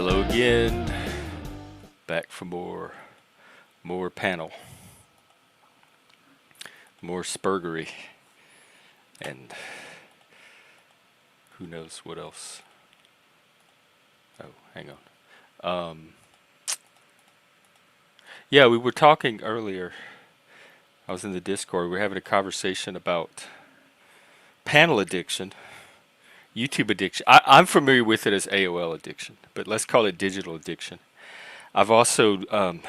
Hello again. Back for more panel, more spurgery, and who knows what else. Oh, hang on. Yeah, we were talking earlier. I was in the Discord. We were having a conversation about panel addiction, YouTube addiction. I'm familiar with it as AOL addiction, but let's call it digital addiction. I've also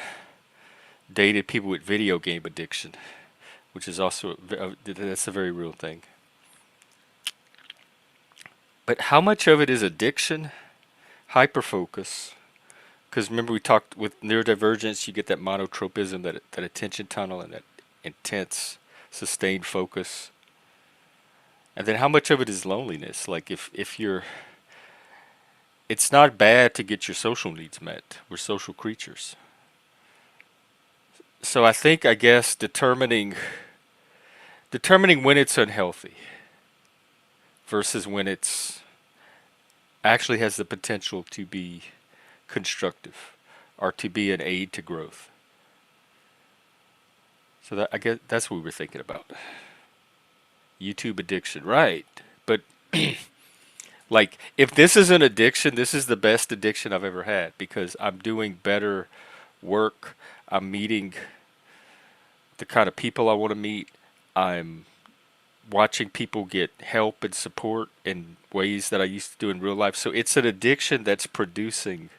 dated people with video game addiction, which is also that's a very real thing. But how much of it is addiction? Hyperfocus. Because remember we talked with neurodivergence, you get that monotropism, that attention tunnel, and that intense, sustained focus. And then how much of it is loneliness? Like if you're, it's not bad to get your social needs met. We're social creatures. So I guess determining when it's unhealthy versus when it's actually has the potential to be constructive or to be an aid to growth. So that I guess that's what we were thinking about. YouTube addiction, right? But like if this is an addiction, this is the best addiction I've ever had because I'm doing better work. I'm meeting the kind of people I want to meet. I'm watching people get help and support in ways that I used to do in real life. So it's an addiction that's producing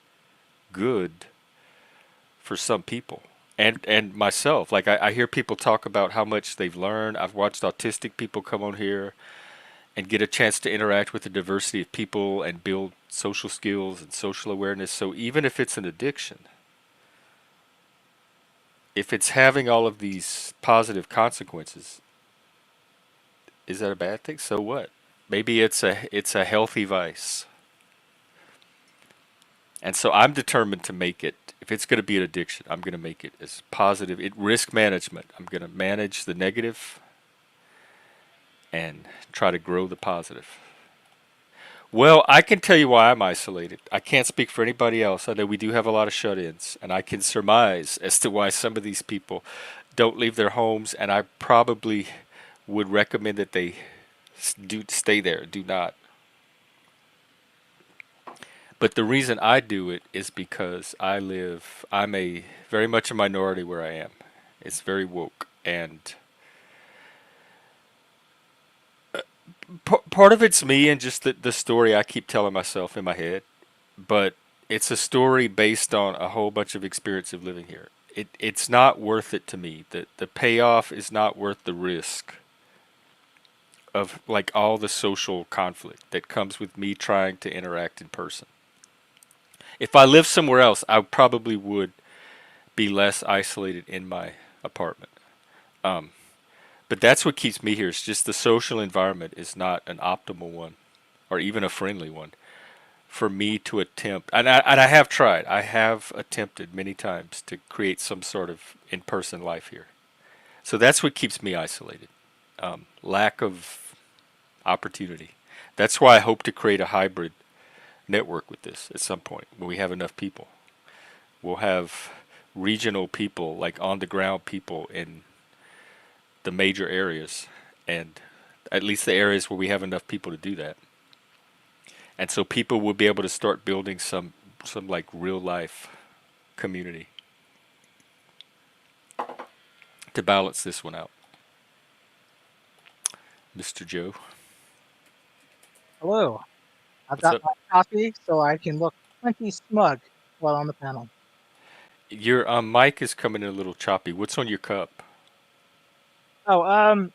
good for some people and myself. Like I hear people talk about how much they've learned. I've watched autistic people come on here and get a chance to interact with a diversity of people and build social skills and social awareness. So even if it's an addiction, if it's having all of these positive consequences, is that a bad thing? So what? Maybe it's a healthy vice. And so I'm determined to make it. If it's going to be an addiction, I'm going to make it as positive. It risk management. I'm going to manage the negative and try to grow the positive. Well, I can tell you why I'm isolated. I can't speak for anybody else. I know we do have a lot of shut-ins, and I can surmise as to why some of these people don't leave their homes, and I probably would recommend that they do stay there, do not. But the reason I do it is because I'm a very much a minority where I am. It's very woke. And part of it's me and just the story I keep telling myself in my head. But it's a story based on a whole bunch of experience of living here. It's not worth it to me. The payoff is not worth the risk of like all the social conflict that comes with me trying to interact in person. If I lived somewhere else, I probably would be less isolated in my apartment. Um, but that's what keeps me here. It's just the social environment is not an optimal one or even a friendly one for me to attempt. And I have tried. I have attempted many times to create some sort of in-person life here. So that's what keeps me isolated. Lack of opportunity. That's why I hope to create a hybrid network with this at some point when we have enough people. We'll have regional people, like on the ground people in the major areas, and at least the areas where we have enough people to do that. And so people will be able to start building some like real life community to balance this one out. Mr. Joe, Hello. I've what's got up? my coffee so I can look plenty smug while on the panel. Your mic is coming in a little choppy. What's on your cup? Oh,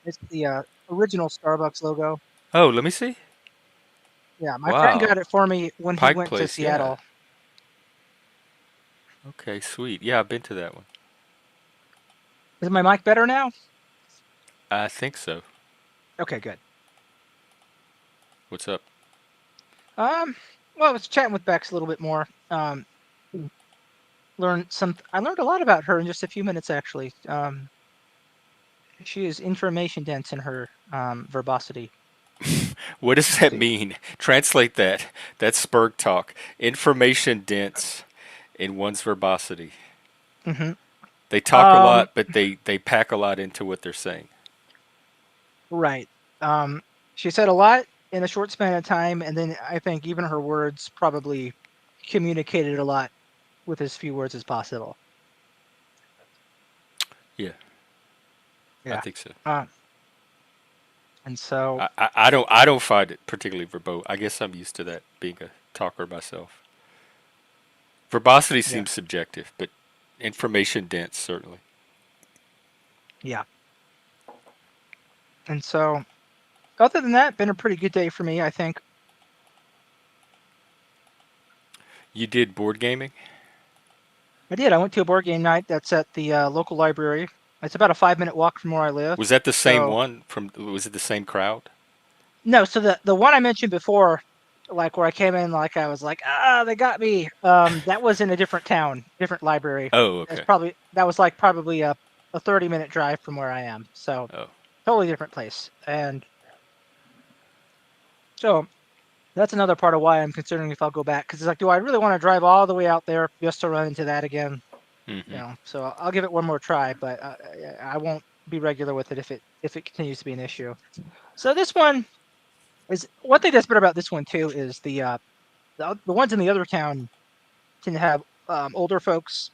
it's the original Starbucks logo. Oh, let me see. Yeah, my friend got Wow. it for me when he Pike went to Place, yeah. Seattle. Okay, sweet. Yeah, I've been to that one. Is my mic better now? I think so. Okay, good. What's up? Um, well, I was chatting with Bex a little bit more. I learned a lot about her in just a few minutes, actually. She is information dense in her verbosity. What does Let's that see. mean? Translate that. That's Spurg talk. Information dense in one's verbosity. Hmm. They talk a Um, lot, but they pack a lot into what they're saying. right. Um, she said a lot in a short span of time, and then I think even her words probably communicated a lot with as few words as possible. Yeah, I Yeah. think so. Uh, and so, I don't find it particularly verbose. I guess I'm used to that being a talker myself. Verbosity yeah, seems subjective, but information dense certainly. yeah. And so, other than that, been a pretty good day for me, I think. You did board gaming? I did. I went to a board game night that's at the local library. It's about a 5-minute walk from where I live. Was that the same So, one from? Was it the same crowd? no, so the one I mentioned before, like where I came in, like I was like, they got me. That was in a different town, different library. Oh, That's okay. probably that was like probably a 30-minute drive from where I am. So Oh, totally different place. And so that's another part of why I'm considering if I'll go back, because it's like, do I really want to drive all the way out there just to run into that again? hmm. So I'll give it one more try, but I won't be regular with it if it continues to be an issue. So this one is one thing that's better about this one too is the ones in the other town tend to have older folks,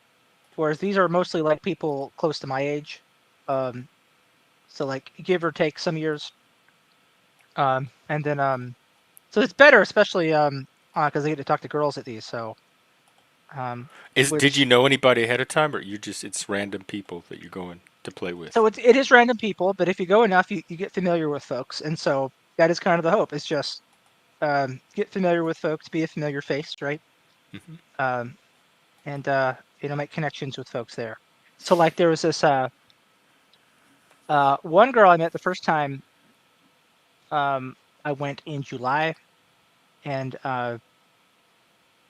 whereas these are mostly like people close to my age. Um, so like give or take some years. And then so it's better, especially because I get to talk to girls at these. So Did you which know anybody ahead of time, or you just it's random people that you're going to play with? so it is random people, but if you go enough, you get familiar with folks, and so that is kind of the hope. It's just get familiar with folks, be a familiar face, right? Hmm. Um, and make connections with folks there. So like there was this one girl I met the first time I went in July, and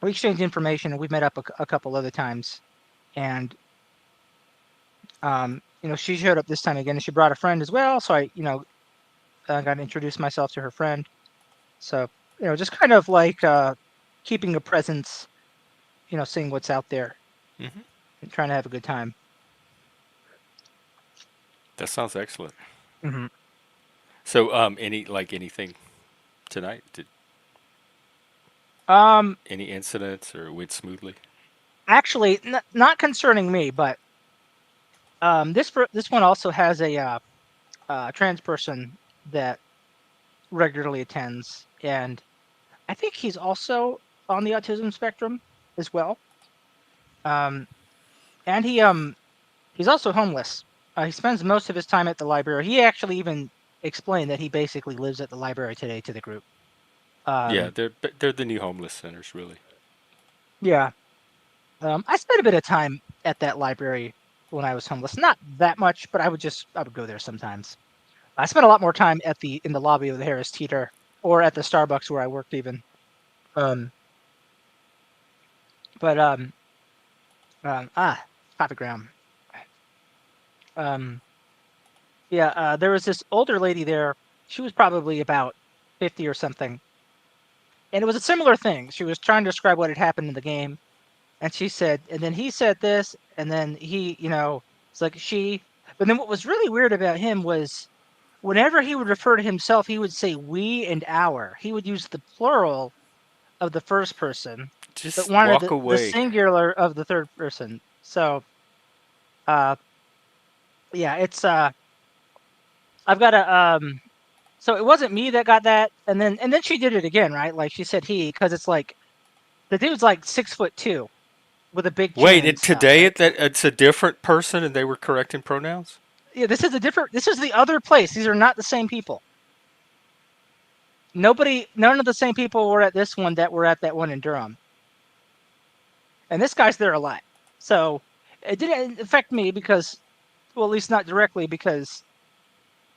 we exchanged information, and we met up a couple other times. And she showed up this time again, and she brought a friend as well. So I got to introduce myself to her friend. So just kind of like keeping a presence, seeing what's out there Hmm. and trying to have a good time. That sounds excellent. Hmm. So, anything tonight? Did Um, any incidents or it went smoothly? Actually, not concerning me, but this one also has a trans person that regularly attends, and I think he's also on the autism spectrum as well. Um, and he's also homeless. He spends most of his time at the library. He actually even explained that he basically lives at the library today to the group. Yeah, Um, they're the new homeless centers, really. yeah. I spent a bit of time at that library when I was homeless. Not that much, but I would go there sometimes. I spent a lot more time in the lobby of the Harris Teeter or at the Starbucks where I worked even. Um, but Coffee Ground. Um, yeah, there was this older lady there. She was probably about 50 or something, and it was a similar thing. She was trying to describe what had happened in the game, and she said, and then he said this, and then he, it's like she. But then what was really weird about him was whenever he would refer to himself, he would say we and our. He would use the plural of the first person, but Just wanted walk the away. singular of the third person. So, uh, yeah, it's I've got a So it wasn't me that got that, and then she did it again, right? Like she said he, because it's like the dude's like 6'2" with a big Wait, chin and and stuff, today right? it's a different person, and they were correcting pronouns. Yeah, this is a different. This is the other place. These are not the same people. None of the same people were at this one that were at that one in Durham, and this guy's there a lot. So it didn't affect me because, well, at least not directly because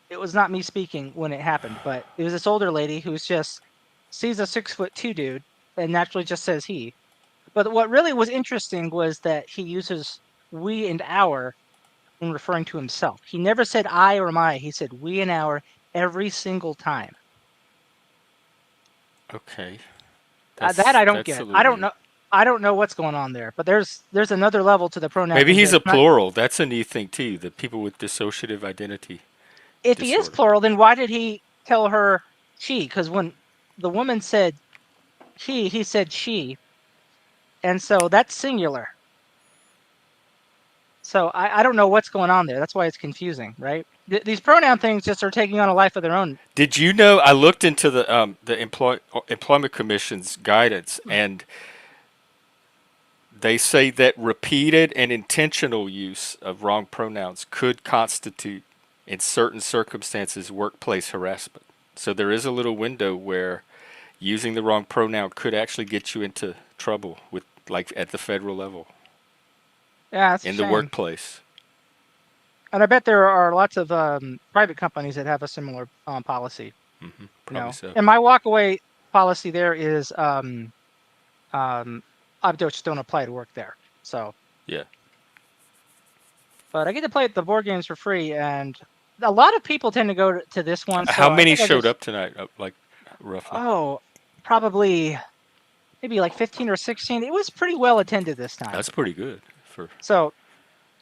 it was not me speaking when it happened, but it was this older lady who's just sees a 6'2" dude and naturally just says he. But what really was interesting was that he uses we and our when referring to himself. He never said I or my. He said we and our every single time. Okay. That I don't That's a get. little I don't weird. know. I don't know what's going on there. But there's another level to the pronoun Maybe thing he's here. a plural. That's a new thing too. The people with dissociative identity If he is disorder. plural, then why did he tell her she? Because when the woman said he said she, and so that's singular. So I don't know what's going on there. That's why it's confusing, right? These pronoun things just are taking on a life of their own. Did you know? I looked into the employment commission's guidance, and they say that repeated and intentional use of wrong pronouns could constitute, in certain circumstances, workplace harassment. So there is a little window where using the wrong pronoun could actually get you into trouble with, like, at the federal level Yeah, that's a in the shame. workplace. And I bet there are lots of private companies that have a similar policy. Probably so. And my walkaway policy there is I just don't apply to work there. So, Yeah. but I get to play the board games for free, and a lot of people tend to go to this one. How So I many think I showed just up tonight? Like, roughly. oh probably maybe like 15 or 16. It was pretty well attended this time. That's pretty good for So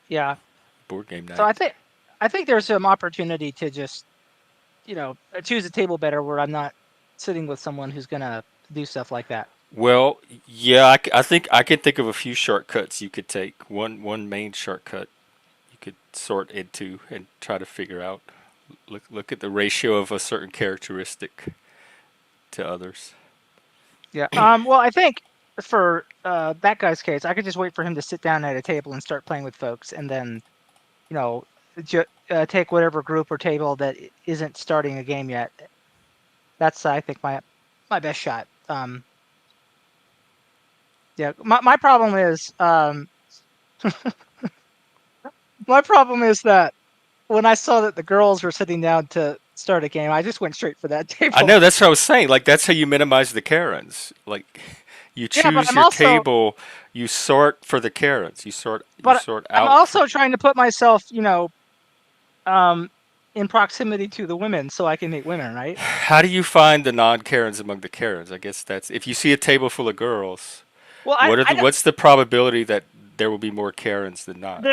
yeah, board game so night. I think there's some opportunity to just choose a table better where I'm not sitting with someone who's gonna do stuff like that. Well, yeah, I think I can think of a few shortcuts you could take. One main shortcut you could sort into and try to figure out. Look at the ratio of a certain characteristic to others. Yeah. Well, I think for that guy's case, I could just wait for him to sit down at a table and start playing with folks, and then you know, take whatever group or table that isn't starting a game yet. That's I think my best shot. Yeah. My problem is my problem is that when I saw that the girls were sitting down to start a game, I just went straight for that I table. know that's what I was saying. Like that's how you minimize the Karens. Like you Yeah, but choose your also table, you sort for the Karens. You but sort I'm out for. also trying to put myself, um, in proximity to the women so I can meet women, right? How do you find the non-Karens among the Karens? I guess that's if you see a table full of girls, Well, I don't, what's the probability that there will be more Karens than not?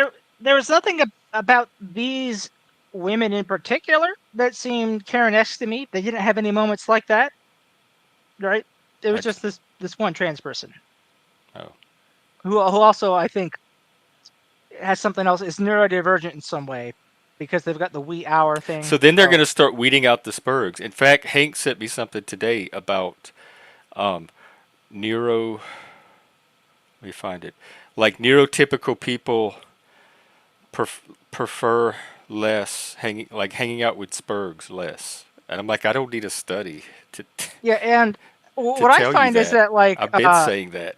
there was nothing about these women in particular that seemed Karen-esque to me. They didn't have any moments like that, right? It was I, just this one trans person oh. who also I think has something else, is neurodivergent in some way because they've got the wee hour thing. So then they're going So to start weeding out the spurgs. In fact, Hank sent me something today about um, neuro. Let me find it. Like neurotypical people prefer less hanging out with spurgs less. And I'm like, I don't need a study to yeah, and to what I tell you find is that. that like I've been saying that.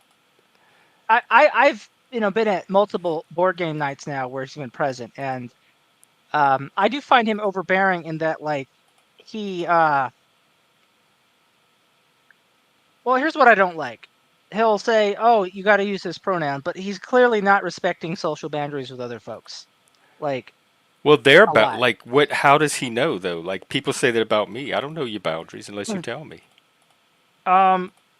I've been at multiple board game nights now where he's been present, and I do find him overbearing in that like he well, here's what I don't like. He'll say, "Oh, you got to use this pronoun," but he's clearly not respecting social boundaries with other folks. Like Well, they're a about lot. like what? How does he know though? Like people say that about me. I don't know your boundaries unless you Mm. tell me.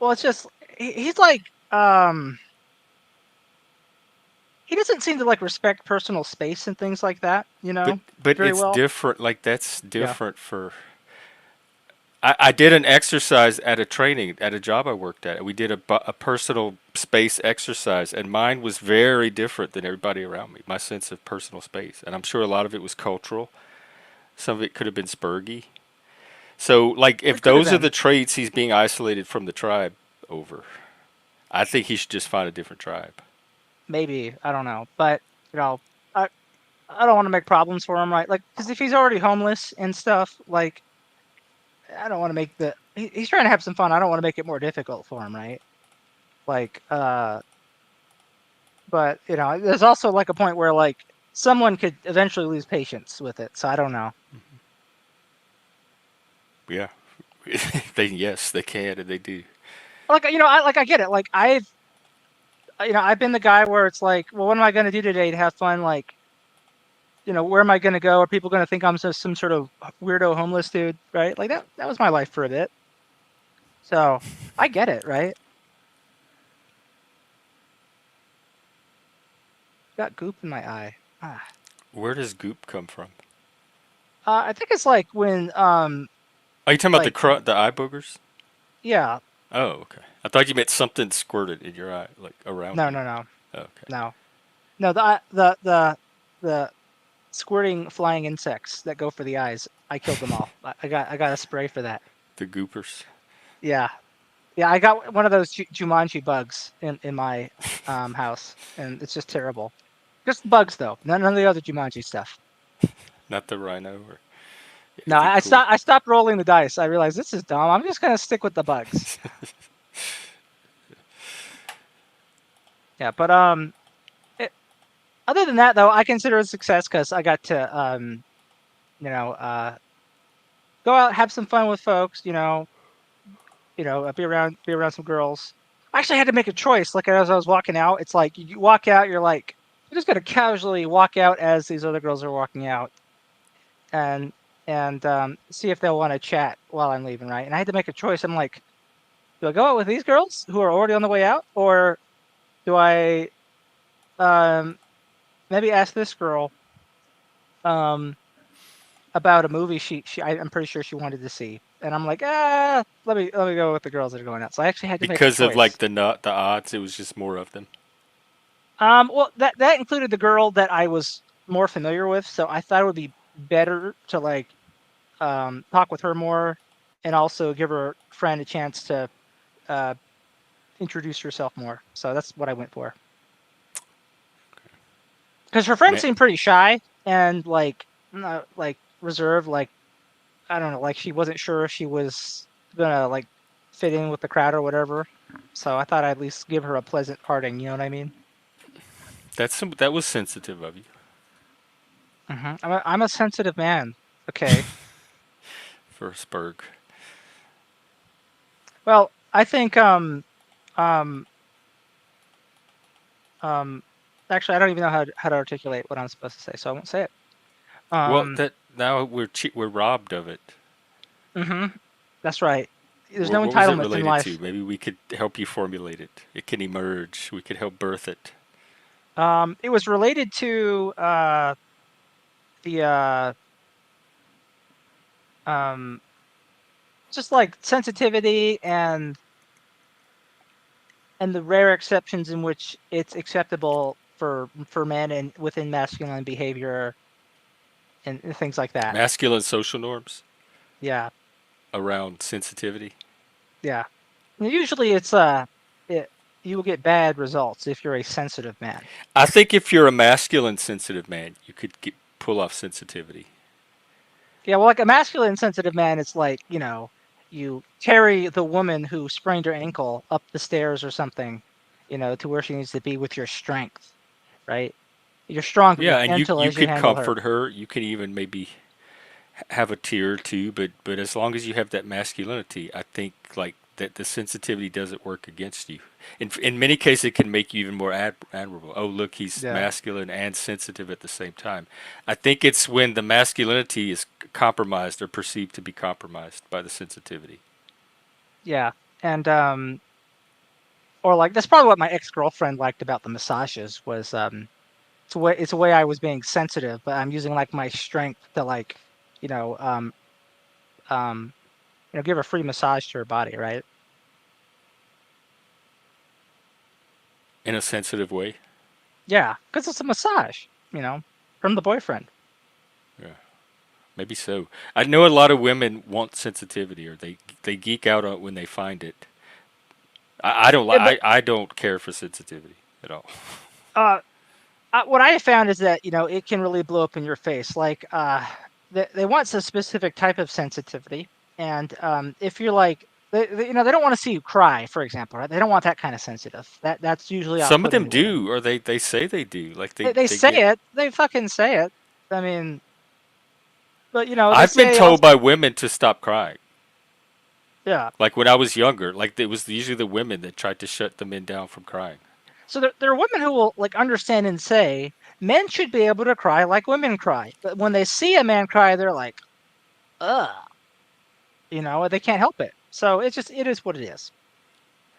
Well, it's just he's like um he doesn't seem to like respect personal space and things like that, But very it's well. different. Like that's Yeah. different for. I did an exercise at a training at a job I worked at. We did a personal space exercise, and mine was very different than everybody around me. My sense of personal space, and I'm sure a lot of it was cultural. Some of it could have been spurgy. So, like, if It could have those are been. the traits he's being isolated from the tribe over, I think he should just find a different tribe. Maybe, I don't know. But, you know, I I don't want to make problems for him, right? Like cuz if he's already homeless and stuff, like I don't want to make he's trying to have some fun. I don't want to make it more difficult for him, right? Like but, there's also like a point where like someone could eventually lose patience with it. So I don't know. Yeah, they can and they do. Like I get it. Like I've been the guy where it's like, well, what am I going to do today to have fun? Like, where am I going to go? Are people going to think I'm just some sort of weirdo homeless dude, right? Like that was my life for a bit. So I get it, right? Got goop in my eye. Ah. Where does goop come from? I think it's like when Are you talking about like the eye boogers? yeah, Oh, okay. I thought you meant something squirted in your eye, like around no, you. no, no, Oh, okay. no, no. The squirting flying insects that go for the eyes. I killed them all. I got a spray for that. The goopers. Yeah, yeah. I got one of those Jumanji bugs in my house, and it's just terrible. Just bugs though. None of the other Jumanji stuff. Not the rhino or No, anything I cool. stopped. I stopped rolling the dice. I realized this is dumb. I'm just gonna stick with the bugs. Yeah, but it, other than that though, I consider it a success because I got to you know go out, have some fun with folks. Be around some girls. I actually had to make a choice. Like as I was walking out, it's like you walk out, you're like, I'm just gonna casually walk out as these other girls are walking out, and see if they'll want to chat while I'm leaving, right? And I had to make a choice. I'm like, do I go out with these girls who are already on the way out, or do I um maybe ask this girl um about a movie I'm pretty sure she wanted to see, and I'm like, let me go with the girls that are going out. So I actually had to make a Because of like choice. the odds, it was just more of them. Well, that included the girl that I was more familiar with, so I thought it would be better to like talk with her more, and also give her friend a chance to uh, introduce herself more. So that's what I went for. Because her friend Man, seemed pretty shy and like reserved, like I don't know, like she wasn't sure if she was gonna like fit in with the crowd or whatever. So I thought I'd at least give her a pleasant parting. You know what I mean? that was sensitive of you. I'm a sensitive man. Okay. Firstberg. Well, I think um um actually I don't even know how to articulate what I'm supposed to say, so I won't say it. Well, Um that now we're robbed of it. mhm. That's right. There's no What was it entitlements in related to? life. Maybe we could help you formulate it. It can emerge. We could help birth it. It was related to the um just like sensitivity and the rare exceptions in which it's acceptable for men and within masculine behavior and things like that. Masculine social norms Yeah. around sensitivity. Yeah. Usually it's it you will get bad results if you're a sensitive man. I think if you're a masculine sensitive man, you could pull off sensitivity. Yeah, well, like a masculine sensitive man, it's like, you carry the woman who sprained her ankle up the stairs or something, to where she needs to be with your strength, right? You're strong, but Yeah, you're and gentle you as you could handle her. comfort her. You can even maybe have a tear or two, but as long as you have that masculinity, I think like that the sensitivity doesn't work against you. In many cases, it can make you even more admirable. Oh, look, he's Yeah. masculine and sensitive at the same time. I think it's when the masculinity is compromised or perceived to be compromised by the sensitivity. Yeah. And or like that's probably what my ex-girlfriend liked about the massages was it's a way I was being sensitive, but I'm using like my strength to like, you know, um um give a free massage to her body, right? In a sensitive way. Yeah, because it's a massage, from the boyfriend. Yeah, maybe so. I know a lot of women want sensitivity, or they geek out on it when they find it. I don't Yeah, but I don't care for sensitivity at all. uh, what I have found is that it can really blow up in your face. Like they want a specific type of sensitivity, and if you're like they don't want to see you cry, for example, right? They don't want that kind of sensitive. That's usually Some of off-putting them to women. do, or they say they do. Like They they say get. it. They fucking say it. I mean, but they I've been say told also, by women to stop crying. yeah. Like when I was younger, like it was usually the women that tried to shut the men down from crying. So there are women who will like understand and say men should be able to cry like women cry, but when they see a man cry, they're like, ugh, they can't help it. So it is what it is,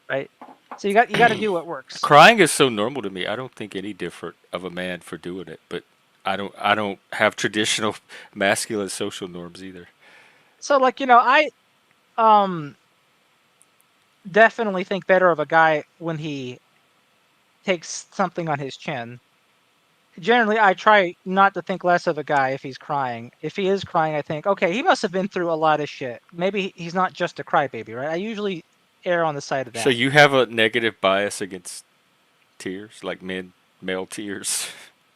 right? So you got to do what works. Crying is so normal to me. I don't think any different of a man for doing it, but I don't have traditional masculine social norms either. So like I um definitely think better of a guy when he takes something on his chin. Generally, I try not to think less of a guy if he's crying. If he is crying, I think, okay, he must have been through a lot of shit. Maybe he's not just a crybaby, right? I usually err on the side of So that. you have a negative bias against tears, like male tears.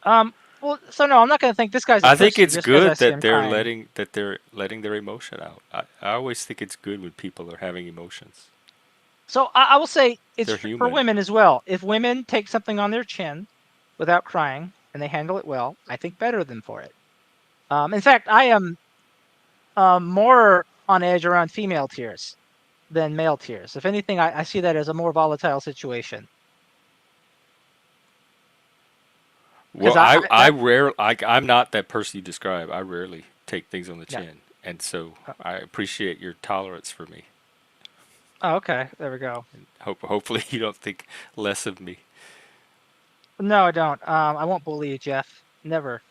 Um, well, so no, I'm not going to think this guy's a I think pussy it's just because I good see that him crying. they're letting their emotion out. I always think it's good when people are having emotions. So I will say it's They're for human. women as well. If women take something on their chin without crying and they handle it well, I think better of them for it. In fact, I am more on edge around female tears than male tears. If anything, I see that as a more volatile situation because Well, I that I'm not that person you describe. I rarely take things on the yeah. chin, and so I appreciate your tolerance for me. Oh, okay, there we go. Hopefully you don't think less of me. No, I don't. I won't bully you, Jeff. Never.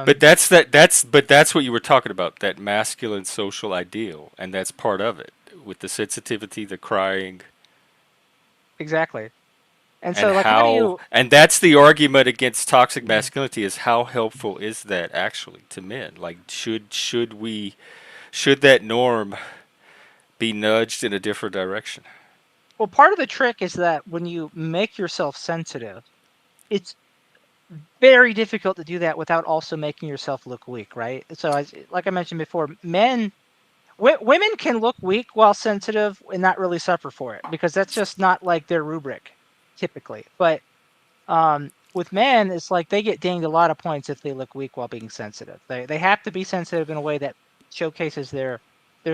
But But that's what you were talking about, that masculine social ideal, and that's part of it with the sensitivity, the crying, exactly. And and so, like, how do how you? and that's the argument against toxic Mhm. masculinity is how helpful is that actually to men? Like should that norm be nudged in a different direction? Well, part of the trick is that when you make yourself sensitive, it's very difficult to do that without also making yourself look weak, right? So, like I mentioned before, women can look weak while sensitive and not really suffer for it because that's just not like their rubric typically. But with men, it's like they get dinged a lot of points if they look weak while being sensitive. They have to be sensitive in a way that showcases their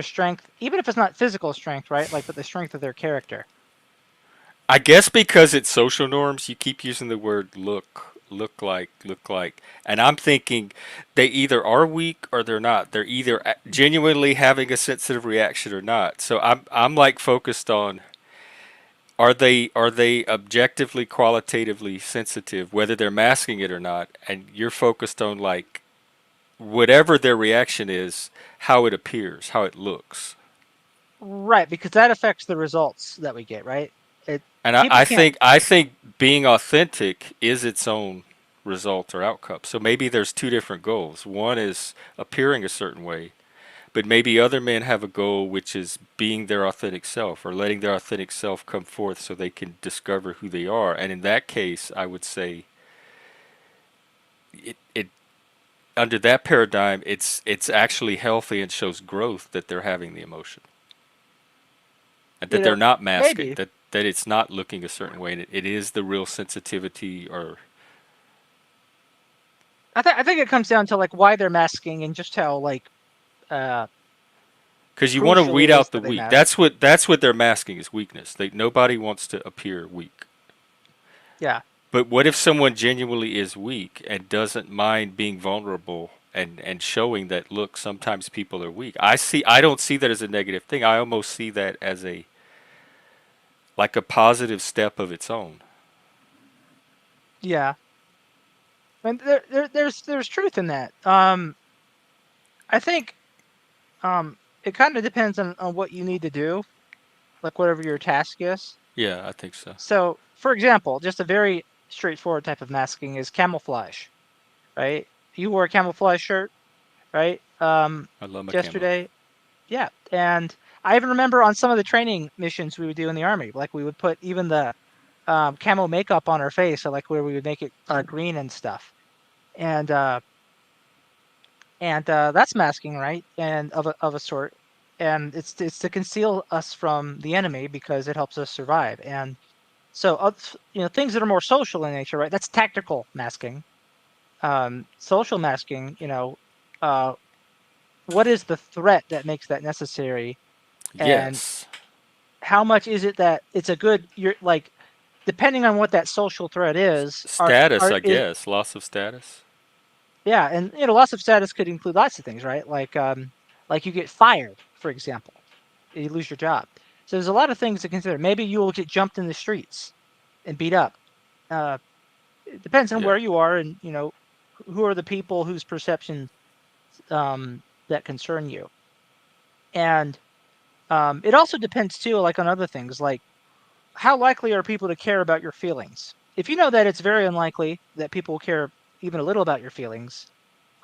strength, even if it's not physical strength, right? Like, but the strength of their character. I guess because it's social norms, you keep using the word look like, and I'm thinking they either are weak or they're not. They're either genuinely having a sensitive reaction or not. So I'm like focused on are they objectively qualitatively sensitive, whether they're masking it or not, and you're focused on like whatever their reaction is, how it appears, how it looks. Right, because that affects the results that we get, right? It And people can't. I think being authentic is its own result or outcome. So maybe there's two different goals. One is appearing a certain way, but maybe other men have a goal which is being their authentic self or letting their authentic self come forth so they can discover who they are. And in that case, I would say it under that paradigm, it's actually healthy and shows growth that they're having the emotion and You that they're know, not masking maybe. that it's not looking a certain way and it is the real sensitivity or I think it comes down to like why they're masking and just how like uh because you want to crucial weed it is out the that they weak. mask. That's what they're masking is weakness. Nobody wants to appear weak. Yeah. But what if someone genuinely is weak and doesn't mind being vulnerable and showing that look, sometimes people are weak. I don't see that as a negative thing. I almost see that as a like a positive step of its own. Yeah. And there's truth in that. I think it kind of depends on what you need to do, like whatever your task is. Yeah, I think so. So, for example, just a very straightforward type of masking is camouflage, right? You wore a camouflage shirt, right? I love my camo. Yesterday, yeah. And I even remember on some of the training missions we would do in the army, like we would put even the camo makeup on our face, so like where we would make it green and stuff. And that's masking, right? And of a sort, and it's to conceal us from the enemy because it helps us survive. And so, things that are more social in nature, right? That's tactical masking. Social masking, uh, what is the threat that makes that necessary, and Yes. how much is it that it's a good? You're like, depending on what that social threat is, Status, are I is guess. Loss of status. yeah, and loss of status could include lots of things, right? Like, like you get fired, for example, you lose your job. So there's a lot of things to consider. Maybe you will get jumped in the streets and beat up. Uh, it depends on Yeah. where you are, and who are the people whose perceptions that concern you. And it also depends too, like on other things, like how likely are people to care about your feelings? If you know that it's very unlikely that people will care even a little about your feelings,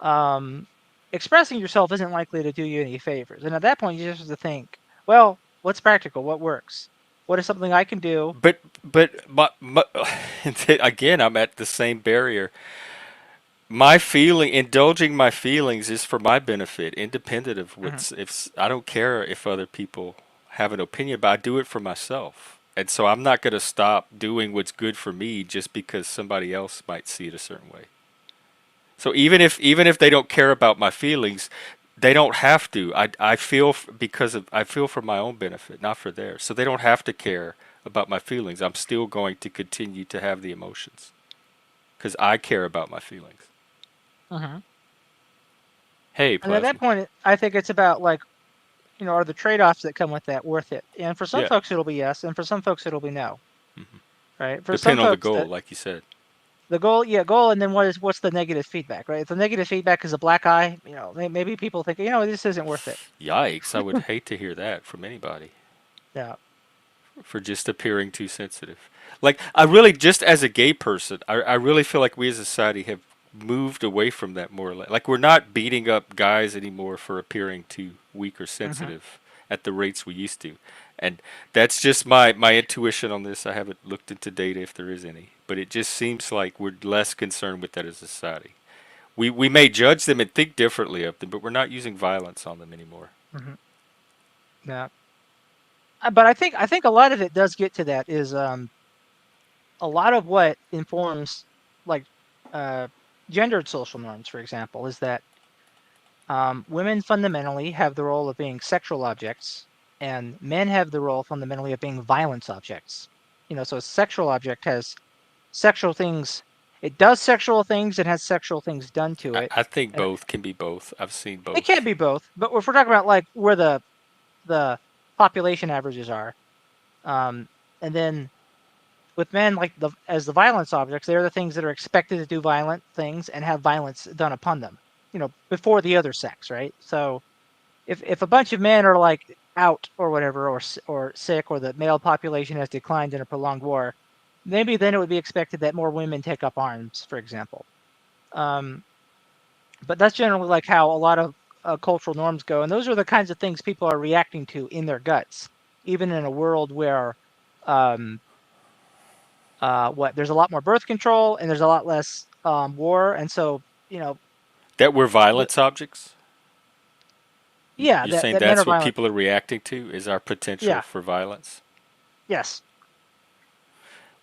um, expressing yourself isn't likely to do you any favors. And at that point, you just have to think, well, what's practical? What works? What is something I can do? But again, I'm at the same barrier. My feeling, indulging my feelings, is for my benefit, independent of Mhm. what's. If I don't care if other people have an opinion, but I do it for myself, and so I'm not going to stop doing what's good for me just because somebody else might see it a certain way. So even if they don't care about my feelings, they don't have to. I feel because of I feel for my own benefit, not for theirs. So they don't have to care about my feelings. I'm still going to continue to have the emotions because I care about my feelings. Mhm. Hey, And at that plasma. point, I think it's about like, are the trade-offs that come with that worth it? And for some Yeah. folks, it'll be yes, and for some folks, it'll be no. Right? For some Depend on the folks, goal, like you said. the goal, yeah, goal, and then what's the negative feedback, right? If the negative feedback is a black eye, maybe people think, this isn't worth it. Yikes! I would hate to hear that from anybody Yeah. for just appearing too sensitive. Like I really, just as a gay person, I really feel like we as a society have moved away from that more or less. Like we're not beating up guys anymore for appearing too weak or Hmm. sensitive at the rates we used to. And that's just my intuition on this. I haven't looked into data if there is any, but it just seems like we're less concerned with that as a society. We may judge them and think differently of them, but we're not using violence on them anymore. Hmm. Yeah. But I think a lot of it does get to that is a lot of what informs like uh, gendered social norms, for example, is that women fundamentally have the role of being sexual objects, and men have the role fundamentally of being violence objects. So a sexual object has sexual things. It does sexual things and has sexual things done to it. I think And both can be both. I've seen it can both. be both, but if we're talking about like where the population averages are, um, and then with men like as the violence objects, they're the things that are expected to do violent things and have violence done upon them. Before the other sex, right? So if a bunch of men are like out or whatever, or sick, or the male population has declined in a prolonged war, maybe then it would be expected that more women take up arms, for example. Um, but that's generally like how a lot of cultural norms go, and those are the kinds of things people are reacting to in their guts, even in a world where um, what there's a lot more birth control and there's a lot less war, and so you know, That we're the, violence objects? yeah, You're that saying that men are that's what violent. people are reacting to is our potential Yeah, for violence? yes,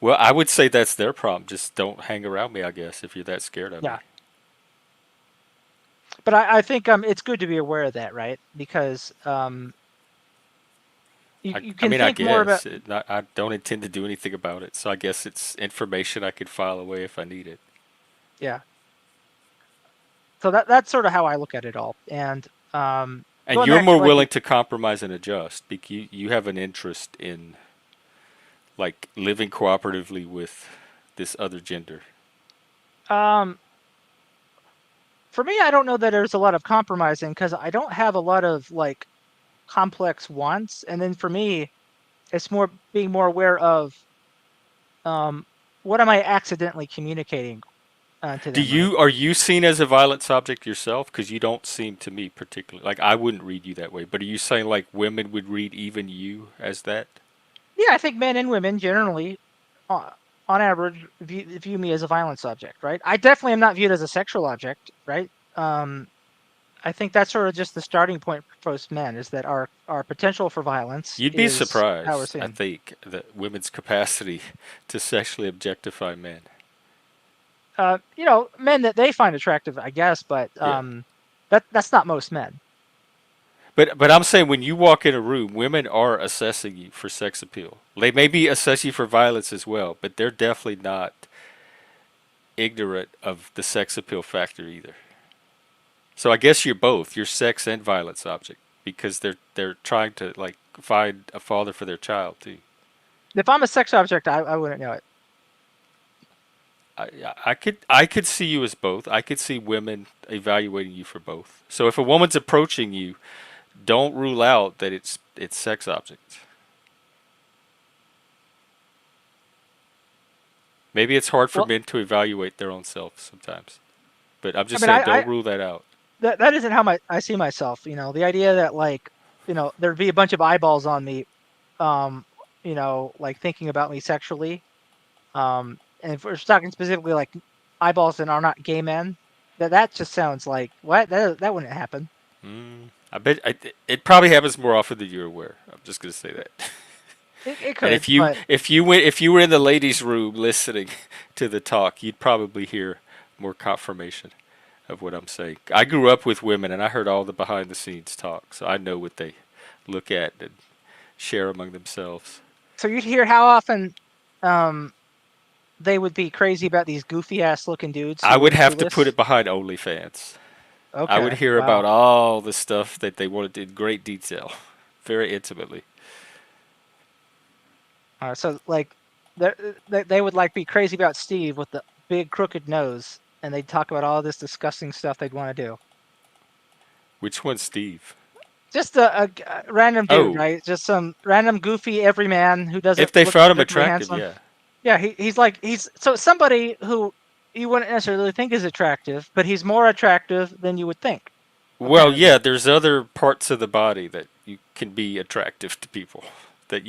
Well, I would say that's their problem. Just don't hang around me, I guess, if you're that scared of me. yeah. But I think it's good to be aware of that, right? Because you I can mean, I think more about, guess I don't intend to do anything about it, so I guess it's information I could file away if I need it. yeah. So that's sort of how I look at it all. And And going you're back to more like willing to compromise and adjust because you have an interest in like living cooperatively with this other gender. um for me, I don't know that there's a lot of compromising because I don't have a lot of like complex wants. And then for me, it's more being more aware of um what am I accidentally communicating to Do them, right? you are you seen as a violence object yourself? Because you don't seem to me particularly like I wouldn't read you that way. But are you saying like women would read even you as that? Yeah, I think men and women generally, uh, on average, view me as a violence object, right? I definitely am not viewed as a sexual object, right? Um, I think that's sort of just the starting point for most men is that our potential for violence You'd be is how we're surprised, I seen. think, that women's capacity to sexually objectify men. Men that they find attractive, I guess, but Yeah. that's not most men. But I'm saying when you walk in a room, women are assessing you for sex appeal. They may be assessing you for violence as well, but they're definitely not ignorant of the sex appeal factor either. So I guess you're both. You're sex and violence object because they're trying to like find a father for their child too. If I'm a sex object, I wouldn't know it. I could see you as both. I could see women evaluating you for both. So if a woman's approaching you, don't rule out that it's sex object. Maybe it's hard for Well, men to evaluate their own self sometimes. But I'm I just mean, saying don't rule that out. that isn't how I see myself. The idea that like, there'd be a bunch of eyeballs on me, um, like thinking about me sexually. And if we're talking specifically like eyeballs that are not gay men, that just sounds like what that wouldn't happen. I bet it probably happens more often than you're aware. I'm just gonna say that. It And could, but if you were in the ladies' room listening to the talk, you'd probably hear more confirmation of what I'm saying. I grew up with women, and I heard all the behind the scenes talk, so I know what they look at and share among themselves. so you'd hear how often, um, they would be crazy about these goofy ass looking dudes I who would wouldn't have do to put this. it behind OnlyFans. I would Okay, hear wow. about all the stuff that they wanted in great detail, very intimately. So like, they would like be crazy about Steve with the big crooked nose, and they'd talk about all this disgusting stuff they'd want to do. Which one's Steve? Just a random dude, Oh, right? Just some random goofy everyman who doesn't if they look found him particularly attractive, handsome. yeah. Yeah, he's so somebody who you wouldn't necessarily think is attractive, but he's more attractive than you would think, Well, apparently. yeah, there's other parts of the body that you can be attractive to people that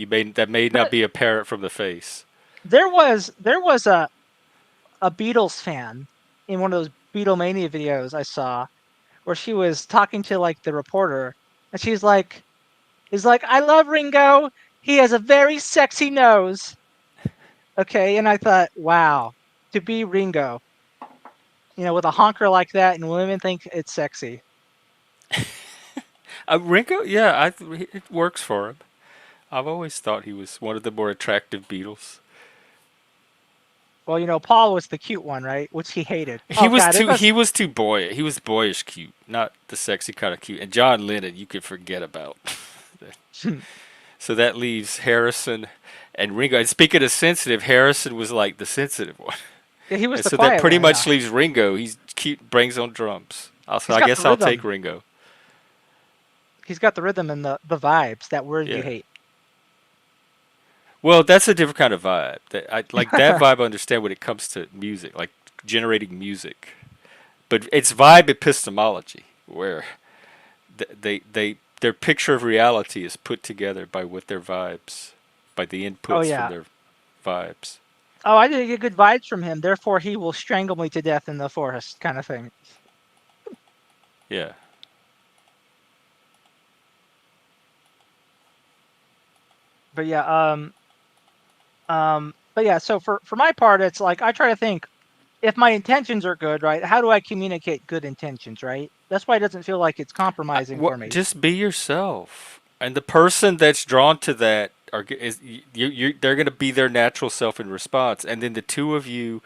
may not But be apparent from the face. there was a Beatles fan in one of those Beatlemania videos I saw where she was talking to like the reporter, and he's like, I love Ringo. He has a very sexy nose. Okay, and I thought, wow, to be Ringo, with a honker like that, and women think it's sexy. Ringo, yeah, it works for him. I've always thought he was one of the more attractive Beatles. Well, Paul was the cute one, right? Which he hated. Oh God, it was. He was boyish cute, not the sexy kind of cute. And John Lennon, you could forget about. So that leaves Harrison and Ringo. And speaking of sensitive, Harrison was like the sensitive one. Yeah, he was And the so that quiet pretty one. Yeah, much leaves Ringo. He's cute, brings on drums. Also, he's I got the guess I'll take rhythm. Ringo. He's got the rhythm and the vibes. That word you Yeah. hate. Well, that's a different kind of vibe. That I like that vibe. I understand when it comes to music, like generating music. But it's vibe epistemology, where their picture of reality is put together by what their vibes, by the Oh inputs from yeah. their vibes. Oh, I didn't get good vibes from him. Therefore, he will strangle me to death in the forest, kind of thing. Yeah. But yeah, but yeah. So for my part, it's like I try to think if my intentions are good, right? How do I communicate good intentions, right? That's why it doesn't feel like it's compromising for me. Just be yourself, and the person that's drawn to that is they're going to be their natural self in response, and then the two of you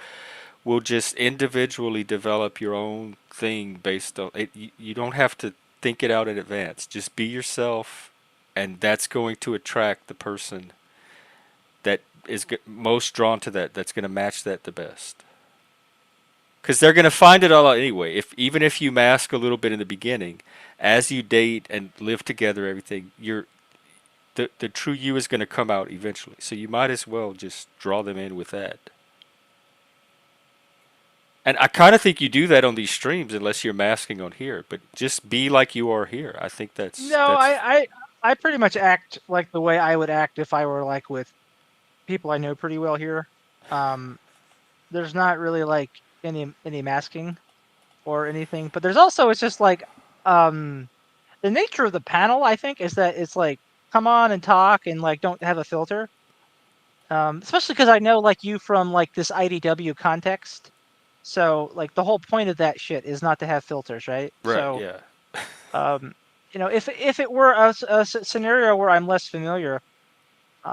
will just individually develop your own thing based on it. You don't have to think it out in advance. Just be yourself, and that's going to attract the person that is most drawn to that. That's going to match that the best. Because they're going to find it all out anyway. If even if you mask a little bit in the beginning, as you date and live together, everything the true you is going to come out eventually. So you might as well just draw them in with that. And I kind of think you do that on these streams unless you're masking on here. But just be like you are here. I think No, that's I pretty much act like the way I would act if I were like with people I know pretty well here. Um, there's not really like any masking or anything, but there's also it's just like um the nature of the panel. I think is that it's like come on and talk and like don't have a filter. Especially because I know like you from like this IDW context. So like the whole point of that shit is not to have filters, right? right. So Yeah. um, if it were a scenario where I'm less familiar,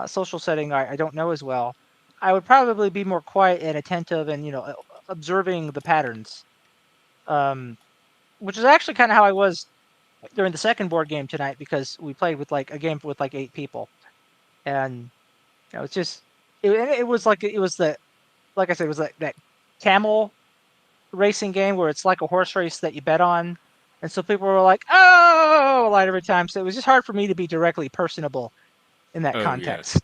social setting I don't know as well, I would probably be more quiet and attentive and observing the patterns. Um, which is actually kind of how I was during the second board game tonight, because we played with like a game with like 8 people, and it's just it was like it was the like I said, it was like that camel racing game where it's like a horse race that you bet on, and so people were like, "Oh!" a lot every time. So it was just hard for me to be directly personable in that Oh yeah. context.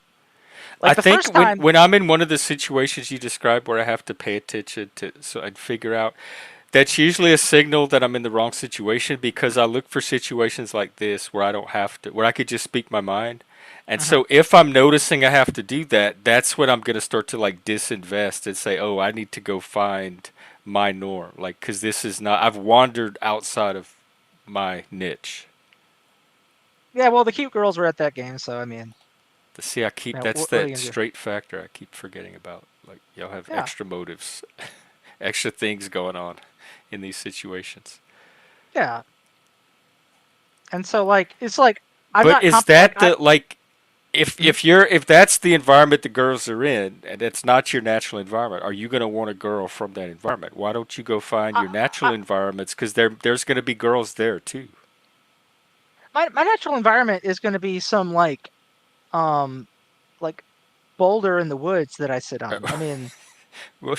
I Like the think first time, when I'm in one of the situations you described where I have to pay attention to so I'd figure out that's usually a signal that I'm in the wrong situation because I look for situations like this where I don't have to where I could just speak my mind. And uh so if I'm noticing I have to do that, that's when I'm going to start to like disinvest and say, "Oh, I need to go find my norm." Like cuz this is not I've wandered outside of my niche. yeah, well, the cute girls were at that game, so I mean, See, I keep that's what are you that gonna do? straight factor I keep forgetting about. Like y'all have Yeah, extra motives, extra things going on in these situations. yeah, and so like it's like I'm But not is like that I. the like Mhm. if that's the environment the girls are in and it's not your natural environment, are you going to want a girl from that environment? Why don't you go find I, your natural I, environments because there's going to be girls there too. my natural environment is going to be some um like boulder in the woods that I sit on. I mean, Well,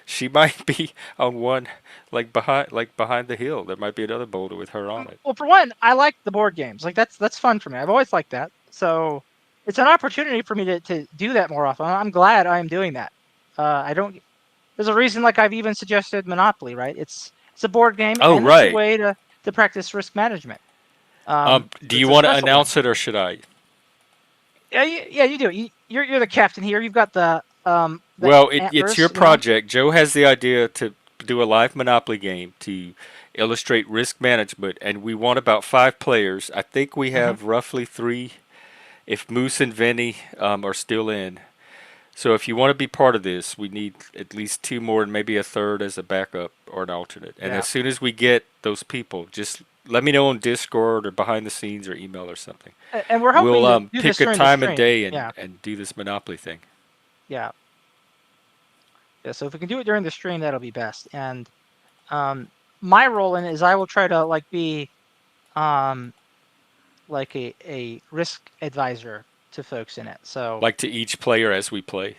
she might be on one like behind the hill. There might be another boulder with her on it. well, for one, I like the board games. Like that's fun for me. I've always liked that. So it's an opportunity for me to do that more often. I'm glad I am doing that. I don't. There's a reason. Like I've even suggested Monopoly. Right? It's a board game Oh, and it's a right. way to practice risk management. Do It's you a want to special one. announce it or should I? Yeah, yeah, you do. You're the captain here. You've got the Well, it's your antlers. project. Joe has the idea to do a live Monopoly game to illustrate risk management, and we want about 5 players. I think we Hmm. have roughly 3 if Moose and Vinny are still in. So if you want to be part of this, we need at least 2 more and maybe a third as a backup or an alternate. And Yeah, as soon as we get those people, just let me know on Discord or behind the scenes or email or something. and we're We'll hoping to do this pick a during the time and stream. day Yeah, and do this Monopoly thing. yeah, yeah. So if we can do it during the stream, that'll be best. And um, my role in it is I will try to like be um like a risk advisor to folks in it. So Like to each player as we play.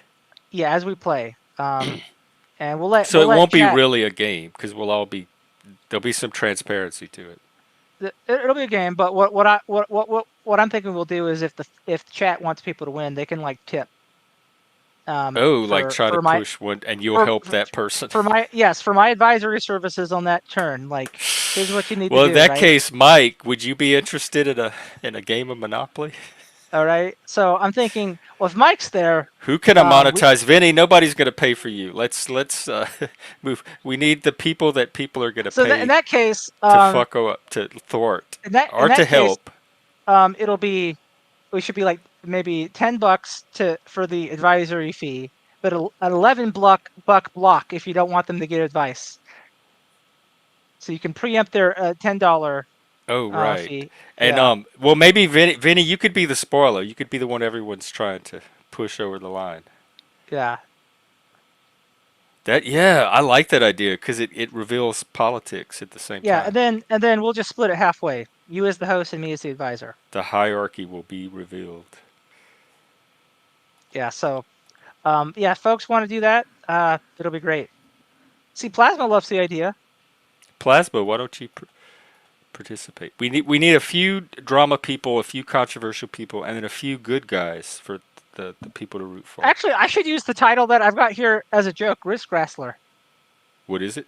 yeah, as we play, and So we'll it let won't be chat. really a game because we'll all be there'll be some transparency to it. It'll be a game, but what I'm thinking we'll do is if the chat wants people to win, they can like tip Oh, like try to for my push one and you'll for help that person. for my yes for my advisory services on that turn. Like here's what you need to Well, in do, that right? case, Mike, would you be interested in a game of Monopoly? All right. So I'm thinking, well, if Mike's there, Who can I we monetize? Vinny, nobody's going to pay for you. Let's move. We need the people that people are going to so that in pay that case, to fuck up to thwart in or to that case, help. it'll be we should be like maybe $10 to for the advisory fee, but an 11 buck block if you don't want them to get advice. So you can preempt their $10 Oh, right. fee. And Yeah, well, maybe Vinny, you could be the spoiler. You could be the one everyone's trying to push over the line. yeah, That yeah, I like that idea because it reveals politics at the same yeah, time. and then we'll just split it halfway. You as the host and me as the advisor. The hierarchy will be revealed. Yeah. So yeah, folks want to do that. It'll be great. See, Plasma loves the idea. Plasma, why don't you participate? We need a few drama people, a few controversial people, and then a few good guys for the people to root for. Actually, I should use the title that I've got here as a joke, Risk Wrestler. What is it?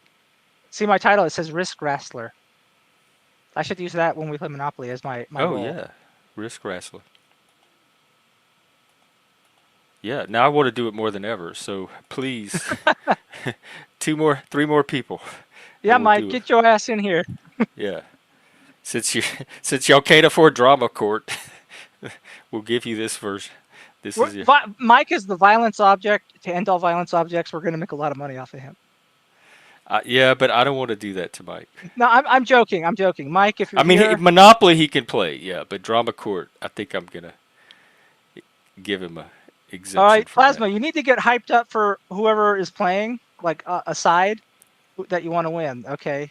See my title, it says Risk Wrestler. I should use that when we play Monopoly as my Oh role. yeah, Risk Wrestler. Yeah, now I want to do it more than ever. So please, 3 more people, Yeah, and we'll Mike, do it. get your ass in here. Yeah, since you since y'all can't afford drama court, we'll give you this version. This is your. Mike is the violence object to end all violence objects. We're going to make a lot of money off of him. Yeah, but I don't want to do that to Mike. No, I'm joking. I'm joking. Mike, if you're I mean, here, Monopoly he can play, yeah, but drama court, I think I'm gonna give him a all exemption right, from that. Plasma, you need to get hyped up for whoever is playing, like a side that you want to win. Okay.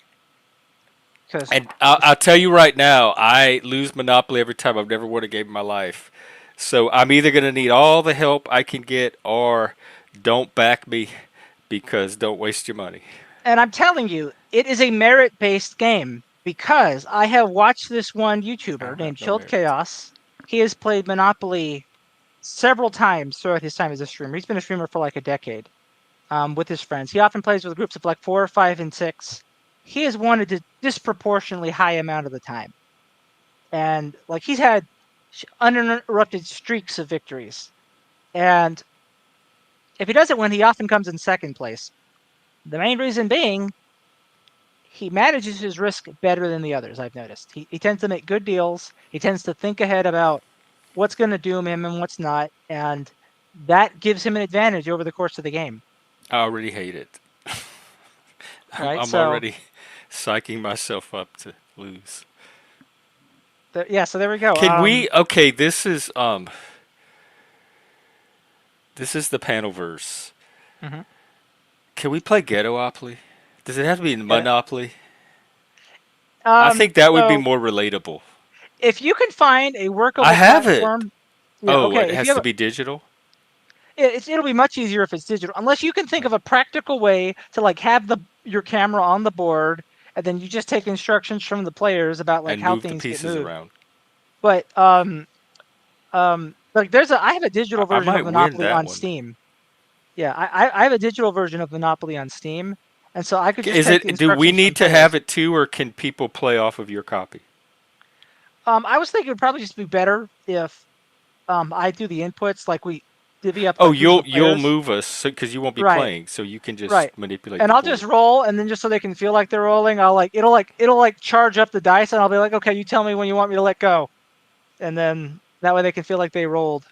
because And I'll tell you right now, I lose Monopoly every time. I've never won a game in my life. So I'm either going to need all the help I can get or don't back me because don't waste your money. and I'm telling you, it is a merit-based game because I have watched this one I YouTuber don't named have no Chilled merit. Chaos. He has played Monopoly several times throughout his time as a streamer. He's been a streamer for like a decade, with his friends. He often plays with groups of like 4 or 5 and 6. He has won a disproportionately high amount of the time, and like he's had uninterrupted streaks of victories. And if he doesn't win, he often comes in second place. The main reason being he manages his risk better than the others, I've noticed. He tends to make good deals. He tends to think ahead about what's going to doom him and what's not, and that gives him an advantage over the course of the game, I already hate it. right? I'm So, already psyching myself up to lose. yeah, so there we go. Can we? Okay, this is the panel verse. Mhm. Can we play Ghettopoly? Does it have to be Yeah. Monopoly? I think that would be So more relatable. if you can find a I workable have it. platform, yeah, Oh, okay. it If you has have to be digital. it'll be much easier if it's digital, unless you can think of a practical way to like have your camera on the board, and then you just take instructions from the players about like And how move the things get pieces moved. around. But like I have a digital I version of might win Monopoly that on one. Steam. Yeah, I have a digital version of Monopoly on Steam, and so I could just Is take the it? Do we instructions from need to players. have it too, or can people play off of your copy? I was thinking it would probably just be better if I do the inputs, like we divvy up Oh, like groups you'll of you'll players. move us because you won't be Right, playing, so you can right. just manipulate And the I'll just board. roll, and then just so they can feel like they're rolling, it'll charge up the dice, and I'll be like, okay, you tell me when you want me to let go, and then that way they can feel like they rolled.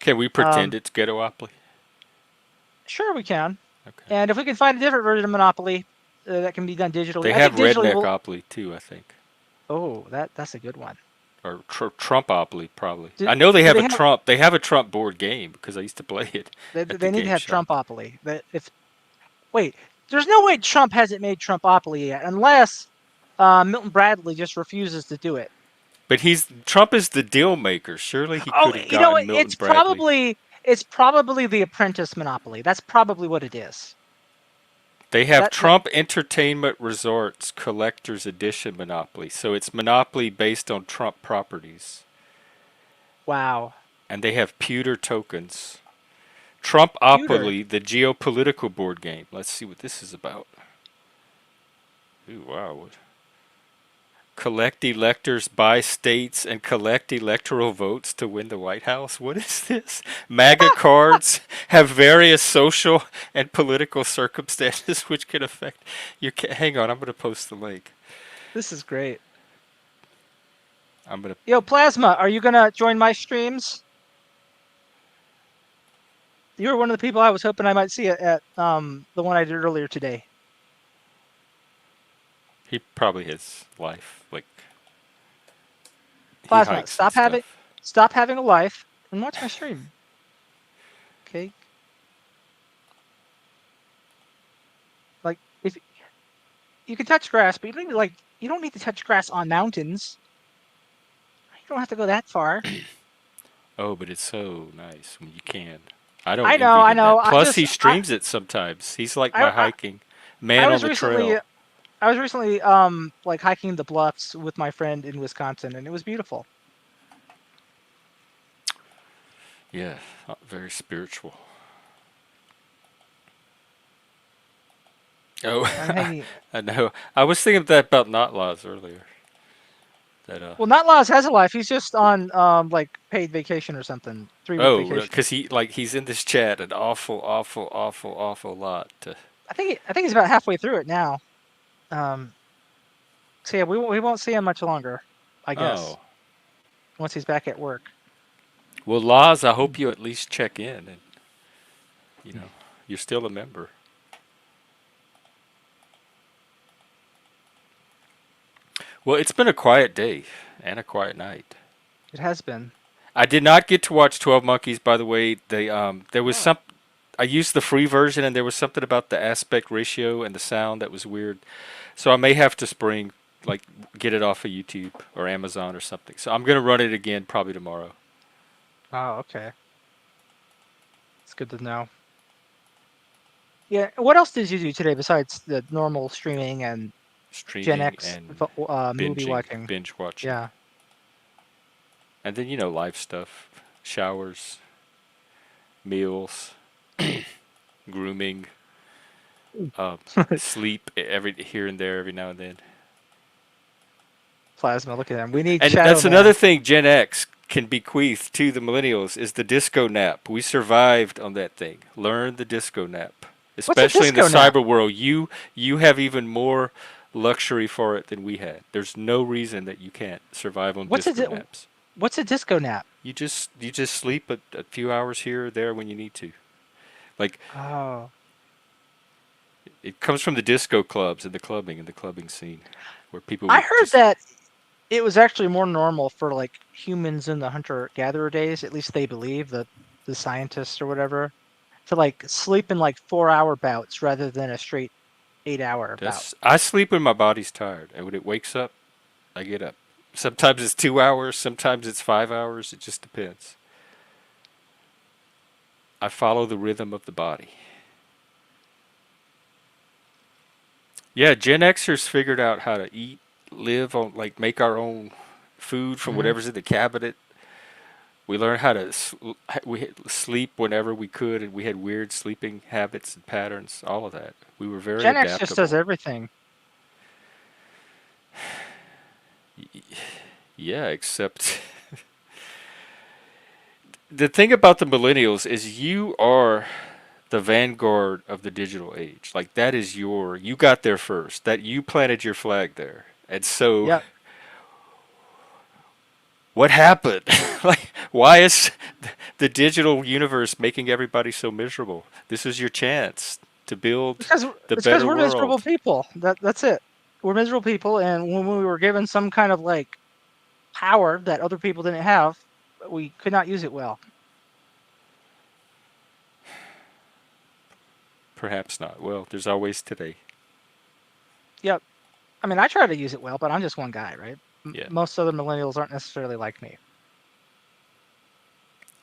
Can we pretend Um, it's Ghettopoly? sure we can, Okay. and if we can find a different version of Monopoly that can be done digitally, They I have think digitally will. Redneckopoly too, I think, Oh, that's a good one. or Trumpopoly probably. Do, I know they do have they a have? Trump. They have a Trump board game because I used to play it at the They need to game have shop. Trumpopoly. That if wait, there's no way Trump hasn't made Trumpopoly yet, unless Milton Bradley just refuses to do it. But Trump is the deal maker. Surely he Oh, could have gotten Milton Bradley. it's probably the Apprentice Monopoly. That's probably what it is. They have That Trump Entertainment Resorts Collector's Edition Monopoly. So it's Monopoly based on Trump properties. wow, And they have pewter tokens. pewter. Trumpopoly, the geopolitical board game. Let's see what this is about. Ooh, wow. Collect electors by states and collect electoral votes to win the White House. What is this? MAGA cards have various social and political circumstances which can affect your. Hang on, I'm going to post the link. This is great. I'm going to. Yo, Plasma, are you gonna join my streams? You were one of the people I was hoping I might see at the one I did earlier today. He probably has life. Like, he Plasma, hikes and stuff. stop having a life and watch my stream. Okay. Like if you can touch grass, but you don't need to touch grass on mountains. You don't have to go that far. Oh, but it's so nice when you can. I don't envy I him know. that. Plus, he streams it sometimes. He's like my I hiking I man on was the recently trail. like hiking the bluffs with my friend in Wisconsin, and it was beautiful. Yeah, very spiritual. Oh, I'm hanging. I know. I was thinking that about Not Laws earlier. That Well, Not Laws has a life. He's just on like paid vacation or something, 3 week oh, vacation. because he's in this chat an awful, awful, awful, awful lot. I think he's about halfway through it now. Um, so yeah, we won't see him much longer, I guess, Oh, once he's back at work. well, Laws, I hope you at least check in and you're still a member. Well, it's been a quiet day and a quiet night. It has been. I did not get to watch 12 Monkeys, by the way. There was Oh, some. I used the free version, and there was something about the aspect ratio and the sound that was weird. So I may have to spring like get it off of YouTube or Amazon or something. So I'm gonna run it again probably tomorrow. Oh, okay. It's good to know. Yeah. What else did you do today besides the normal streaming and Gen Streaming X and movie binging, watching? binge watching, Yeah. and then life stuff, showers, meals, grooming, uh, sleep every here and there every now and then. Plasma. Look at them. We need And Shadow that's another Man. thing Gen X can bequeath to the millennials is the disco nap. We survived on that thing. Learn the disco nap. What's a Especially in the disco nap? cyber world, you have even more luxury for it than we had. There's no reason that you can't survive on What's a disco di- naps. what's a disco nap? You just sleep a few hours here or there when you need to. Like Oh, it comes from the disco clubs and the clubbing scene where people I would heard just that it was actually more normal for like humans in the hunter-gatherer days. At least they believe the scientists or whatever to like sleep in like 4 hour bouts rather than a straight 8 hour bout. that's I sleep when my body's tired and when it wakes up I get up. Sometimes it's 2 hours, sometimes it's 5 hours. It just depends. I follow the rhythm of the body. Yeah, Gen Xers figured out how to eat, live on, like make our own food from Hmm. whatever's in the cabinet. We learned how to we sleep whenever we could, and we had weird sleeping habits and patterns. All of that. We were very Gen X just does adaptable. everything. Yeah, except the thing about the millennials is you are the vanguard of the digital age. Like that is you got there first. That you planted your flag there. And so Yep. what happened? Like why is the digital universe making everybody so miserable? This is your chance to build Because the it's because better we're miserable world. people. That's it. We're miserable people, and when we were given some kind of like power that other people didn't have, we could not use it well. Perhaps not. Well, there's always today. Yep. I mean, I try to use it well, but I'm just one guy, right? Yeah. Most other millennials aren't necessarily like me.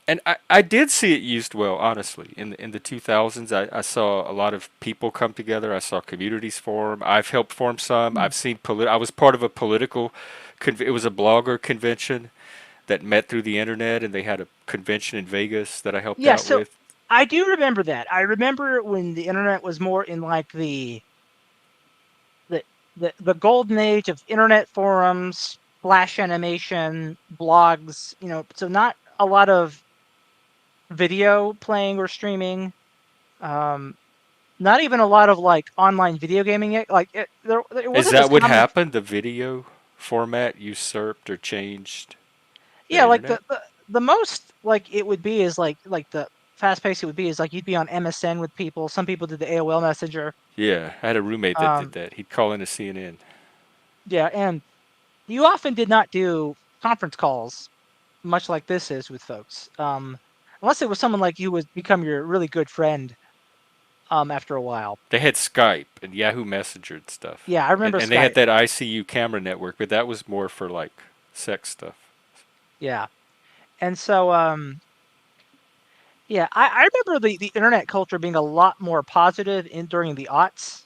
And I did see it used well, honestly. In the 2000s, I saw a lot of people come together. I saw communities form. I've helped form some. Hmm. I've seen I was part of a political. It was a blogger convention that met through the internet, and they had a convention in Vegas that I helped Yeah, out so with. I do remember that. I remember when the internet was more in like the the golden age of internet forums, flash animation, blogs, so not a lot of video playing or streaming. Um, Not even a lot of like online video gaming yet. Like it Is wasn't as that what common. happened? The video format usurped or changed the Yeah, like internet? the most like it would be is like the fast pace it would be is like you'd be on MSN with people. Some people did the AOL Messenger. Yeah, I had a roommate that did Um, that. He'd call into CNN. yeah, and you often did not do conference calls much like this is with folks. Unless it was someone like you would become your really good friend after a while. They had Skype and Yahoo Messenger and stuff. Yeah, I And, remember and they had Skype. that ICU camera network, but that was more for like sex stuff. Yeah. And so yeah, I remember the internet culture being a lot more positive in during the aughts,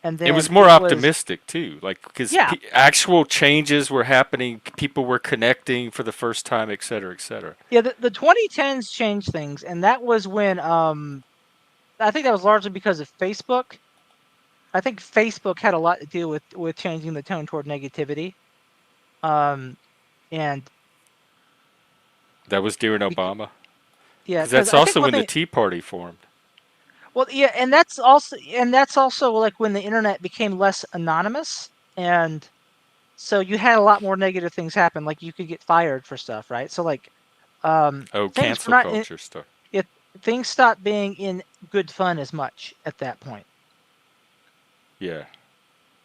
and It then was more it was optimistic too, like because yeah, actual changes were happening, people were connecting for the first time, et cetera, et cetera. yeah. The 2010s changed things, and that was when I think that was largely because of Facebook. I think Facebook had a lot to do with changing the tone toward negativity. Um, and That was during bec- Obama, yeah, because because that's I think also one when the thing. Tea Party formed. Well, yeah, and that's also like when the internet became less anonymous, and so you had a lot more negative things happen. Like you could get fired for stuff, right? So like Oh, things were cancel not in culture stuff. it. Things stopped being in good fun as much at that point. Yeah,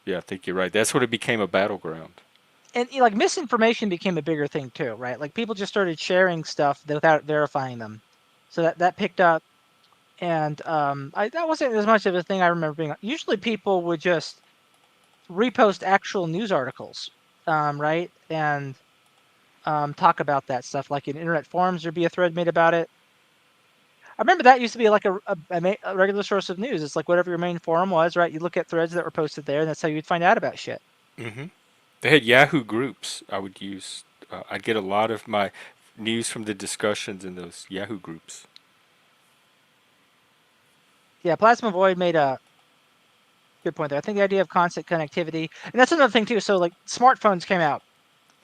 yeah, I think you're right. That's when it became a battleground. And like misinformation became a bigger thing too, right? Like people just started sharing stuff without verifying them, so that picked up. And that wasn't as much of a thing I remember being. Usually people would just repost actual news articles, right? And talk about that stuff. Like in internet forums, there'd be a thread made about it. I remember that used to be like a regular source of news. It's like whatever your main forum was, right? You look at threads that were posted there, and that's how you'd find out about shit. Hmm. They had Yahoo groups I would use. I'd get a lot of my news from the discussions in those Yahoo groups. Yeah, Plasma Void made a good point there. I think the idea of constant connectivity, and that's another thing too. So like smartphones came out,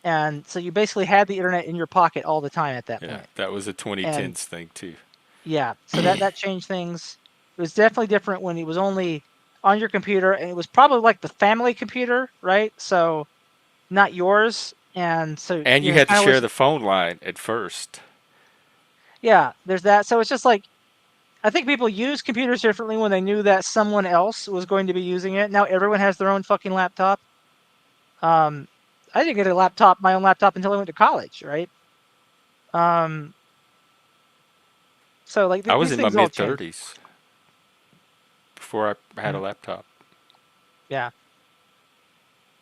and so you basically had the internet in your pocket all the time at that Yeah, point. that was a And 2010s thing too. yeah, so that changed things. It was definitely different when it was only on your computer, and it was probably like the family computer, right? So not yours, and so And you you know, had to kind of share was the phone line at first. yeah. There's that. So it's just like I think people use computers differently when they knew that someone else was going to be using it. Now everyone has their own fucking laptop. Um, I didn't get a laptop, my own laptop, until I went to college, right? Um, so like I was these in my things all mid change. 30s before I had a Mhm. laptop. Yeah,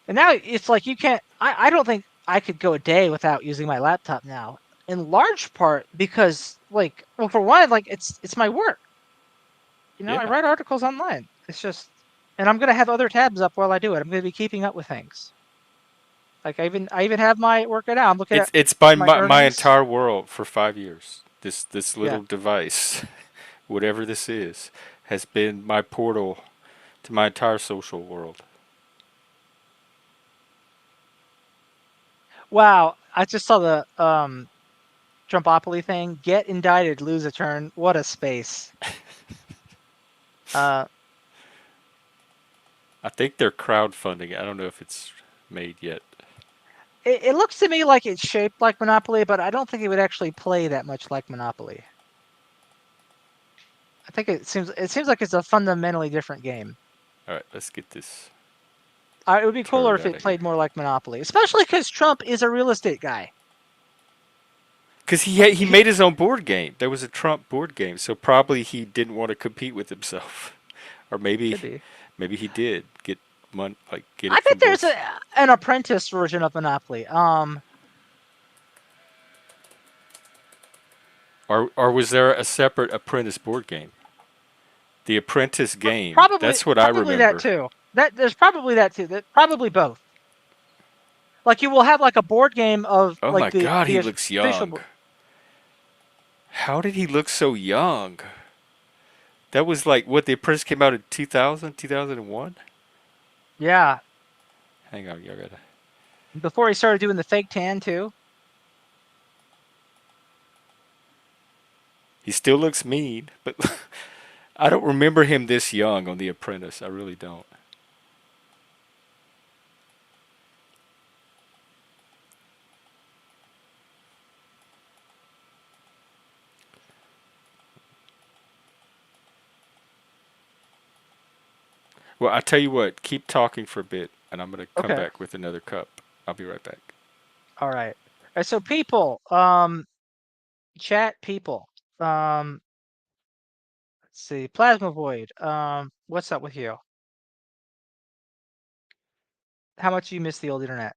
and now it's like you can't. I don't think I could go a day without using my laptop now. In large part because like, well, for one, like it's my work. You know, I Yeah. write articles online. It's just, and I'm gonna have other tabs up while I do it. I'm gonna be keeping up with things. Like I even have my work it out. I'm looking at It's by my my earnings. entire world for 5 years. This Yeah. little device, whatever this is, has been my portal to my entire social world. Wow. I just saw the Trumpopoly thing. Get indicted, lose a turn. What a space. Uh, I think they're crowdfunding it. I don't know if it's made yet. it looks to me like it's shaped like Monopoly, but I don't think it would actually play that much like Monopoly. I think it seems like it's a fundamentally different game. All right, let's get this It would be cooler turd if out it of here. played more like Monopoly, especially because Trump is a real estate guy. Because Like he made his own board game. There was a Trump board game, so probably he didn't want to compete with himself, or could be. maybe he did get get I it bet from there's both. an apprentice version of Monopoly. Or was there a separate Apprentice board game? The Apprentice game. Probably That's what I probably that remember. too. That there's probably that too. That probably both. Like you will have like a board game of Oh like my God, the he looks official young. board. How did he look so young? That was like what the Apprentice came out in 2000, 2001. Yeah, Hang on, y'all gotta. before he started doing the fake tan too. He still looks mean, but I don't remember him this young on The Apprentice. I really don't. Well, I tell you what, keep talking for a bit, and I'm gonna come Okay. back with another cup. I'll be right back. All right. All right. So people, chat people. Um, let's see. Plasma Void. What's up with you? How much you miss the old internet?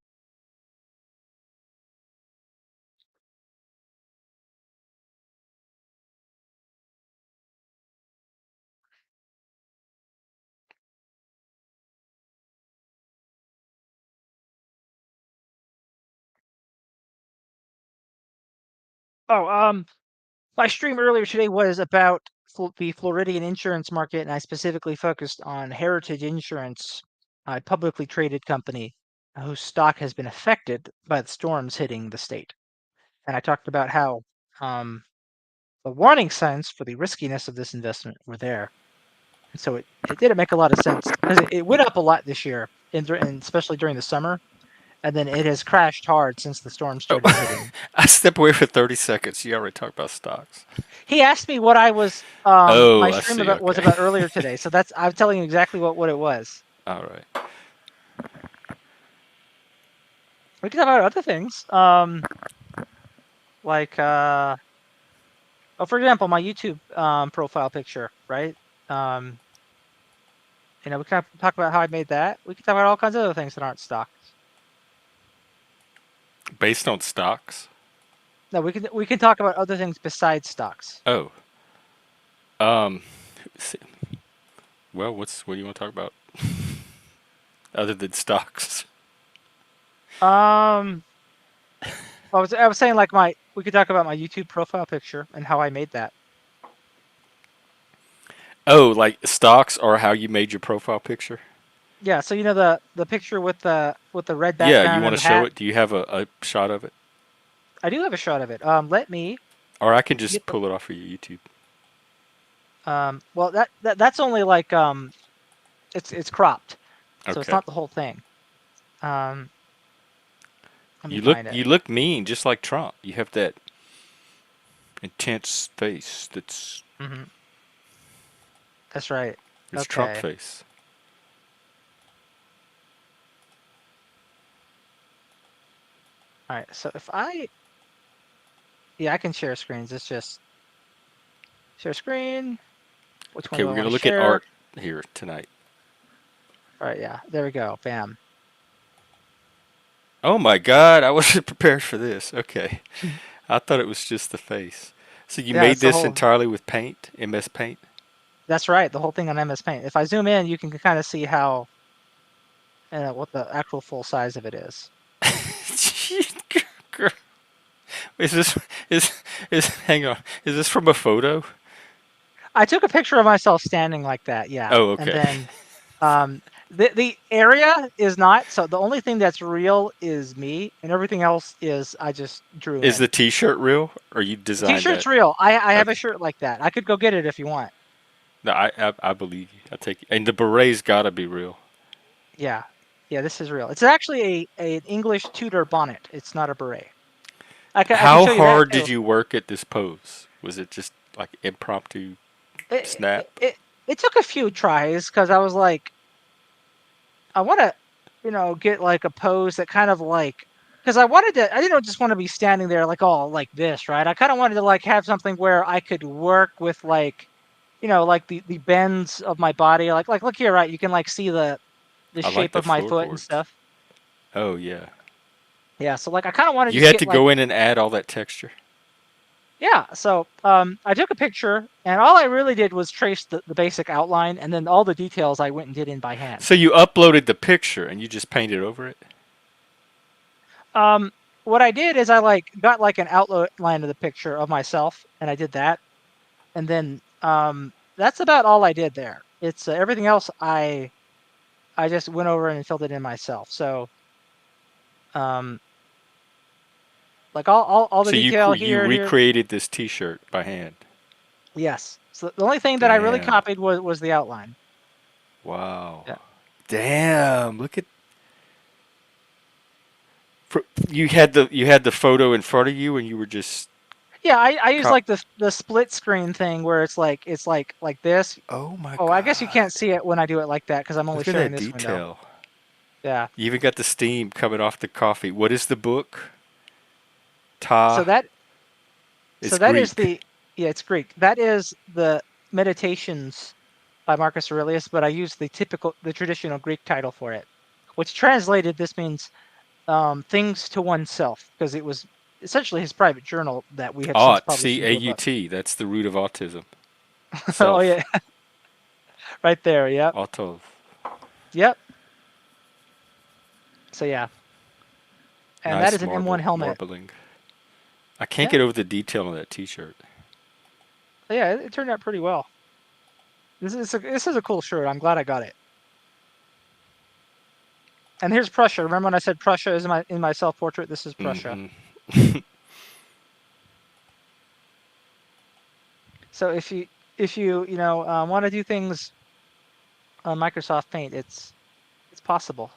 Oh, my stream earlier today was about the Floridian insurance market, and I specifically focused on Heritage Insurance, a publicly traded company whose stock has been affected by the storms hitting the state. And I talked about how um, the warning signs for the riskiness of this investment were there. And so it didn't make a lot of sense because it went up a lot this year, and especially during the summer. And then it has crashed hard since the storm started Oh, hitting. I stepped away for 30 seconds. You already talked about stocks. He asked me what I was Oh, my I stream see. about was Okay. about earlier today. So that's I'm telling you exactly what it was. All right. We can talk about other things. Like oh, for example, my YouTube profile picture, right? Um We can talk about how I made that. We can talk about all kinds of other things that aren't stocks. Based on stocks? No, we can talk about other things besides stocks. Oh. Um well, what do you want to talk about other than stocks? Um, I was saying like we could talk about my YouTube profile picture and how I made that. Oh, like stocks or how you made your profile picture? Yeah, so the picture with the red Yeah, you background want and to the show hat. it? Do you have a shot of it? I do have a shot of it. Let me Or I can get just the pull it off for your YouTube. well that's only like it's cropped, so it's Okay. not the whole thing. Um, let me You look find it. you look mean just like Trump. You have that intense face that's Hmm. That's right. it's Trump Okay. face. All right. So if yeah, I can share screens. It's just share screen. Which one Okay, do I we're want gonna to look at share? art here tonight. All right. Yeah. There we go. Bam. Oh my God, I wasn't prepared for this. Okay, I thought it was just the face. So you Yeah. made It's the this whole. entirely with Paint, MS Paint? That's right. The whole thing on MS Paint. If I zoom in, you can kind of see how what the actual full size of it is. Is this is is hang on? Is this from a photo? I took a picture of myself standing like that. Yeah. Oh, And okay. then the area is not. So the only thing that's real is me, and everything else is I just drew Is the in. T-shirt real, or you The designed t-shirt's that? real. I have a Okay. shirt like that. I could go get it if you want. No, I believe you. I take it. And the beret's gotta be real. Yeah. Yeah, this is real. It's actually an English Tudor bonnet. It's not a beret. I can How show you that hard did too. you work at this pose? Was it just like impromptu It snap? it, it, it took a few tries because I was like, I want to, get like a pose that kind of like, because I didn't just want to be standing there like all like this, right? I kind of wanted to like have something where I could work with like, like the bends of my body. Like look here, right? You can like see the I like shape the of my foot and floorboards. stuff. Oh yeah. Yeah, so like I kind of want to You just had get to like go in and add all that texture. yeah. So I took a picture and all I really did was trace the basic outline and then all the details I went and did in by hand. So you uploaded the picture and you just painted over it? Um, what I did is I like got like an outline of the picture of myself and I did that, and then that's about all I did there. It's everything else I just went over and filled it in myself. So um, like all the So detail you here. recreated this T-shirt by hand. Yes. So the only thing that I really Damn. copied was the outline. Wow. Yeah. Damn. Look at you had the photo in front of you and you were just Yeah, I use cop. like the split screen thing where it's like this. Oh my Oh, I guess you can't God. see it when I do it like that because I'm only Look at showing that this window. detail. Yeah. You even got the steam coming off the coffee. What is the book? So Ta. that so It's that is Greek. the yeah, it's Greek. That is the Meditations by Marcus Aurelius, but I use the traditional Greek title for it, which translated this means things to oneself because it was essentially his private journal that we have since Aut. published C A into a U book. T. That's the root of autism. Oh Self. yeah, right there. Yep. Auto. Yep. So yeah, and that Nice is an M1 helmet. marbling. I can't Yeah. get over the detail on that T-shirt. Yeah, it turned out pretty well. This is a cool shirt. I'm glad I got it. And here's Prussia. Remember when I said Prussia is in my self portrait? This is Prussia. Hmm. So if you want to do things on Microsoft Paint, it's possible.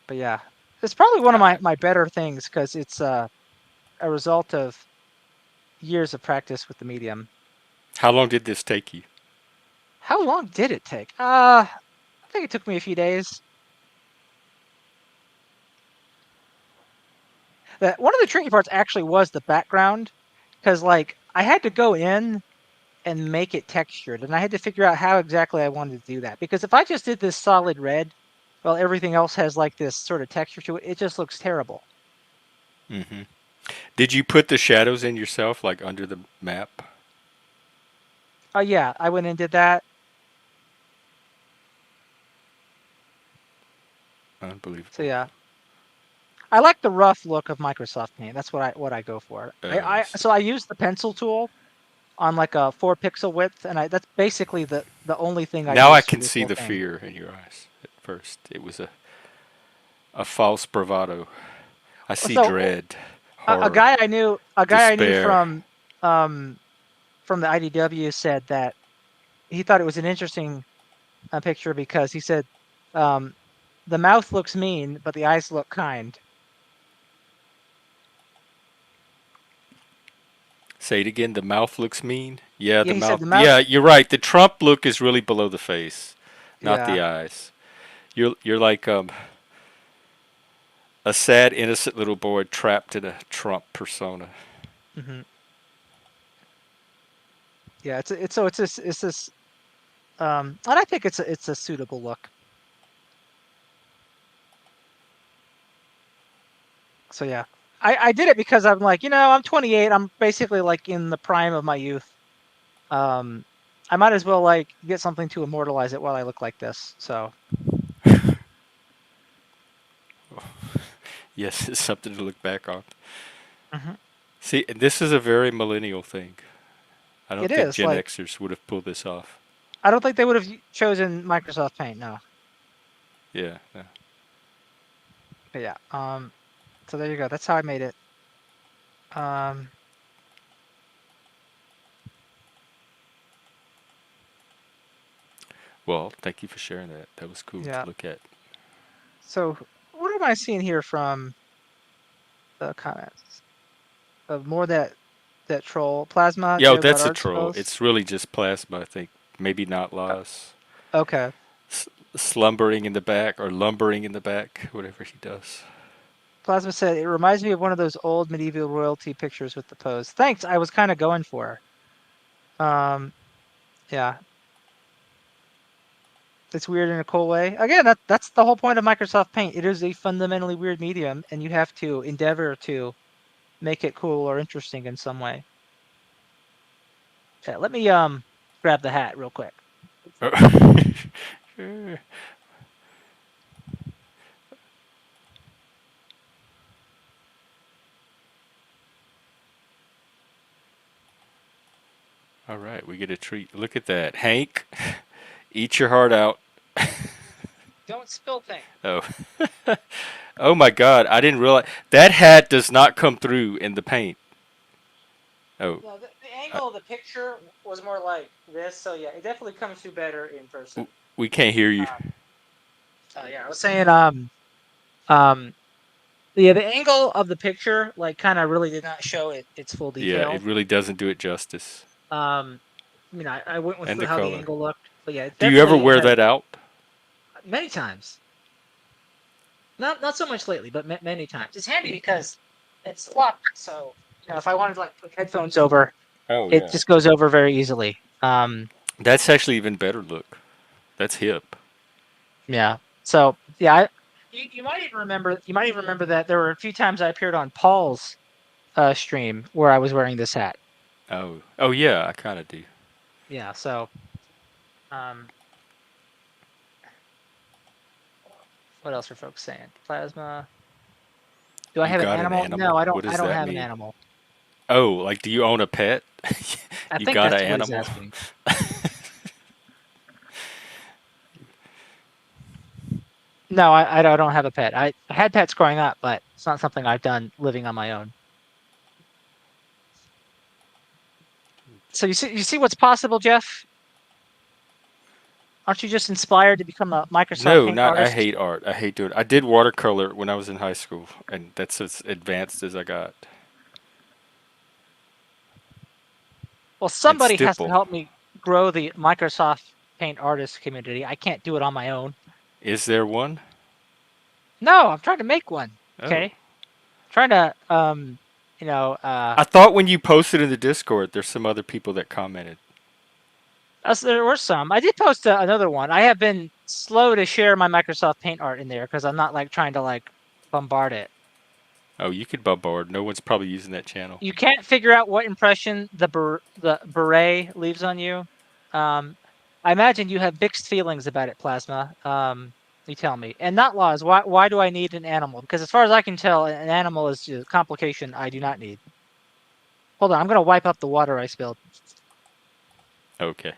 But yeah, it's probably one of my better things because it's a result of years of practice with the medium. How long did this take you? How long did it take? I think it took me a few days. One of the tricky parts actually was the background because like I had to go in and make it textured. And I had to figure out how exactly I wanted to do that. Because if I just did this solid red, while everything else has like this sort of texture to it, it just looks terrible. Hmm. Did you put the shadows in yourself, like under the map? Oh yeah, I went and did that. So Unbelievable. yeah, I like the rough look of Microsoft Paint. That's what I go for. I see. So I use the pencil tool on like a 4 pixel width, and I that's basically the only thing I Now I use for can this see whole the thing. fear in your eyes. At first, it was a false bravado. I see So dread, a horror, guy I knew despair. um from the IDW said that he thought it was an interesting picture because he said um, the mouth looks mean, but the eyes look kind. Say it again. The mouth looks mean. Yeah, Yeah, the he said mouth. the mouth. Yeah, you're right. The Trump look is really below the face, not the Yeah. eyes. You're like a sad, innocent little boy trapped in a Trump persona. Hmm. Yeah. It's this. And I think it's a suitable look. So yeah, I did it because I'm like, I'm 28. I'm basically like in the prime of my youth. Um, I might as well like get something to immortalize it while I look like this. So. Yes, it's something to look back on. Hmm. See, and this is a very millennial thing. I don't It think is Gen like Xers would have pulled this off. I don't think they would have chosen Microsoft Paint. No. Yeah. No. But yeah. So there you go. That's how I made it. Um. Well, thank you for sharing that. That was cool to Yeah. look at. So what am I seeing here from the comments? Of more that troll plasma Yo, joke about that's a art troll. spells. It's really just plasma, I think. Maybe not Uh, Laws. okay. Slumbering in the back or lumbering in the back, whatever he does. Plasma said it reminds me of one of those old medieval royalty pictures with the pose. Thanks. I was kind of going for. Um. Yeah. It's weird in a cool way. Again, that's the whole point of Microsoft Paint. It is a fundamentally weird medium, and you have to endeavor to make it cool or interesting in some way. Yeah, let me grab the hat real quick. All right, we get a treat. Look at that. Hank, eat your heart out. Don't spill things. Oh. Oh my god, I didn't realize that hat does not come through in the paint. Oh. No, the Uh, angle of the picture was more like this, so yeah, it definitely comes through better in person. we can't hear you. Yeah, I was saying, um, yeah, the angle of the picture, like, kind of really did not show its full Yeah, it detail. really doesn't do it justice. Um, I went with And the how the color. angle looked, but yeah, it Do you ever definitely wear has that out? many times. Not so much lately, but many times. It's handy because it's locked, so if I wanted to like put headphones over, Oh it yeah. just goes over very easily. That's actually even better look. That's hip. Yeah. So yeah, you might even remember that there were a few times I appeared on Paul's stream where I was wearing this hat. Oh. Oh yeah, I kind of do. Yeah. So um, what else are folks saying? Plasma. Do I You have an got an animal? No, animal. What I does don't that have an mean? animal. Oh, like do you own a pet? I You think got an that's what he's animal? asking. No, I don't have a pet. I had pets growing up, but it's not something I've done living on my own. So you see what's possible, Jeff? Aren't you just inspired to become a Microsoft No, Paint not. I artist? hate art. I hate doing it. I did watercolor when I was in high school, and that's as advanced as I got. Well, And somebody has to stipple. help me grow the Microsoft Paint artist community. I can't do it on my own. Is there one? No, I'm trying to make one. Oh. Okay, trying to you know I thought when you posted in the Discord, there's some other people that commented. There were some. I did post another one. I have been slow to share my Microsoft Paint art in there because I'm not like trying to like bombard it. Oh, you could bombard. No one's probably using that channel. You can't figure out what impression the beret leaves on you. I imagine you have mixed feelings about it, Plasma. You tell me. And not laws. Why do I need an animal? Because as far as I can tell, an animal is a complication I do not need. Hold on, I'm gonna wipe up the water I spilled. Okay.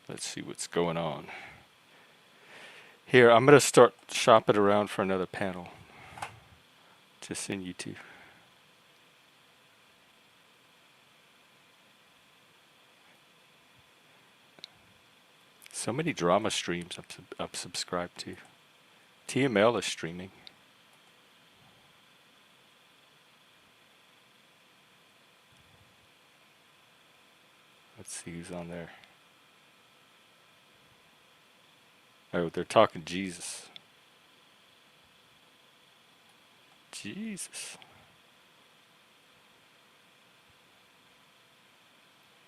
Let's see what's going on. Here, I'm going to start shopping around for another panel to send you to. So many drama streams I'm subscribed to. TML is streaming. Let's see who's on there. Oh, they're talking Jesus. Jesus.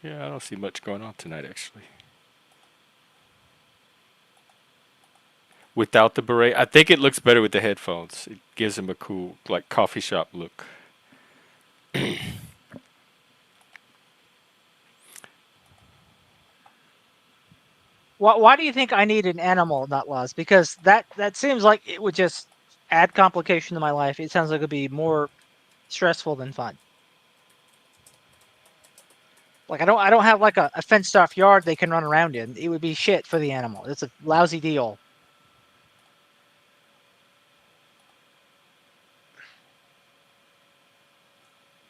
Yeah, I don't see much going on tonight, actually. Without the beret, I think it looks better with the headphones. It gives them a cool, like, coffee shop look. Why do you think I need an animal, not laws? Because that seems like it would just add complication to my life. It sounds like it'd be more stressful than fun. Like I don't have like a fenced off yard they can run around in. It would be shit for the animal. It's a lousy deal.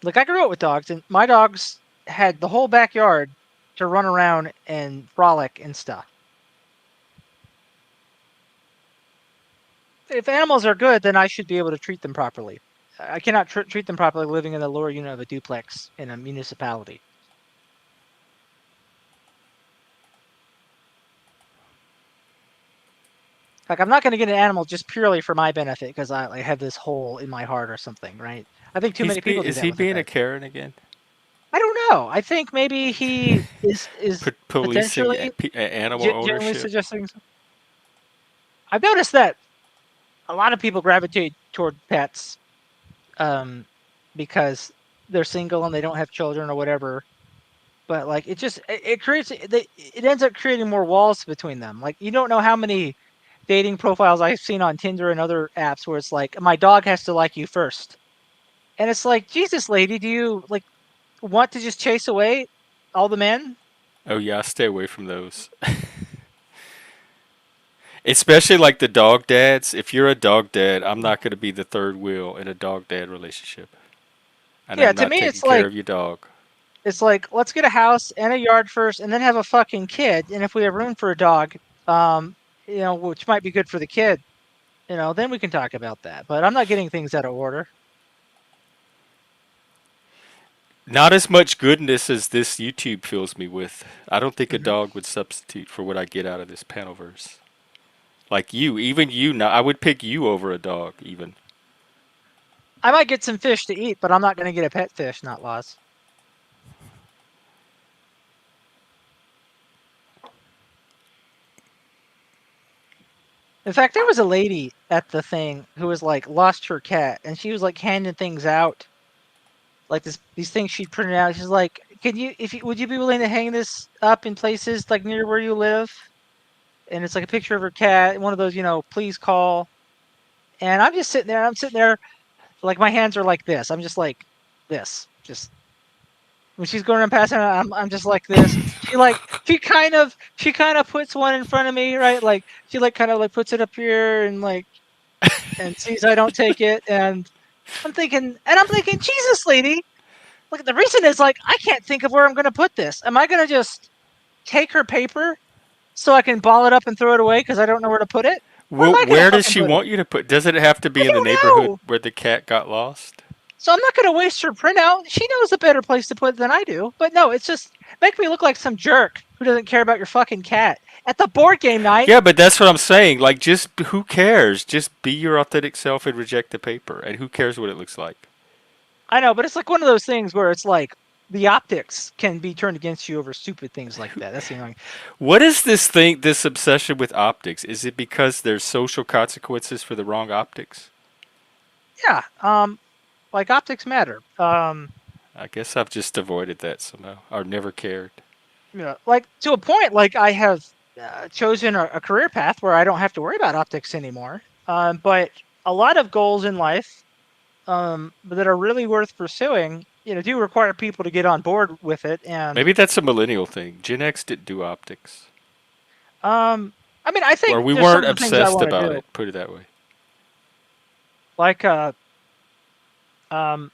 Like I grew up with dogs, and my dogs had the whole backyard to run around and frolic and stuff. If animals are good, then I should be able to treat them properly. I cannot treat them properly living in the lower unit of a duplex in a municipality. Like I'm not going to get an animal just purely for my benefit because I have this hole in my heart or something, right? I think too many people do Is that he with their being a pets. Karen again? I don't know. I think maybe he is Policing potentially animal generally ownership? suggesting. I've noticed that a lot of people gravitate toward pets because they're single and they don't have children or whatever. But like it creates it ends up creating more walls between them. Like you don't know how many dating profiles I've seen on Tinder and other apps where it's like my dog has to like you first. And it's like, Jesus lady, do you like want to just chase away all the men? Oh yeah, I stay away from those. Especially like the dog dads. If you're a dog dad, I'm not going to be the third wheel in a dog dad relationship. And Yeah, I'm to not me taking care of your dog. it's like let's get a house and a yard first and then have a fucking kid. And if we have room for a dog, um, which might be good for the kid, then we can talk about that. But I'm not getting things out of order. Not as much goodness as this YouTube fills me with. I don't think a Mhm. dog would substitute for what I get out of this panelverse. Like you, even you. Now, I would pick you over a dog, even. I might get some fish to eat, but I'm not going to get a pet fish, not laws. In fact, there was a lady at the thing who was like lost her cat, and she was like handing things out, like these things she'd printed out. She's like, "Can you, would you be willing to hang this up in places like near where you live?" And it's like a picture of her cat, one of those, please call. And I'm just sitting there. I'm sitting there, like my hands are like this. I'm just like this, just when she's going around passing, I'm just like this. She kind of puts one in front of me, right? Like she like kind of like puts it up here and like and sees I don't take it, and I'm thinking, Jesus, lady. Look, the reason is like I can't think of where I'm gonna put this. Am I gonna just take her paper so I can ball it up and throw it away because I don't know where to put it? Where am Well, I gonna where does fucking she put it? want you to put? Does it have to I be in the don't neighborhood know. where the cat got lost? So I'm not gonna waste her printout. She knows a better place to put it than I do. But no, it's just make me look like some jerk who doesn't care about your fucking cat. at the board game night. Yeah, but that's what I'm saying. Like, just who cares? Just be your authentic self and reject the paper. And who cares what it looks like? I know, but it's like one of those things where it's like the optics can be turned against you over stupid things like that. That's the annoying. What is this thing, this obsession with optics? Is it because there's social consequences for the wrong optics? Yeah, like optics matter. I guess I've just avoided that somehow. I've never cared. Yeah, like to a point, like I have chosen a career path where I don't have to worry about optics anymore. But a lot of goals in life that are really worth pursuing, do require people to get on board with it. And Maybe that's a millennial thing. Gen X didn't do optics. I mean, I Or think we there's some weren't of the things I obsessed want to about do, it, put it that way. like um,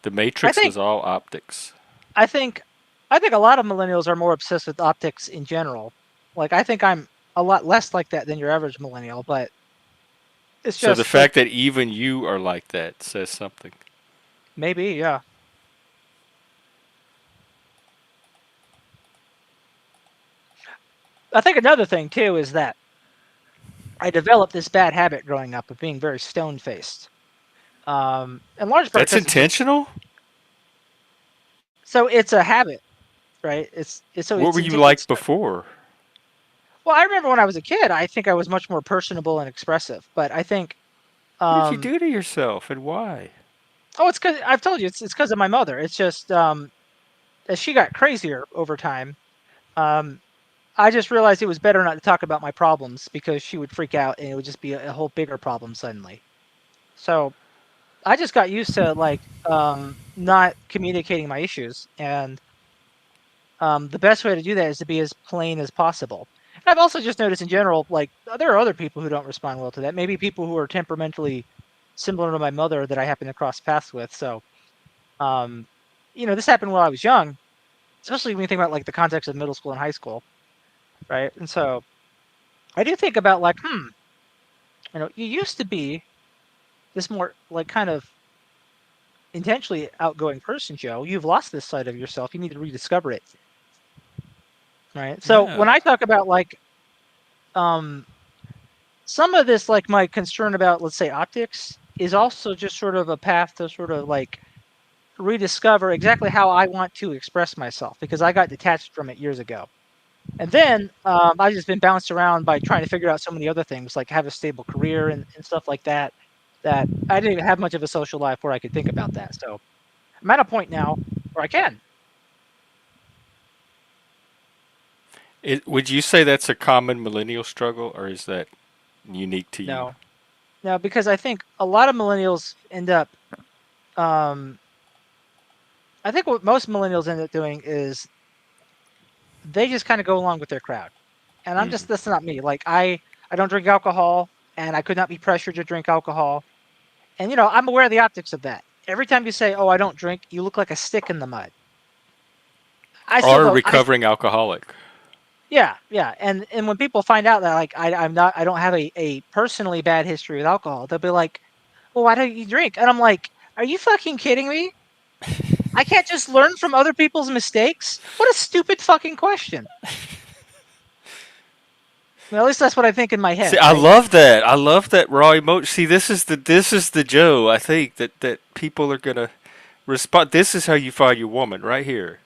The I Matrix think was all optics. I think I think a lot of millennials are more obsessed with optics in general. Like I think I'm a lot less like that than your average millennial, but it's So the just like fact that even you are like that says something. maybe, yeah. I think another thing too is that I developed this bad habit growing up of being very stone faced. In large part That's because intentional? so it's a habit, right? What were you like It's before? well, I remember when I was a kid, I think I was much more personable and expressive, but I think What did you um do to yourself and why? oh, it's cuz I've told you it's cuz of my mother. It's just as she got crazier over time, um I just realized it was better not to talk about my problems because she would freak out and it would just be a whole bigger problem suddenly. So, I just got used to like not communicating my issues, and the best way to do that is to be as plain as possible. And I've also just noticed in general, like there are other people who don't respond well to that. Maybe people who are temperamentally similar to my mother that I happen to cross paths with. So, um, this happened while I was young, especially when you think about like the context of middle school and high school, right? And so I do think about like, you used to be this more like kind of intentionally outgoing person, Joe. You've lost this side of yourself. You need to rediscover it. Right. So when Yeah. I talk about like um some of this, like my concern about, let's say, optics is also just sort of a path to sort of like rediscover exactly how I want to express myself because I got detached from it years ago. And then I've just been bounced around by trying to figure out so many other things, like have a stable career and stuff like that, that I didn't even have much of a social life where I could think about that. So I'm at a point now where I can. Would you say that's a common millennial struggle, or is that unique to you? No, no, because I think a lot of millennials end up um, I think what most millennials end up doing is they just kind of go along with their crowd. And Hmm. that's not me. Like I don't drink alcohol and I could not be pressured to drink alcohol. And I'm aware of the optics of that. Every time you say, "Oh, I don't drink," you look like a stick in the mud. I still Or a don't recovering alcoholic? yeah, yeah. And when people find out that like I don't have a personally bad history with alcohol, they'll be like, "Well, why don't you drink?" And I'm like, "Are you fucking kidding me? I can't just learn from other people's mistakes? What a stupid fucking question." Well, at least that's what I think in my See, head, I right? love that. I love that raw emotion. See, this is the Joe. I think that people are gonna respond. This is how you find your woman, right here.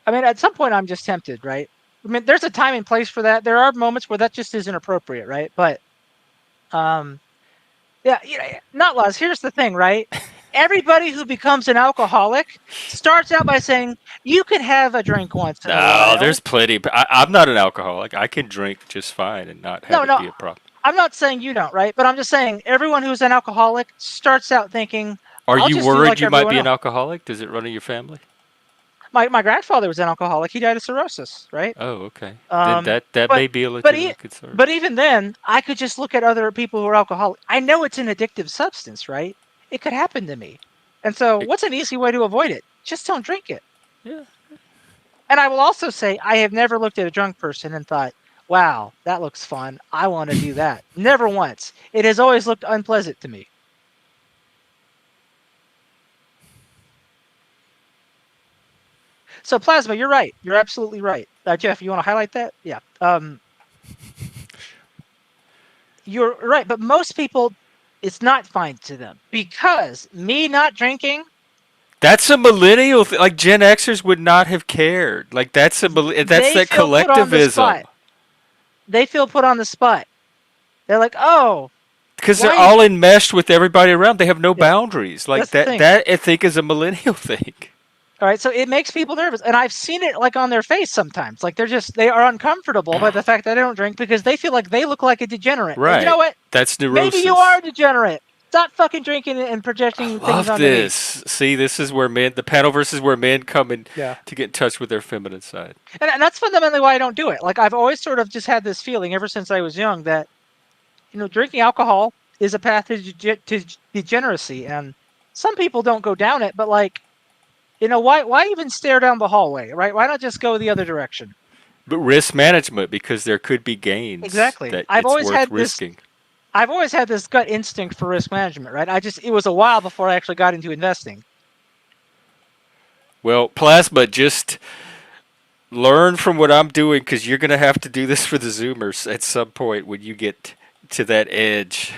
I mean, at some point, I'm just tempted, right? I mean, there's a time and place for that. There are moments where that just isn't appropriate, right? But, um, yeah, not laws. Here's the thing, right? Everybody who becomes an alcoholic starts out by saying, "You can have a drink once in a No, while." there's plenty. But I'm not an alcoholic. I can drink just fine and not have No, it no, be a problem. I'm not saying you don't, right? But I'm just saying everyone who's an alcoholic starts out thinking, Are "I'll you just do worried like you might everyone be an else." alcoholic? Does it run in your family? My grandfather was an alcoholic. He died of cirrhosis, right? Oh, okay. Then Um, that but may be a but e legitimate concern. but even then, I could just look at other people who are alcoholic. I know it's an addictive substance, right? It could happen to me. And so It, what's an easy way to avoid it? Just don't drink it. yeah. And I will also say I have never looked at a drunk person and thought, "Wow, that looks fun. I want to do that." Never once. It has always looked unpleasant to me. So plasma, you're right. You're absolutely right. Jeff, you want to highlight that? Yeah. You're right, but most people, it's not fine to them because me not drinking, That's a millennial thing. Like Gen Xers would not have cared. Like that's they that feel put on the collectivism. spot. They feel put on the spot. They're like, oh, Because they're why? all enmeshed with everybody around. They have no Yeah, boundaries. Like that's the that. thing. That I think is a millennial thing. All right, so it makes people nervous, and I've seen it like on their face sometimes. Like they are uncomfortable by the fact that I don't drink because they feel like they look like a degenerate. And you know Right. what? That's Maybe you are neurosis. a degenerate. Stop fucking drinking and I projecting things love onto me. this. See, this is where men, the panel versus where men come in Yeah. to get in touch with their feminine side. And that's fundamentally why I don't do it. Like I've always sort of just had this feeling ever since I was young that drinking alcohol is a path to degeneracy, and some people don't go down it. But like, why even stare down the hallway, right? Why not just go the other direction? But risk management, because there could be gains Exactly. that it's worth risking. I've always had this gut instinct for risk management, right? It was a while before I actually got into investing. Well, plasma, just learn from what I'm doing because you're going to have to do this for the Zoomers at some point when you get to that edge,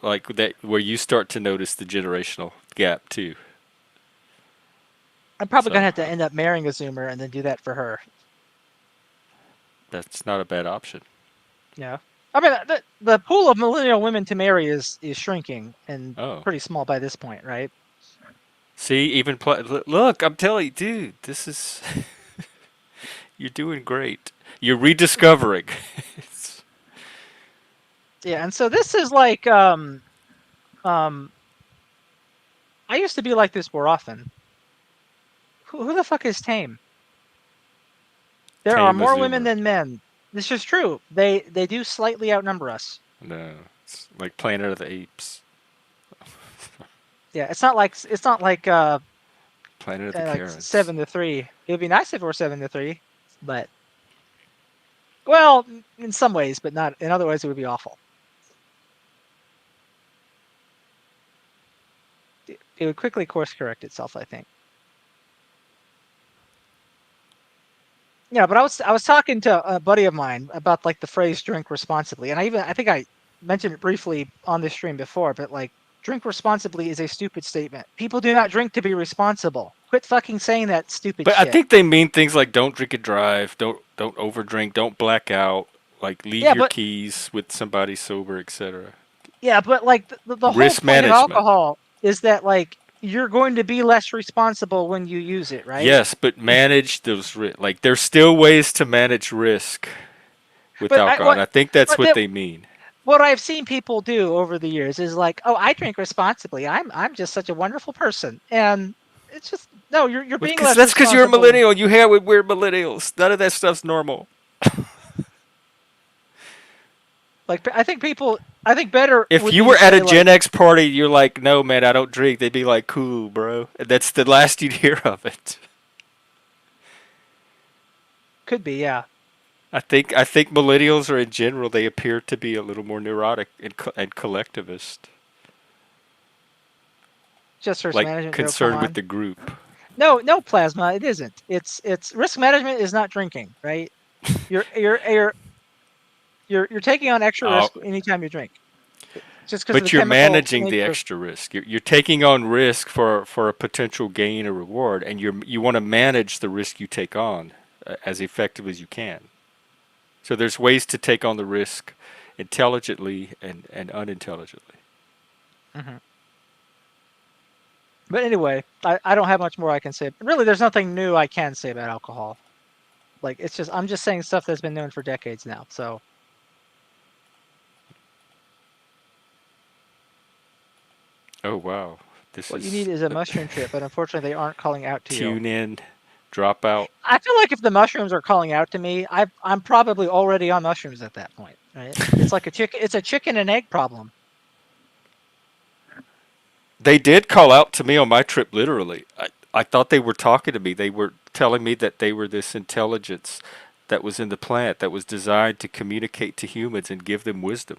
like that where you start to notice the generational gap too. I'm probably gonna So have to end up marrying a Zoomer and then do that for her. that's not a bad option. Yeah. I mean, the pool of millennial women to marry is shrinking and Oh, pretty small by this point, right? see, even look, I'm telling you, dude, this is you're doing great. You're rediscovering. Yeah, and so this is like um I used to be like this more often. Who the fuck is tame? There are Tame a more women Zoomer. than men. This is true. They do slightly outnumber us. No, it's like Planet of the Apes, Yeah, it's not like Planet of the like Karens. 7-3. It would be nice if it were 7-3, but well, in some ways, but not in other ways. It would be awful. It would quickly course correct itself, I think. Yeah, but I was talking to a buddy of mine about like the phrase "drink responsibly," and I think I mentioned it briefly on this stream before, but like drink responsibly is a stupid statement. People do not drink to be responsible. Quit fucking saying that stupid But I shit. think they mean things like don't drink and drive, don't overdrink, don't black out, like leave Yeah, your but keys with somebody sober, etc. like the whole Risk point of management. alcohol is that like you're going to be less responsible when you use it, right? Yes, but manage those like there's still ways to manage risk with But alcohol. And I think that's but what that they mean. what I've seen people do over the years is like, oh, I drink responsibly. I'm just such a wonderful person, and it's just no, you're being Because less that's because you're a responsible. millennial. You hang out with weird millennials. None of that stuff's normal. Like I think better If would you be to were at a say like, Gen X party, you're like, no, man, I don't drink. They'd be like, cool, bro. And that's the last you'd hear of it. could be, yeah, I think millennials are in general they appear to be a little more neurotic and collectivist, just risk like management though. Come concerned with on, the group. no plasma. It isn't. It's risk management is not drinking, right? You're you're you're you're taking on extra Oh, risk anytime you drink, just because of the but you're chemical managing the nature. extra risk. You're taking on risk for a potential gain or reward, and you want to manage the risk you take on as effectively as you can. So there's ways to take on the risk intelligently and unintelligently. Hmm. But anyway, I don't have much more I can say. Really, there's nothing new I can say about alcohol. Like it's just I'm just saying stuff that's been known for decades now. So Oh wow, this what you need is is a mushroom trip, but unfortunately they aren't calling out to you. tune in, drop out. I feel like if the mushrooms are calling out to me, I'm probably already on mushrooms at that point, right? It's like a chicken. It's a chicken and egg problem. They did call out to me on my trip, literally. I thought they were talking to me. They were telling me that they were this intelligence that was in the plant that was designed to communicate to humans and give them wisdom.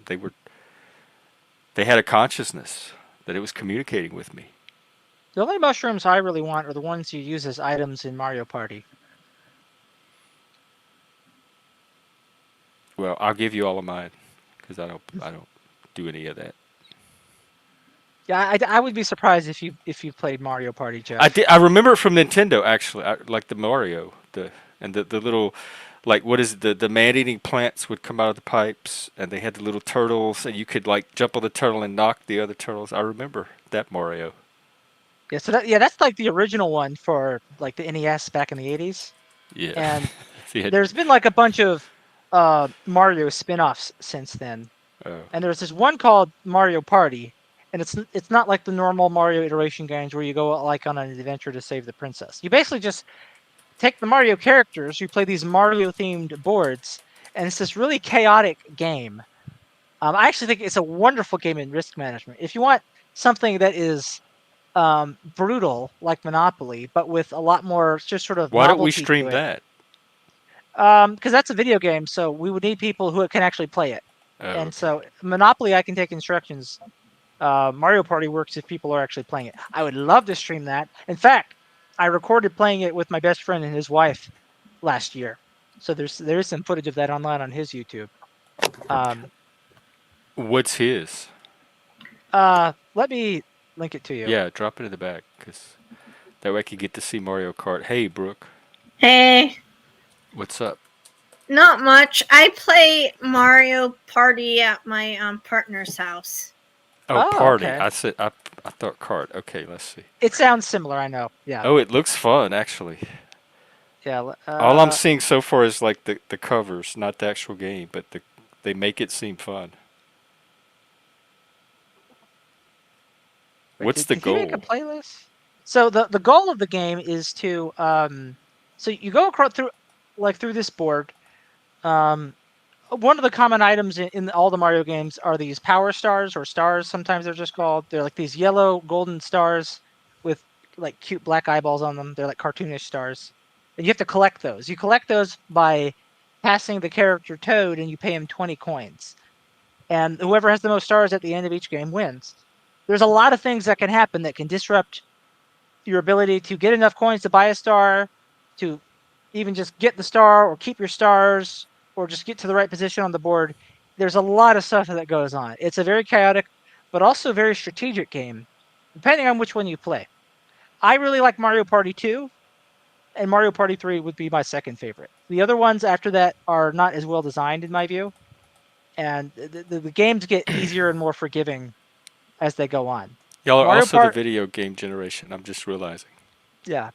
They had a consciousness that it was communicating with me. The only mushrooms I really want are the ones you use as items in Mario Party. Well, I'll give you all of mine because I don't do any of that. Yeah, I would be surprised if you played Mario Party, I Jeff. did. I remember it from Nintendo actually. Like the Mario, the little, like what is it, the man-eating plants would come out of the pipes, and they had the little turtles, and you could like jump on the turtle and knock the other turtles. I remember that Mario. Yeah, so that's like the original one for like the NES back in the 80s. Yeah. And He had. there's been like a bunch of Mario spin-offs since then. Oh. And there's this one called Mario Party, and it's not like the normal Mario iteration games where you go like on an adventure to save the princess. You basically just take the Mario characters, you play these Mario themed boards, and it's this really chaotic game. I actually think it's a wonderful game in risk management. If you want something that is brutal like Monopoly, but with a lot more just sort of Why don't we novelty stream to it, that? because that's a video game, so we would need people who can actually play it. Oh, And okay. so Monopoly, I can take instructions. Mario Party works if people are actually playing it. I would love to stream that. In fact, I recorded playing it with my best friend and his wife last year. So there is some footage of that online on his YouTube. Um, What's his? Let me link it to you. Yeah, drop it in the back, cause that way I could get to see Mario Kart. Hey, Brooke, Hey, what's up? not much. I play Mario Party at my partner's house. Oh, Oh, party. okay. I thought cart. Okay, let's see. It sounds similar, I know. Yeah. Oh, it looks fun actually. Yeah. All I'm seeing so far is like the covers, not the actual game, but they make it seem fun. Wait, What's the did he make a goal? playlist? So the goal of the game is to so you go across through this board. Um, One of the common items in all the Mario games are these power stars or stars. Sometimes they're just called. They're like these yellow golden stars with like cute black eyeballs on them. They're like cartoonish stars, and you have to collect those. You collect those by passing the character Toad, and you pay him 20 coins. And whoever has the most stars at the end of each game wins. There's a lot of things that can happen that can disrupt your ability to get enough coins to buy a star, to even just get the star or keep your stars or just get to the right position on the board. There's a lot of stuff that goes on. It's a very chaotic, but also very strategic game, depending on which one you play. I really like Mario Party 2, and Mario Party 3 would be my second favorite. The other ones after that are not as well designed, in my view, and the games get easier and more forgiving as they go on. Y'all are Mario also the Part, video game generation. I'm just realizing. yeah.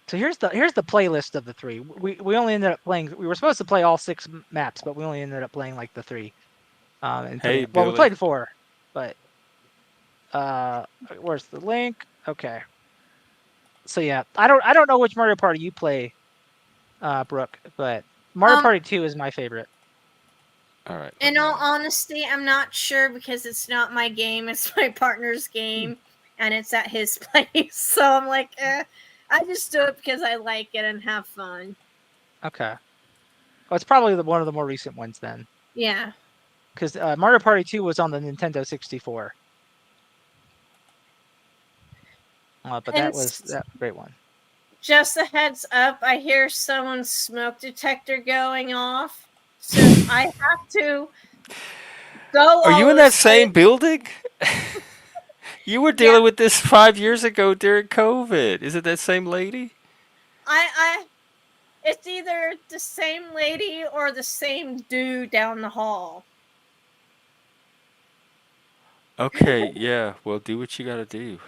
So here's the playlist of the three. We only ended up playing. We were supposed to play all six maps, but we only ended up playing like the three. And putting Hey, it. Well, we Billy. played four, but where's the link? Okay. So yeah, I don't know which Mario Party you play, Brooke, but Mario Um, Party 2 is my favorite. All right, let in me. all honesty, I'm not sure because it's not my game. It's my partner's game, and it's at his place. So I'm like, I just do it because I like it and have fun. Okay. Well, it's probably one of the more recent ones then, Yeah. because Mario Party 2 was on the Nintendo 64. But And that was that great one. just a heads up, I hear someone's smoke detector going off, so I have to go Are you all in of a that same sudden. building? You were Yeah, dealing with this 5 years ago during COVID. Is it that same lady? I it's either the same lady or the same dude down the hall. Okay, yeah. Well, do what you gotta do.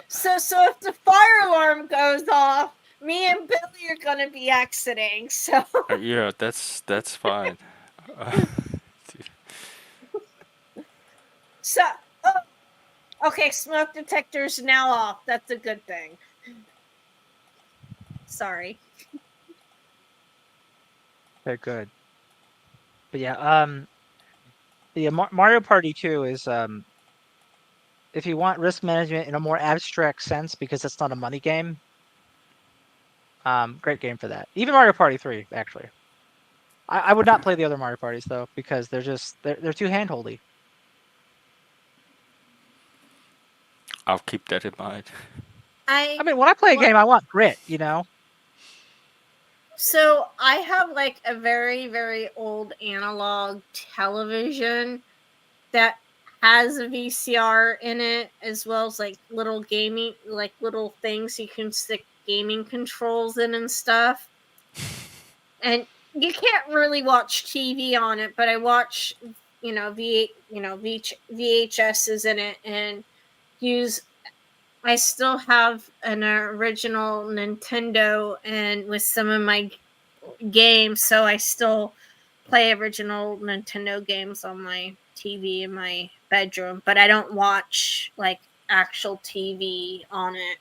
So if the fire alarm goes off, me and Billy are gonna be exiting. So Yeah, that's fine. so oh, okay, smoke detector's now off. That's a good thing. Sorry. They're good. But yeah, Mario Party 2 is if you want risk management in a more abstract sense because it's not a money game. Great game for that. Even Mario Party 3, actually. I would not play the other Mario Parties though because they're too handholdy. I'll keep that in mind. I mean, when I play a game, I want grit, you know? So I have like a very, very old analog television that has a VCR in it, as well as like little gaming, like little things you can stick gaming controls in and stuff. And you can't really watch TV on it, but I watch, VHSs in it, and use. I still have an original Nintendo, and with some of my games, so I still play original Nintendo games on my TV in my bedroom, but I don't watch like actual TV on it.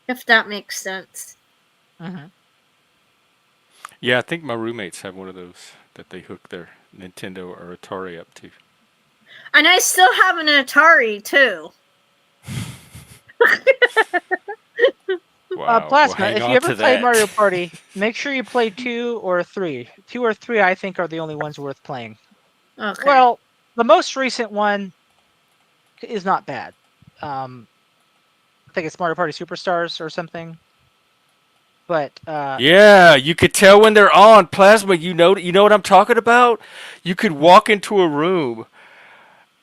If that makes sense. Mm-hmm. Yeah, I think my roommates have one of those that they hook their Nintendo or Atari up to. And I still have an Atari too. Wow. Well, Plasma, hang if you on ever to play that. Mario Party, make sure you play 2 or 3. 2 or 3, I think, are the only ones worth playing. Okay. Well, the most recent one is not bad. I think it's Mario Party Superstars or something. But Yeah, you could tell when they're on plasma. You know what I'm talking about. You could walk into a room,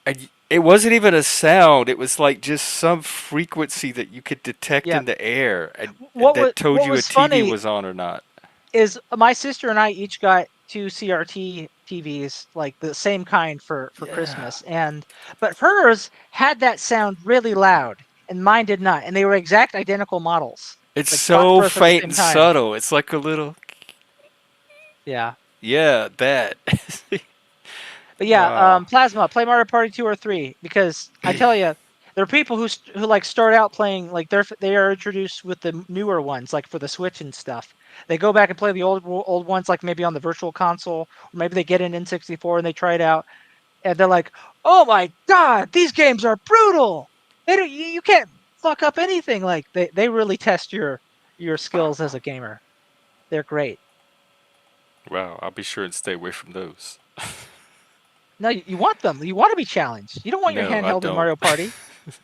and it wasn't even a sound. It was like just some frequency that you could detect yeah, in the air, and what that told you a was TV funny was on or not. is my sister and I each got 2 CRT TVs, like the same kind for Yeah, Christmas, and but hers had that sound really loud, and mine did not, and they were exact identical models, it's like bought so for us at the faint same and time. subtle. It's like a little, Yeah, yeah, that. but yeah, Wow. Plasma, play Mario Party 2 or 3 because I tell you, there are people who like start out playing like they are introduced with the newer ones, like for the Switch and stuff. They go back and play the old ones, like maybe on the Virtual Console, or maybe they get an N64 and they try it out, and they're like, "Oh my god, these games are brutal! They don't, you can't fuck up anything." Like they really test your skills as a gamer. They're great. Wow, I'll be sure and stay away from those. No, you want them. You want to be challenged. You don't want your No, I handheld in don't. Mario Party.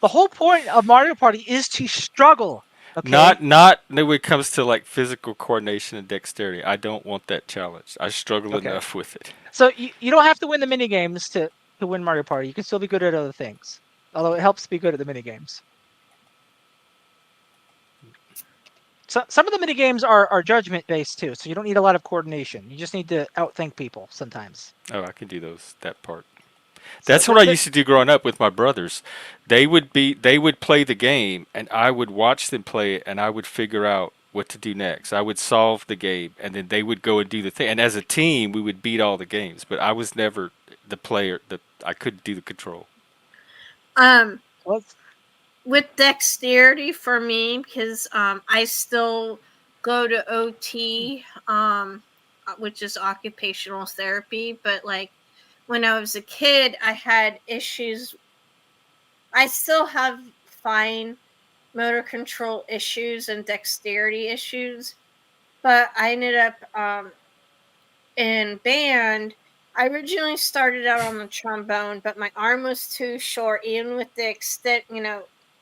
The whole point of Mario Party is to struggle. Okay. Not when it comes to like physical coordination and dexterity. I don't want that challenge. I struggle Okay. enough with it. So you don't have to win the mini games to win Mario Party. You can still be good at other things. Although it helps to be good at the mini games. So some of the mini games are judgment based too, so you don't need a lot of coordination. You just need to outthink people sometimes. Oh, I can do that part. So That's what I used to do growing up with my brothers. They would play the game and I would watch them play it and I would figure out what to do next. I would solve the game and then they would go and do the thing. And as a team, we would beat all the games, but I was never the player that I couldn't do the control. Um, well, with dexterity for me, because I still go to OT, which is occupational therapy, but like when I was a kid, I had issues. I still have fine motor control issues and dexterity issues, but I ended up in band. I originally started out on the trombone, but my arm was too short. Even with the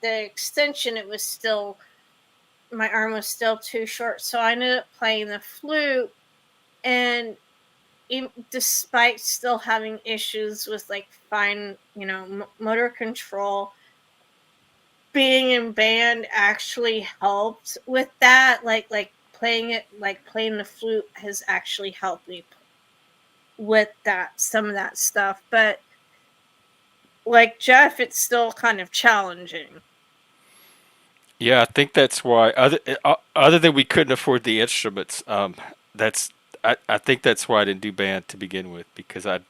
the extension, it was still my arm was still too short. So I ended up playing the flute, and despite still having issues with like fine, motor control, being in band actually helped with that. Like playing the flute has actually helped me with some of that stuff. But like Jeff, it's still kind of challenging. Yeah, I think that's why. Other than we couldn't afford the instruments, that's I think that's why I didn't do band to begin with because I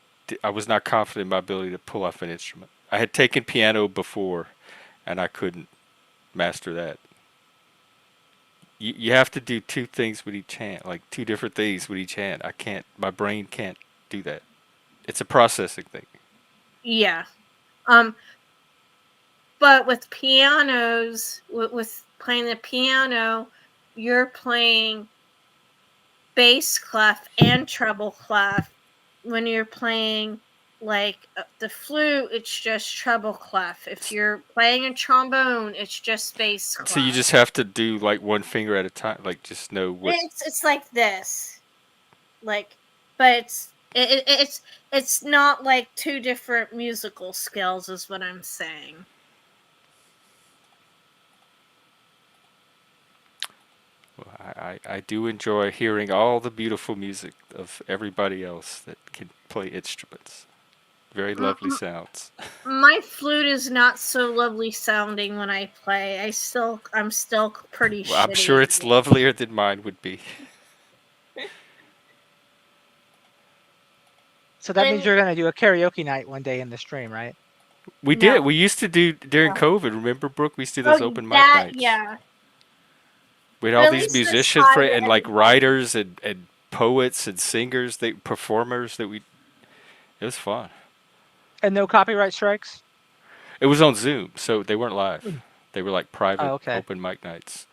was not confident in my ability to pull off an instrument. I had taken piano before, and I couldn't master that. You have to do two things with each hand, like two different things with each hand. I can't. My brain can't do that. It's a processing thing. Yeah. Um, but with pianos, with playing the piano, you're playing bass clef and treble clef when you're playing the flute, it's just treble clef. If you're playing a trombone, it's just bass So you clef. just have to do like one finger at a time, like just know what. It's like this, like, but it's not like two different musical scales, is what I'm saying. I do enjoy hearing all the beautiful music of everybody else that can play instruments. Very lovely sounds. My flute is not so lovely sounding when I play. I'm still pretty Well, I'm shitty sure at it's it. lovelier than mine would be. So that means And you're gonna do a karaoke night one day in the stream, right? We did. no. We used to do during No. COVID. Remember, Brooke? We used to do those Oh, open mic that, nights. yeah. We had But all at these least this musicians time and like everybody. writers and poets and singers, they performers that we. It was fun. And no copyright strikes. It was on Zoom, so they weren't live. They were like Oh, private okay. open mic nights.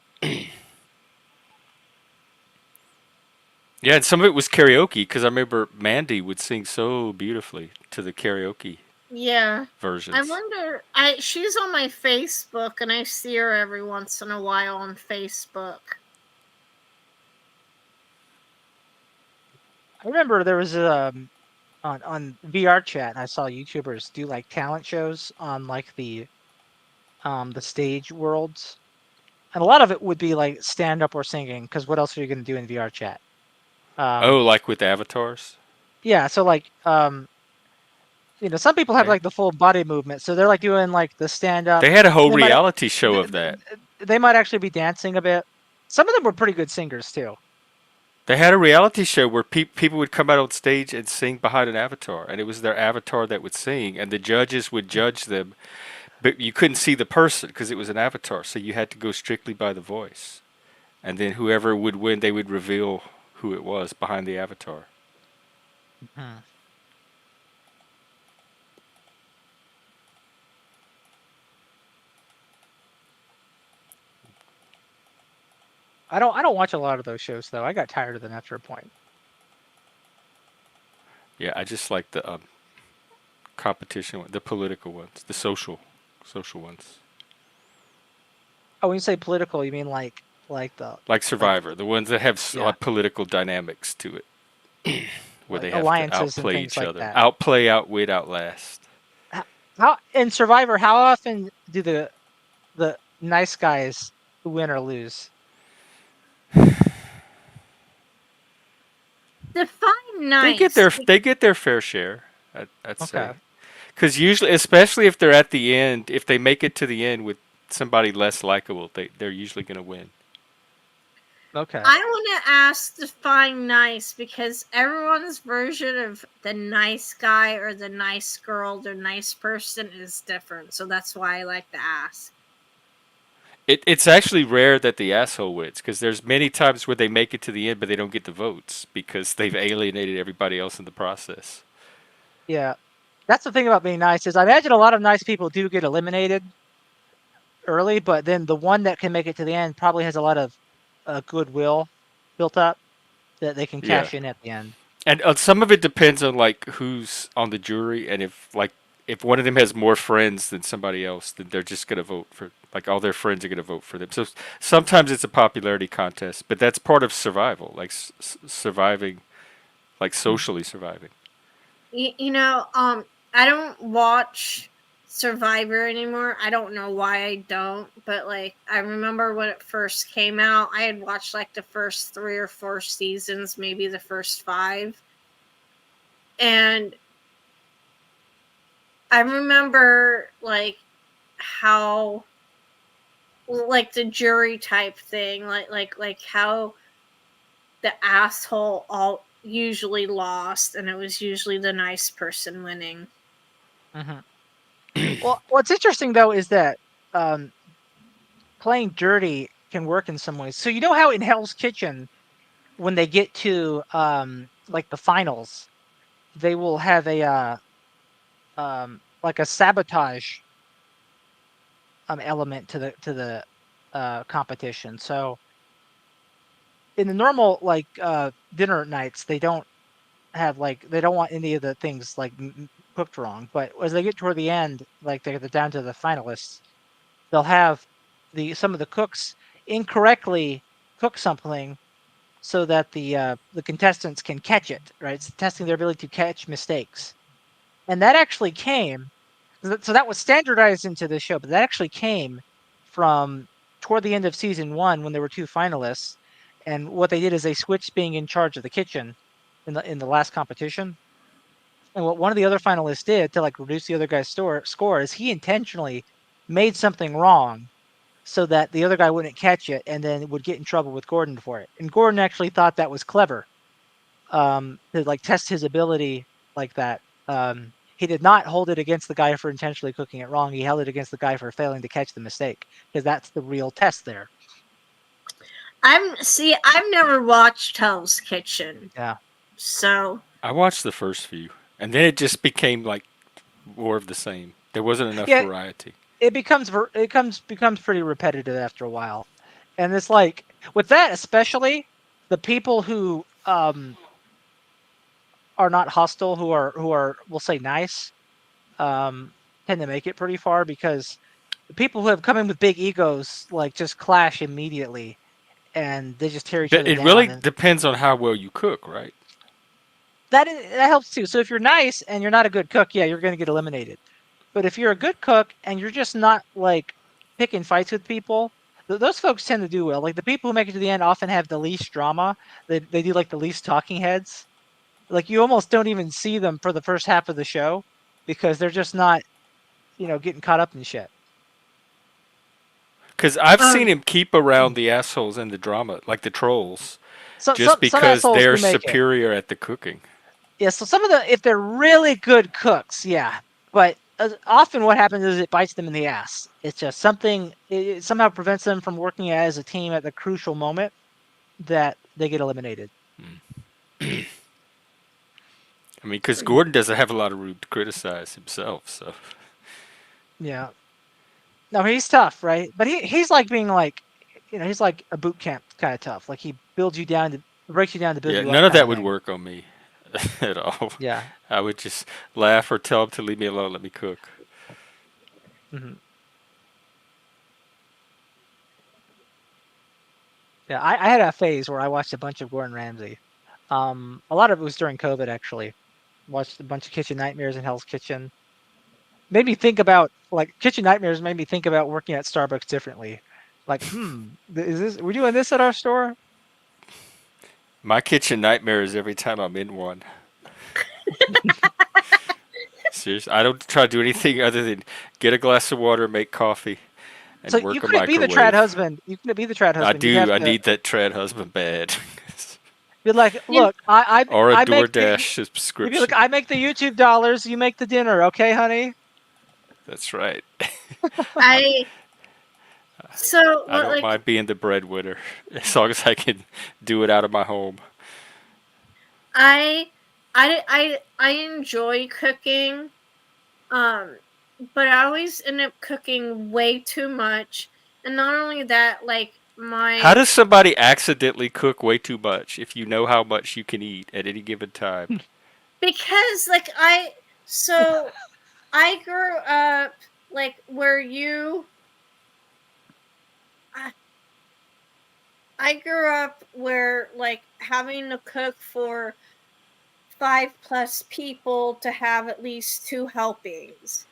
Yeah, and some of it was karaoke because I remember Mandy would sing so beautifully to the karaoke Yeah. I versions. wonder. She's on my Facebook, and I see her every once in a while on Facebook. I remember there was on VR chat, and I saw YouTubers do like talent shows on like the stage worlds, and a lot of it would be like stand up or singing. Because what else are you gonna do in VR chat? Oh, Um, like with avatars? yeah. So like some people have They, like the full body movement, so they're like doing like the stand up. they had a whole They might reality show th- of th- that. they might actually be dancing a bit. Some of them were pretty good singers too. They had a reality show where people would come out on stage and sing behind an avatar, and it was their avatar that would sing, and the judges would judge them, but you couldn't see the person because it was an avatar, so you had to go strictly by the voice. And then whoever would win, they would reveal who it was behind the avatar. Hmm. I don't watch a lot of those shows though. I got tired of them after a point. Yeah, I just like the competition, the political ones, the social ones, Oh, when you say political, you mean like the like like Survivor, the ones that have yeah, political dynamics to it, where like they have to alliances and outplay things each like other, that. outplay, outwit, outlast. How in Survivor, how often do the nice guys win or lose? Define They get nice. their fair share, I'd Okay. say, because usually, especially if they're at the end, if they make it to the end with somebody less likable, they're usually going to win. Okay. I want to ask define nice because everyone's version of the nice guy or the nice girl or nice person is different. So that's why I like to ask. It's actually rare that the asshole wins because there's many times where they make it to the end but they don't get the votes because they've alienated everybody else in the process. Yeah. That's the thing about being nice is I imagine a lot of nice people do get eliminated early, but then the one that can make it to the end probably has a lot of goodwill built up that they can Yeah, cash in at the end. and some of it depends on like who's on the jury and if one of them has more friends than somebody else, then they're just gonna vote for like all their friends are gonna vote for them. So sometimes it's a popularity contest, but that's part of survival, like surviving, like socially surviving. I don't watch Survivor anymore. I don't know why I don't, but like I remember when it first came out, I had watched like the first 3 or 4 seasons, maybe the first 5. And I remember like how like the jury type thing, like how the asshole all usually lost and it was usually the nice person winning. Hmm. Well, what's interesting though is that um, playing dirty can work in some ways. So you know how in Hell's Kitchen, when they get to like the finals, they will have a like a sabotage element to the competition. So in the normal like dinner nights, they don't have like they don't want any of the things like cooked wrong. But as they get toward the end, like they're down to the finalists, they'll have some of the cooks incorrectly cook something so that the contestants can catch it, right? It's testing their ability to catch mistakes. And that actually came, so that was standardized into the show, but that actually came from toward the end of season 1 when there were 2 finalists. And what they did is they switched being in charge of the kitchen in the last competition. And what one of the other finalists did to like reduce the other guy's score is he intentionally made something wrong so that the other guy wouldn't catch it and then would get in trouble with Gordon for it. And Gordon actually thought that was clever, to like test his ability like that. He did not hold it against the guy for intentionally cooking it wrong. He held it against the guy for failing to catch the mistake, because that's the real test there. I've never watched Hell's Kitchen. Yeah. So I watched the first few, and then it just became like more of the same. There wasn't enough Yeah. variety. It becomes pretty repetitive after a while. And it's like with that, especially the people who are not hostile, who are we'll say nice, tend to make it pretty far, because the people who have come in with big egos like just clash immediately, and they just tear each But other it down. really And depends on how well you cook, right? that helps too. So if you're nice and you're not a good cook, yeah, you're going to get eliminated. But if you're a good cook and you're just not like picking fights with people, those folks tend to do well. Like the people who make it to the end often have the least drama. They do like the least talking heads. Like you almost don't even see them for the first half of the show, because they're just not, getting caught up in shit. Because I've seen um him keep around the assholes and the drama, like the trolls, So just some because assholes they're do make it. superior at the cooking. Yeah, so some of if they're really good cooks, yeah. But often what happens is it bites them in the ass. It's just something, it somehow prevents them from working as a team at the crucial moment that they get eliminated. I mean, because Gordon doesn't have a lot of room to criticize himself, so. Yeah. No, he's tough, right? But he's like being like, he's like a boot camp kind of tough. Like he builds you down to breaks you down to build Yeah, you up none of kind that of would thing. work on me at all. Yeah. I would just laugh or tell him to leave me alone, let me cook. Hmm. Yeah, I had a phase where I watched a bunch of Gordon Ramsay. A lot of it was during COVID, actually. Watched a bunch of Kitchen Nightmares and Hell's Kitchen. Made me think about, like, Kitchen Nightmares made me think about working at Starbucks differently. Like, we're doing this at our store? My kitchen nightmare is every time I'm in one. Seriously, I don't try to do anything other than get a glass of water, make coffee, So and you work a couldn't be the trad microwave. husband. You couldn't be the trad I husband. You'd do. have I to need that trad husband bad. be like, you, look, I Or a I make the. DoorDash You'd be like, subscription. I make the YouTube dollars. You make the dinner, okay, honey? That's right. I so I don't like mind being the breadwinner as long as I can do it out of my home. I I enjoy cooking, but I always end up cooking way too much. And not only that, like How my does somebody accidentally cook way too much if you know how much you can eat at any given time? because like I grew up like where I grew up where like having to cook for 5+ people to have at least 2 helpings.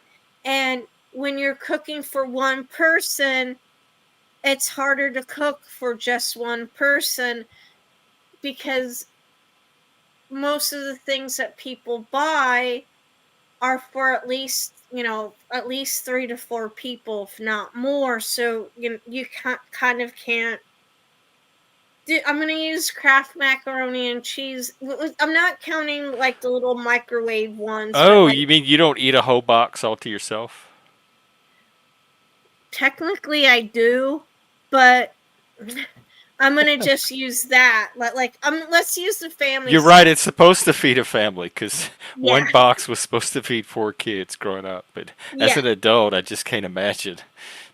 And when you're cooking for one person, it's harder to cook for just one person because most of the things that people buy are for at least, at least 3 to 4 people, if not more. So you kind of can't. I'm gonna use Kraft macaroni and cheese. I'm not counting like the little microwave ones, but Oh, like you mean you don't eat a whole box all to yourself? technically I do, but I'm gonna just use that. Let's use the family You're right, size. it's supposed to feed a family because Yeah, one box was supposed to feed 4 kids growing up. But as yeah, an adult, I just can't imagine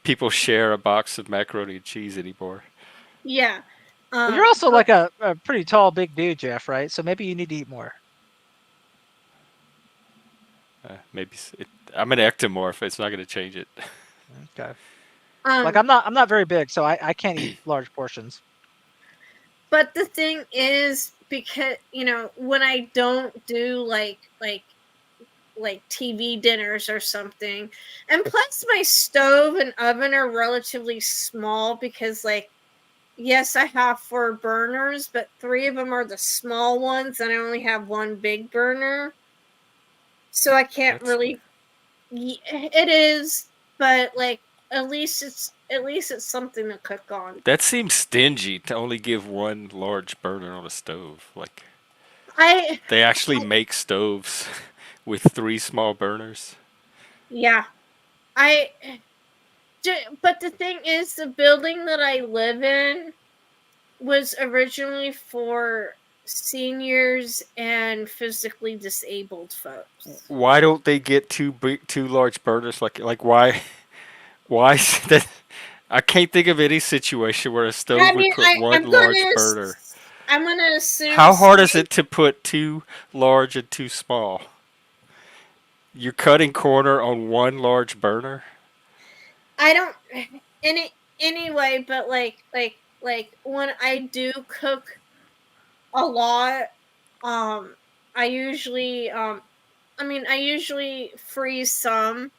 people share a box of macaroni and cheese anymore. yeah. Well, you're also But like a pretty tall, big dude, Jeff, right? So maybe you need to eat more. Maybe I'm an ectomorph. It's not going to change it. Okay. Like Um, I'm not very big, so I can't eat large portions. but the thing is, because when I don't do like TV dinners or something, and plus my stove and oven are relatively small because yes, I have 4 burners, but 3 of them are the small ones, and I only have one big burner, so I can't That's really. It is, but at least it's something to cook on. that seems stingy to only give one large burner on a stove. Like I, they actually I make stoves with 3 small burners. yeah, I. But the thing is, the building that I live in was originally for seniors and physically disabled folks. Why don't they get 2 large burners? Like why is that? I can't think of any situation where a stove I would mean, put one large burner. I'm gonna assume How hard is space. it to put 2 large and 2 small? You're cutting corner on one large burner. I don't anyway, but when I do cook a lot, um, I usually I usually freeze some,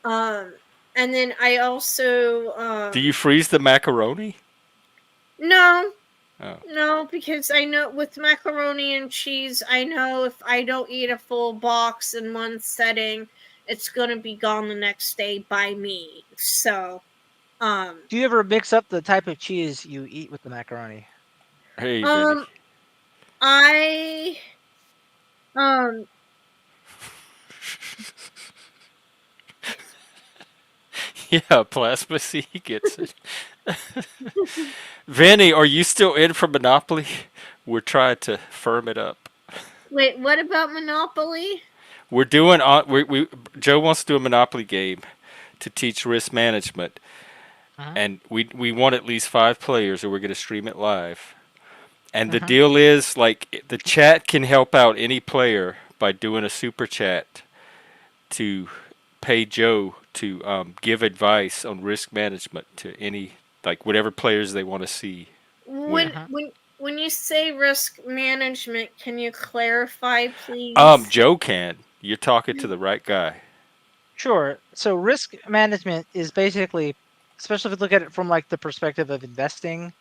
um, and then I also Do you freeze the macaroni? no. Oh. No, because I know with macaroni and cheese, I know if I don't eat a full box in one setting, it's gonna be gone the next day by me. So, um, Do you ever mix up the type of cheese you eat with the macaroni? Hey, Vinny. um, I, um, Yeah, Plasma C gets it. Vinny, are you still in for Monopoly? We're trying to firm it up. wait, what about Monopoly? We're doing on we Joe wants to do a Monopoly game to teach risk management, Uh-huh. and we want at least 5 players, or we're going to stream it live. And the Uh-huh. deal is like the chat can help out any player by doing a super chat to pay Joe to give advice on risk management to any like whatever players they want to see win. When Uh-huh. when when you say risk management, can you clarify, please? Joe can. You're talking to the right guy. Sure. So risk management is basically, especially if you look at it from like the perspective of investing,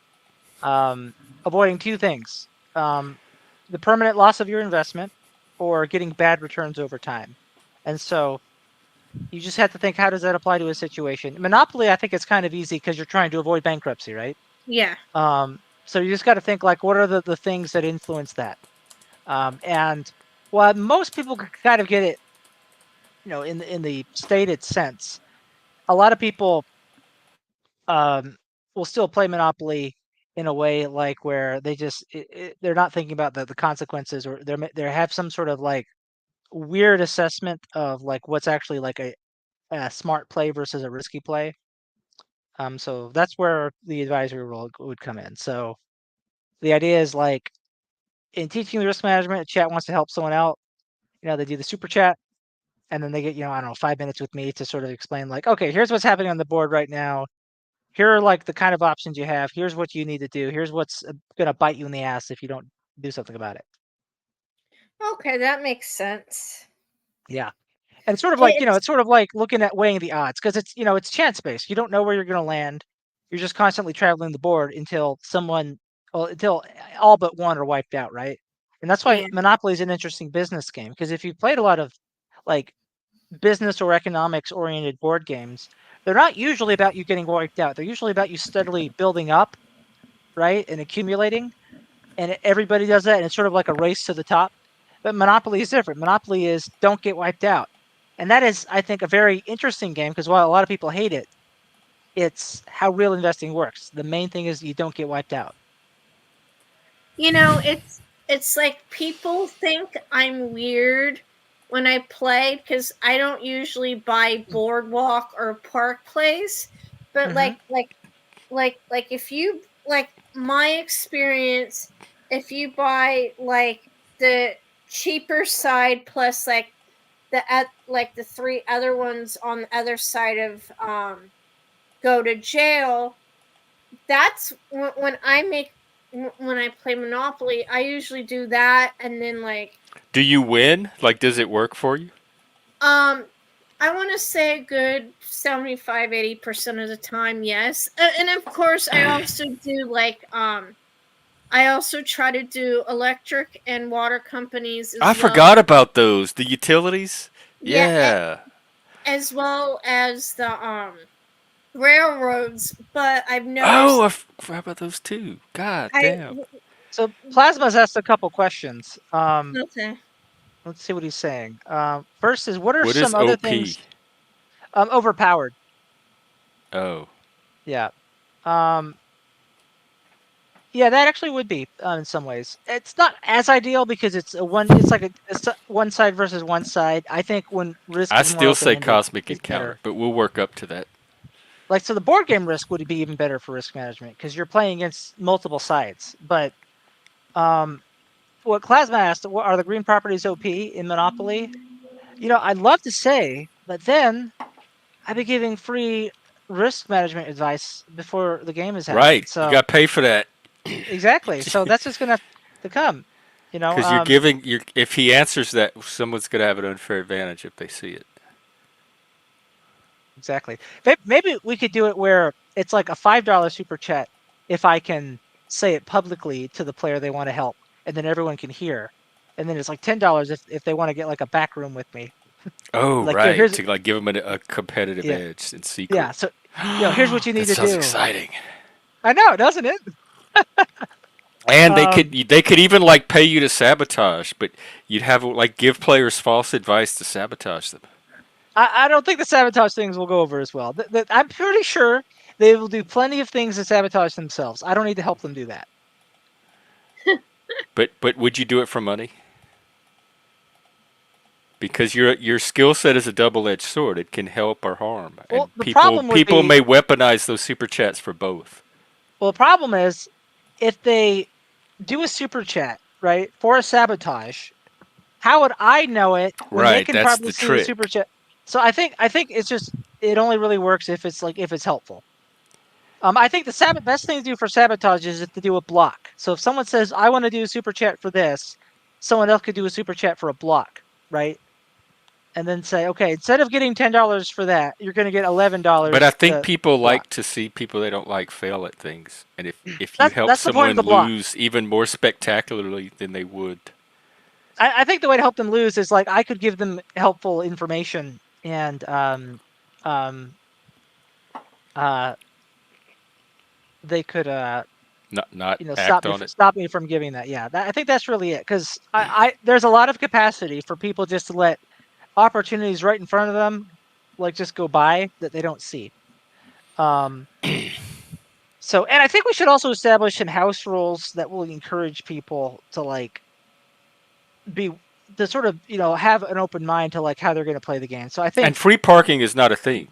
um, avoiding two things: the permanent loss of your investment, or getting bad returns over time. And so you just have to think, how does that apply to a situation? Monopoly, I think it's kind of easy because you're trying to avoid bankruptcy, right? Yeah. So you just got to think like, what are the things that influence that? And well, most people can kind of get it, in the stated sense. A lot of people um, will still play Monopoly in a way like where they're not thinking about the consequences, or they have some sort of like weird assessment of like what's actually like a smart play versus a risky play. So that's where the advisory role would come in. So the idea is like in teaching the risk management, a chat wants to help someone out. They do the super chat, and then they get, I don't know, 5 minutes with me to sort of explain like, okay, here's what's happening on the board right now. Here are like the kind of options you have. Here's what you need to do. Here's what's going to bite you in the ass if you don't do something about it. Okay, that makes sense. Yeah. And it's sort of like, It's it's sort of like looking at weighing the odds because it's chance based. You don't know where you're going to land. You're just constantly traveling the board until all but one are wiped out, right? And that's why yeah. Monopoly is an interesting business game, because if you played a lot of like business or economics oriented board games, they're not usually about you getting wiped out. They're usually about you steadily building up, right, and accumulating. And everybody does that, and it's sort of like a race to the top. But Monopoly is different. Monopoly is don't get wiped out. And that is, I think, a very interesting game, because while a lot of people hate it, it's how real investing works. The main thing is you don't get wiped out. It's like people think I'm weird when I play because I don't usually buy Boardwalk or Park Place, but Mm-hmm. if you like my experience, if you buy like the cheaper side plus like like the 3 other ones on the other side of go to jail. That's when I play Monopoly, I usually do that, and then like Do you win? Like, does it work for you? I want to say a good 75-80% of the time, yes. And of course, I also do like I also try to do electric and water companies I as well. forgot about those. The utilities. Yeah, Yeah. as well as the railroads. But I've Oh, noticed forgot about those too. God I damn. So Plasma's asked a couple questions. okay. Let's see what he's saying. First is, what are What is some other things OP? overpowered? Oh, Yeah. Um, yeah, that actually would be in some ways. It's not as ideal because it's a one. It's like one side versus one side. I think when risk I is more still open say ended, cosmic it's encounter, better. but we'll work up to that. Like, so the board game risk would be even better for risk management because you're playing against multiple sides. But what Plasma asked, what are the green properties OP in Monopoly? I'd love to say, but then I'd be giving free risk management advice before the game has happened. Right. You So got to pay for that. exactly. So that's just gonna have to come. You know. Because if he answers that, someone's going to have an unfair advantage if they see it. Exactly. Maybe we could do it where it's like a $5 super chat if I can say it publicly to the player they want to help, and then everyone can hear. And then it's like $10 if they want to get like a back room with me. Oh, Like, right. here's To like give them a competitive yeah, edge in secret. yeah. So here's what you need That to sounds do. exciting. I know, doesn't it? And Um, they could even like pay you to sabotage, but you'd have like give players false advice to sabotage them. I don't think the sabotage things will go over as well. I'm pretty sure they will do plenty of things to sabotage themselves. I don't need to help them do that. But would you do it for money? Because your skill set is a double edged sword. It can help or harm, Well, and the problem would people be may weaponize those super chats for both. well, the problem is if they do a super chat, right, for a sabotage, how would I know it when they Right, can that's probably the see the trick. super chat? So I think it's just it only really works if it's helpful. I think the best thing to do for sabotage is to do a block. So if someone says I want to do a super chat for this, someone else could do a super chat for a block, right? And then say, okay, instead of getting $10 for that, you're going to get But I $11 think to people block. like to see people they don't like fail at things, and if you That's help that's the point of someone the block. lose even more spectacularly than they would. I think the way to help them lose is like I could give them helpful information and um uh they could Not stop act me on it. stop me from giving that. Yeah, I think that's really it because I there's a lot of capacity for people just to let opportunities right in front of them like just go by that they don't see. Um so and I think we should also establish some house rules that will encourage people to like be to sort of have an open mind to like how they're going to play the game. So I And think free parking is not a thing.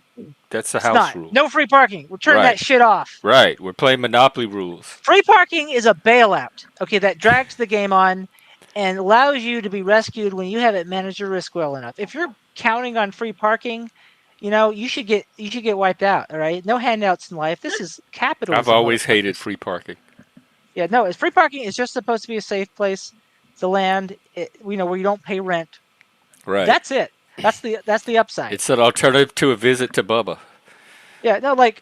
That's a it's house not rule. no free parking. We're turning Right. that shit off. Right. We're playing Monopoly rules. Free parking is a bailout. Okay, that drags the game on and allows you to be rescued when you haven't managed your risk well enough. If you're counting on free parking, you should get wiped out. All right, no handouts in life. This is I've capitalism, always hated motherfuckers. free parking. Yeah, no, it's free parking is just supposed to be a safe place to land. Where you don't pay rent. Right. That's it. That's the upside. It's an alternative to a visit to Bubba. Yeah, no, like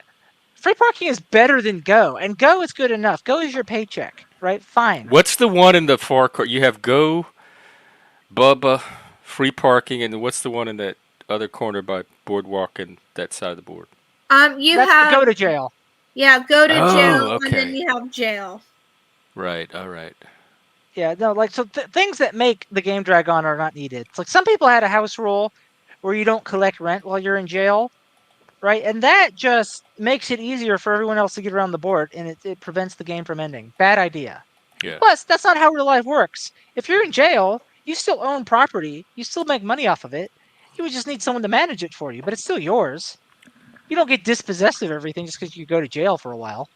free parking is better than Go, and Go is good enough. Go is your paycheck, right? Fine. What's the one in the far corner? You have Go, Bubba, free parking, and what's the one in that other corner by Boardwalk and that side of the board? You That's the have go to jail. go to Oh, jail, and then okay. you have jail. Right. All right. Yeah, no, like so things that make the game drag on are not needed. It's like some people had a house rule where you don't collect rent while you're in jail, right? And that just makes it easier for everyone else to get around the board, and it prevents the game from ending. Bad idea. Yeah. Plus, that's not how real life works. If you're in jail, you still own property, you still make money off of it. You would just need someone to manage it for you, but it's still yours. You don't get dispossessed of everything just because you go to jail for a while.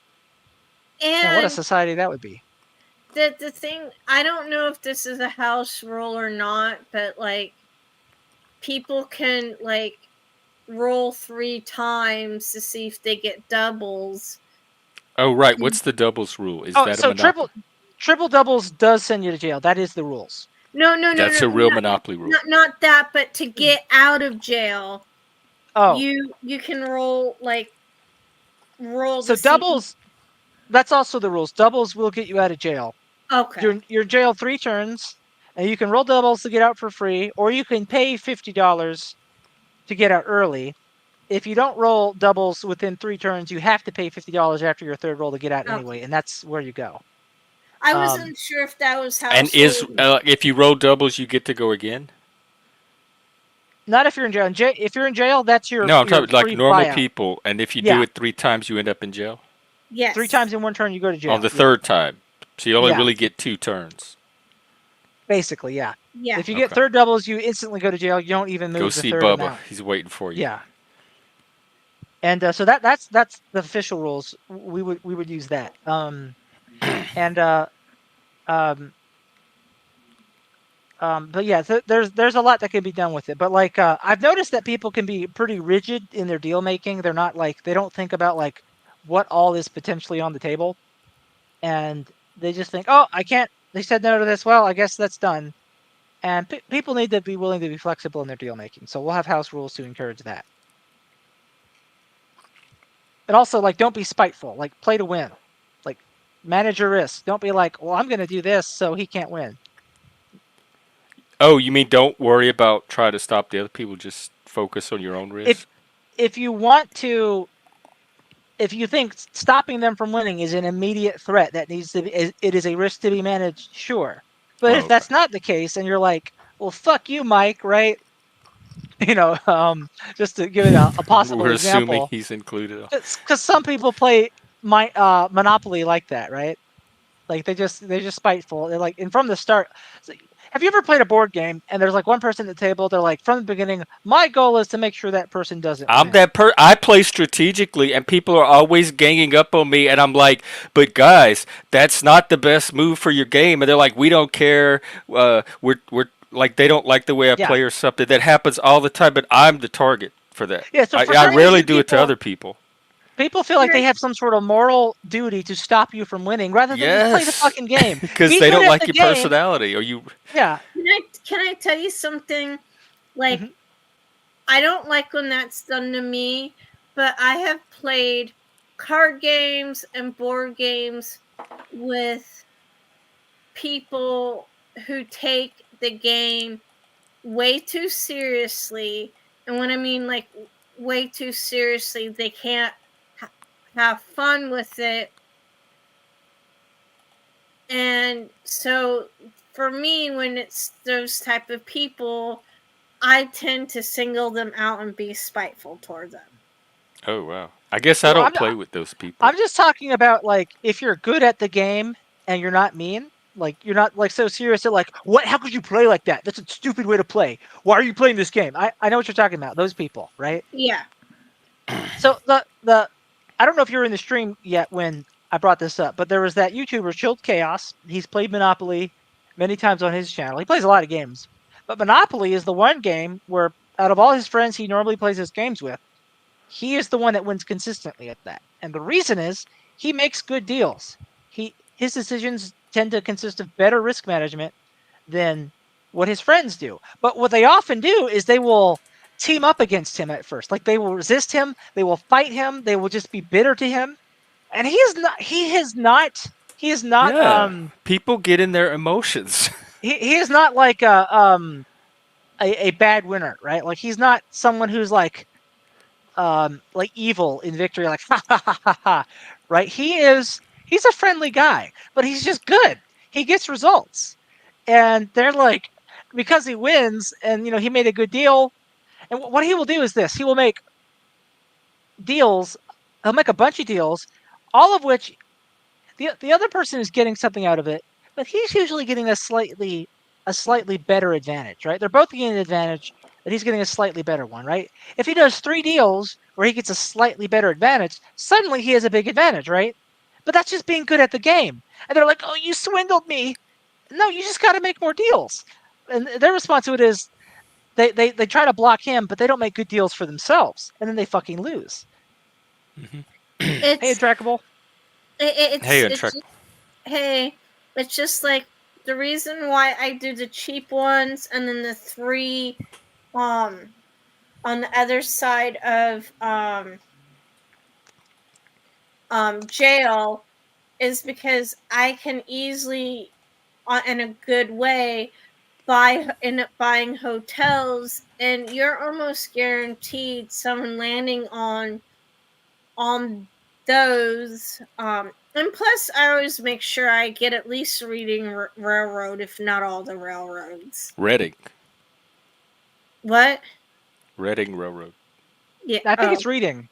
Man, what a And society that would be. the thing, I don't know if this is a house rule or not, but like people can like roll 3 times to see if they get doubles. Oh, right. What's the doubles rule? Is Oh, that a so monopoly? triple doubles does send you to jail. That is the rules. No, no, no, That's no, a real not, monopoly rule. not that, but to get out of jail, Oh, you can roll so to see. doubles. That's also the rules. Doubles will get you out of jail. Okay. You're jailed 3 turns, and you can roll doubles to get out for free, or you can pay $50 to get out early. If you don't roll doubles within 3 turns, you have to pay $50 after your third roll to get out anyway, Okay. and that's where you go. I wasn't sure if that was how. And is if you roll doubles, you get to go again? Not if you're in jail. If you're in jail, that's No, I'm your talking like free normal flyout. people. And if you do Yeah, it 3 times, you end up in jail 3 yes. times in 1 turn, you go to jail. on the Yeah, third time. So you only Yeah. really get 2 turns. basically, yeah. Yeah. If you get Okay. third doubles, you instantly go to jail. You don't even Go move the see third Bubba. amount. He's waiting for you. Yeah, and so that's the official rules. We would use that. And but yeah, there's a lot that can be done with it. But like I've noticed that people can be pretty rigid in their deal making. They're not like they don't think about like what all is potentially on the table, and they just think, oh, I can't. They said no to this. Well, I guess that's done. And people need to be willing to be flexible in their deal making. So we'll have house rules to encourage that. And also, like, don't be spiteful. Like, play to win. Like, manage your risk. Don't be like, well, I'm going to do this so he can't win. Oh, you mean don't worry about trying to stop the other people? Just focus on your own risk. If you want to, if you think stopping them from winning is an immediate threat that needs to be, it is a risk to be managed, sure. But Oh, if okay. that's not the case, and you're like, well, fuck you, Mike, right? Just to give it a possible We're assuming example, he's included. because some people play Monopoly like that, right? Like they're just spiteful. They're like, and from the start, have you ever played a board game and there's like one person at the table? They're like, from the beginning, my goal is to make sure that person doesn't I'm win. that I play strategically, and people are always ganging up on me, and I'm like, but guys, that's not the best move for your game. And they're like, we don't care. We're like they don't like the way I Yeah, play or something. That happens all the time, but I'm the target for that. yeah. So for I some rarely reason, do it to other people. people feel like they have some sort of moral duty to stop you from winning, rather than just play the Yes, fucking game. because Be they good don't at like the your game. personality, or you. Yeah. Can I tell you something? Like, Mhm. I don't like when that's done to me, but I have played card games and board games with people who take the game way too seriously. And when I mean like way too seriously, they can't have fun with it. And so for me, when it's those type of people, I tend to single them out and be spiteful toward them. Oh wow! I guess I Well, don't play with those people. I'm just talking about like if you're good at the game and you're not mean, like you're not like so serious that like what? How could you play like that? That's a stupid way to play. Why are you playing this game? I know what you're talking about. Those people, right? Yeah. So the I don't know if you were in the stream yet when I brought this up, but there was that YouTuber Chilled Chaos. He's played Monopoly many times on his channel. He plays a lot of games, but Monopoly is the one game where out of all his friends he normally plays his games with, he is the one that wins consistently at that. And the reason is he makes good deals. His decisions tend to consist of better risk management than what his friends do. But what they often do is they will team up against him at first. Like they will resist him, they will fight him, they will just be bitter to him. And he is not Yeah, people get in their emotions. he is not like a bad winner, right? Like he's not someone who's like evil in victory, like ha ha ha ha ha, right? He's a friendly guy, but he's just good. He gets results, and they're like because he wins, and he made a good deal. And what he will do is this: he will make deals. He'll make a bunch of deals, all of which the other person is getting something out of it, but he's usually getting a slightly better advantage, right? They're both getting an advantage, but he's getting a slightly better one, right? If he does 3 deals where he gets a slightly better advantage, suddenly he has a big advantage, right? But that's just being good at the game. And they're like, "Oh, you swindled me." No, you just got to make more deals. And their response to it is, they try to block him, but they don't make good deals for themselves, and then they fucking lose. Hey, It's Trackable. Hey, it's just, hey, it's just like the reason why I do the cheap ones and then the 3 on the other side of jail is because I can easily in a good way end up buying hotels, and you're almost guaranteed someone landing on those. And plus, I always make sure I get at least Reading Railroad, if not all the railroads. Reading. What? Reading Railroad. Yeah. I think it's Reading.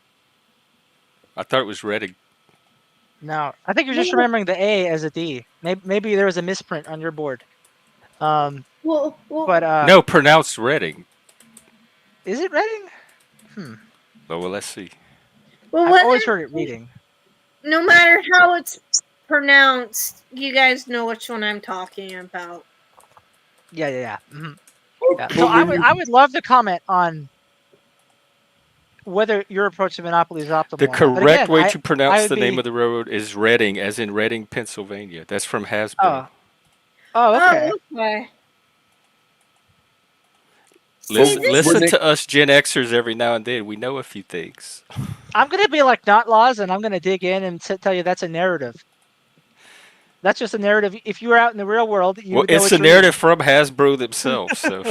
I thought it was Reading. No, I think you're just remembering the A as a D. Maybe there was a misprint on your board. Well, But No, pronounced Reading. is it Reading? Oh, well, let's see. well, I've always heard it Reading. no matter how it's pronounced, you guys know which one I'm talking about. Yeah. Mhm. Yeah. But So when I would love to comment on whether your approach to Monopoly is optimal. The or not. But correct again, way I to pronounce would the name be- of the railroad is Reading, as in Reading, Pennsylvania. That's from Hasbro. Oh, okay. Oh, okay. Listen, See, listen to us Gen Xers every now and then. We know a few things. I'm gonna be like Not Laws, and I'm gonna dig in and tell you that's a narrative. That's just a narrative. If you were out in the real world, you Well, would know it's a reading. narrative from Hasbro themselves. So,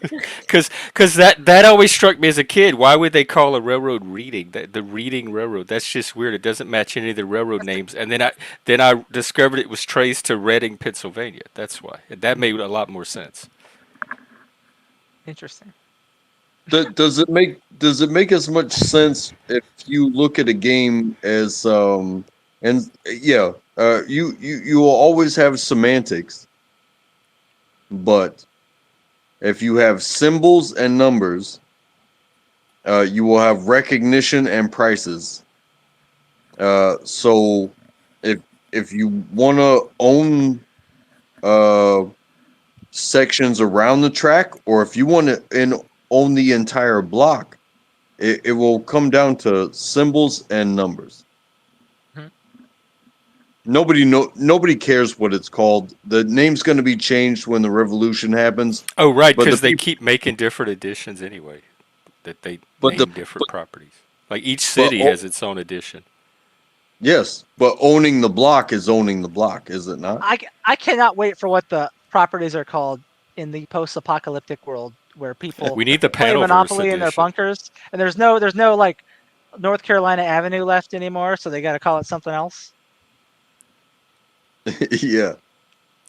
because that always struck me as a kid. Why would they call a railroad Reading? The Reading Railroad. That's just weird. It doesn't match any of the railroad names. And then I discovered it was traced to Reading, Pennsylvania. That's why. And that made a lot more sense. Interesting. does it make as much sense if you look at a game as you will always have semantics, but if you have symbols and numbers, you will have recognition and prices. So if you want to own sections around the track, or if you want to own the entire block, it will come down to symbols and numbers. Mhm. Nobody cares what it's called. The name's going to be changed when the revolution happens. Oh, right, But the because they peop- keep making different editions anyway. That they But the name different properties. Like each but city has its own edition. yes, but owning the block is owning the block, is it not? I cannot wait for what the properties are called in the post-apocalyptic world where people We need the play Panelverse Monopoly in their edition. bunkers, and there's no like North Carolina Avenue left anymore, so they got to call it something else. Yeah.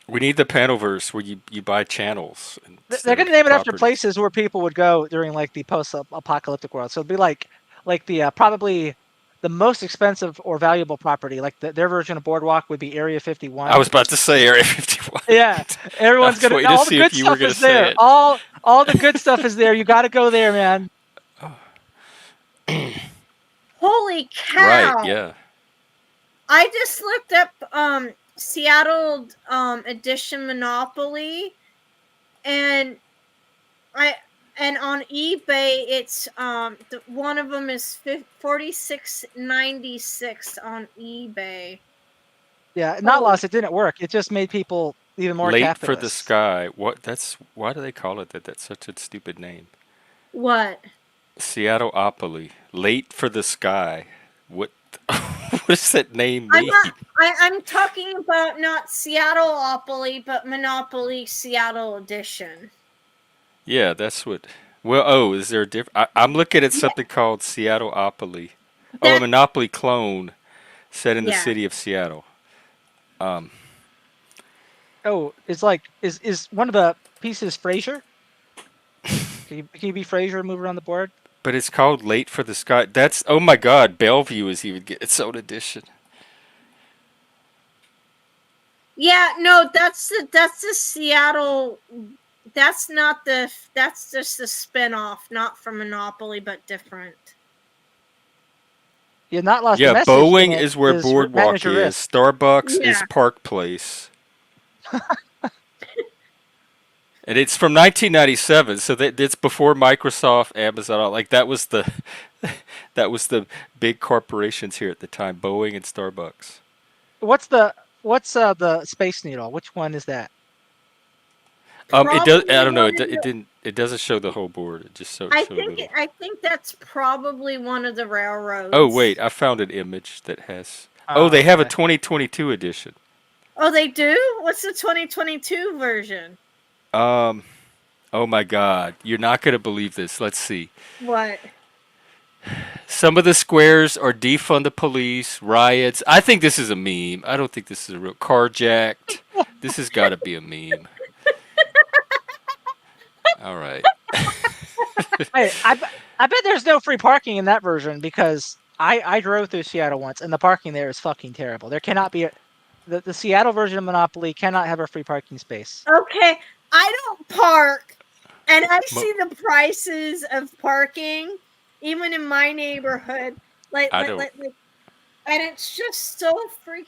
We need the Panelverse where you buy channels. They're going to name it after places where people would go during like the post-apocalyptic world. So it'd be like the probably the most expensive or valuable property. Like their version of Boardwalk would be Area 51. I was about to say Area 51. Yeah, everyone's I was gonna. waiting to All the see good if you were stuff gonna is say there. it. All the good stuff is there. You got to go there, man. holy cow! Right, yeah. I just looked up Seattle edition Monopoly, and on eBay it's one of them is $46.96 on eBay. Yeah, not lost. It didn't work. It just made people even more Late capitalist. for the Sky. Why do they call it that? That's such a stupid name. What? Seattleopoly. Late for the Sky. What what does that name mean? I'm talking about not Seattleopoly, but Monopoly Seattle edition. Yeah, that's what. Well, is there a different? I'm looking at something called Seattleopoly. A Monopoly clone set in the city of Seattle. Oh, it's like is one of the pieces Frasier? Can you be Frasier and move around the board? But it's called Late for the Sky. That's oh my God! Bellevue is even getting its own edition. Yeah, no, that's the Seattle. That's just a spin-off, not from Monopoly, but different. Yeah, not lost. Yeah, the message Boeing is where Boardwalk manage your is. risk. Starbucks is Yeah. Park Place. And it's from 1997, so it's before Microsoft, Amazon. Like that was the that was the big corporations here at the time, Boeing and Starbucks. What's the Space Needle? Which one is that? It does. I Probably don't know. one of the. It didn't. It doesn't show the whole board. It just showed a little. I think that's probably one of the railroads. Oh wait, I found an image that has. Oh, they have a 2022 edition. Oh, they do. What's the 2022 version? Oh my God, you're not gonna believe this. Let's see. What? Some of the squares are defund the police, riots. I think this is a meme. I don't think this is a real carjacked. This has got to be a meme. All right. Hey, I bet there's no free parking in that version because I drove through Seattle once and the parking there is fucking terrible. There cannot be the Seattle version of Monopoly cannot have a free parking space. Okay, I don't park, and I see the prices of parking, even in my neighborhood. And it's just so freaking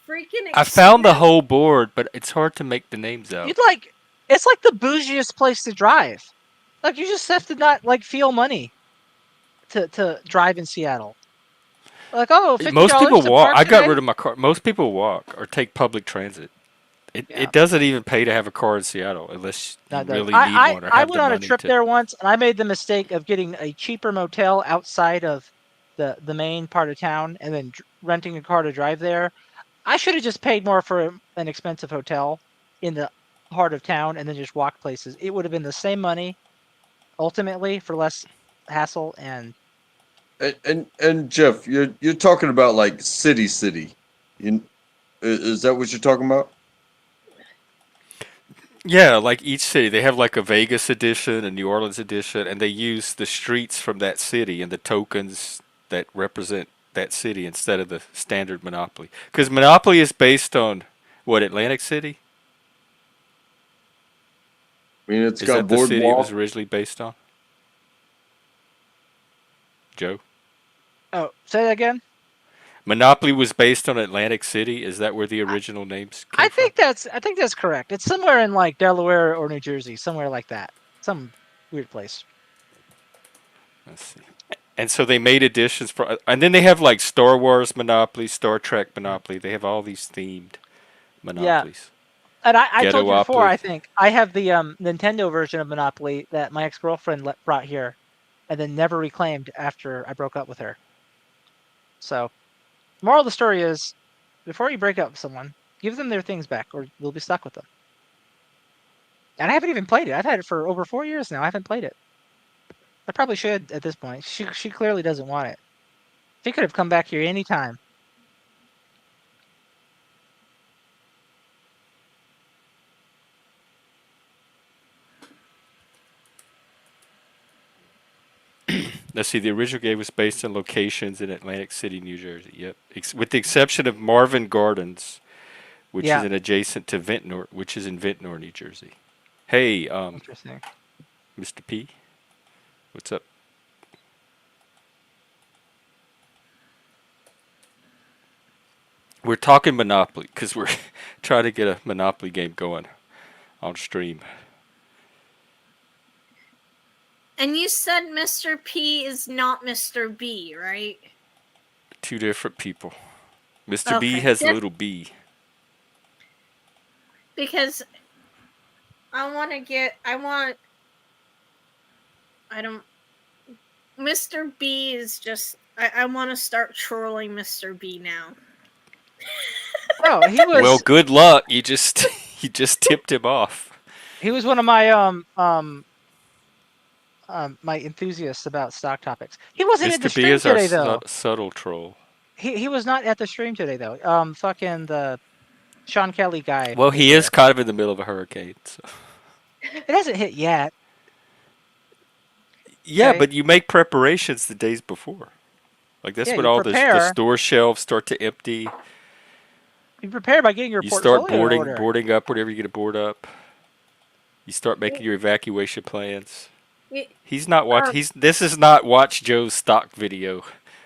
expensive. I found the whole board, but it's hard to make the names out. It's like the bougiest place to drive. Like you just have to not like feel money to drive in Seattle. Like $50 most people to walk. park I got today? rid of my car. Most people walk or take public transit. It doesn't even pay to have a car in Seattle unless you really need one or have I the went on a money trip to. there once, and I made the mistake of getting a cheaper motel outside of the main part of town, and then renting a car to drive there. I should have just paid more for an expensive hotel in the heart of town, and then just walk places. It would have been the same money, ultimately, for less hassle. And Jeff, you're talking about like city. Is that what you're talking about? Yeah, like each city, they have like a Vegas edition, a New Orleans edition, and they use the streets from that city and the tokens that represent that city instead of the standard Monopoly. Because Monopoly is based on what, Atlantic City? I mean, it's Is got that the city it was boardwalk. originally based on? Joe? oh, say that again. Monopoly was based on Atlantic City. Is that where the original names came I think that's correct. It's somewhere in like Delaware or New Jersey, somewhere like that. Some weird place. from? Let's see. And so they made editions for, and then they have like Star Wars Monopoly, Star Trek Monopoly. They have all these themed Monopolies. And I told you before, Ghetto-opoly. I think I have the Nintendo version of Monopoly that my ex-girlfriend brought here, and then never reclaimed after I broke up with her. So, moral of the story is, before you break up with someone, give them their things back, or you'll be stuck with them. And I haven't even played it. I've had it for over 4 years now. I haven't played it. I probably should at this point. She clearly doesn't want it. She could have come back here anytime. Let's see. The original game was based on locations in Atlantic City, New Jersey. Yep. With the exception of Marvin Gardens, which is an adjacent to Ventnor, which is in Ventnor, New Jersey. Hey, Interesting. Mr. P, what's up? We're talking Monopoly because we're trying to get a Monopoly game going on stream. And you said Mr. P is not Mr. B, right? Two different people. Mr. B Okay. has a little B. Because I don't. Mr. B is just. I want to start trolling Mr. B now. Oh, he was. Well, good luck. You just tipped him off. He was one of my my enthusiasts about stock topics. He wasn't at the Mr. B stream is our today though. subtle troll. He was not at the stream today though. Fucking the Sean Kelly guy. Well, he is kind of in the middle of a hurricane. So. It hasn't hit yet. Yeah, Okay. but you make preparations the days before. Like that's when you all the prepare. store shelves start to empty. You prepare by getting your You portfolio start in order. boarding up whenever you get to board up. You start making your evacuation plans. He's not watching. This is not Watch Joe's stock video.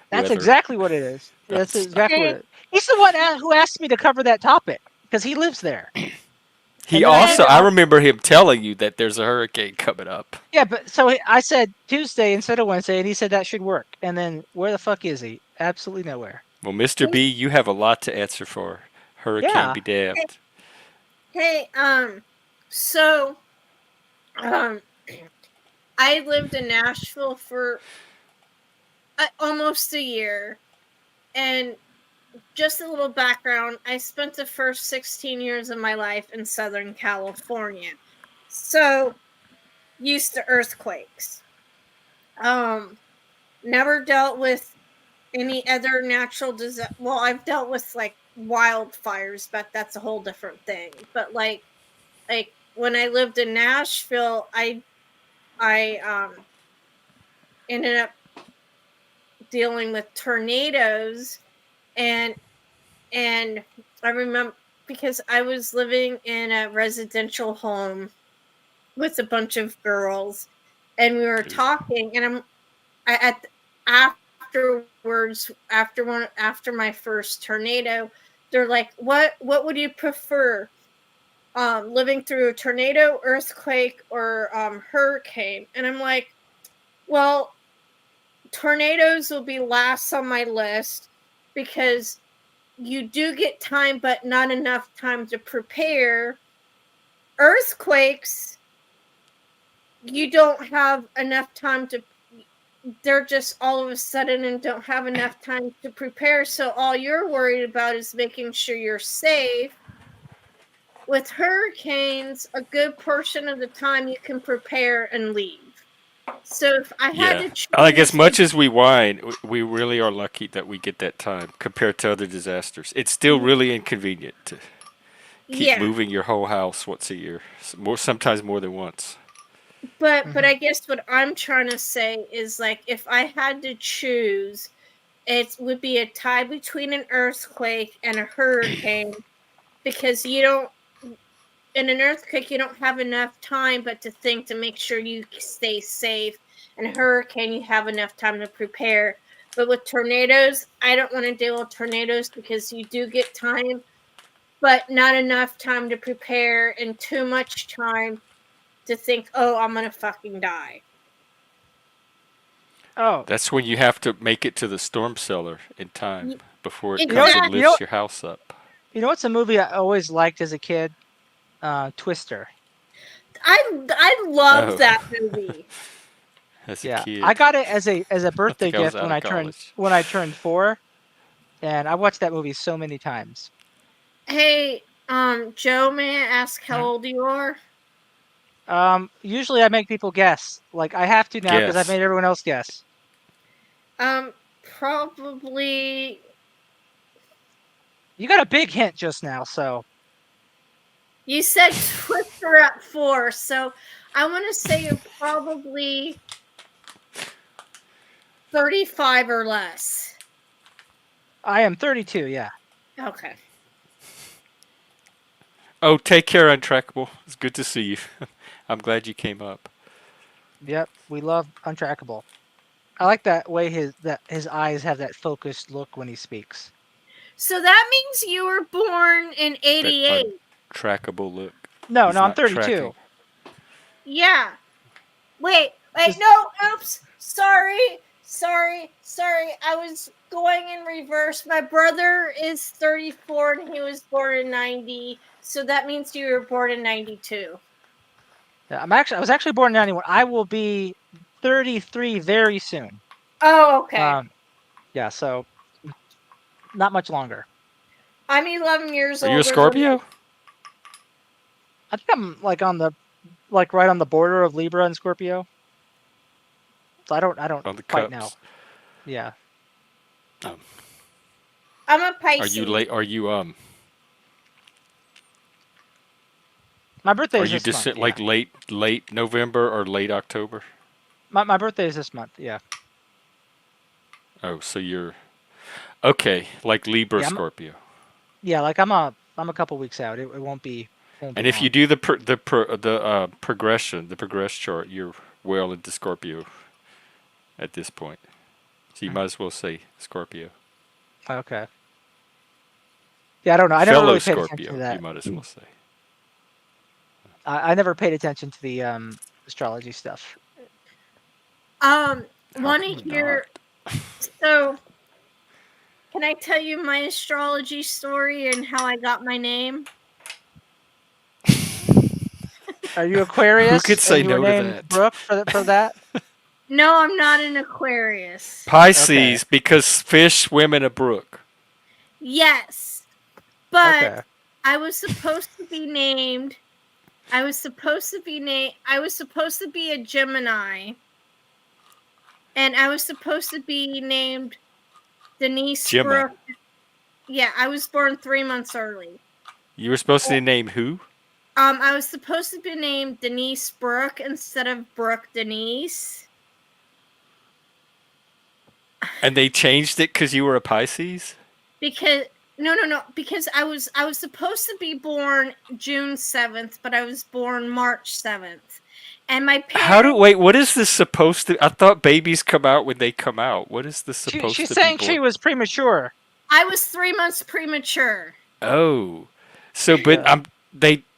That's weather. exactly what it is. That's exactly what it is. He's the one who asked me to cover that topic because he lives there. He then I Hey, also, figured I out. remember him telling you that there's a hurricane coming up. Yeah, but I said Tuesday instead of Wednesday, and he said that should work. And then where the fuck is he? Absolutely nowhere. Well, Mr. B, you have a lot to answer for. Hurricane Yeah. be damned. hey, so, um, I lived in Nashville for almost a year, and just a little background, I spent the first 16 years of my life in Southern California. So, used to earthquakes. Um, Never dealt with any other natural disaster. Well, I've dealt with like wildfires, but that's a whole different thing. But like when I lived in Nashville, I ended up dealing with tornadoes, and and I remember because I was living in a residential home with a bunch of girls, and we were talking, and at afterwards, after my first tornado, they're like, what would you prefer, living through a tornado, earthquake, or hurricane? And I'm like, well, tornadoes will be last on my list because you do get time, but not enough time to prepare. Earthquakes, you don't have enough time to, they're just all of a sudden and don't have enough time to prepare. So all you're worried about is making sure you're safe. With hurricanes, a good portion of the time you can prepare and leave. So if I had Yeah. to Like, as choose, much as we whine, we really are lucky that we get that time compared to other disasters. It's still really inconvenient to keep yeah, moving your whole house once a year, sometimes more than once. but I guess what I'm trying to say is, like, if I had to choose, it would be a tie between an earthquake and a hurricane, because you don't, in an earthquake, you don't have enough time but to think to make sure you stay safe. In a hurricane, you have enough time to prepare. But with tornadoes, I don't want to deal with tornadoes because you do get time, but not enough time to prepare and too much time to think, oh, I'm going to fucking die. Oh, That's when you have to make it to the storm cellar in time before it you know, comes and Exactly. you know, lifts your house up. you know what's a movie I always liked as a kid? Twister. I love Oh, that movie. as a Yeah, I kid. got it as a I birthday think I was gift out of college. when I turned 4, and I watched that movie so many times. Hey, Joe, may I ask how Mhm. old you are? Usually I make people guess. Like I have to now because I've Guess. made everyone else guess. Probably. You got a big hint just now, so You said Twister at 4, so I want to say you're probably 35 or less. I am 32. Yeah. Okay. Oh, take care, Untrackable. It's good to see you. I'm glad you came up. Yep. We love Untrackable. I like that way his eyes have that focused look when he speaks. So that means you were born in That 88. untrackable look. No, He's no, I'm not 32. tracking. Yeah. Wait, Just no, oops. Sorry. I was going in reverse. My brother is 34 and he was born in 90. So that means you were born in 92. yeah, I was actually born in 91. I will be 33 very soon. Oh, okay. Yeah, so not much longer. I'm 11 years Are you a older than Scorpio? I think I'm like right on the border of Libra and Scorpio. So I don't On the quite know. cups. Yeah. I'm a Are you Pisces. late? My birthday Are is you this month, just yeah. like late November or late October? My birthday is this month, yeah. Oh, so you're okay, like Libra Yeah, Scorpio. like I'm a couple weeks out. It won't be And if you long. do the progression, the progress chart, you're well into Scorpio at this point. So you might as well say Scorpio. Okay. Yeah, I don't know. I never Fellow really paid attention to Scorpio, you that. might as well say. I never paid attention to the astrology stuff. How Want can to you hear? not? So, can I tell you my astrology story and how I got my name? Are you Who Aquarius could and say you were no to named that? Brooke for that? No, I'm not an Aquarius. Pisces, because fish swim in a brook. Yes, but Okay. I was supposed to be named. I was supposed to be a Gemini, and I was supposed to be named Denise Gemma. Brooke. Yeah, I was born 3 months early. You were supposed to name who? I was supposed to be named Denise Brooke instead of Brooke Denise. And they changed it because you were a Pisces? Because no, because I was supposed to be born June 7th, but I was born March 7th. And my parents Wait, what is this supposed to? I thought babies come out when they come out. What is this supposed She's to be saying born? she was premature. I was 3 months premature. Oh. So, but Yeah.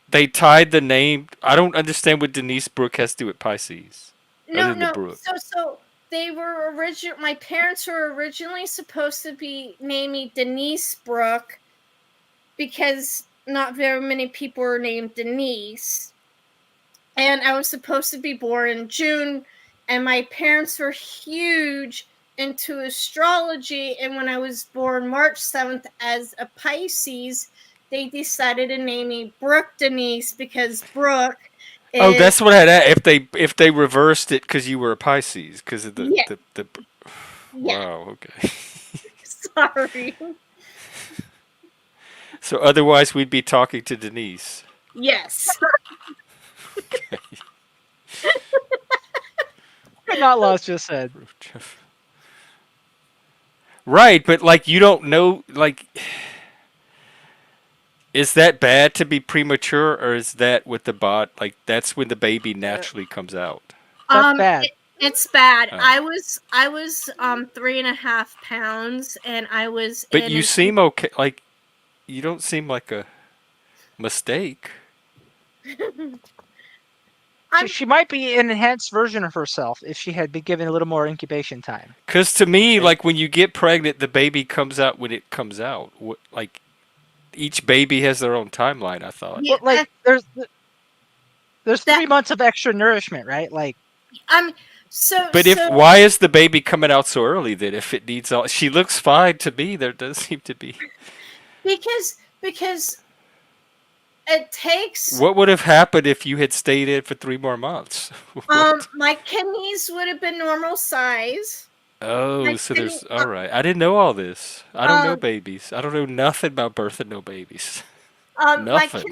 they tied the name. I don't understand what Denise Brooke has to do with Pisces. Other than the No. Brook. So they were my parents were originally supposed to be naming Denise Brooke because not very many people were named Denise. And I was supposed to be born in June, and my parents were huge into astrology, and when I was born March 7th as a Pisces, they decided to name me Brooke Denise because Brooke Oh, is that's what I had. If they reversed it because you were a Pisces because of yeah, the. yeah. Wow. Okay. Sorry. So otherwise, we'd be talking to Denise. Yes. Could not lost just said. Right, but like you don't know, like, is that bad to be premature, or is that with the bot? Like that's when the baby naturally comes out. That's bad. It's bad. Oh. I was 3.5 pounds, and I was But in you an seem okay. Like you don't seem like a mistake. She might be an enhanced version of herself if she had been given a little more incubation time. Because to me, Right? like when you get pregnant, the baby comes out when it comes out. Like each baby has their own timeline. I thought. yeah, Well, like there's that 3 months of extra nourishment, right? Like I'm so But if so why is the baby coming out so early then? If it needs all, she looks fine to me. There does seem to be. because it takes What would have happened if you had stayed in for 3 more months? What? my kidneys would have been normal size. Oh, My so kidney there's all right. I didn't know all this. I don't know um babies. I don't know nothing about birthing no babies. my Nothing.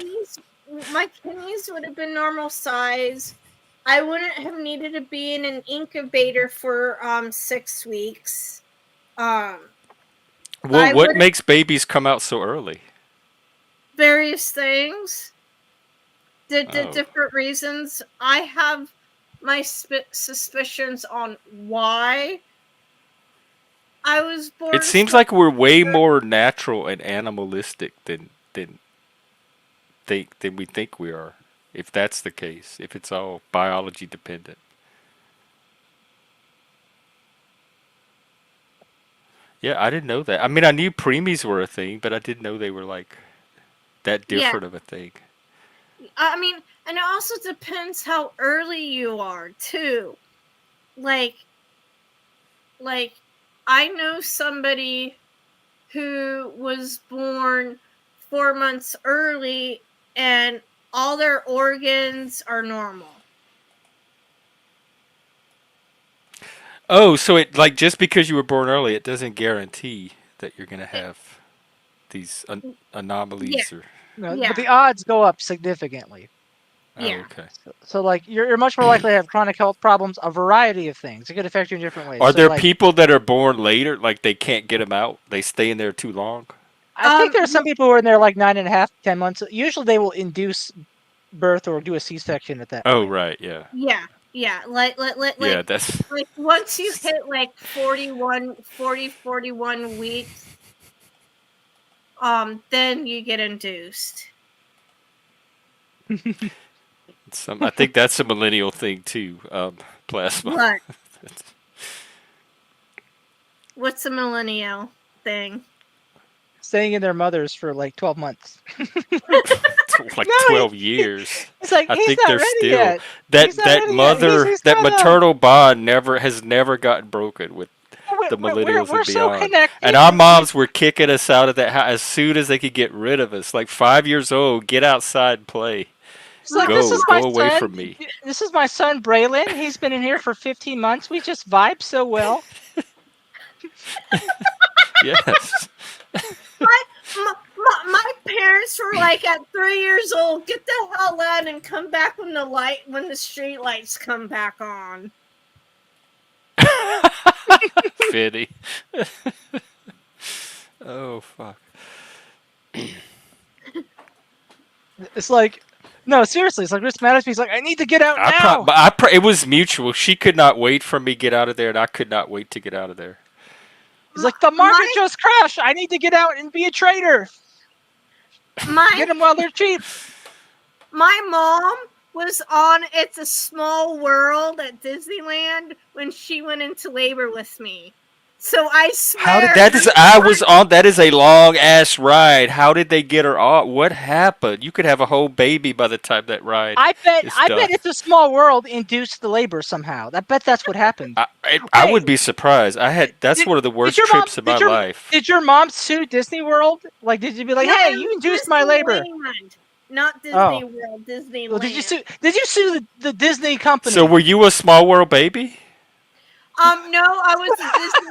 kidneys would have been normal size. I wouldn't have needed to be in an incubator for 6 weeks. Um Well, I what would makes babies come out so early? various things. The Oh, different reasons. I have my suspicions on why I was it born seems so. like we're way more natural and animalistic than we think we are. If that's the case, if it's all biology dependent. Yeah, I didn't know that. I mean, I knew preemies were a thing, but I didn't know they were like that Yeah, different of a thing. I mean, and it also depends how early you are too. Like, like I know somebody who was born 4 months early, and all their organs are normal. Oh, so it like just because you were born early, it doesn't guarantee that you're gonna It, have these yeah, anomalies or. no, but yeah, the odds go up significantly. Oh, yeah. okay. So like you're much more likely to have chronic health problems, a variety of things. It could affect you in different ways. Are So there like people that are born later, like they can't get them out? They stay in there too long. I think there are some Well, people who are in there like 9.5, 10 months. Usually they will induce birth or do a C-section at that Oh, point. right. Yeah. yeah. Yeah. That's. Like once you hit like 41 weeks, then you get induced. I think that's a millennial thing too. Plasma. What? What's a millennial thing? Staying in their mothers for like 12 months. Like No, 12 years. It's like I he's think not they're ready still yet. that He's not that ready yet. mother He's that not, maternal bond has never gotten broken with the millennials we're and so beyond. connected. And our moms were kicking us out of that house as soon as they could get rid of us. Like 5 years old, get outside and play. It's like, this is Go my away son. from me. This is my son, Braylon. He's been in here for 15 months. We just vibe so well. Yes. My parents were like at 3 years old, get the hell out and come back when the street lights come back on. Fitty. Oh fuck. It's like, no, seriously. It's like Rich Mattersby. He's like, I need to get out now. It was mutual. She could not wait for me to get out of there, and I could not wait to get out of there. He's like, the market just crashed. I need to get out and be a trader. Get them while they're cheap. My mom was on It's a Small World at Disneyland when she went into labor with me. So I swear. How did that is a long ass ride. How did they get her off? What happened? You could have a whole baby by the time that ride. I bet done. It's a Small World induced the labor somehow. I bet that's what happened. I would be surprised. That's one of the worst trips of my life. Did your mom sue Disney World? Like, did you be like, hey, you induced my labor? Not Disney World, Disneyland. Well, did you sue the Disney company? So were you a Small World baby? No, I was a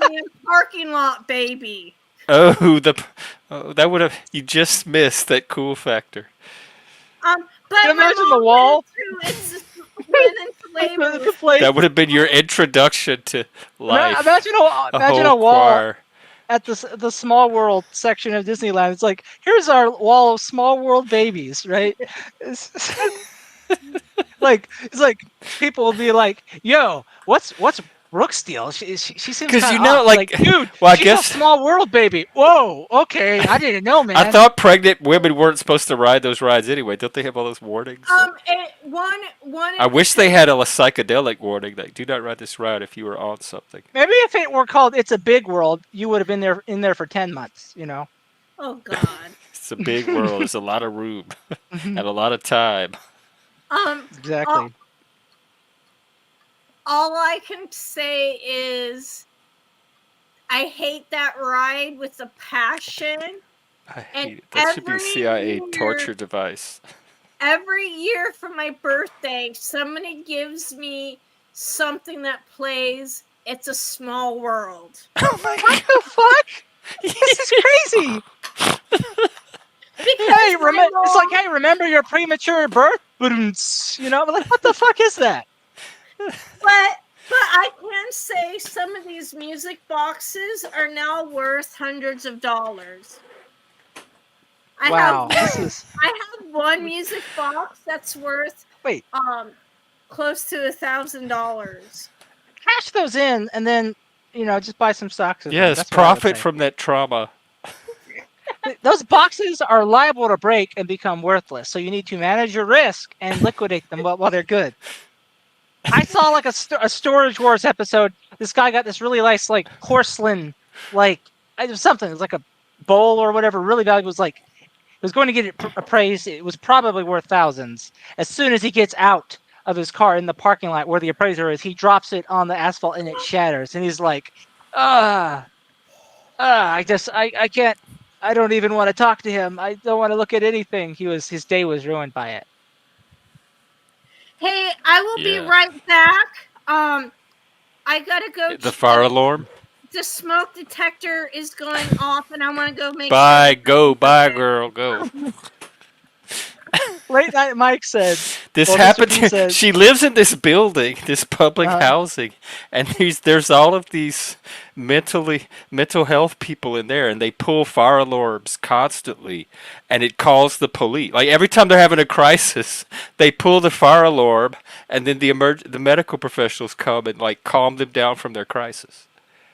Disneyland parking lot baby. That would have you just missed that cool factor. But can you imagine the wall? That would have been your introduction to life. Imagine a wall choir at the Small World section of Disneyland. It's like, here's our wall of Small World babies, right? It's like people will be like, yo, what's Brooke steal? She seems because dude. Well, I she's guess a Small World baby. Whoa, okay, I didn't know, man. I thought pregnant women weren't supposed to ride those rides anyway. Don't they have all those warnings? I wish they had a psychedelic warning, like do not ride this ride if you were on something. Maybe if it were called It's a Big World, you would have been in there for 10 months. You know. Oh God. It's a big world. There's a lot of room and a lot of time. Exactly. All I can say is I hate that ride with a passion. I hate it. That should be a CIA torture device. Every year for my birthday, somebody gives me something that plays It's a Small World. Oh my God. What the fuck? This is crazy. It's like, hey, remember your premature birth? You know, like, what the fuck is that? But I can say some of these music boxes are now worth hundreds of dollars. I have one music box that's worth close to $1,000. Cash those in and then just buy some stocks. Yes, profit from that trauma. Those boxes are liable to break and become worthless, so you need to manage your risk and liquidate them while they're good. I saw like a Storage Wars episode. This guy got this really nice like porcelain, it was something. It was like a bowl or whatever, really valuable. It was like he was going to get it appraised. It was probably worth thousands. As soon as he gets out of his car in the parking lot where the appraiser is, he drops it on the asphalt and it shatters. And he's like, I can't. I don't even want to talk to him. I don't want to look at anything. His day was ruined by it. Hey, I will be right back. I gotta go. The fire alarm? The smoke detector is going off, and I want to go make. Bye, girl, go. Late Night Mike said this happened. She lives in this building, this public housing, and there's all of these mental health people in there, and they pull fire alarms constantly, and it calls the police. Like every time they're having a crisis, they pull the fire alarm, and then the medical professionals come and like calm them down from their crisis.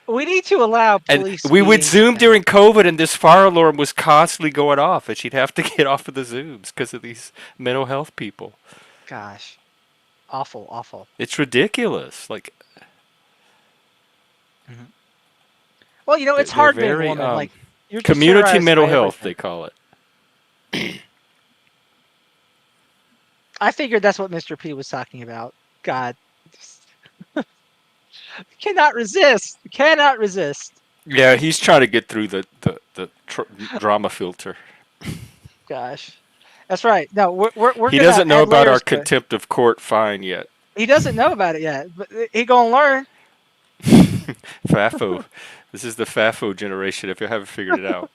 We need to allow police. And we would Zoom during COVID, and this fire alarm was constantly going off, and she'd have to get off of the Zooms because of these mental health people. Gosh, awful, awful. It's ridiculous. Like Mhm. Well, it's they're hard being a very woman. Like you're just community terrorized mental by health, everything. they call it. I figured that's what Mr. P was talking about. God, cannot resist. Cannot resist. Yeah, he's trying to get through the drama filter. Gosh, that's right. No, we're He gonna doesn't know add about our layers to it. contempt of court fine yet. He doesn't know about it yet, but he gonna learn. FAFO. This is the FAFO generation if you haven't figured it out.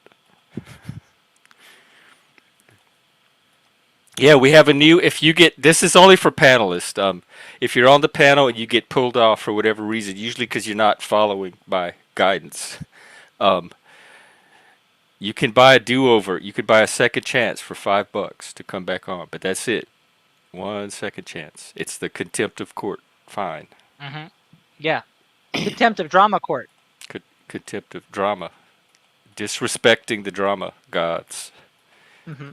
Yeah, we have a new. If you get this is only for panelists. If you're on the panel and you get pulled off for whatever reason, usually because you're not following my guidance, um, you can buy a do-over. You could buy a second chance for $5 to come back on, but that's it. 1 second chance. It's the contempt of court fine. Mm-hmm. Yeah, contempt of drama court. Contempt of drama, disrespecting the drama gods. Mm-hmm.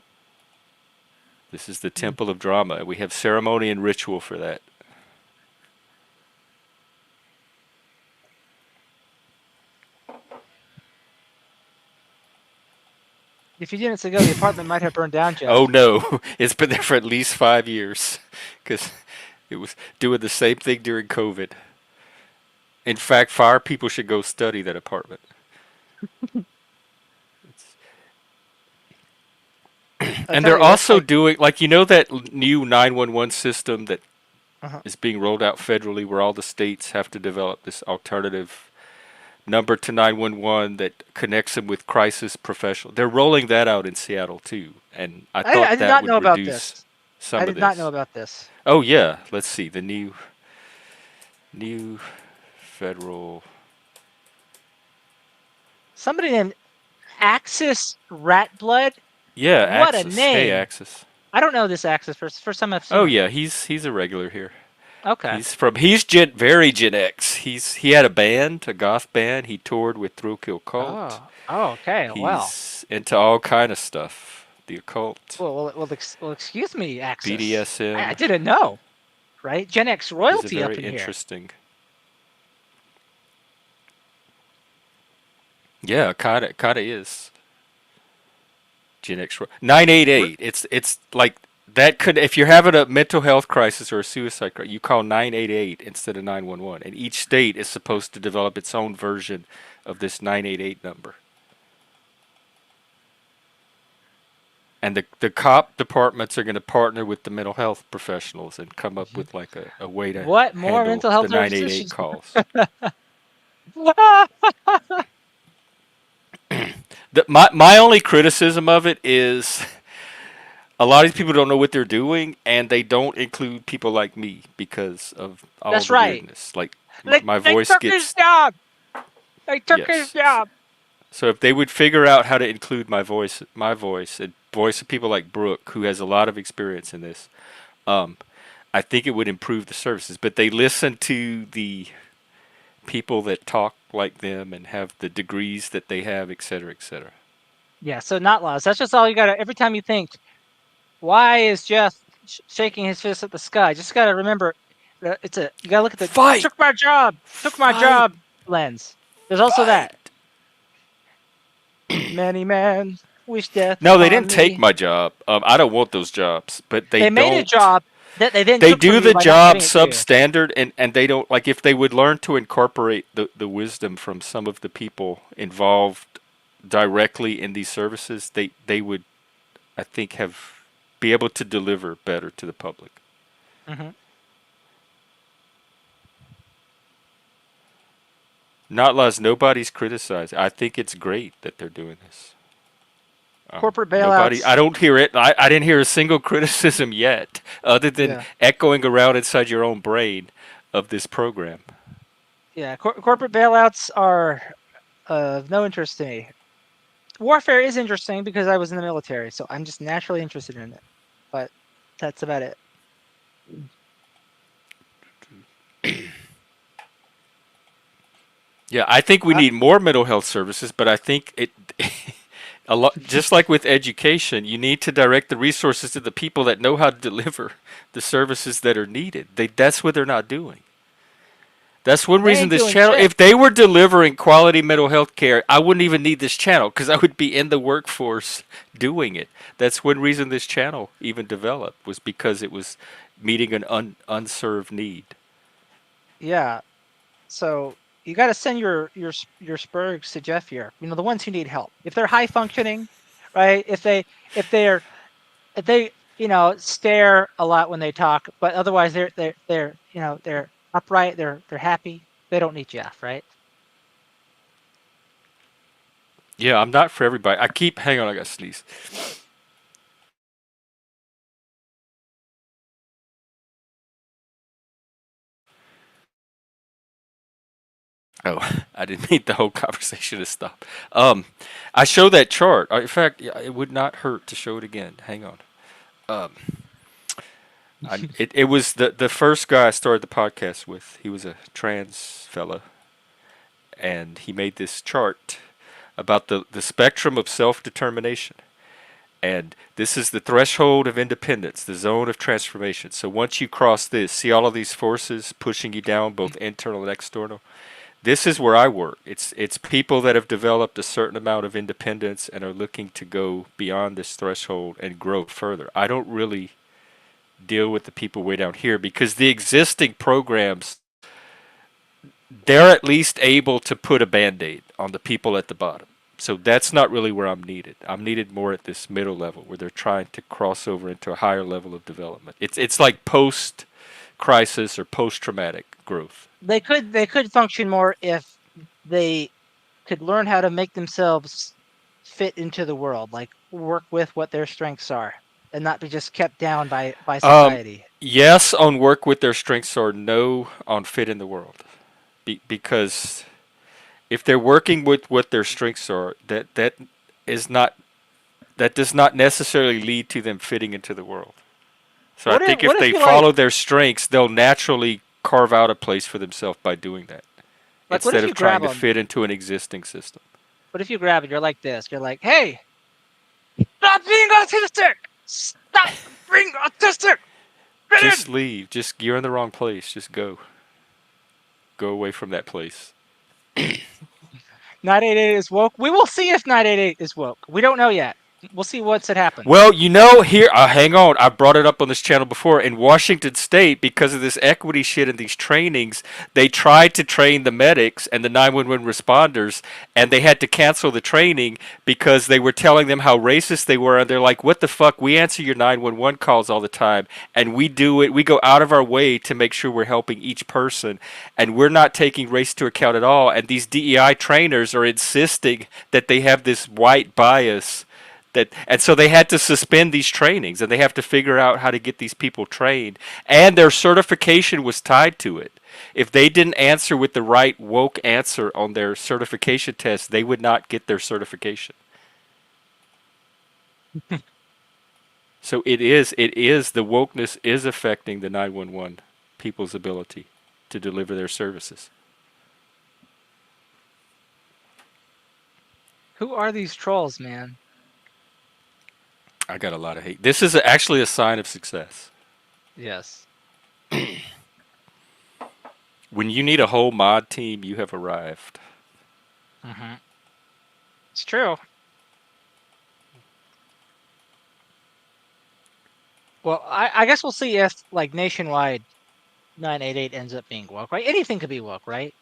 This is the temple of drama, and we have ceremony and ritual for that. A few minutes ago, the apartment might have burned down, Jeff. Oh no, it's been there for at least 5 years, because it was doing the same thing during COVID. In fact, fire people should go study that apartment. And they're also doing, like, that new 911 system that is being rolled out federally where all the states have to develop this alternative number to 911 that connects them with crisis professionals. They're rolling that out in Seattle too. And I thought I did that not would know about reduce this. some I of did this. not know about this. Oh yeah, let's see. The new federal. Somebody named Axis Ratblood. Yeah, What Axis. a name! Hey, Axis. I don't know this Axis. First time I've seen. Oh him. yeah, he's a regular here. Okay. He's very Gen X. He had a band, a goth band. He toured with Thrill Cult. Oh, okay. He's into all kind of stuff. The occult. Well, excuse me, Axis. BDSM. I didn't know. Right, Gen X royalty He's a up very in interesting. Yeah, kind of is. Gen X 988. It's like that could if you're having a mental health crisis or a suicide crisis, you call 988 instead of 911, and each state is supposed to develop its own version of this 988 number. And the cop departments are going to partner with the mental health professionals and come up with like a way to what more handle mental health the 988 services? calls. My only criticism of it is a lot of these people don't know what they're doing, and they don't include people like me because of all That's the right. weirdness. Like They my voice took gets. his job. They took his Yes. job. So if they would figure out how to include my voice, and voice of people like Brooke, who has a lot of experience in this, I think it would improve the services. But they listen to the people that talk like them and have the degrees that they have, et cetera, et cetera. Yeah, so not laws. That's just all you gotta. Every time you think, why is Jeff shaking his fist at the sky? Just gotta remember, you gotta look at the Fight! took my job lens. There's also that. Many men wish death. No, they upon didn't take me. my job. I don't want those jobs, but They made a don't. job that they then They took from do you the by not job giving it to you. substandard, and they don't like if they would learn to incorporate the wisdom from some of the people involved directly in these services, they would, I think, be able to deliver better to the public. Mm-hmm. Not laws. Nobody's criticized. I think it's great that they're doing this. Corporate bailouts. I don't hear it. I didn't hear a single criticism yet, other than echoing around inside your own brain of this program. Yeah, corporate bailouts are of no interest to me. Warfare is interesting because I was in the military, so I'm just naturally interested in it. But that's about it. Yeah, I think we need more mental health services, but I think A lot, just like with education, you need to direct the resources to the people that know how to deliver the services that are needed. That's what they're not doing. That's one They reason ain't this doing channel, shit. if they were delivering quality mental health care, I wouldn't even need this channel because I would be in the workforce doing it. That's one reason this channel even developed, was because it was meeting an unserved need. Yeah. So you got to send your spurgs to Jeff here. You know, the ones who need help. If they're high functioning, right? If they stare a lot when they talk, but otherwise they're upright, they're happy. They don't need Jeff, right? Yeah, I'm not for everybody. Hang on, I got to sneeze. Oh, I didn't need the whole conversation to stop. I show that chart. In fact, yeah, it would not hurt to show it again. Hang on. Um, it was the first guy I started the podcast with. He was a trans fella, and he made this chart about the spectrum of self-determination. And this is the threshold of independence, the zone of transformation. So once you cross this, see all of these forces pushing you down, both internal and external. This is where I work. It's people that have developed a certain amount of independence and are looking to go beyond this threshold and grow further. I don't really deal with the people way down here because the existing programs, they're at least able to put a band-aid on the people at the bottom. So that's not really where I'm needed. I'm needed more at this middle level where they're trying to cross over into a higher level of development. It's like post-crisis or post-traumatic growth. They could function more if they could learn how to make themselves fit into the world, like work with what their strengths are, and not be just kept down by society. Yes on work with their strengths, or no on fit in the world. Because if they're working with what their strengths are, is not that does not necessarily lead to them fitting into the world. So I think What if if they you like follow their strengths, they'll naturally carve out a place for themselves by doing that, what if instead you of trying grab to them? fit into an existing system. What if you grab it? You're like this. You're like, hey, stop being autistic. Stop being autistic. Get in. Just leave. Just you're in the wrong place. Just go. Go away from that place. 988 is woke. We will see if 988 is woke. We don't know yet. We'll see what happens. Well, here, hang on. I brought it up on this channel before. In Washington State, because of this equity shit and these trainings, they tried to train the medics and the 911 responders, and they had to cancel the training because they were telling them how racist they were. And they're like, what the fuck? We answer your 911 calls all the time, and we do it. We go out of our way to make sure we're helping each person, and we're not taking race to account at all. And these DEI trainers are insisting that they have this white bias. And so they had to suspend these trainings, and they have to figure out how to get these people trained, and their certification was tied to it. If they didn't answer with the right woke answer on their certification test, they would not get their certification. So it is the wokeness is affecting the 911 people's ability to deliver their services. Who are these trolls, man? I got a lot of hate. This is actually a sign of success. Yes. When you need a whole mod team, you have arrived. Mm-hmm. It's true. Well, I guess we'll see if, like, nationwide 988 ends up being woke, right? Anything could be woke, right?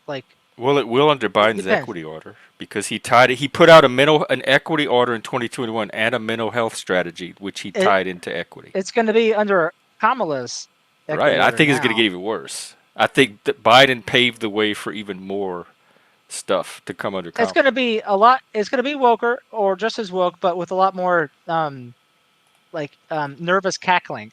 Like, Well, it will under Biden's depends. equity order because he tied it. He put out an equity order in 2021 and a mental health strategy, which he tied into equity. It's going to be under Kamala's equity Right. I order think it's going to now. get even worse. I think that Biden paved the way for even more stuff to come under Kamala. It's going to be a lot. It's going to be woker or just as woke, but with a lot more nervous cackling.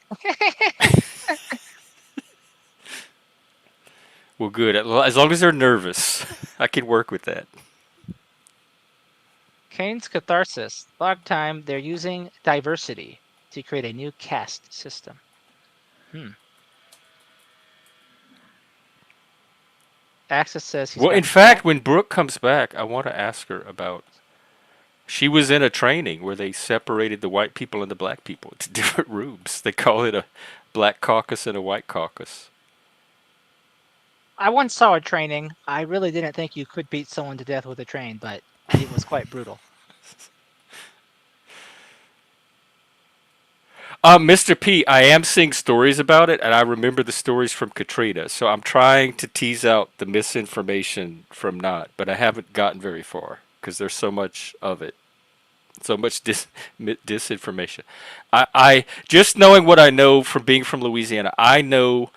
Well, good. As long as they're nervous, I can work with that. Kane's catharsis. Log time. They're using diversity to create a new caste system. Access says he's Well, in fact, when Brooke comes back, I want to ask her about She was in a training where they separated the white people and the black people into different rooms. They call it a black caucus and a white caucus. I once saw a training. I really didn't think you could beat someone to death with a train, but it was quite brutal. Mr. P, I am seeing stories about it, and I remember the stories from Katrina, so I'm trying to tease out the misinformation from not, but I haven't gotten very far because there's so much of it, so much disinformation. I just knowing what I know from being from Louisiana, I know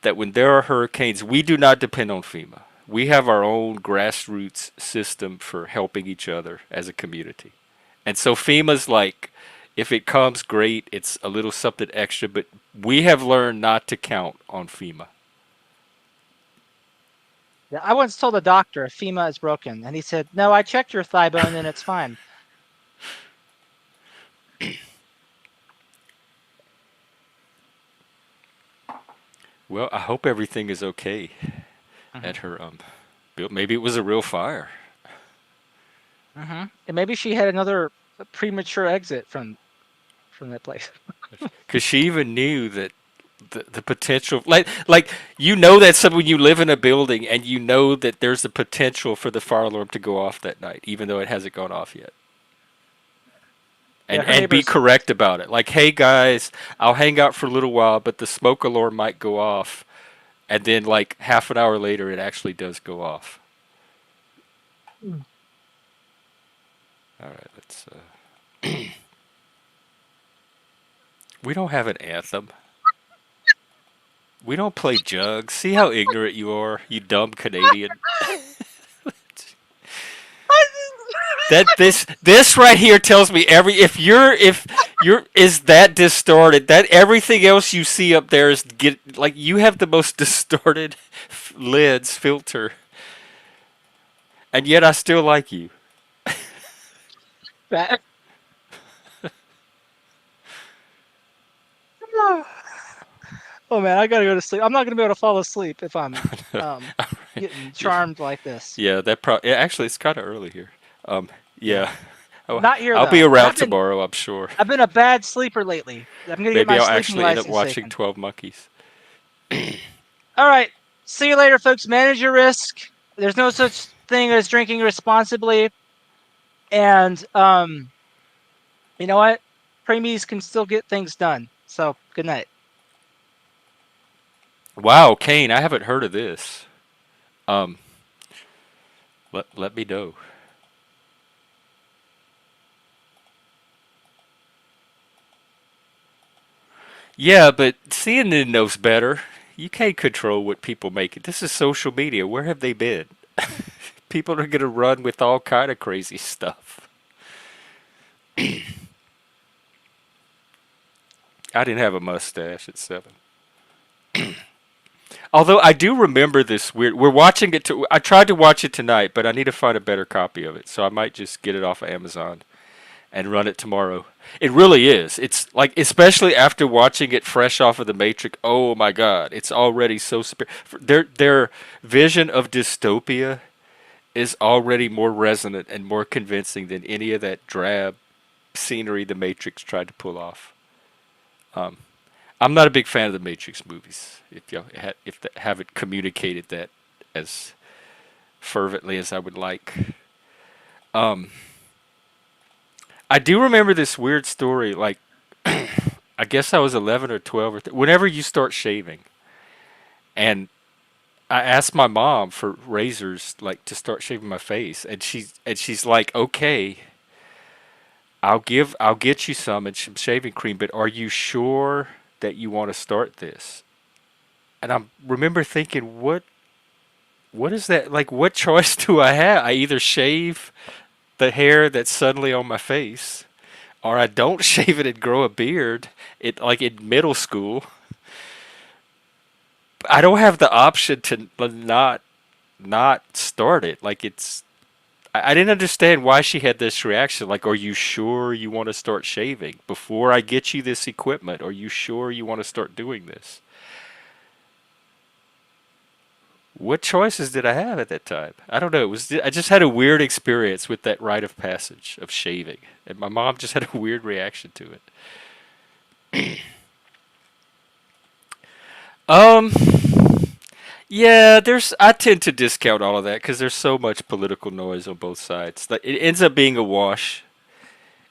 that when there are hurricanes, we do not depend on FEMA. We have our own grassroots system for helping each other as a community. And so FEMA's like, if it comes, great, it's a little something extra, but we have learned not to count on FEMA. Yeah, I once told a doctor if FEMA is broken, and he said, "No, I checked your thigh bone and it's fine." Well, I hope everything is okay at her build. Maybe it was a real fire. And maybe she had another premature exit from that place. Because she even knew that the potential, like you know that some when you live in a building and you know that there's a potential for the fire alarm to go off that night, even though it hasn't gone off yet. Yeah, her And be neighbors. correct about it. Like, hey guys, I'll hang out for a little while, but the smoke alarm might go off, and then like half an hour later, it actually does go off. All right, let's. We don't have an anthem. We don't play jugs. See how ignorant you are, you dumb Canadian. That this right here tells me if you're is that distorted, that everything else you see up there is get like you have the most distorted lids filter, and yet I still like you. That- Oh man, I gotta go to sleep. I'm not gonna be able to fall asleep if I'm getting charmed like this. Yeah, actually it's kind of early here. Yeah. Oh, Not here I'll though. be And around tomorrow, I'm sure. I've been a bad sleeper lately. I'm gonna get Maybe my I'll sleeping actually end up license watching taken. 12 Monkeys. All right. See you later, folks. Manage your risk. There's no such thing as drinking responsibly. And you know what? Preemies can still get things done. So good night. Wow, Kane, I haven't heard of this. Um, let me know. Yeah, but CNN knows better. You can't control what people make it. This is social media. Where have they been? People are gonna run with all kind of crazy stuff. I didn't have a mustache at 7. Although I do remember this weird. We're watching it. I tried to watch it tonight, but I need to find a better copy of it. So I might just get it off of Amazon and run it tomorrow. It really is. It's like, especially after watching it fresh off of the Matrix. Oh my God! It's already so their vision of dystopia is already more resonant and more convincing than any of that drab scenery the Matrix tried to pull off. I'm not a big fan of the Matrix movies. If they haven't communicated that as fervently as I would like. I do remember this weird story. Like, I guess I was 11 or 12 or whenever you start shaving, and I asked my mom for razors, like to start shaving my face, and she's like, okay, I'll get you some and some shaving cream, but are you sure that you want to start this? And I remember thinking, what is that? Like, what choice do I have? I either shave the hair that's suddenly on my face, or I don't shave it and grow a beard. It like in middle school. I don't have the option to not start it. Like it's. I didn't understand why she had this reaction. Like, are you sure you want to start shaving before I get you this equipment? Are you sure you want to start doing this? What choices did I have at that time? I don't know. I just had a weird experience with that rite of passage of shaving, and my mom just had a weird reaction to it. Um, yeah, I tend to discount all of that because there's so much political noise on both sides. Like, it ends up being a wash.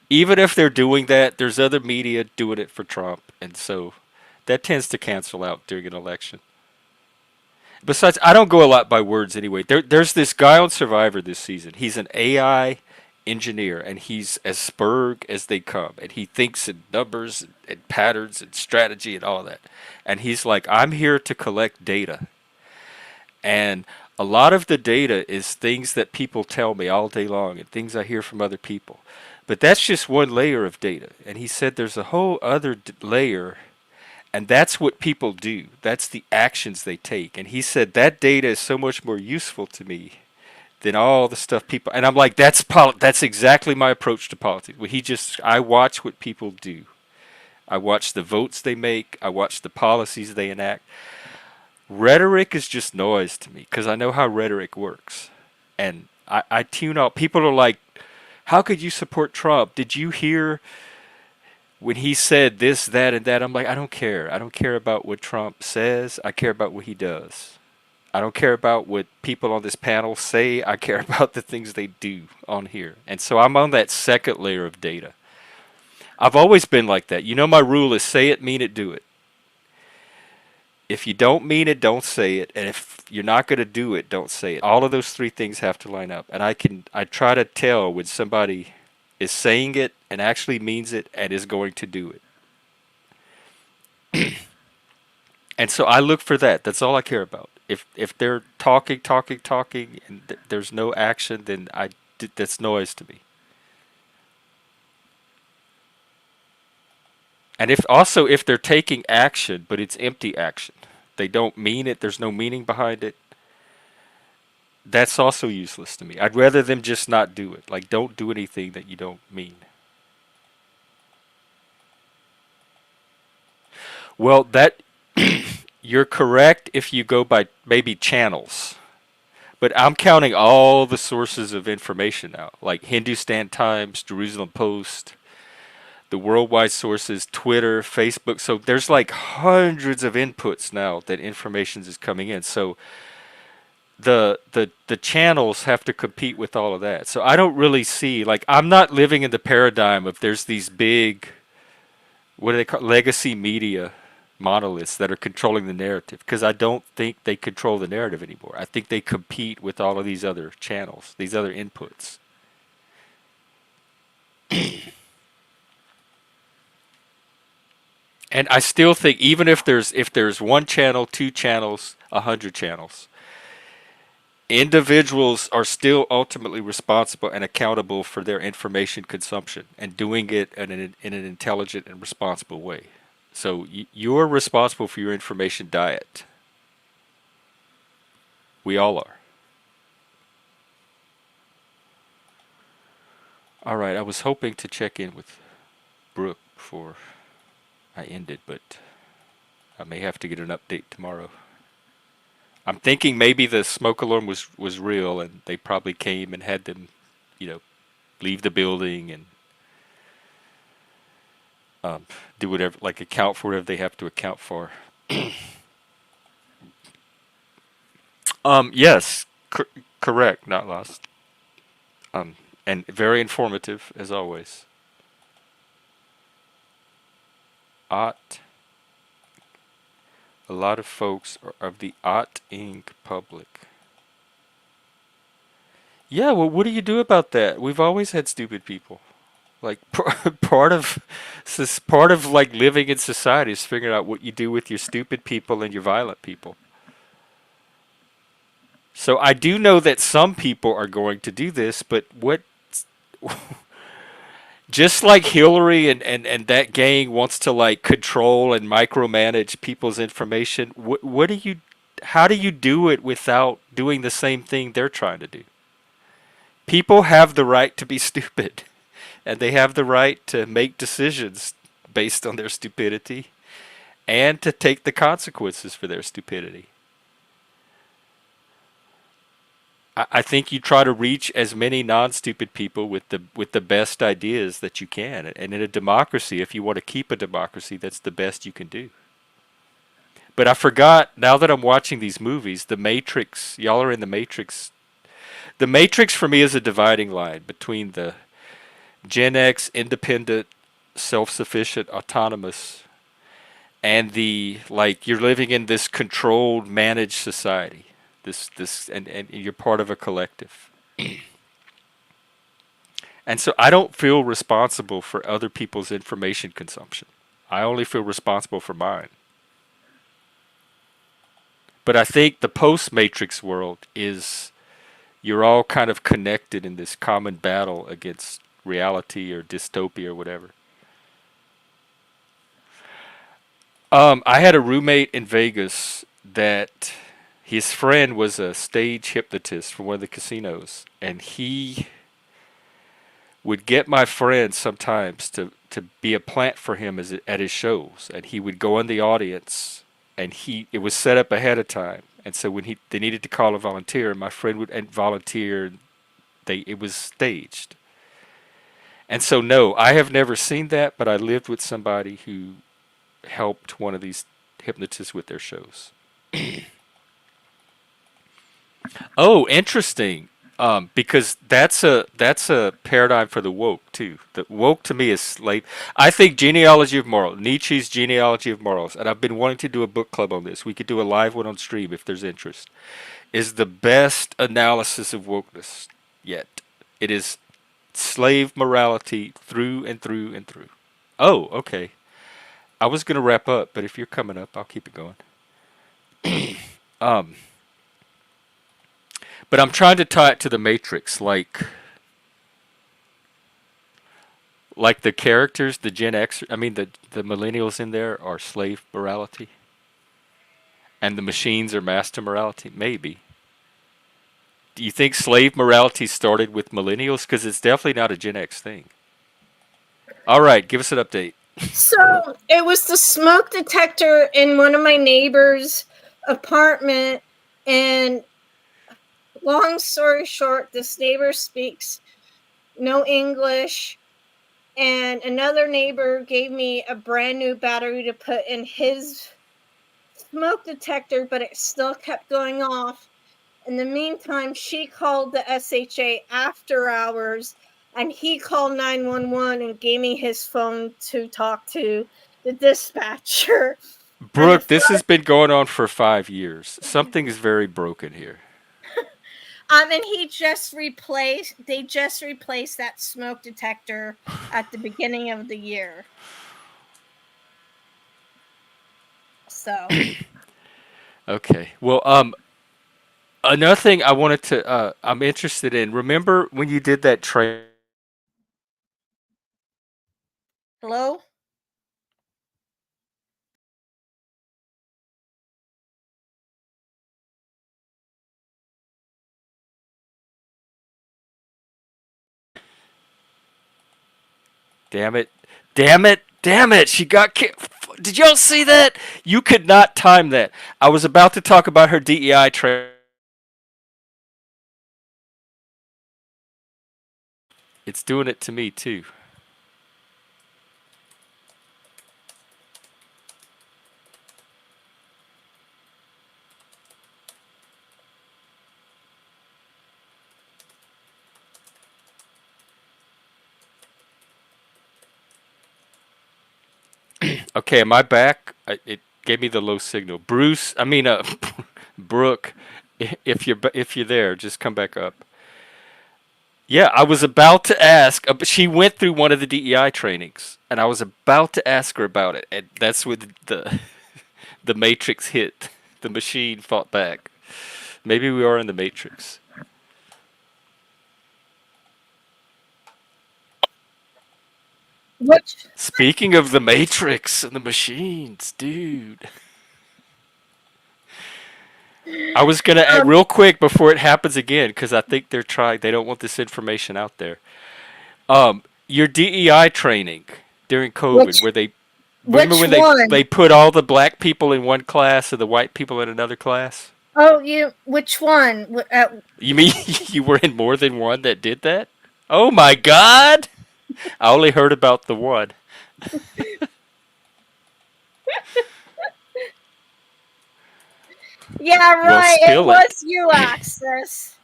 Even if they're doing that, there's other media doing it for Trump, and so that tends to cancel out during an election. Besides, I don't go a lot by words anyway. There's this guy on Survivor this season. He's an AI engineer, and he's as spurg as they come. And he thinks in numbers and patterns and strategy and all that. And he's like, I'm here to collect data. And a lot of the data is things that people tell me all day long and things I hear from other people. But that's just one layer of data. And he said there's a whole other layer, and that's what people do. That's the actions they take. And he said that data is so much more useful to me than all the stuff people. And I'm like, that's exactly my approach to politics. I watch what people do. I watch the votes they make. I watch the policies they enact. Rhetoric is just noise to me because I know how rhetoric works. And I tune out. People are like, how could you support Trump? Did you hear when he said this, that, and that? I'm like, I don't care. I don't care about what Trump says. I care about what he does. I don't care about what people on this panel say. I care about the things they do on here. And so I'm on that second layer of data. I've always been like that. You know, my rule is say it, mean it, do it. If you don't mean it, don't say it. And if you're not going to do it, don't say it. All of those three things have to line up. And I try to tell when somebody is saying it and actually means it and is going to do it. And so I look for that. That's all I care about. If they're talking, and there's no action, then that's noise to me. And if they're taking action, but it's empty action, they don't mean it, there's no meaning behind it, that's also useless to me. I'd rather them just not do it. Like, don't do anything that you don't mean. Well, that you're correct if you go by maybe channels. But I'm counting all the sources of information now, like Hindustan Times, Jerusalem Post, the worldwide sources, Twitter, Facebook. So there's like hundreds of inputs now that information is coming in. So the channels have to compete with all of that. So I don't really see, like, I'm not living in the paradigm of there's these big, what do they call, legacy media monoliths that are controlling the narrative, because I don't think they control the narrative anymore. I think they compete with all of these other channels, these other inputs. And I still think even if there's one channel, two channels, 100 channels, individuals are still ultimately responsible and accountable for their information consumption and doing it in an intelligent and responsible way. So you're responsible for your information diet. We all are. All right, I was hoping to check in with Brooke before I ended, but I may have to get an update tomorrow. I'm thinking maybe the smoke alarm was real, and they probably came and had them, leave the building and do whatever, like account for whatever they have to account for. Yes, correct, not lost. And very informative as always. Ot. A lot of folks are of the Ot Inc. public. Yeah, well, what do you do about that? We've always had stupid people. Like part of like living in society is figuring out what you do with your stupid people and your violent people. So I do know that some people are going to do this, but what? Just like Hillary and that gang wants to like control and micromanage people's information, how do you do it without doing the same thing they're trying to do? People have the right to be stupid, and they have the right to make decisions based on their stupidity and to take the consequences for their stupidity. I think you try to reach as many non-stupid people with the best ideas that you can. And in a democracy, if you want to keep a democracy, that's the best you can do. But I forgot, now that I'm watching these movies, the Matrix, y'all are in the Matrix. The Matrix for me is a dividing line between the Gen X, independent, self-sufficient, autonomous, and the, like, you're living in this controlled, managed society. And you're part of a collective. And so I don't feel responsible for other people's information consumption. I only feel responsible for mine. But I think the post-Matrix world is, you're all kind of connected in this common battle against reality or dystopia or whatever. I had a roommate in Vegas that his friend was a stage hypnotist for one of the casinos, and he would get my friend sometimes to be a plant for him at his shows, and he would go in the audience, and it was set up ahead of time, and so when they needed to call a volunteer, my friend would volunteer. It was staged, and so no, I have never seen that, but I lived with somebody who helped one of these hypnotists with their shows. Oh, interesting. Because that's a paradigm for the woke too. The woke to me is slave. I think genealogy of morals, Nietzsche's genealogy of morals, and I've been wanting to do a book club on this. We could do a live one on stream if there's interest. Is the best analysis of wokeness yet. It is slave morality through and through and through. Oh, okay. I was gonna wrap up, but if you're coming up, I'll keep it going. Um, but I'm trying to tie it to the Matrix, like the characters, the Gen X, I mean the millennials in there are slave morality, and the machines are master morality. Maybe. Do you think slave morality started with millennials? Because it's definitely not a Gen X thing. All right, give us an update. So it was the smoke detector in one of my neighbors' apartment, and long story short, this neighbor speaks no English, and another neighbor gave me a brand new battery to put in his smoke detector, but it still kept going off. In the meantime, she called the SHA after hours, and he called 911 and gave me his phone to talk to the dispatcher. Brooke, this has been going on for 5 years. Something is very broken here. And they just replaced that smoke detector at the beginning of the year. So. Okay. Well, another thing I wanted to, I'm interested in. Remember when you did that train? Hello? Damn it. Damn it. Damn it. She got Did y'all see that? You could not time that. I was about to talk about her DEI train. It's doing it to me too. Okay, am I back? It gave me the low signal. Brooke, if you're there, just come back up. Yeah, I was about to ask. She went through one of the DEI trainings, and I was about to ask her about it, and that's when the Matrix hit. The machine fought back. Maybe we are in the Matrix. Which? Speaking of the Matrix and the machines, dude. I was gonna add real quick before it happens again, because I think they don't want this information out there. Your DEI training during COVID, where they remember when they put all the black people in one class and the white people in another class? Oh, which one? You mean you were in more than one that did that? Oh my God! I only heard about the one. Yeah, Well, right. It spill it. was you, Axis.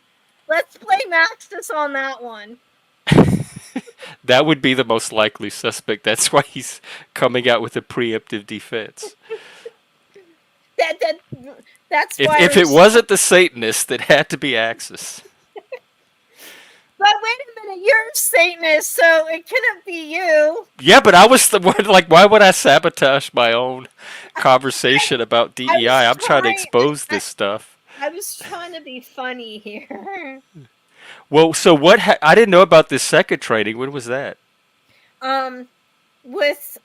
Let's blame Axis on that one. That would be the most likely suspect. That's why he's coming out with a preemptive defense. That that's If why. if it wasn't the Satanist, it had to be Axis. But wait a minute, you're a Satanist, so it couldn't be you. Yeah, but I was the one. Like, why would I sabotage my own conversation about I DEI? was I'm trying to trying. expose this stuff. I was trying to be funny here. Well, so what? I didn't know about this second training. When was that? With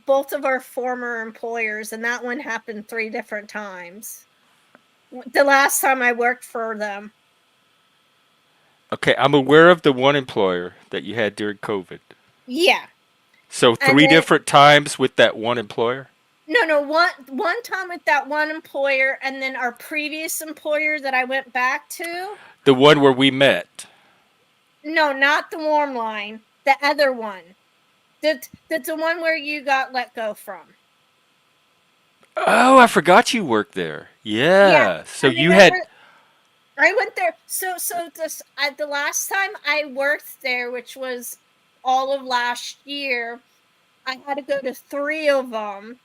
both of our former employers, and that one happened 3 different times. The last time I worked for them. Okay, I'm aware of the one employer that you had during COVID. Yeah. So And 3 then, different times with that one employer? no, one time with that one employer, and then our previous employer that I went back to. The one where we met. No, not the warm line. The other one. That's the one where you got let go from. Oh, I forgot you worked there. Yeah. So I you remember, had. I went there. So the last time I worked there, which was all of last year, I had to go to 3 of them.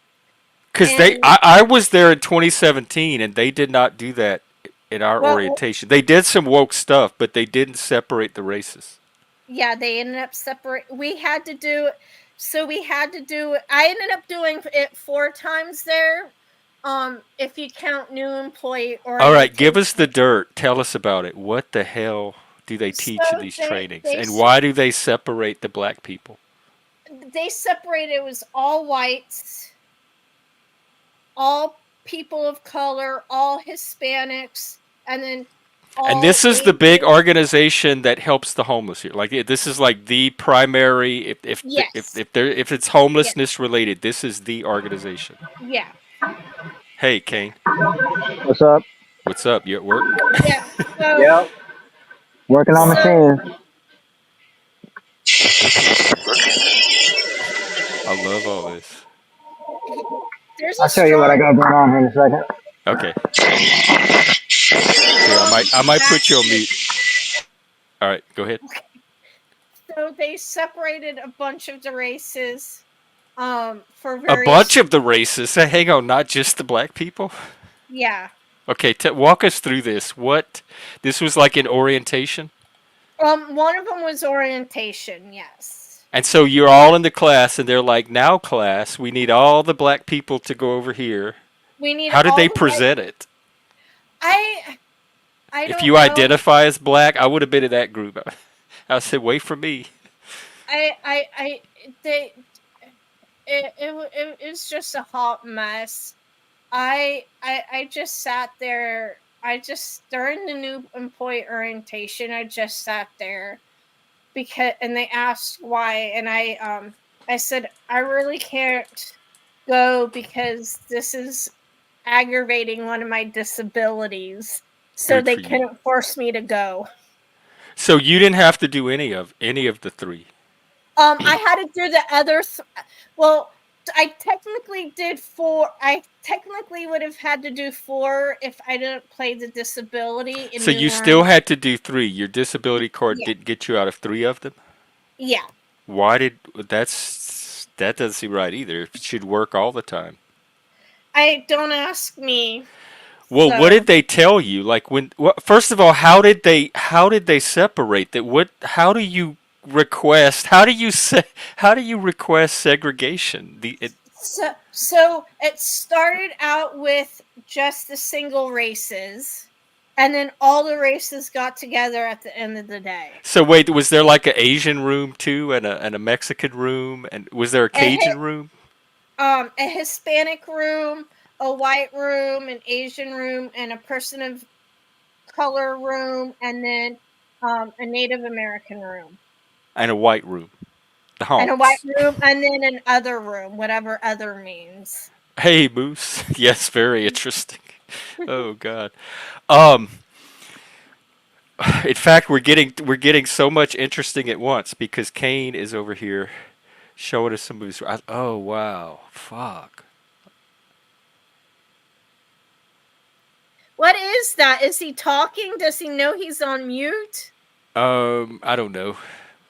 Because I was there in 2017, and they did not do that in our orientation. They did some woke stuff, but they didn't separate the races. Yeah, they ended up separate. We had to do. So we had to do. I ended up doing it 4 times there. If you count new employee orientation. All right, give us the dirt. Tell us about it. What the hell do they teach in these trainings, and why do they separate the black people? They separated. It was all whites, all people of color, all Hispanics, and then. And this is the big organization that helps the homeless here. Like, this is like the primary. If it's homelessness related, this is the organization. Yeah. Hey, Kane. What's up? What's up? You at work? Yeah. So, Yep. Working on machines. I love all this. I'll show you what I got going on here in a second. Okay. Here, I might put you on mute. All right, go ahead. So they separated a bunch of the races. For various. A bunch of the races. Hang on, not just the black people. Yeah. Okay, walk us through this. This was like an orientation? One of them was orientation, yes. And so you're all in the class, and they're like, now class, we need all the black people to go over here. How did they present it? I don't know. If you identify as black, I would have been in that group. I said, wait for me. It was just a hot mess. I just sat there. During the new employee orientation, I just sat there and they asked why, and I said I really can't go because this is aggravating one of my disabilities, so they couldn't force me to go. So you didn't have to do any of the 3. I had to do the other. Well, I technically did 4. I technically would have had to do 4 if I didn't play the disability. So you still had to do 3. Your disability card didn't get you out of 3 of them? Yeah. Why that doesn't seem right either. It should work all the time. Don't ask me. Well, what did they tell you? Like first of all, how did they separate that? How do you request segregation? So it started out with just the single races, and then all the races got together at the end of the day. So wait, was there like an Asian room too, and a Mexican room, and was there a Cajun room? A Hispanic room, a white room, an Asian room, and a person of color room, and then a Native American room. And a white room. The homes. And a white room, and then an other room, whatever other means. Hey, Moose. Yes, very interesting. Oh God. Um. In fact, we're getting so much interesting at once because Kane is over here showing us some movies. Oh wow, fuck. What is that? Is he talking? Does he know he's on mute? I don't know.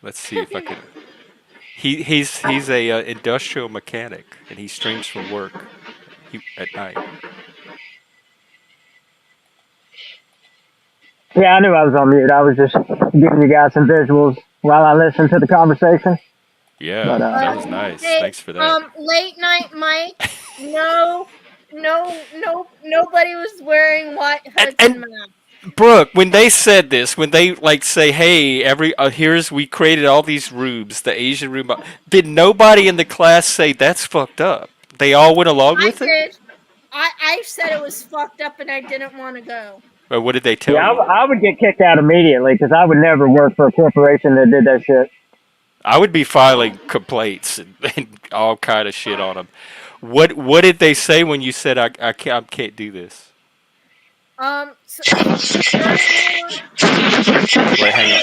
Let's see if I can. He's a industrial mechanic and he streams from work. At night. Yeah, I knew I was on mute. I was just giving you guys some visuals while I listened to the conversation. Yeah, But that was nice. Hey, Thanks for that. late night Mike. No, nobody was wearing white hoods and And masks. Brooke, when they said this, when they like say, "Hey, here's we created all these rooms, the Asian room," did nobody in the class say that's fucked up? They all went along I with it. did. I said it was fucked up and I didn't want to go. Or what did they tell yeah, you? I would get kicked out immediately because I would never work for a corporation that did that shit. I would be filing complaints and all kind of shit on them. What did they say when you said I can't do this? So during, Wait, hang on.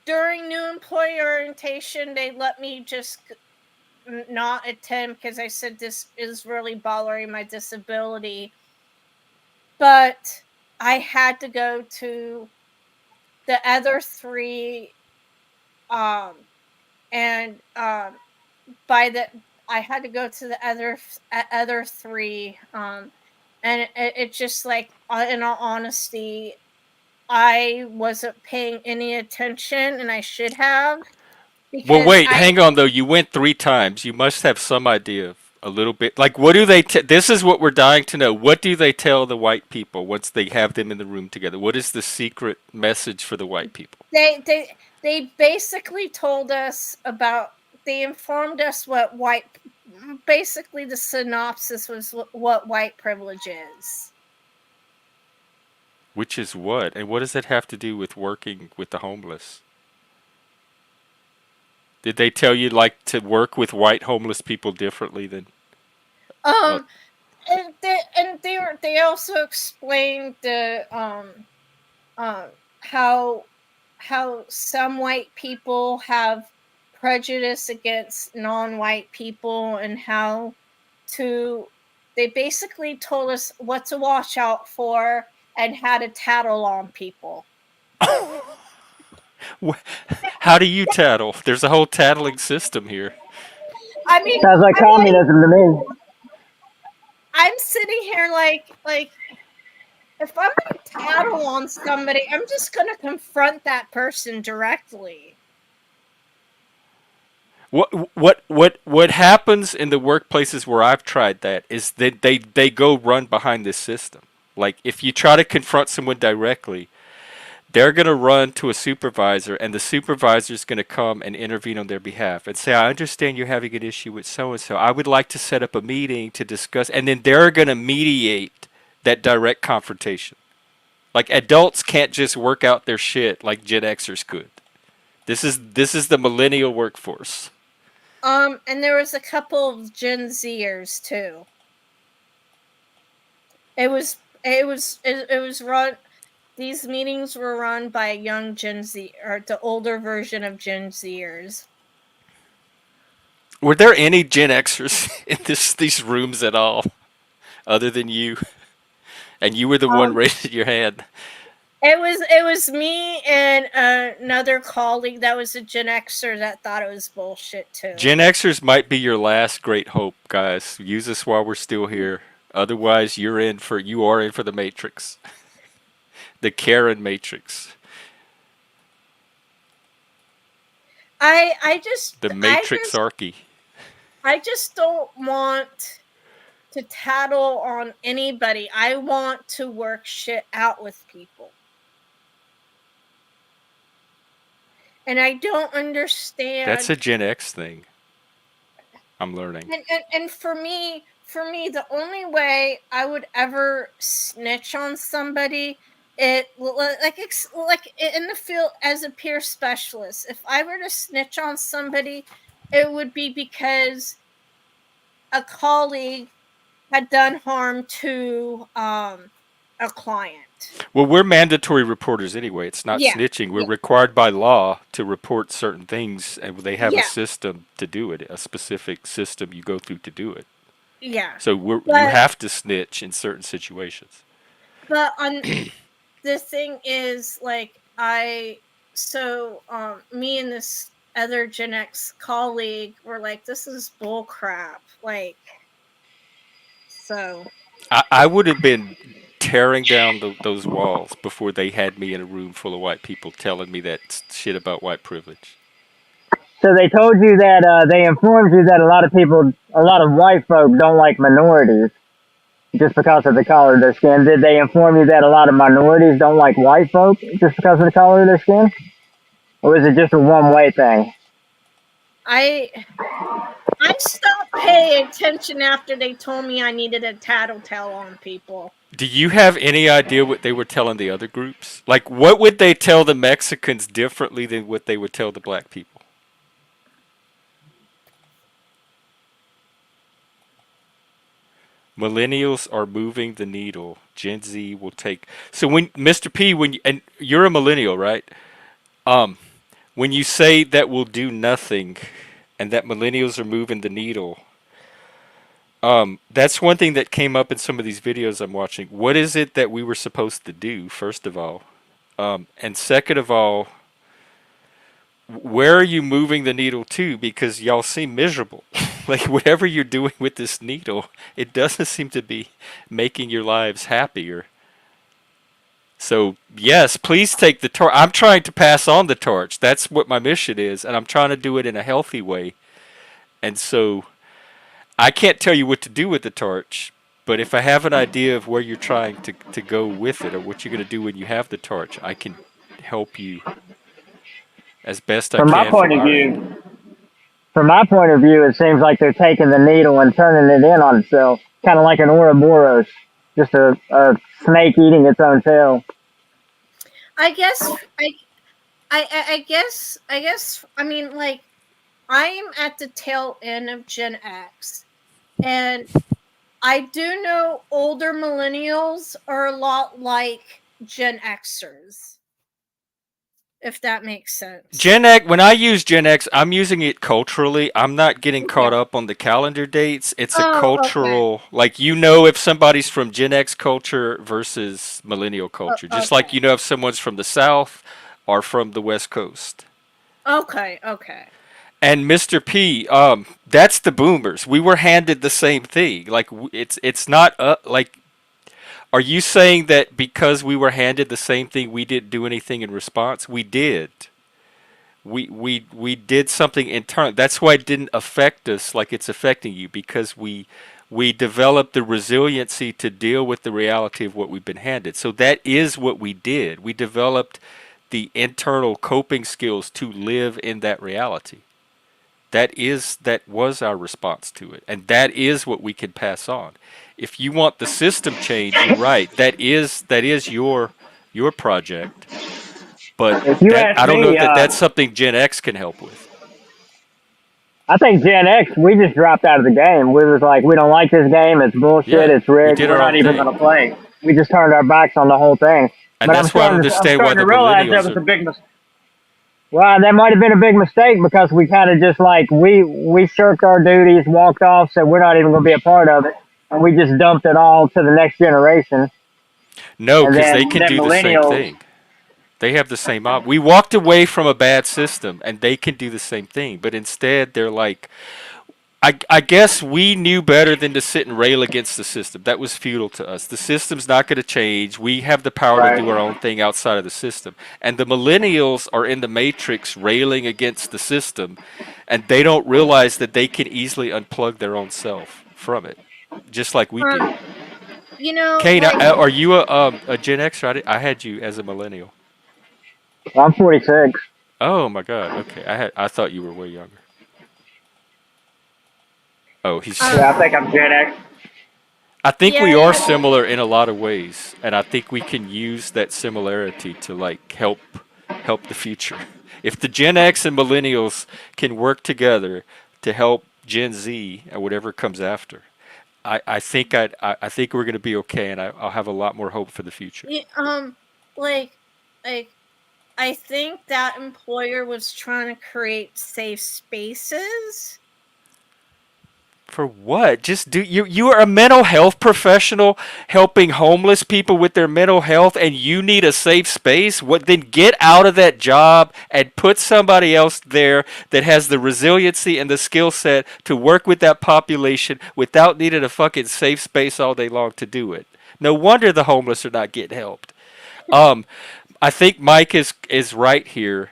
during new employee orientation, they let me just not attend because I said this is really bothering my disability. But I had to go to the other three, and I had to go to the other three, and it just like, in all honesty, I wasn't paying any attention, and I should have, Well, because wait, hang on though. You went 3 times. You must have some idea of a little bit. Like, what do they? This is what we're dying to know. What do they tell the white people once they have them in the room together? What is the secret message for the white people? they basically told us about. They informed us what white. Basically, the synopsis was what white privilege is. Which is what? And what does it have to do with working with the homeless? Did they tell you like to work with white homeless people differently than? Uh, And they also explained the how some white people have prejudice against non-white people, and how to. They basically told us what to watch out for and how to tattle on people. how do you tattle? There's a whole tattling system here. I mean, Sounds like communism to me. I'm sitting here like if I'm gonna tattle on somebody, I'm just gonna confront that person directly. What happens in the workplaces where I've tried that is that they go run behind this system. Like if you try to confront someone directly, they're going to run to a supervisor and the supervisor is going to come and intervene on their behalf and say, I understand you're having an issue with so and so. I would like to set up a meeting to discuss, and then they're going to mediate that direct confrontation. Like adults can't just work out their shit like Gen Xers could. This is the millennial workforce. And there was a couple of Gen Zers too. It was run. These meetings were run by a young Gen Z, or the older version of Gen Zers. Were there any Gen Xers in these rooms at all, other than you? And you were the one raising your hand. It was me and another colleague that was a Gen Xer that thought it was bullshit too. Gen Xers might be your last great hope, guys. Use us while we're still here. Otherwise, you are in for the Matrix, the Karen Matrix, the Matrixarchy. I just don't want to tattle on anybody. I want to work shit out with people. And I don't understand. That's a Gen X thing. I'm learning. And for me, the only way I would ever snitch on somebody, like in the field as a peer specialist, if I were to snitch on somebody, it would be because a colleague had done harm to a client. Well, we're mandatory reporters anyway. It's not Yeah, snitching. We're yeah, required by law to report certain things, and they have a yeah, system to do it, a specific system you go through to do it. yeah. So you But have to snitch in certain situations. on the thing is, like, me and this other Gen X colleague were like, this is bull crap. Like, so I would have been tearing down those walls before they had me in a room full of white people telling me that shit about white privilege. So they told you that they informed you that a lot of people, a lot of white folk don't like minorities just because of the color of their skin. Did they inform you that a lot of minorities don't like white folk just because of the color of their skin? Or is it just a one-way thing? I stopped paying attention after they told me I needed a tattletale on people. Do you have any idea what they were telling the other groups? Like, what would they tell the Mexicans differently than what they would tell the black people? Millennials are moving the needle. Gen Z will take. So when Mr. P, and you're a millennial, right? When you say that will do nothing, and that millennials are moving the needle, that's one thing that came up in some of these videos I'm watching. What is it that we were supposed to do? First of all, and second of all, where are you moving the needle to? Because y'all seem miserable. Like, whatever you're doing with this needle, it doesn't seem to be making your lives happier. So, yes, please take the torch. I'm trying to pass on the torch. That's what my mission is, and I'm trying to do it in a healthy way. And so, I can't tell you what to do with the torch, but if I have an idea of where you're trying to go with it, or what you're going to do when you have the torch, I can help you as best I From my can from point of our end. view, from my point of view, it seems like they're taking the needle and turning it in on itself, kind of like an Ouroboros, just a snake eating its own tail. I guess I mean, like, I'm at the tail end of Gen X, and I do know older millennials are a lot like Gen Xers, if that makes sense. Gen X, when I use Gen X, I'm using it culturally. I'm not getting caught up on the calendar dates. It's a Oh, okay. cultural, like, if somebody's from Gen X culture versus millennial culture. Just like Okay. if someone's from the South or from the West Coast. Okay. And Mr. P, that's the boomers. We were handed the same thing. Like, it's not like. Are you saying that because we were handed the same thing, we didn't do anything in response? We did. We did something internal. That's why it didn't affect us like it's affecting you, because we developed the resiliency to deal with the reality of what we've been handed. So that is what we did. We developed the internal coping skills to live in that reality. That was our response to it, and that is what we can pass on. If you want the system change, you're right. That is your project, but If you that ask I don't know me, that that's something Gen X can help with. I think Gen X, we just dropped out of the game. We was like, we don't like this game. It's bullshit. Yeah, It's we rigged. did We're our own not even thing, going to play. We just turned our backs on the whole thing. and But that's why I don't I'm understand why starting the to realize that millennials was are. a big mistake. Well, that might have been a big mistake because we kind of just like we shirked our duties, walked off, said we're not even going to be a part of it, and we just dumped it all to the next generation. No, And because then they can then do the same millennials, thing. They have the same we walked away from a bad system, and they can do the same thing. But instead, they're like, I guess we knew better than to sit and rail against the system. That was futile to us. The system's not going to change. We have the power to do our right? own thing outside of the system. And the millennials are in the matrix railing against the system, and they don't realize that they can easily unplug their own self from it, just like we did. Um, Kane, like, are you a Gen X? I had you as a millennial. I'm 46. Oh my God. Okay, I thought you were way younger. Oh, he's. Yeah, I um, think I'm Gen X. I think we are yeah, similar in a lot of ways, and I think we can use that similarity to like help the future. If the Gen X and millennials can work together to help Gen Z or whatever comes after, I think I think we're going to be okay, and I'll have a lot more hope for the future. Yeah, like, like I think that employer was trying to create safe spaces. For what? Just do you are a mental health professional helping homeless people with their mental health and you need a safe space? What then get out of that job and put somebody else there that has the resiliency and the skill set to work with that population without needing a fucking safe space all day long to do it. No wonder the homeless are not getting helped. Um I think Mike is right here.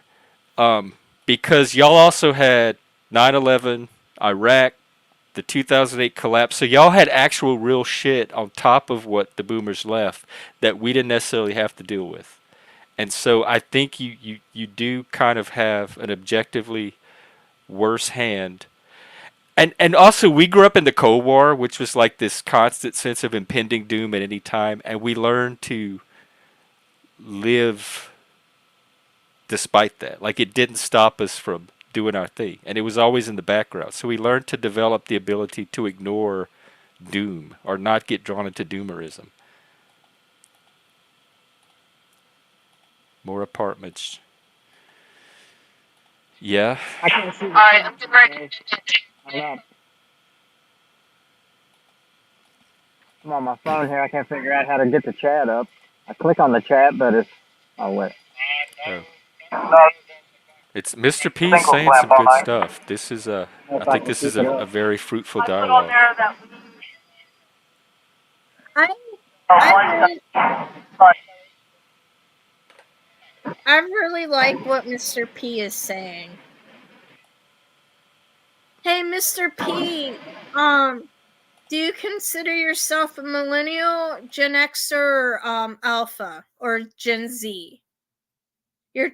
Because y'all also had 9/11, Iraq, the 2008 collapse. So y'all had actual real shit on top of what the boomers left that we didn't necessarily have to deal with. And so I think you do kind of have an objectively worse hand. And also we grew up in the Cold War, which was like this constant sense of impending doom at any time, and we learned to live despite that. Like it didn't stop us from doing our thing, and it was always in the background. So we learned to develop the ability to ignore doom or not get drawn into doomerism. More apartments. Yeah. I can't see the chat. I'm on my phone here. I can't figure out how to get the chat up. I click on the chat, but it's wait. Oh. It's Mr. P saying some good stuff. This is a I think this is a very fruitful dialogue. I I really like what Mr. P is saying. Hey, Mr. P, do you consider yourself a millennial, Gen X, or Alpha, or Gen Z? You're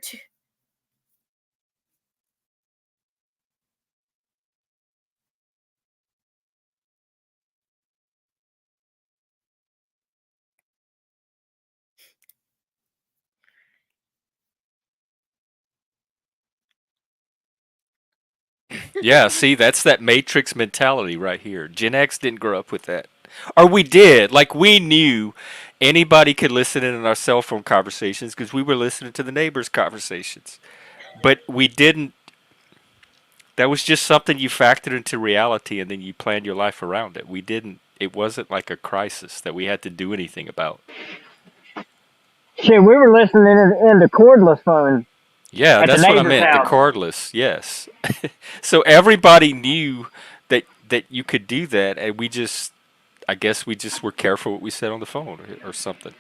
Yeah, see, that's that Matrix mentality right here. Gen X didn't grow up with that. Or we did. Like, we knew anybody could listen in on our cell phone conversations because we were listening to the neighbors' conversations. But we didn't. That was just something you factored into reality and then you planned your life around it. We didn't. It wasn't like a crisis that we had to do anything about. Shit, we were listening in the cordless phone Yeah, at the that's what I neighbor's meant. The house. cordless, yes. So everybody knew that you could do that, and we just, I guess, we just were careful what we said on the phone or something.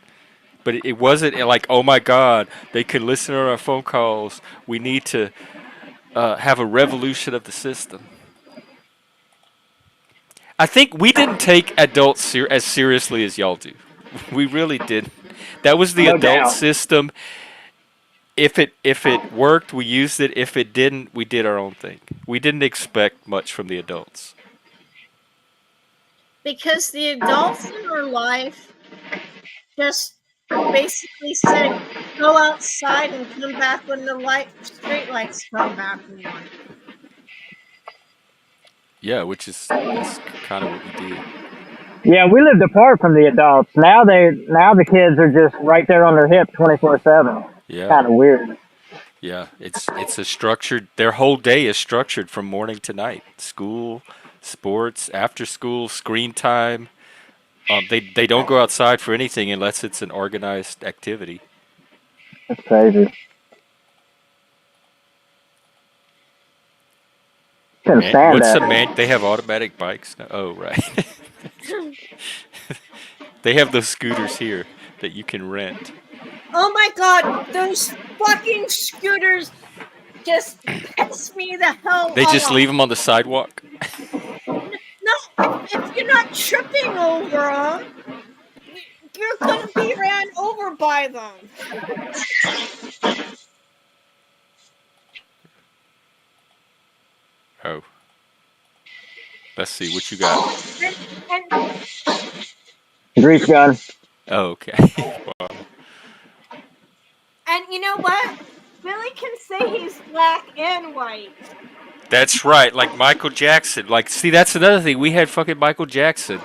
But it wasn't like, oh my God, they can listen to our phone calls. We need to have a revolution of the system. I think we didn't take adults as seriously as y'all do. We really did. That was the No adult doubt. system. If it worked, we used it. If it didn't, we did our own thing. We didn't expect much from the adults. because the adults in our life just basically said, go outside and come back when the street lights come back on. Yeah, which is that's kind of what we did. Yeah, we lived apart from the adults. Now the kids are just right there on their hip 24/7. Yeah, Kind of weird. yeah. It's a structured. Their whole day is structured from morning to night. School, sports, after school, screen time. They don't go outside for anything unless it's an organized activity. That's crazy. Couldn't stand What's that. They have automatic bikes now? Oh, right. They have those scooters here that you can rent. Oh my God, those fucking scooters just piss me the hell They just off. leave them on the sidewalk. No, if you're not tripping over them, you're gonna be ran over by them. Oh, let's see what you got. And Grease gun. Oh, okay. Wow. you know what? Billy can say he's black and white. That's right, like Michael Jackson. Like, see, that's another thing. We had fucking Michael Jackson.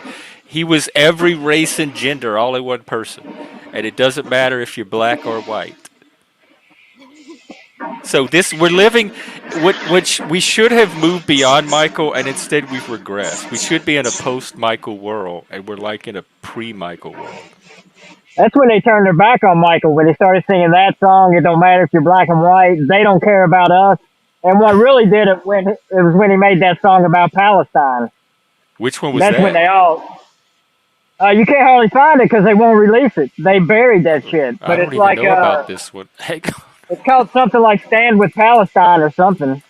He was every race and gender all in one person, and it doesn't matter if you're black or white. So this we're living, which we should have moved beyond Michael, and instead we've regressed. We should be in a post-Michael world, and we're like in a pre-Michael world. That's when they turned their back on Michael, when he started singing that song. It don't matter if you're black and white. They don't care about us. And what really did it was when he made that song about Palestine. Which one was That's when that? they all. You can't hardly find it because they won't release it. They buried that shit. I But don't it's even like know about this one. Hey, it's called something like "Stand with Palestine" or something.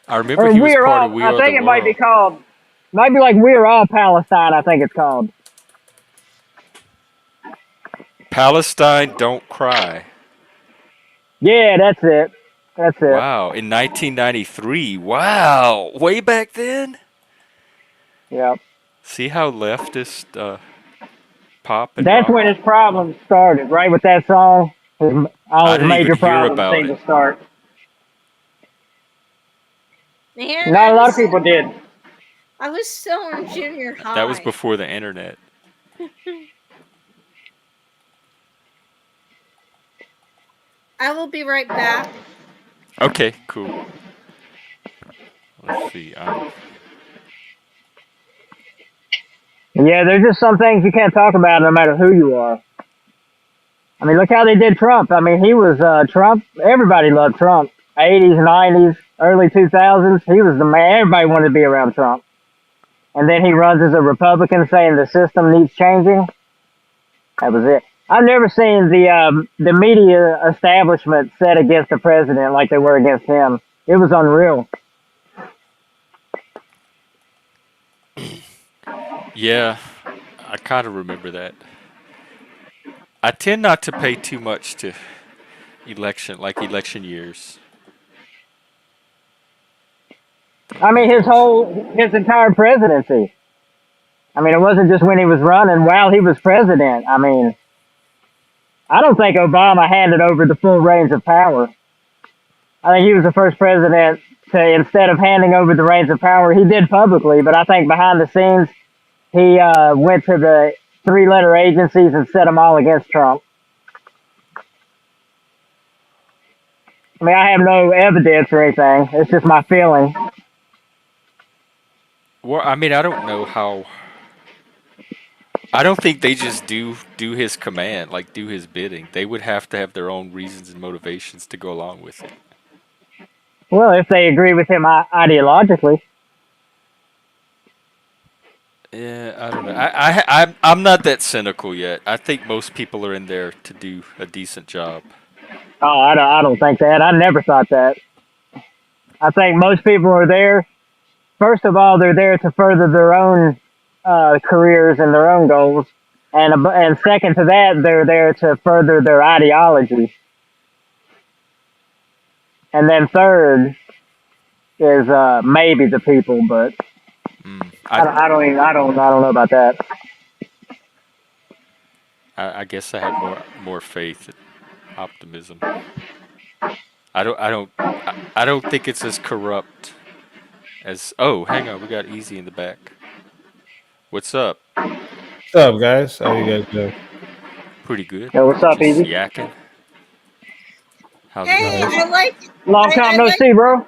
I remember Or he "We was Are part of All." We I Are the think it might be World. called. Might be like "We Are All Palestine." I think it's called. Palestine, Don't Cry. Yeah, that's it. That's it. Wow, in 1993. Wow, way back then. Yep. See how leftist pop and That's rock. when his problems started, right? With that song, all I his didn't even major hear problems about seemed it. to start. Man, Not a lot of people did. I was still in junior That was high. before the internet. I will be right back. Okay, cool. Let's see. Yeah, there's just some things you can't talk about no matter who you are. I mean, look how they did Trump. I mean, he was Trump. Everybody loved Trump. 80s, 90s, early 2000s. He was the man. Everybody wanted to be around Trump. And then he runs as a Republican saying the system needs changing. That was it. I've never seen the media establishment set against the president like they were against him. It was unreal. Yeah, I kind of remember that. I tend not to pay too much to election years. I mean, his entire presidency. I mean, it wasn't just when he was running. While he was president, I mean, I don't think Obama handed over the full reins of power. I think he was the first president to, instead of handing over the reins of power, he did publicly, but I think behind the scenes, he went to the three-letter agencies and set them all against Trump. I mean, I have no evidence or anything. It's just my feeling. Well, I mean, I don't know how. I don't think they just do his command, like do his bidding. They would have to have their own reasons and motivations to go along with it. Well, if they agree with him ideologically. Yeah, I don't know. I'm not that cynical yet. I think most people are in there to do a decent job. Oh, I don't think that. I never thought that. I think most people are there. First of all, they're there to further their own careers and their own goals, and second to that, they're there to further their ideology. And then third is maybe the people, but I don't know about that. I guess I had more faith and optimism. I don't think it's as corrupt as. Oh, hang on, we got Easy in the back. What's up? What's up, guys? How you guys doing? Pretty good. Yo, what's up, Just Easy? yakking. How's it Hey, going? I like. Long time I no like. see, bro.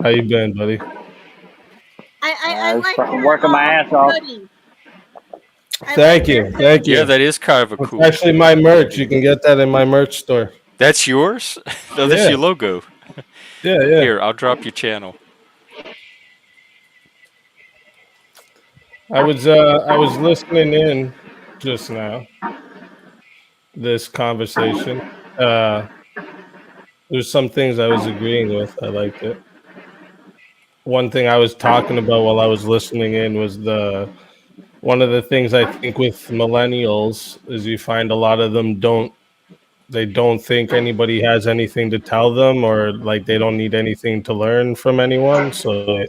How you been, buddy? I like I'm your working my ass off. hoodie. I Thank like your you, thank Yeah, you. that is kind of a It's cool. actually my merch. You can get that in my merch store. That's yours? No, that's Yeah. your logo. Yeah. Here, I'll drop your channel. I was listening in just now. This conversation. There's some things I was agreeing with. I liked it. One thing I was talking about while I was listening in was one of the things I think with millennials is you find a lot of them don't think anybody has anything to tell them, or like they don't need anything to learn from anyone. So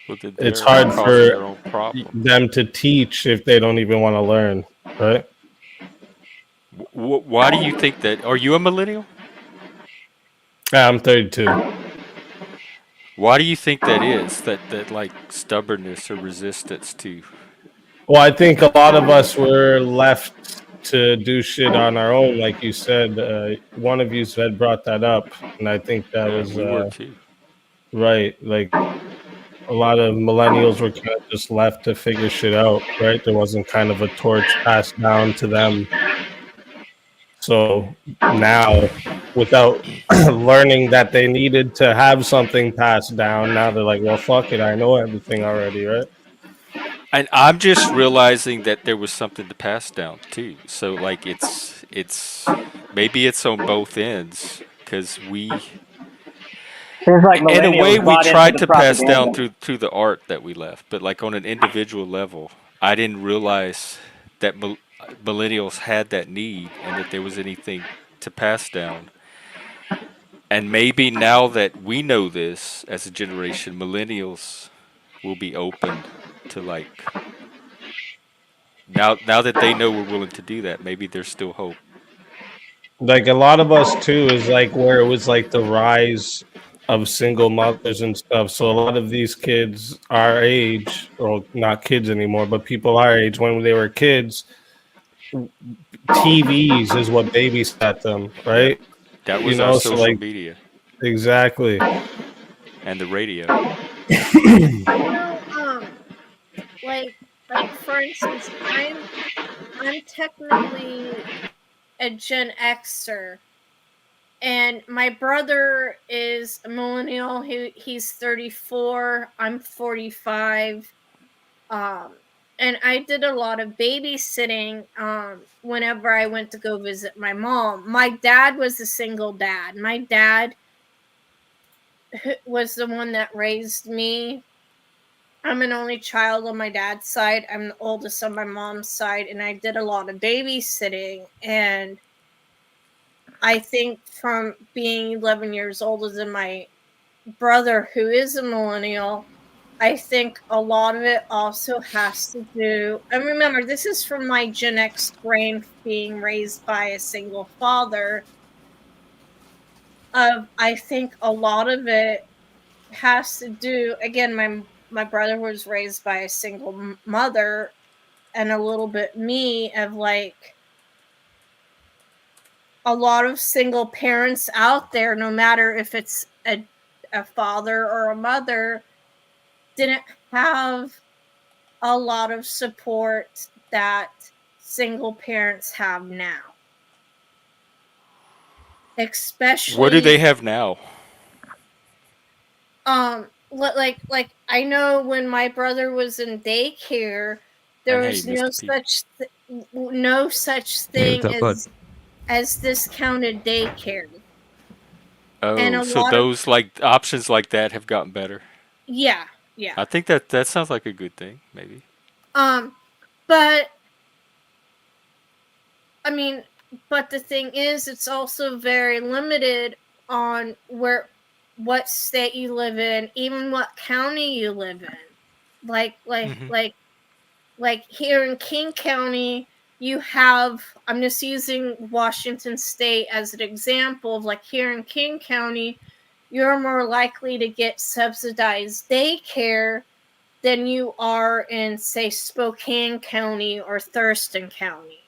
Well, then it's they're hard causing for their own problem. them to teach if they don't even want to learn, right? Why do you think that? Are you a millennial? I'm 32. Why do you think that is? That like stubbornness or resistance to? Well, I think a lot of us were left to do shit on our own, like you said. One of you had brought that up, and I think that Yeah, was we were too. right. Like a lot of millennials were kind of just left to figure shit out, right? There wasn't kind of a torch passed down to them. So now, without learning that they needed to have something passed down, now they're like, well, fuck it. I know everything already, right? And I'm just realizing that there was something to pass down too. So like it's maybe it's on both ends because we Seems like in a way millennials we bought into tried the to pass down propaganda. through the art that we left, but like on an individual level, I didn't realize that millennials had that need and that there was anything to pass down. And maybe now that we know this as a generation, millennials will be open to like now that they know we're willing to do that, maybe there's still hope. Like a lot of us too is like where it was like the rise of single mothers and stuff. So a lot of these kids our age, or not kids anymore, but people our age when they were kids, TVs is what babysat them, right? That You was our know, so social like media exactly. and the radio. You know, like for instance, I'm technically a Gen Xer, and my brother is a millennial. He's 34. I'm 45. And I did a lot of babysitting whenever I went to go visit my mom. My dad was a single dad. My dad was the one that raised me. I'm an only child on my dad's side. I'm the oldest on my mom's side, and I did a lot of babysitting. And I think from being 11 years older than my brother, who is a millennial, I think a lot of it also has to do, and remember, this is from my Gen X brain being raised by a single father. I think a lot of it has to do, again, my brother was raised by a single mother, and a little bit me of like a lot of single parents out there, no matter if it's a father or a mother, didn't have a lot of support that single parents have now. What do they Especially have now? like I know when my brother was in daycare, there And hey, was Mr. P. no such Hey, what's thing up, bud? as discounted daycare. And Oh, a so lot of, those like options like that have gotten better. yeah, yeah. I think that sounds like a good thing, maybe. But I mean, but the thing is, it's also very limited on what state you live in, even what county you live in. Like like Hmm. like like here in King County, you have, I'm just using Washington State as an example of like here in King County, you're more likely to get subsidized daycare than you are in, say, Spokane County or Thurston County.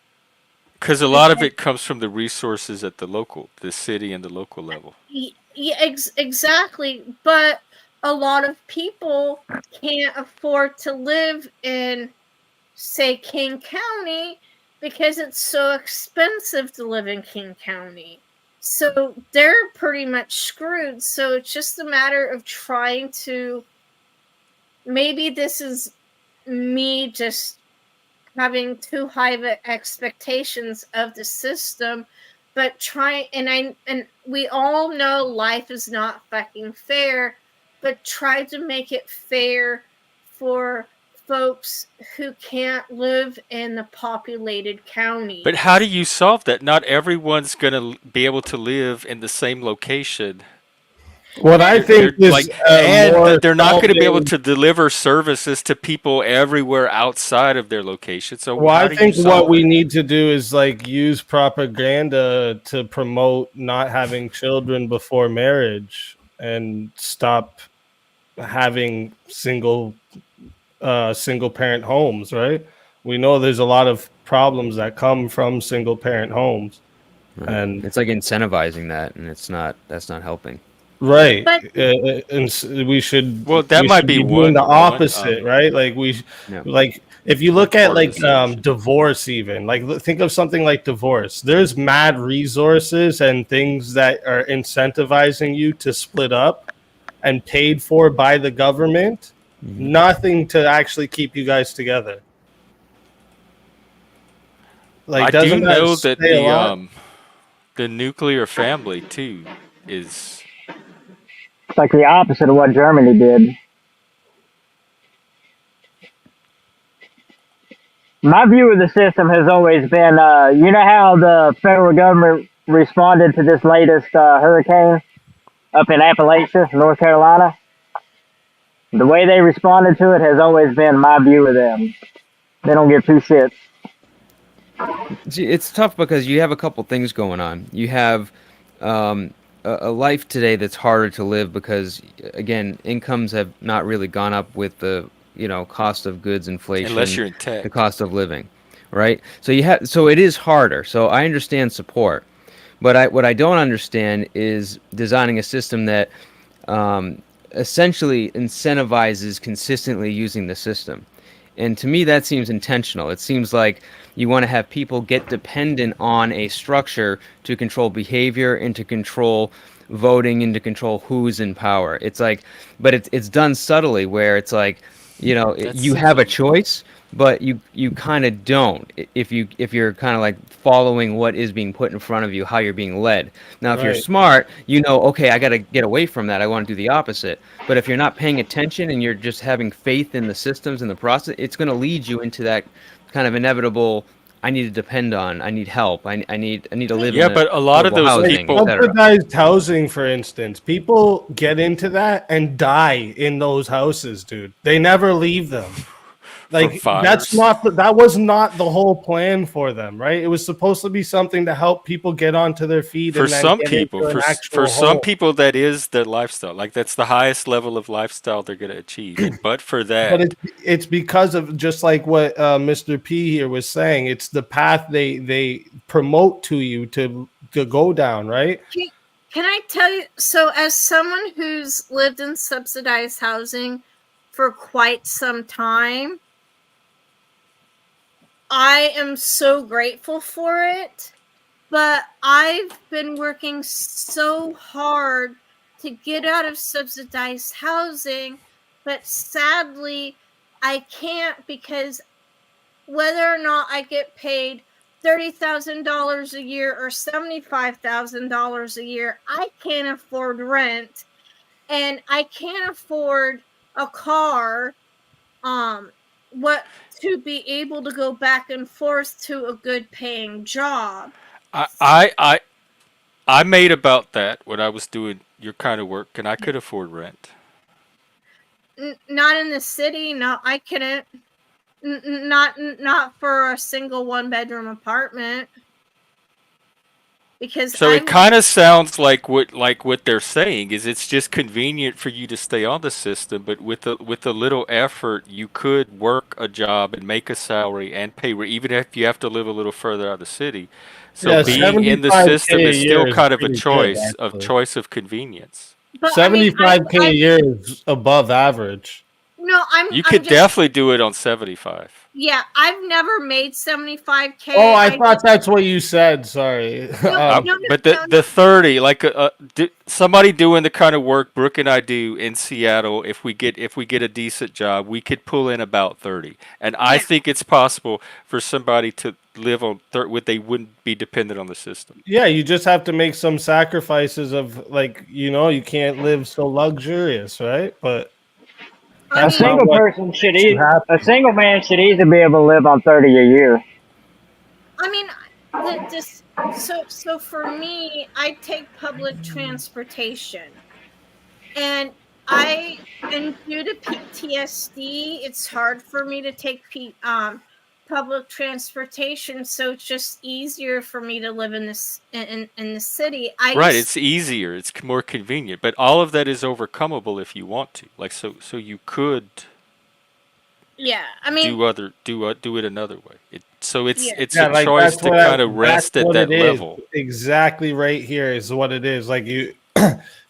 Because a lot of Because it comes from the resources at the city and the local level. yeah, exactly. But a lot of people can't afford to live in, say, King County because it's so expensive to live in King County. So they're pretty much screwed. So it's just a matter of trying to, maybe this is me just having too high of expectations of the system, but and we all know life is not fucking fair, but try to make it fair for folks who can't live in the populated But how do counties. you solve that? Not everyone's going to be able to live in the same location. What I think They're is like, and more they're not going to be able solving. to deliver services to people everywhere outside of their location. So Well, how I do you think what solve we that? need to do is like use propaganda to promote not having children before marriage and stop. having single parent homes, right? We know there's a lot of problems that come from single parent homes, Right. and It's like incentivizing that, and that's not helping. right, But we should Well, that might be be doing the one. opposite, right? Like Yeah. like if you One look at part of like the solution. divorce, even like think of something like divorce. There's mad resources and things that are incentivizing you to split up and paid for by the government. Mhm. Nothing to actually keep you guys together. Like, I do doesn't that know that say a lot? the nuclear family too is It's like the opposite of what Germany did. My view of the system has always been, you know how the federal government responded to this latest hurricane up in Appalachia, North Carolina? The way they responded to it has always been my view of them. They don't give two shits. See, it's tough because you have a couple things going on. You have a life today that's harder to live because, again, incomes have not really gone up with the cost of goods, unless inflation, you're in the tech. cost of living, right? So it is harder. So I understand support, but what I don't understand is designing a system that essentially incentivizes consistently using the system. And to me, that seems intentional. It seems like you want to have people get dependent on a structure to control behavior and to control voting and to control who's in power. It's like, but it's done subtly where it's like, That you seems have a a choice, but you kind of don't if you're kind of like following what is being put in front of you, how you're being led. Now, if you're Right. smart, okay, I got to get away from that. I want to do the opposite. But if you're not paying attention and you're just having faith in the systems and the process, it's going to lead you into that kind of inevitable. I need to depend on. I need help. I need to live Yeah, in a but a lot of affordable those Like housing, people, etc. subsidized housing, for instance, people get into that and die in those houses, dude. They never leave them. from Like fires. that was not the whole plan for them, right? It was supposed to be something to help people get onto their feet For and then some get people, into an for actual some home. people, that is their lifestyle. Like that's the highest level of lifestyle they're going to achieve. And but for But that, it's because of just like what Mr. P here was saying. It's the path they promote to you to go down, right? Can, can I tell you? So, as someone who's lived in subsidized housing for quite some time, I am so grateful for it. But I've been working so hard to get out of subsidized housing, but sadly, I can't because whether or not I get paid $30,000 a year or $75,000 a year, I can't afford rent and I can't afford a car. What to be able to go back and forth to a good paying job. I I I, I made about that when I was doing your kind of work, and I could afford rent. Not in the city. No, I couldn't. Not for a single one bedroom apartment because So it kind of sounds like what they're saying is it's just convenient for you to stay on the system, but with a little effort, you could work a job and make a salary and pay even if you have to live a little further out of the city. So Yeah, being in the 75K system a is still year is kind of a pretty good, actually. choice of convenience. But I mean, 75K a year is above average. no, You I'm could just definitely do it on 75. yeah. I've never made 75K. Oh, I thought that's what you said. Sorry. But the 30, like somebody doing the kind of work Brooke and I do in Seattle, if we get a decent job, we could pull in about 30. And I Yeah. think it's possible for somebody to live on 30 with they wouldn't be dependent on the system. Yeah, you just have to make some sacrifices of like, you can't live so luxurious, right? But I A that's mean, not single what person should should a happen. single man should easily be able to live on 30 a year. I mean, this so for me, I take public transportation, and and due to PTSD, it's hard for me to take public transportation, so it's just easier for me to live in this in the city. Right, it's easier, it's more convenient, but all of that is overcomable if you want to. Like so you could yeah. I mean, do it another way. It's yeah. it's Yeah, a like choice to kind of that's rest at what that it is. level. Exactly right here is what it is. Like you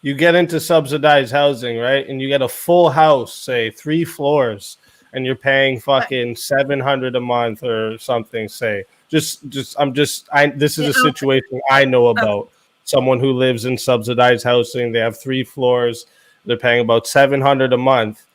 you get into subsidized housing, right? And you get a full house, say 3 floors, and you're paying fucking 700 a month or something, say. This is a situation I know about. Someone who lives in subsidized housing, they have 3 floors, they're paying about 700 a month.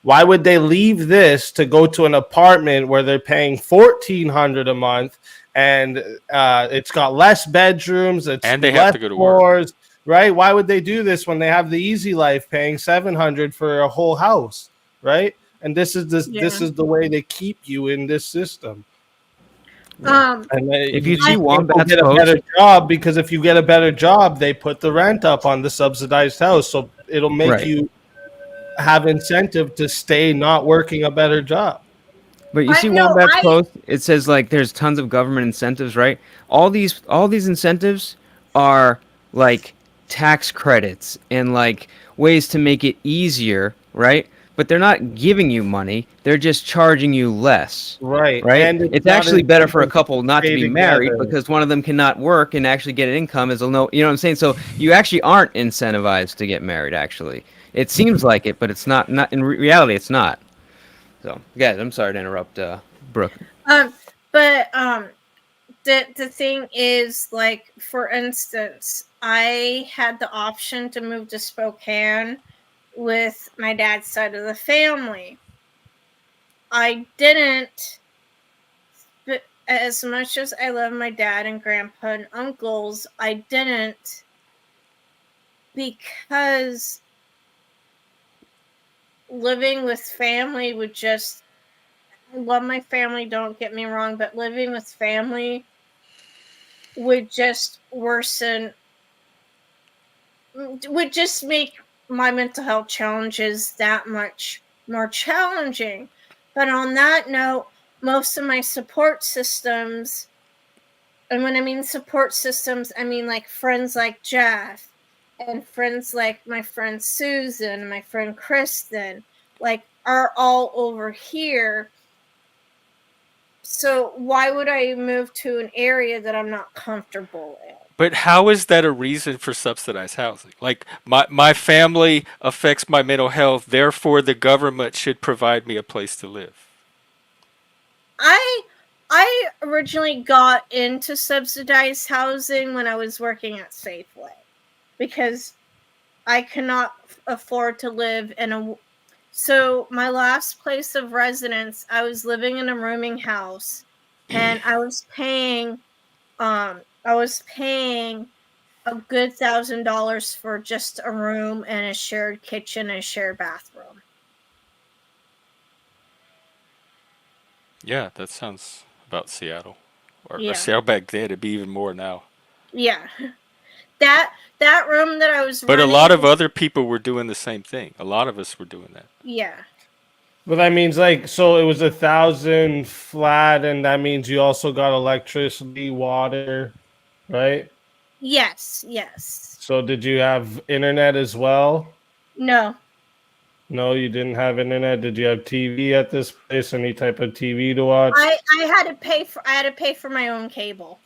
Why would they leave this to go to an apartment where they're paying 1,400 a month, and it's got less bedrooms, it's And they have less to go to work. floors, right? Why would they do this when they have the easy life, paying 700 for a whole house, right? And this is the way they keep you in this system. And If you you see can't go Wombat's get a post, better job, because if you get a better job, they put the rent up on the subsidized house, so it'll make Right. you have incentive to stay not working a better job. but you see Wombat's post, it says like there's tons of government incentives, right? All these incentives are like tax credits and like ways to make it easier, right? But they're not giving you money; they're just charging you less, Right. right? And It's not actually better for a incentive couple not to stay be married together. because one of them cannot work and actually get an income as a no. You know what I'm saying? So you actually aren't incentivized to get married. Actually, it seems like it, but it's not. Not in reality, it's not. So, guys, I'm sorry to interrupt, Brooke. But the thing is, like, for instance, I had the option to move to Spokane with my dad's side of the family. I didn't, but as much as I love my dad and grandpa and uncles, I didn't, because living with family would just, I love my family, don't get me wrong, but living with family would just worsen, would just make my mental health challenges that much more challenging. But on that note, most of my support systems, and when I mean support systems, I mean like friends like Jeff and friends like my friend Susan and my friend Kristen, like, are all over here. So why would I move to an area that I'm not comfortable in? But how is that a reason for subsidized housing? Like my family affects my mental health, therefore the government should provide me a place to live. I originally got into subsidized housing when I was working at Safeway, because I cannot afford to live in a. So my last place of residence, I was living in a rooming house, and I was paying a good $1,000 for just a room and a shared kitchen and a shared bathroom. Yeah, that sounds about Seattle. Or Yeah. Seattle back then, it'd be even more now. Yeah. That room that I was But a renting, lot of other people were doing the same thing. A lot of us were doing that. yeah. But that means, like, so it was 1,000 flat, and that means you also got electricity, water, right? Yes. So did you have internet as well? No. No, you didn't have internet. Did you have TV at this place? Any type of TV to watch? I had to pay for my own cable.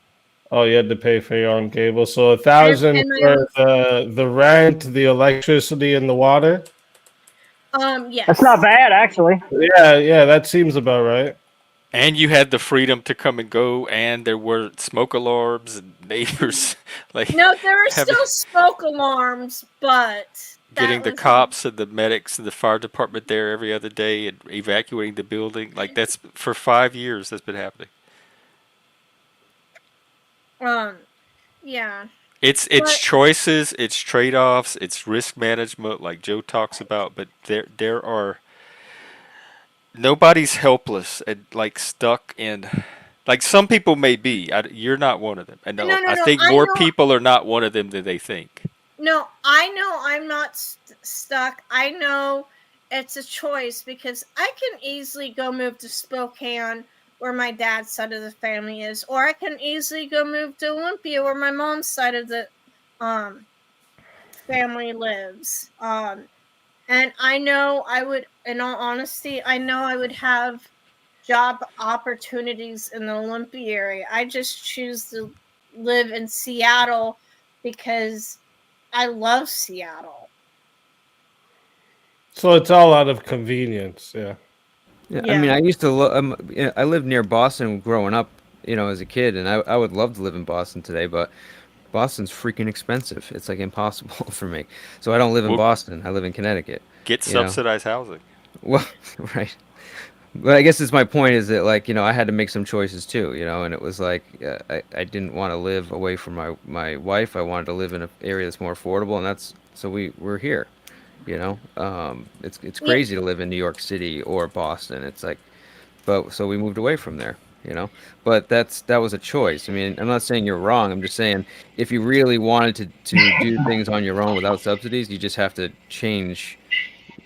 Oh, you had to pay for your own cable. So 1,000 And my for the rent, the electricity, and the water. Yes. That's not bad, actually. Yeah, that seems about right. And you had the freedom to come and go, and there were smoke alarms and neighbors like No, there were having- still smoke alarms, but getting the cops and the medics and the fire department there every other day and evacuating the building. Like, that's for 5 years that's been happening. Yeah. It's choices, it's trade-offs, it's risk management, like Joe talks about. But there are nobody's helpless and like stuck in. Like, some people may be. You're not one of them. And no, I think more people are not one of them than they think. No, I know I'm not stuck. I know it's a choice, because I can easily go move to Spokane where my dad's side of the family is, or I can easily go move to Olympia where my mom's side of the family lives. And I know I would, in all honesty, I know I would have job opportunities in the Olympia area. I just choose to live in Seattle because I love Seattle. So it's all out of convenience. Yeah. Yeah, I Yeah. mean, I used to I lived near Boston growing up, as a kid, and I would love to live in Boston today, but Boston's freaking expensive. It's like impossible for me. So I don't live in Well, Boston. I live in Connecticut. get You know. subsidized housing. Well, right. But I guess it's my point is that like, I had to make some choices too, and it was like I didn't want to live away from my wife. I wanted to live in an area that's more affordable, and so we're here. It's Yeah. crazy to live in New York City or Boston. It's like, but so we moved away from there. But that was a choice. I mean, I'm not saying you're wrong. I'm just saying if you really wanted to do things on your own without subsidies, you just have to change,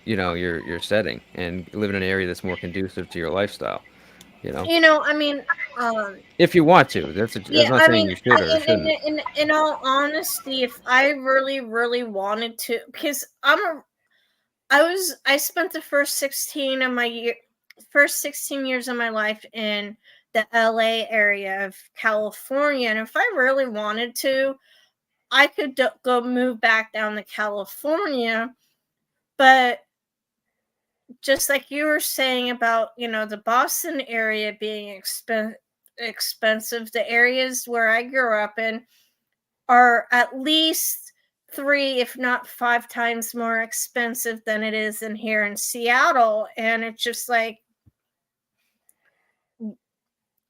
your setting and live in an area that's more conducive to your lifestyle. I mean, If you want to, that's yeah, not I saying mean, you should or shouldn't. in all honesty, if I really, really wanted to, because I spent the first 16 years of my life in the LA area of California, and if I really wanted to, I could go move back down to California. But just like you were saying about, the Boston area being expensive, the areas where I grew up in are at least 3, if not 5 times more expensive than it is in here in Seattle. And it's just like,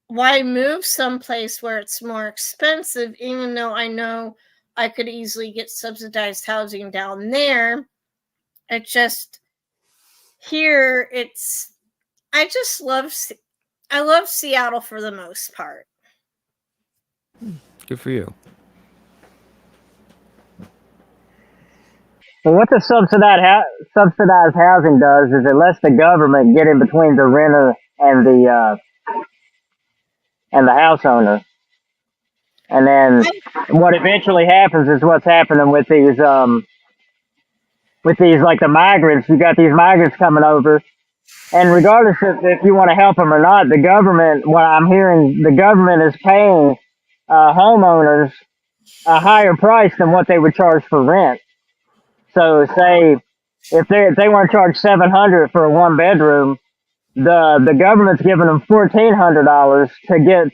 why move someplace where it's more expensive, even though I know I could easily get subsidized housing down there? It just, here, I just I love Seattle for the most part. Good for you. Well, what the subsidized housing does is it lets the government get in between the renter and the house owner. And then what eventually happens is what's happening with these like the migrants. You got these migrants coming over, and regardless of if you want to help them or not, the government, what I'm hearing, the government is paying homeowners a higher price than what they would charge for rent. So say if they want to charge $700 for a 1 bedroom, the government's giving them $1,400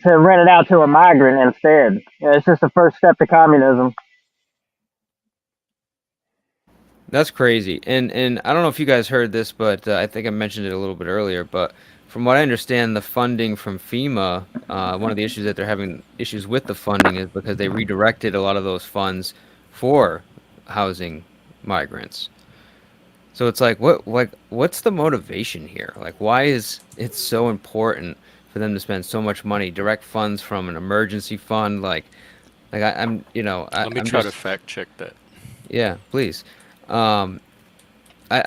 to rent it out to a migrant instead. It's just the first step to communism. That's crazy. And I don't know if you guys heard this, but I think I mentioned it a little bit earlier. But from what I understand, the funding from FEMA, one of the issues that they're having issues with the funding is because they redirected a lot of those funds for housing migrants. So it's like, what's the motivation here? Like, why is it so important for them to spend so much money, direct funds from an emergency fund? I'm Let me I'm try just, to fact check that. yeah, please. I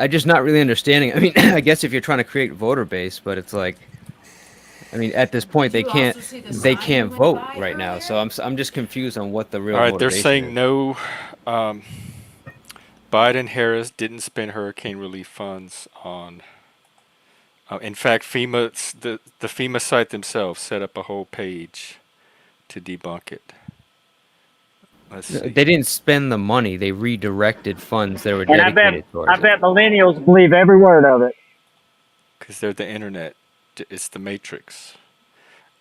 just not really understanding. I mean, I guess if you're trying to create voter base, but it's like, I mean, at this point they can't vote right now. So I'm just confused on what the real All right, they're motivation saying is. no. Biden Harris didn't spend hurricane relief funds on. In fact, the FEMA site themselves set up a whole page to debunk it. Let's see. They didn't spend the money; they redirected funds that were And dedicated towards I it. bet millennials believe every word of it. Because they're the internet. It's the matrix.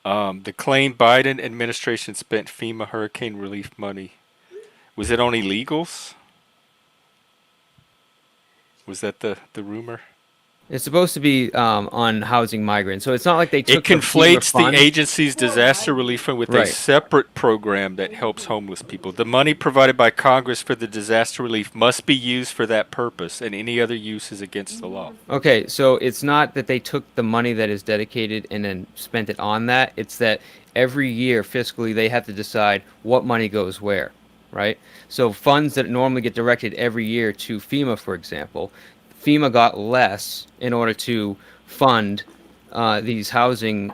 The claim Biden administration spent FEMA hurricane relief money. Was it on illegals? Was that the rumor? It's supposed to be on housing migrants, so it's not like they took It conflates the FEMA the funds. agency's disaster relief fund with a Right. separate program that helps homeless people. The money provided by Congress for the disaster relief must be used for that purpose, and any other use is against the law. Okay, so it's not that they took the money that is dedicated and then spent it on that. It's that every year fiscally they have to decide what money goes where, right? So funds that normally get directed every year to FEMA, for example, FEMA got less in order to fund these housing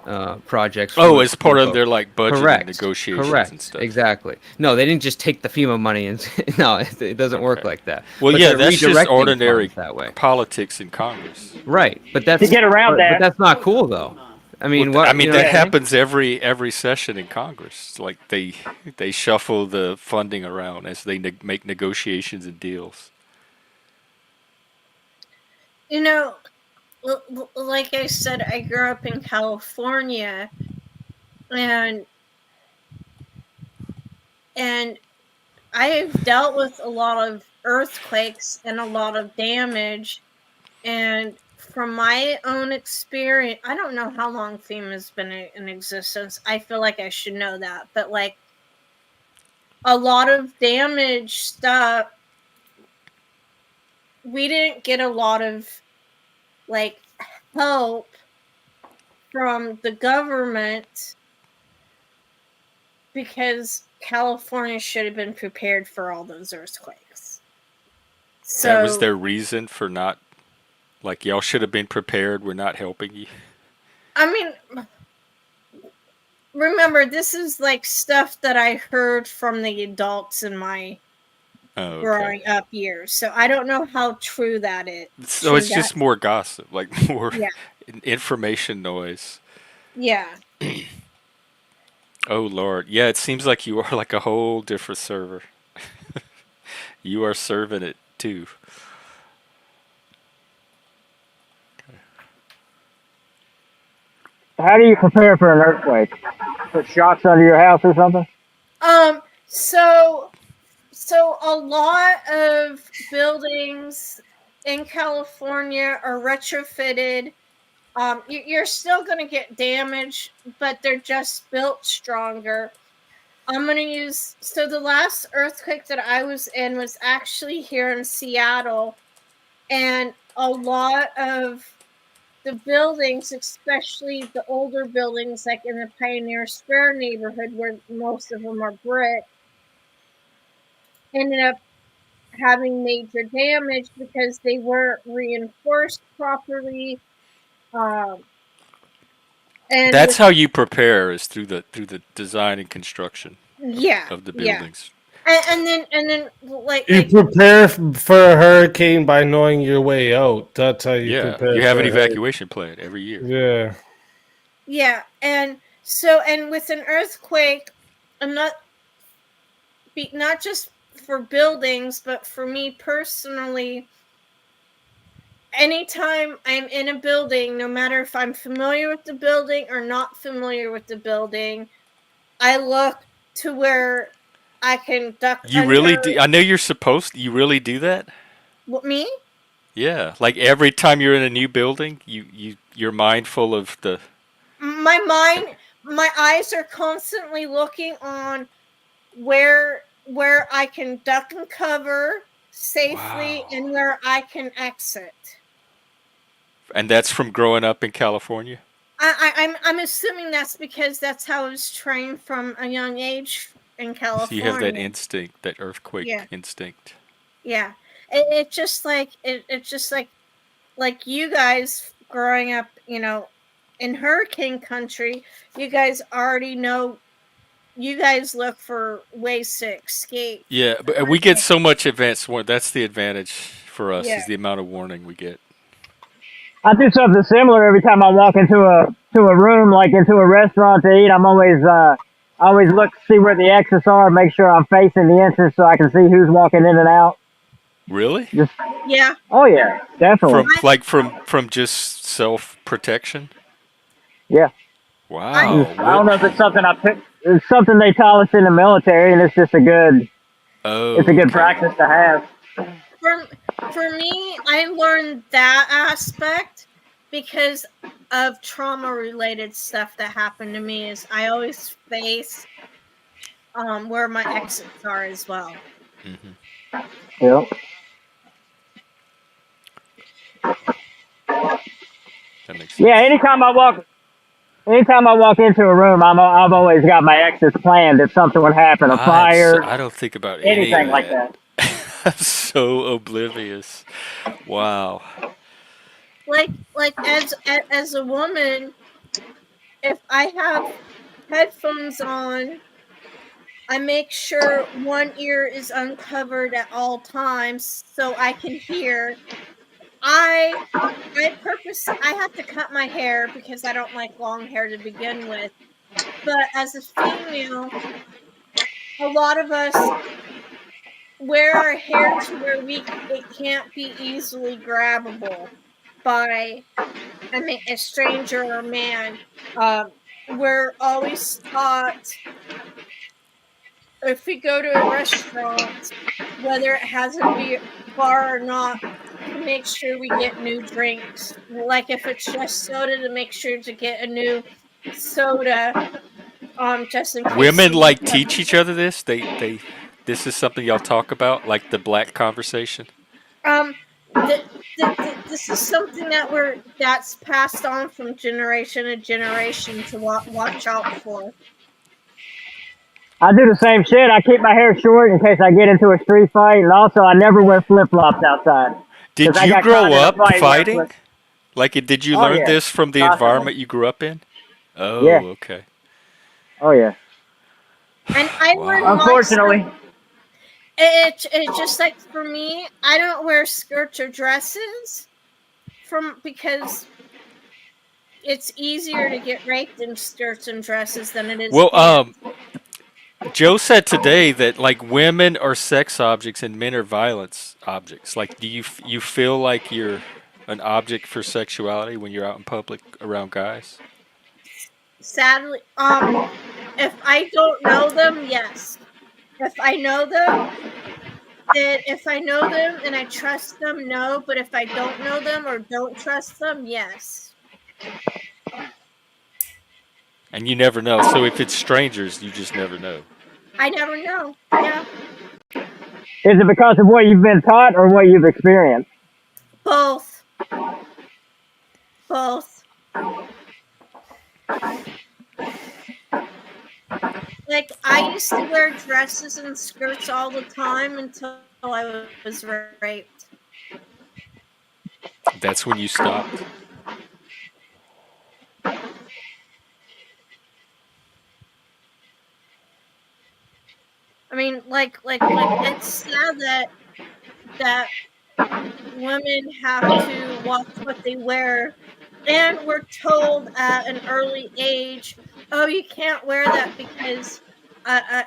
projects. Oh, for as part of folks. their like budgeting Correct. negotiations Correct. and stuff. Exactly. No, they didn't just take the FEMA money and no, it doesn't work Okay. like that. Well, But yeah, they're that's just redirecting ordinary funds that way. politics in Congress. Right. But To get around but that, that's not cool though. I mean, Well, what? I mean, you know that what I mean? happens every session in Congress. Like they shuffle the funding around as they make negotiations and deals. You know, like I said, I grew up in California, and I've dealt with a lot of earthquakes and a lot of damage. And from my own experience, I don't know how long FEMA's been in existence. I feel like I should know that, but like a lot of damage stuff, we didn't get a lot of like help from the government because California should have been prepared for all those earthquakes. So That was their reason for not, like, y'all should have been prepared. We're not helping you. I mean, remember, this is like stuff that I heard from the adults in my Oh, growing up years. So I don't know how true that is. So it's just more gossip, like more Yeah. information noise. Yeah. Oh Lord, yeah, it seems like you are like a whole different server. You are serving it too. how do you prepare for an earthquake? Put shocks under your house or something? So a lot of buildings in California are retrofitted. You're still going to get damage, but they're just built stronger. I'm going to use, so the last earthquake that I was in was actually here in Seattle, and a lot of the buildings, especially the older buildings, like in the Pioneer Square neighborhood, where most of them are brick, ended up having major damage because they weren't reinforced properly. And That's how you prepare, is through the design and construction yeah, of the yeah. buildings. And then like You prepare for a hurricane by knowing your way out. That's how you Yeah, prepare. you have for an a hurricane. evacuation plan every year. Yeah. yeah, and so and with an earthquake, I'm not just for buildings, but for me personally, anytime I'm in a building, no matter if I'm familiar with the building or not familiar with the building, I look to where I can duck You under. really do? I know you're supposed to. You really do that? What, me? Yeah, like every time you're in a new building, you're mindful of the. My eyes are constantly looking on where I can duck and cover safely. Wow. And where I can exit. And that's from growing up in California? I'm assuming that's because that's how I was trained from a young age in So California. you have that instinct, that earthquake Yeah. instinct. Yeah, it's just like like you guys growing up, in hurricane country. You guys already know. You guys look for ways to escape. Yeah, but we get so much advanced warning. That's the advantage for us, Yeah. is the amount of warning we get. I do something similar every time I walk into a room, like into a restaurant to eat. I'm always look to see where the exits are, make sure I'm facing the entrance so I can see who's walking in and out. Really? Just Yeah. oh yeah, definitely. From just self protection? Yeah. Wow. I don't know if it's something I picked. It's something they taught us in the military, and it's just a good practice to have. For me, I learned that aspect because of trauma-related stuff that happened to me. Is I always face where my exits are as well. Mm-hmm. Yep. That makes sense. Yeah. Anytime I walk into a room, I've always got my exits planned if something would happen, a fire, I don't think about anything any of like that. that. I'm so oblivious. Wow. like as a woman, if I have headphones on, I make sure one ear is uncovered at all times so I can hear. I I have to cut my hair because I don't like long hair to begin with. But as a female, a lot of us wear our hair to where it can't be easily grabbable by a stranger or a man. We're always taught, if we go to a restaurant, whether it has a bar or not, to make sure we get new drinks. Like if it's just soda, to make sure to get a new soda, just in case Women someone like teach each other this. They this is something y'all talk about, like the black conversation. um this is something that's passed on from generation to generation to watch out for. I do the same shit. I keep my hair short in case I get into a street fight, and also I never wear flip flops outside because Did I you got caught grow in a up fight wearing flip. fighting? Like, did you Oh learn yeah, this from the constantly. environment you grew up in? Yeah. Oh, okay. Oh yeah. And I learned Wow. Unfortunately, it's just like, for me, I don't wear skirts or dresses because it's easier to get raped in skirts and dresses than it is Well, pants. Joe said today that like women are sex objects and men are violence objects. Like, do you feel like you're an object for sexuality when you're out in public around guys? Sadly, if I don't know them, yes. If I know them, if I know them and I trust them, no. But if I don't know them or don't trust them, yes. And you never know. So if it's strangers, you just never know. I never know. Yeah, is it because of what you've been taught or what you've experienced? both, both. Like, I used to wear dresses and skirts all the time until I was raped. That's when you stopped. I mean, it's sad that women have to watch what they wear, and we're told at an early age, "Oh, you can't wear that because the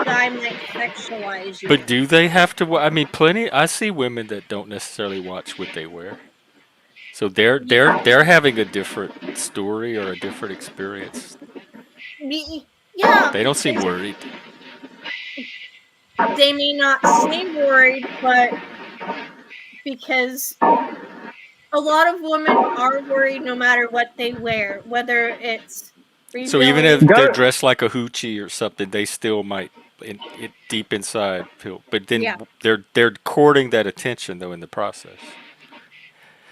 guy might sexualize But you." do they have to? I mean, plenty. I see women that don't necessarily watch what they wear. So they're having a different story or a different experience. Yeah, They don't seem because worried. they may not seem worried, but because a lot of women are worried no matter what they wear, whether it's So even revealing. if they're Go. dressed like a hoochie or something, they still might, deep inside, feel. But Yeah, then they're courting that attention though in the process.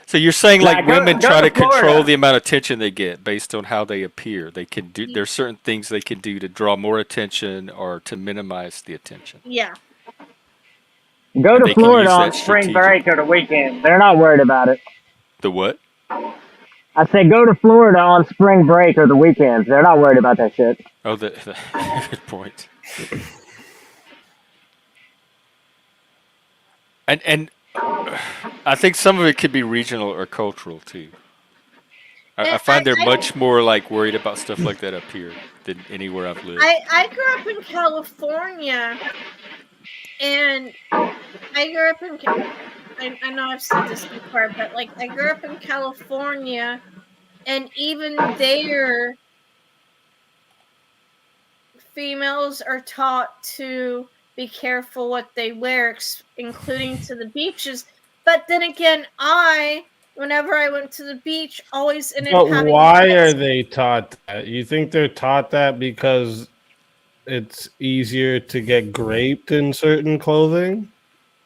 So you're saying like Like women go try to to control Florida. the amount of attention they get based on how they appear. They can do. There's certain things they can do to draw more attention or to minimize the attention, yeah. Go and to they can Florida use that on spring break strategically. or the weekend. They're not worried about it. The what? I say go to Florida on spring break or the weekends. They're not worried about that shit. Oh, the good point. And I think some of it could be regional or cultural too. I And find they're much more like worried about stuff like that up here than anywhere I've lived. I grew up in California, and I grew up in. I know I've said this before, but like, I grew up in California, and even there, females are taught to be careful what they wear, including to the beaches. But then again, whenever I went to the beach, always ended But having why are sex. they taught that? You think they're taught that because it's easier to get graped in certain clothing?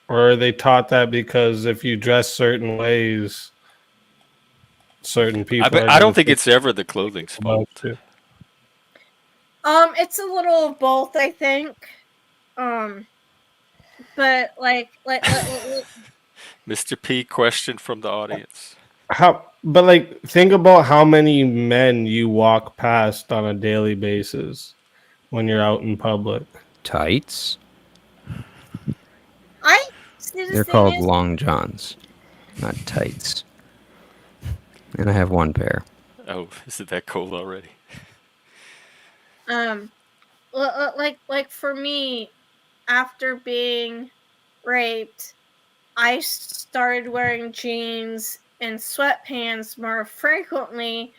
Or are they taught that because if you dress certain ways, certain people are I going don't to think think it's ever the clothing's about fault. you? It's a little of both, I think. Um, but Mr. P, question from the audience. But like, think about how many men you walk past on a daily basis when you're out in public. Tights? I see the They're thing called is, long johns, not tights. And I have one pair. Oh, is it that cold already? like for me, after being raped, I started wearing jeans and sweatpants more frequently,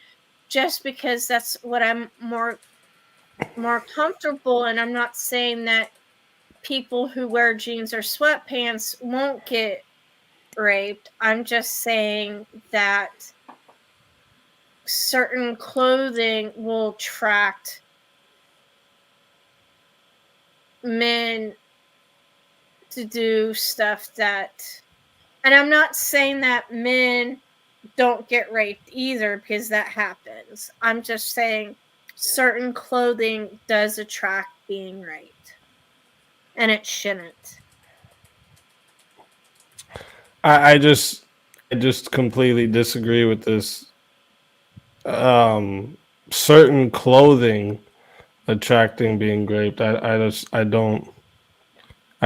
just because that's what I'm more comfortable. And I'm not saying that people who wear jeans or sweatpants won't get raped. I'm just saying that certain clothing will attract men to do stuff that, and I'm not saying that men don't get raped either, because that happens. I'm just saying certain clothing does attract being raped, and it shouldn't. I just completely disagree with this. Certain clothing attracting being raped. I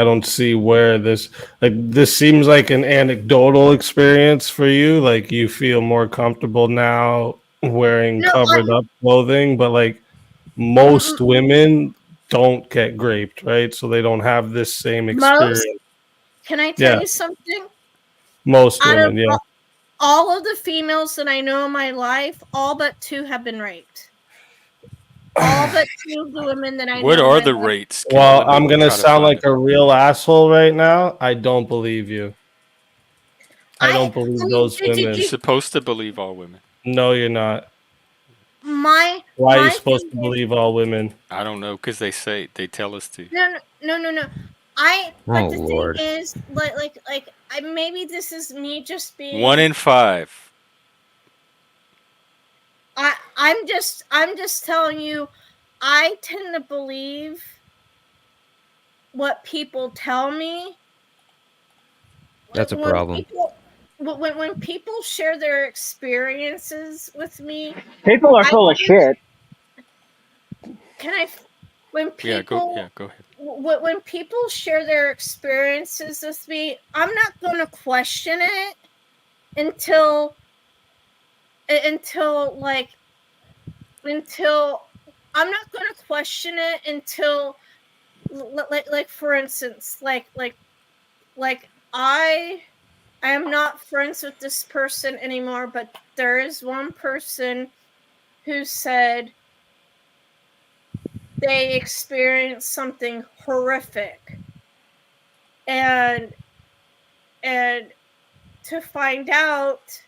don't see where this seems like an anecdotal experience for you. Like you feel more comfortable now wearing No, covered up clothing, but like most women don't get raped, right? So they don't have this same most. experience. Can I tell Yeah, you something? most Out of women, yeah. all of the females that I know in my life, all but 2 have been raped. All but 2 of the women that I What know in are my the life. rates? Well, Let me I'm gonna try to sound find like it. a real asshole right now. I don't believe you. I I don't believe mean, those You're women. supposed to believe all women. No, you're not. my Why are you supposed thing to is, believe all women? I don't know, because they tell us to. no. Oh But the thing Lord. is, I, maybe this is me just 1 being. in 5. I'm just telling you. I tend to believe what people tell me. That's a When problem. when people share their experiences with me, People are I full of shit. can I when people Go ahead. when people share their experiences with me, I'm not going to question it until until like until I'm not going to question it until like for instance, like I am not friends with this person anymore, but there is one person who said they experienced something horrific, and to find out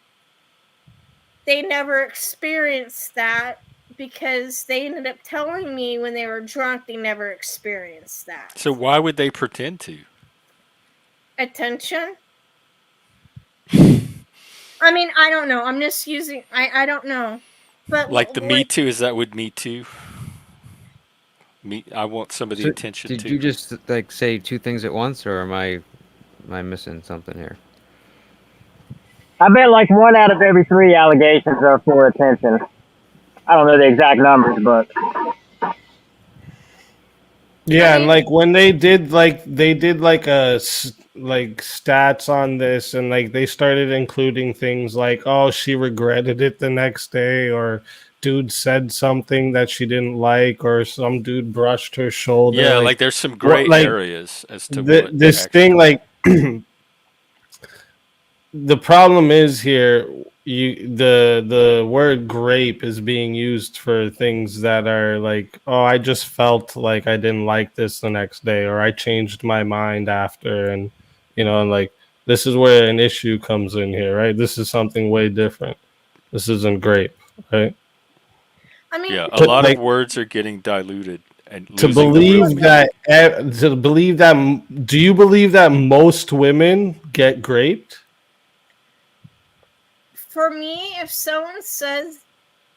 they never experienced that, because they ended up telling me when they were drunk they never experienced that. So why would they pretend to? Attention. I mean, I don't know. I'm just using. I don't know, but Like the Me Too, is that with Me Too? I want some of the So attention did you too. just like say 2 things at once, or am I missing something here? I bet like 1 out of every 3 allegations are for attention. I don't know the exact numbers, but I Yeah, and mean, like when they did like like stats on this, and like they started including things like, oh, she regretted it the next day, or dude said something that she didn't like, or some dude brushed her shoulder. Yeah, Like like there's some what? gray Like areas as to what this thing, actually. like the problem is here, the word grape is being used for things that are like, oh, I just felt like I didn't like this the next day, or I changed my mind after. And and like this is where an issue comes in here, right? This is something way different. This isn't grape, right? I mean, Yeah, a to lot of like words are getting diluted and to losing the real believe meaning. that do you believe that most women get graped? for me, if someone says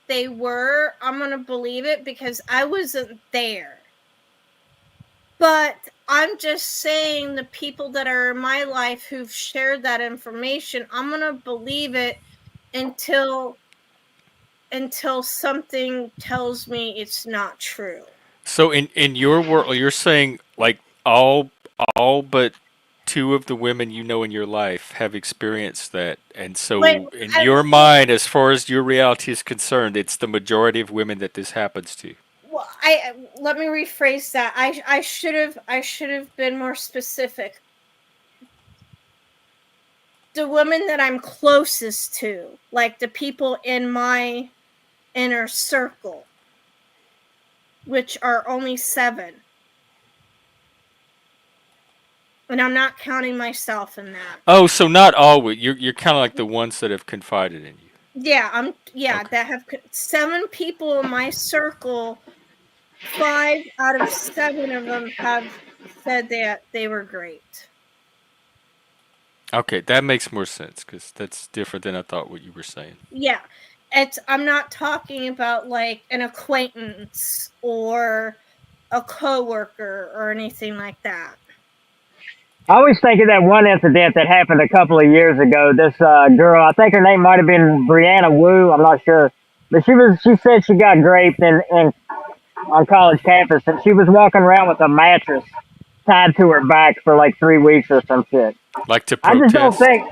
they I'm gonna believe it, because I wasn't there. But I'm just saying the people that are in my life who've shared that information, I'm gonna believe it until something tells me it's not true. So in your world, you're saying like all but two of the women you know in your life have experienced that, and Wait, so in your mind, as far as your reality is concerned, it's the majority of women that this happens to. well, let me rephrase that. I should have been more specific. The women that I'm closest to, like the people in my inner circle, which are only 7. And I'm not counting myself in that. Oh, so not all. You're kind of like the ones that have confided in you. Yeah, Okay. that have 7 people in my circle. 5 out of 7 of them have said that they were great. Okay, that makes more sense because that's different than I thought what you were saying. Yeah. I'm not talking about like an acquaintance or a coworker or anything like that. I always think of that one incident that happened a couple of years ago. This girl, I think her name might have been Brianna Wu. I'm not sure, but she said she got raped in on college campus, and she was walking around with a mattress tied to her back for like 3 weeks or some shit. Like to I just don't protest. think,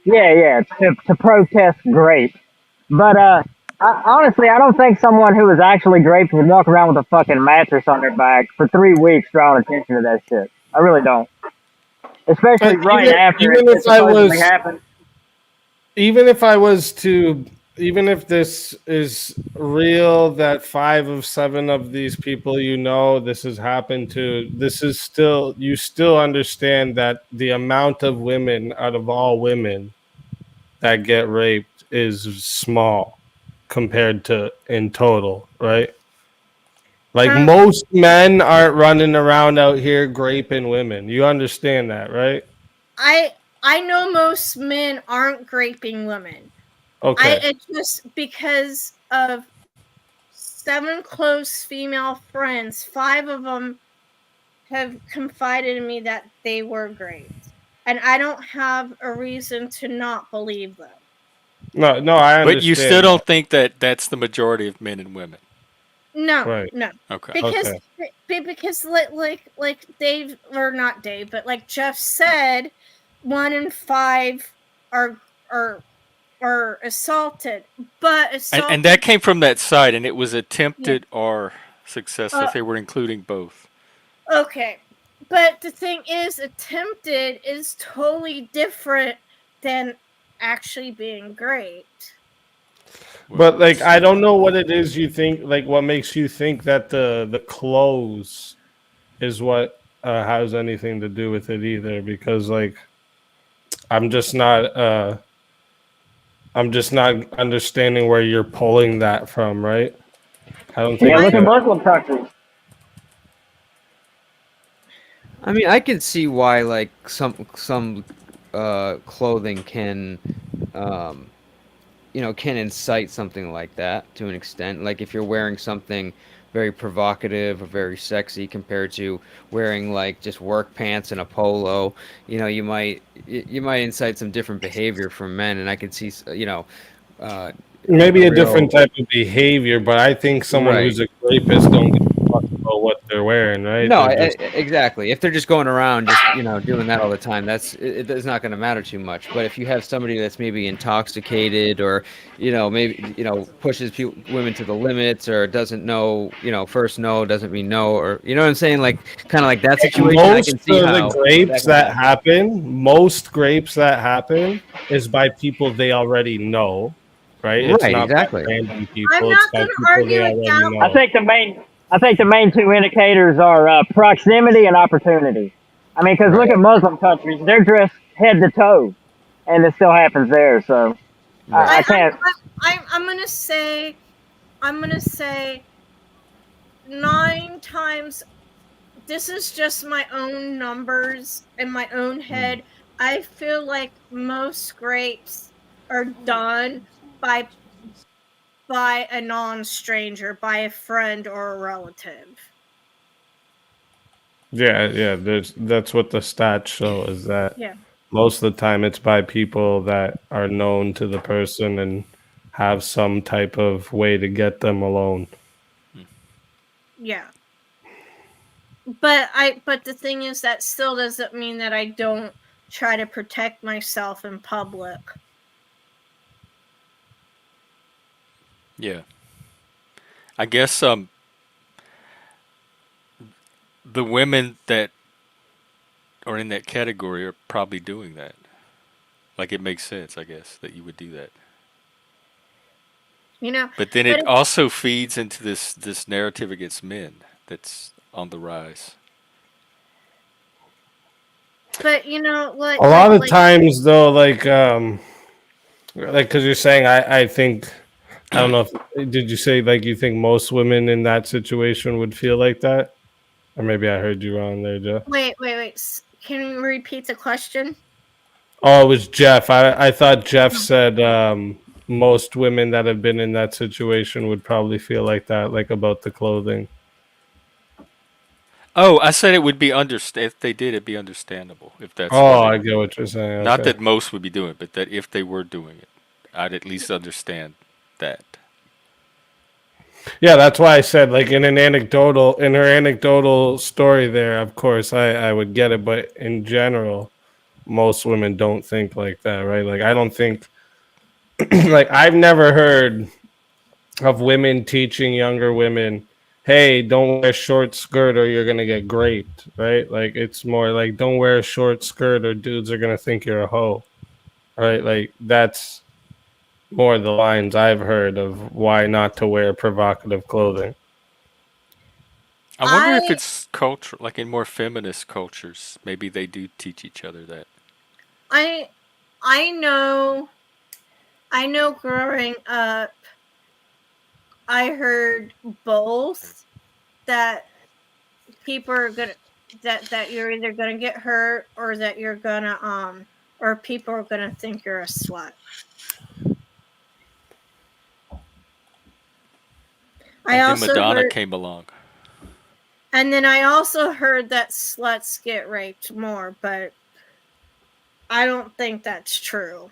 yeah, to protest rape. But honestly, I don't think someone who was actually raped would walk around with a fucking mattress on their back for 3 weeks drawing attention to that shit. I really don't. Especially And right after even it if I supposedly was, happened. even if I was to, even if this is real, that 5 of 7 of these people this has happened to, this is still, you still understand that the amount of women out of all women that get raped is small compared to in total, right? Like Um, most men aren't running around out here raping women. You understand that, right? I know most men aren't raping women. Okay. It's just because of 7 close female friends, 5 of them have confided in me that they were great. And I don't have a reason to not believe them. No, I But you still understand that. don't think that that's the majority of men and women. No, Right. no. Okay. Because Okay. because like Dave, or not Dave, but like Jeff said, 1 in 5 are are are assaulted. But And assaulted that came from that site, and it was yeah. attempted or success. So Uh, they were including both. okay. But the thing is, attempted is totally different than actually being great. Well, But like I don't know what it is you think, like what makes you think that the clothes is what has anything to do with it either, because like I'm just not I'm just not understanding where you're pulling that from, right? I don't Yeah, think look at I'm that. Muslim countries. I mean, I could see why like some clothing can um, can incite something like that to an extent. Like if you're wearing something very provocative or very sexy compared to wearing like just work pants and a polo, you might incite some different behavior from men, and I could see Maybe a a different real type of behavior, but I think someone right. who's a rapist don't give a fuck about what they're wearing, right? No, They're just exactly. If they're just going around just, doing that all the time, it's not going to matter too much. But if you have somebody that's maybe intoxicated or, maybe, pushes women to the limits or doesn't know, first no doesn't mean no, or, you know what I'm saying? Like, kind of like that situation, I most can see of the how that grapes can that happen. happen, most grapes that happen is by people they already know, right? It's Right, not by exactly. random I'm people, it's not by going to people they argue with already that. I know. think the main I think the main two indicators are proximity and opportunity. I mean, because look Right, at Muslim countries; they're dressed head to toe, and it still happens there. So right. I can't. I'm going to say, I'm going to say 9 times, this is just my own numbers in my own Mm. head. I feel like most scrapes are done by a non-stranger, by a friend or a relative. Yeah. That's what the stats show is that Yeah. most of the time it's by people that are known to the person and have some type of way to get them alone. Yeah. But the thing is that still doesn't mean that I don't try to protect myself in public. Yeah. I guess the women that are in that category are probably doing that. Like it makes sense, I guess, that you would do that. You know, But then but it also feeds into this narrative against men that's on the rise. but you know, A lot of times, though, like because you're saying, I think, I don't know if did you say like you think most women in that situation would feel like that, or maybe I heard you wrong there, Jeff. wait. Can you repeat the question? Oh, it was Jeff. I thought Jeff said most women that have been in that situation would probably feel like that, like about the clothing. Oh, I said it would be if they did, it'd be understandable if that's what Oh, it. I get what you're saying. Not Okay. that most would be doing it, but that if they were doing it, I'd at least understand that. Yeah, that's why I said like in her anecdotal story there, of course I would get it, but in general, most women don't think like that, right? Like I don't think like I've never heard of women teaching younger women, hey, don't wear a short skirt or you're gonna get raped, right? Like it's more like don't wear a short skirt or dudes are gonna think you're a hoe. Right? Like that's more the lines I've heard of why not to wear provocative clothing. I wonder if I it's culture, like in more feminist cultures, maybe they do teach each other that. I I know growing up I heard both that people are gonna that you're either gonna get hurt or that you're gonna or people are gonna think you're a slut. I And then also Madonna heard came along. and then I also heard that sluts get raped more, but I don't think that's true.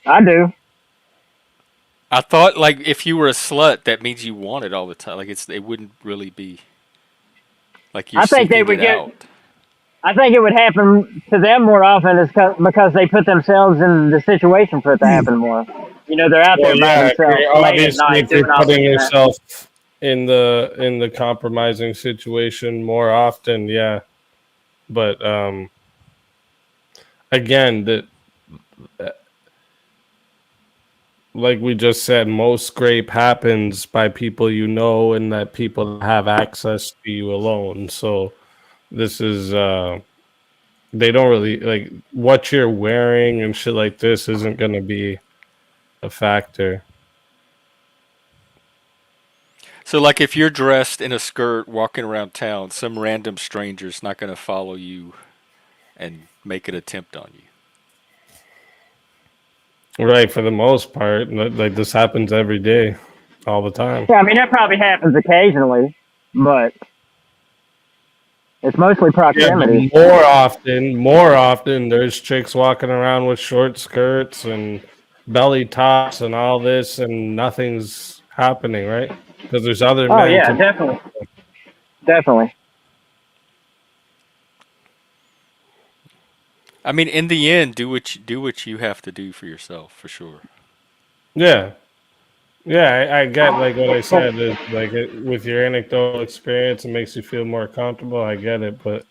I do. I thought like if you were a slut, that means you want it all the time. Like it wouldn't really be like you're I think they seeking would it get. out. I think it would happen to them more often because they put themselves in the situation for it to happen more. You know, they're out Well, there by yeah, themselves late at obviously, night if you're doing all putting this crap. yourself in the compromising situation more often, yeah. But again, that like we just said, most scrape happens by people you know and that people have access to you alone. So this is they don't really like what you're wearing and shit like this isn't gonna be a factor. So like if you're dressed in a skirt walking around town, some random stranger's not going to follow you and make an attempt on you. Right, for the most part. Like this happens every day, all the time. Yeah, I mean that probably happens occasionally, but it's mostly Yeah, but proximity. more often, there's chicks walking around with short skirts and belly tops and all this, and nothing's happening, right? Because there's other Oh men yeah, to. definitely, definitely. I mean, in the end, do what you have to do for yourself, for sure. Yeah, yeah, I get like what I said is like with your anecdotal experience, it makes you feel more comfortable. I get it, but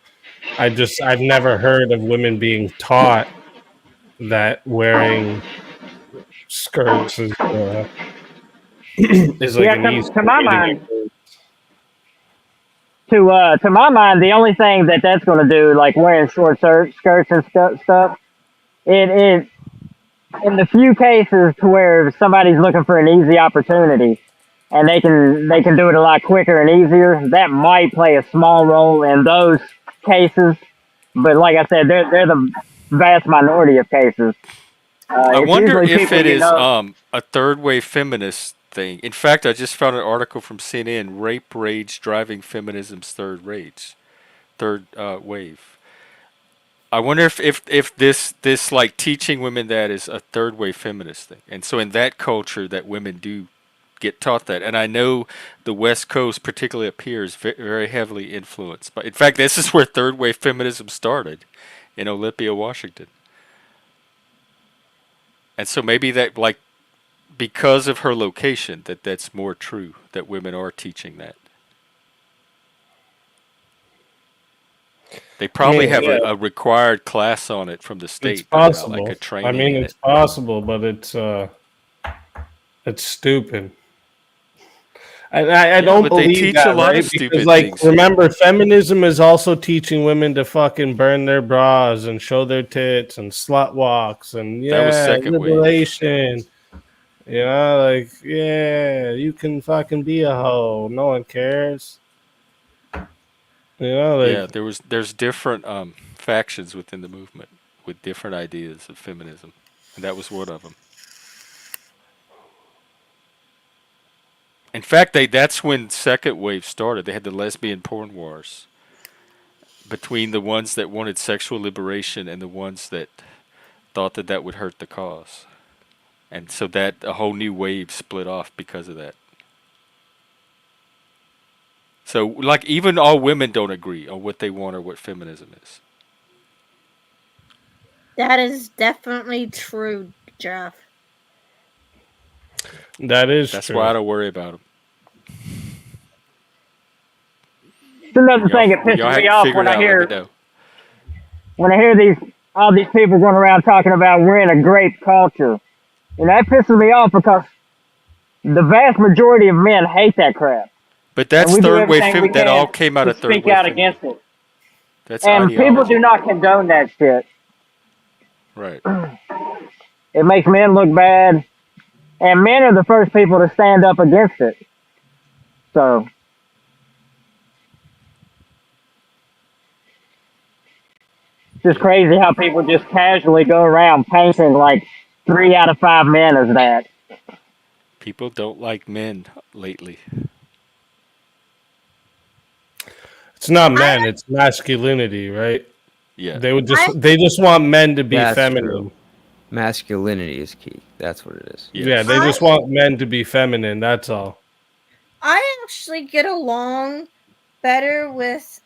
I've never heard of women being taught that wearing skirts is like Yeah, an easy to my way to mind, get. to my mind, the only thing that's going to do, like wearing short skirts and stuff, it in the few cases to where somebody's looking for an easy opportunity and they can do it a lot quicker and easier, that might play a small role in those cases. But like I said, they're the vast minority of cases. I It's wonder usually if people it you is know. a third wave feminist thing. In fact, I just found an article from CNN: rape rage driving feminism's third rage. third wave. I wonder if this like teaching women that is a third wave feminist thing, and so in that culture that women do get taught that, and I know the West Coast, particularly up here, is very heavily influenced. But in fact, this is where third wave feminism started, in Olympia, Washington, and so maybe that like because of her location that's more true that women are teaching that. They probably have a required class on it from the It's state by now, like possible. a training I mean, in it's it. possible, but it's stupid. I don't but they believe teach a that, lot right? of Because, stupid like, things. remember, feminism is also teaching women to fucking burn their bras and show their tits and slut walks and That was second wave. liberation. You know, like, yeah, you can fucking be a hoe. No one cares. You know, like, Yeah, there's different factions within the movement with different ideas of feminism, and that was one of them. In fact, that's when second wave started. They had the lesbian porn wars between the ones that wanted sexual liberation and the ones that thought that would hurt the cause. And so that a whole new wave split off because of that. So like even all women don't agree on what they want or what feminism is. That is definitely true, Jeff. that is That's true. why I don't worry about them. It's another thing that Y'all pisses me off figure when it I out, let me hear know. all these people going around talking about we're in a great culture. And that pisses me off because the vast majority of men hate that crap. But And that's we do third wave everything we that all can came out to of third speak wave out feminism. against it. That's And people do ideology. not condone that shit. Right. It makes men look bad. And men are the first people to stand up against it. So it's just crazy how people just casually go around painting like 3 out of 5 men as that. People don't like men lately. It's not men, it's masculinity, right? Yeah. They just want men to be That's feminine. true. Masculinity is key. That's what it is. Yes. Yeah, they just want men to be feminine. That's all. I actually get along better with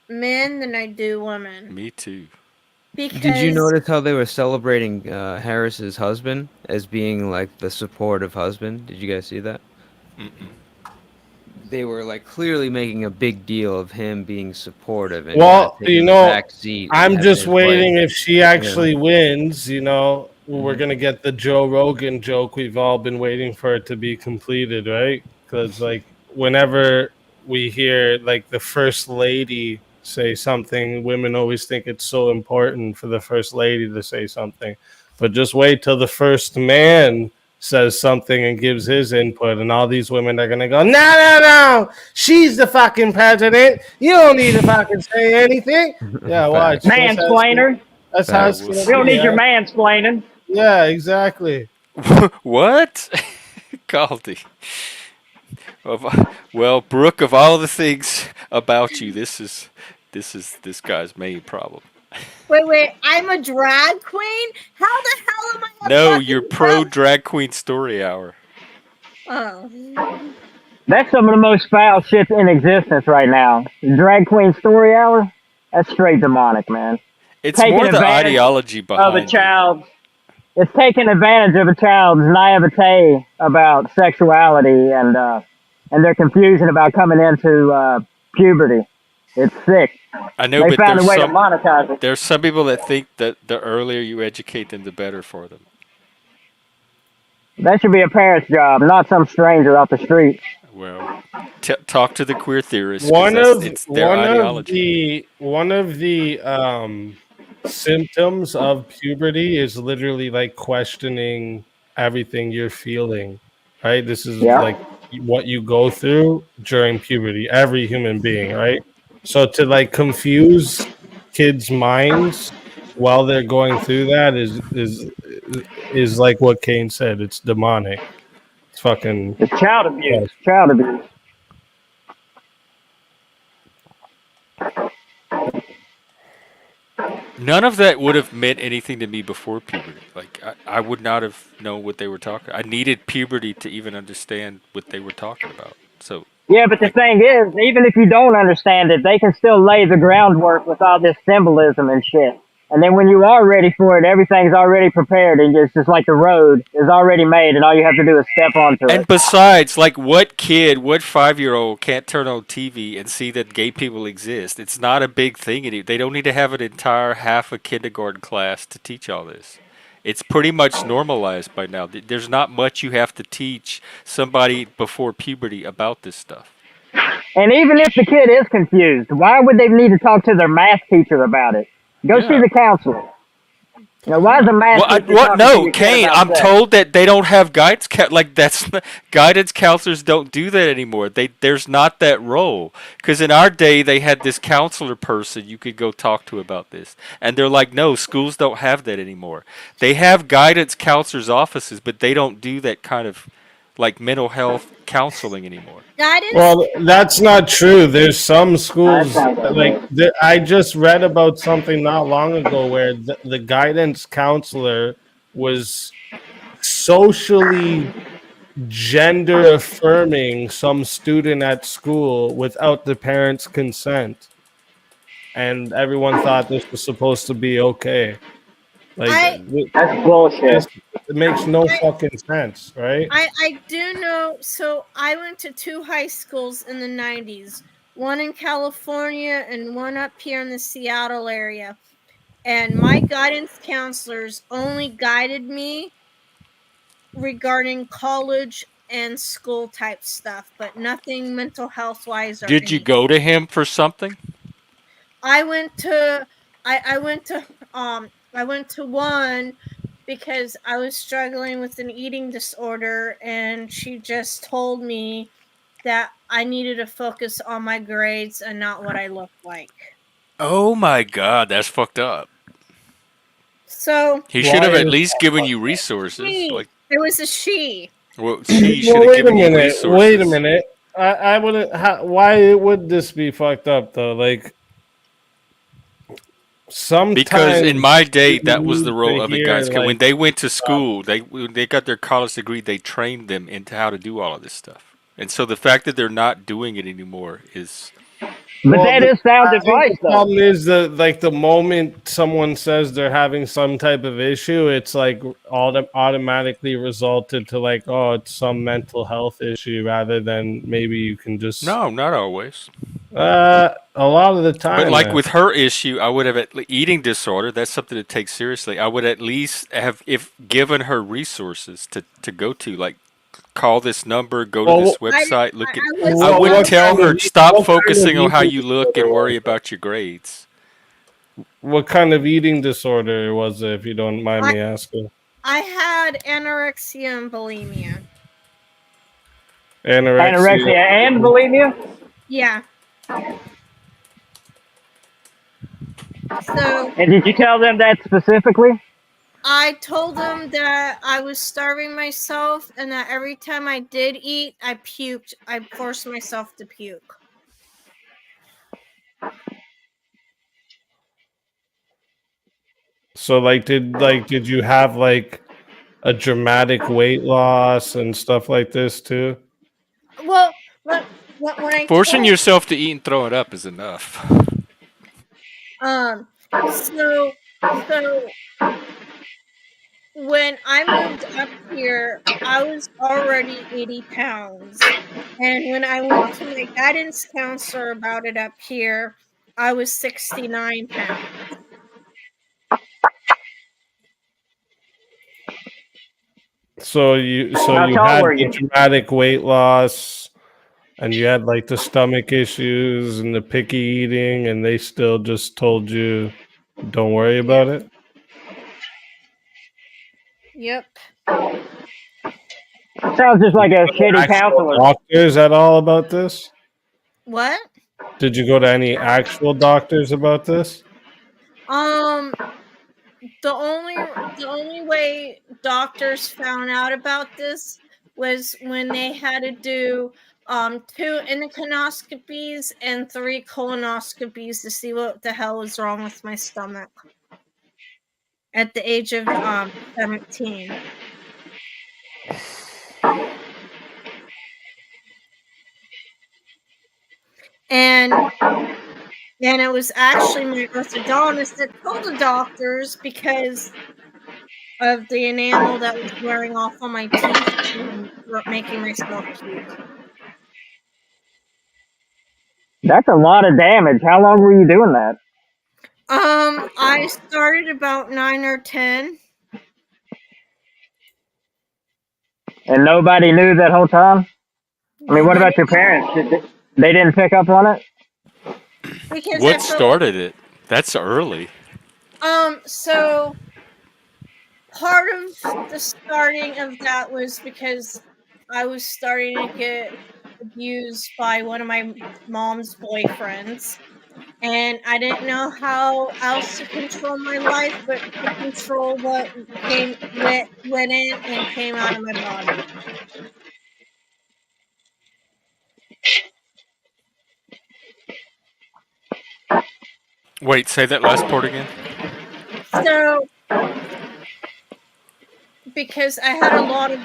men than I do women. Me too. Because Did you notice how they were celebrating Harris's husband as being like the supportive husband? Did you guys see that? Mm-mm. They were like clearly making a big deal of him being supportive and Well, taking the you know, back seat. and I'm having just his waiting wife- if she actually wins, you know, we're Mhm. going to get the Joe Rogan joke we've all been waiting for it to be completed, right? Because, like, whenever we hear, like, the first lady say something, women always think it's so important for the first lady to say something. But just wait till the first man says something and gives his input, and all these women are going to go, no, she's the fucking president. You don't need to fucking say anything. Yeah, watch. Facts. Mansplainer. That's how Facts. it's We'll going We to don't be. need your Yeah, mansplaining. yeah, exactly. What? Caldy. Well, Brooke, of all the things about you, this is this guy's main problem. wait, I'm a drag queen? How the hell am I a No, fucking you're pro drag- drag queen story hour. Oh. That's some of the most foul shit in existence right now. Drag queen story hour. That's straight demonic, man. It's Taking more the advantage ideology Of a behind it. child. It's taking advantage of a child's naivete about sexuality and their confusion about coming into puberty. It's sick. I know, They but found a way to monetize it. there's some people that think that the earlier you educate them, the better for them. That should be a parent's job, not some stranger off the street. Well, talk to the queer theorists One because of it's their ideology. one of the symptoms of puberty is literally like questioning everything you're feeling. Right? This is Yeah. like what you go through during puberty. Every human being, right? So to like confuse kids' minds while they're going through that is like what Kane said. It's demonic. It's fucking. It's child abuse. Child abuse. None of that would have meant anything to me before puberty. Like I would not have known what they were talking. I needed puberty to even understand what they were talking about. So, Yeah, but the like, thing is, even if you don't understand it, they can still lay the groundwork with all this symbolism and shit. And then when you are ready for it, everything's already prepared, and it's just like the road is already made, and all you have to do is step onto and it. besides, like, what kid, what 5-year-old can't turn on TV and see that gay people exist? It's not a big thing. They don't need to have an entire half a kindergarten class to teach all this. It's pretty much normalized by now. There's not much you have to teach somebody before puberty about this stuff. And even if the kid is confused, why would they need to talk to their math teacher about it? Go see Yeah. the counselor. Now, why is a math Well, teacher talking to no, your kid Kane. about I'm sex? told that they don't have guidance. Like that's guidance counselors don't do that anymore. There's not that role because in our day they had this counselor person you could go talk to about this, and they're like, no, schools don't have that anymore. They have guidance counselors offices, but they don't do that kind of like mental health counseling anymore. Guidance. Well, that's not true. There's some schools like Right. I just read about something not long ago where the guidance counselor was socially gender affirming some student at school without the parents' consent, and everyone thought this was supposed to be okay. Like I That's bullshit. it makes no I fucking sense, right? I do know. So I went to 2 high schools in the 90s, one in California and one up here in the Seattle area. And my guidance counselors only guided me regarding college and school type stuff, but nothing mental health wise or Did you anything. go to him for something? I went to I went to I went to one because I was struggling with an eating disorder, and she just told me that I needed to focus on my grades and not what I looked like. Oh my God, that's fucked up. So He should Why have at is least given you resources. she, Like, there was a she. well, she should well, have wait a given you minute. Wait a resources. minute. I wouldn't. Why would this be fucked up though? Like Because in sometimes my day, you that was the need role to of a hear guidance counselor. When like they went to school, when they got their college degree, they trained them into how to do all of this stuff. And so the fact that they're not doing it anymore is But well, that the, is sound I think advice, the though. problem is that like the moment someone says they're having some type of issue, it's like automatically resulted to like, oh, it's some mental health issue rather than maybe you can just no, not always. a lot of the But time, like man. with her issue, I would have eating disorder. That's something to take seriously. I would at least have if given her resources to go to, like call this number, go to Well, this website, look at. I was I wouldn't what tell kind of her stop what kind of focusing on how eating you look disorder and was worry it? about your grades. What kind of eating disorder was it, if you don't mind I me asking? I had anorexia and bulimia. Anorexia. Anorexia and bulimia? Yeah. So And did you tell them that specifically? I told them that I was starving myself and that every time I did eat, I puked. I forced myself to puke. So did you have like a dramatic weight loss and stuff like this too? Well, when I Forcing told yourself to eat and throw it up is enough. um so so when I moved up here, I was already 80 pounds. And when I went to my guidance counselor about it up here, I was 69 pounds. So you How tall had were the you? dramatic weight loss and you had like the stomach issues and the picky eating and they still just told you don't worry Yep. about it? Yep. Sounds just like a shitty Actual counselor. doctors at all about this? What? Did you go to any actual doctors about this? Um the only way doctors found out about this was when they had to do 2 endoscopies and 3 colonoscopies to see what the hell was wrong with my stomach. at the age of 17. And it was actually my orthodontist that told the doctors, because of the enamel that was wearing off on my teeth and making myself puke. That's a lot of damage. How long were you doing that? I started about 9 or 10. And nobody knew that whole time? I mean, what Nobody about your knew. parents? They didn't pick up on it? Because I What felt like, started it? That's early. so part of the starting of that was because I was starting to get abused by one of my mom's boyfriends, and I didn't know how else to control my life but to control what went in and came out of my body. Wait, say that last part again. So because I had a lot of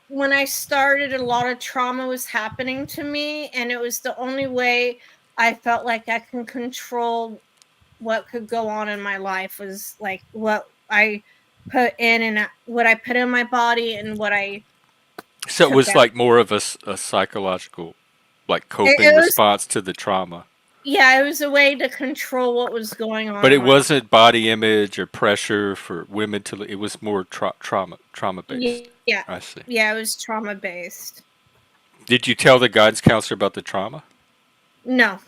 when I started, a lot of trauma was happening to me, and it was the only way I felt like I can control what could go on in my life, was like what I put in and what I put in my body and what I So it took was out. like more of a psychological, like It coping was, response to the trauma. yeah, it was a way to control what was going on But in it my life. wasn't body image or pressure for women to. It was more trauma based. Yeah, I see. yeah, it was trauma based. Did you tell the guidance counselor about the trauma? No.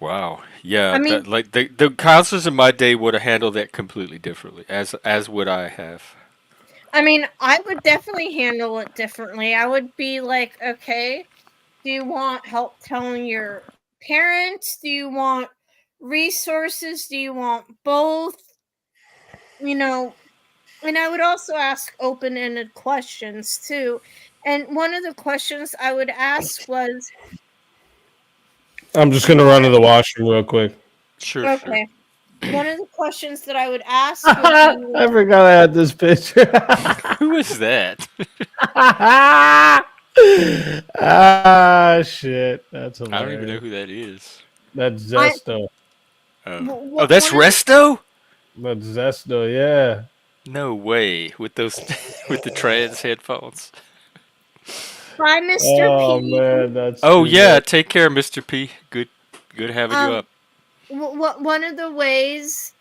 Wow. Yeah. I mean, That, like the counselors in my day would have handled that completely differently, as would I have. I would definitely handle it differently. I would be like, okay, do you want help telling your parents? Do you want resources? Do you want both? You know, and I would also ask open-ended questions too. And one of the questions I would ask was, I'm just gonna run what? to the washroom real quick. Sure. Sure. Okay. One of the questions that I would ask would be, I forgot I had this picture. Who is that? Ah, shit. That's I don't even know hilarious. who that is. That's I Zesto. Oh. Oh, that's one of the Resto. That's Zesto, yeah. No way. With those, with the trans headphones. by Mr. Oh P. man, that's Oh too yeah. good. Take care, Mr. P. Good having you Um, up. one of the ways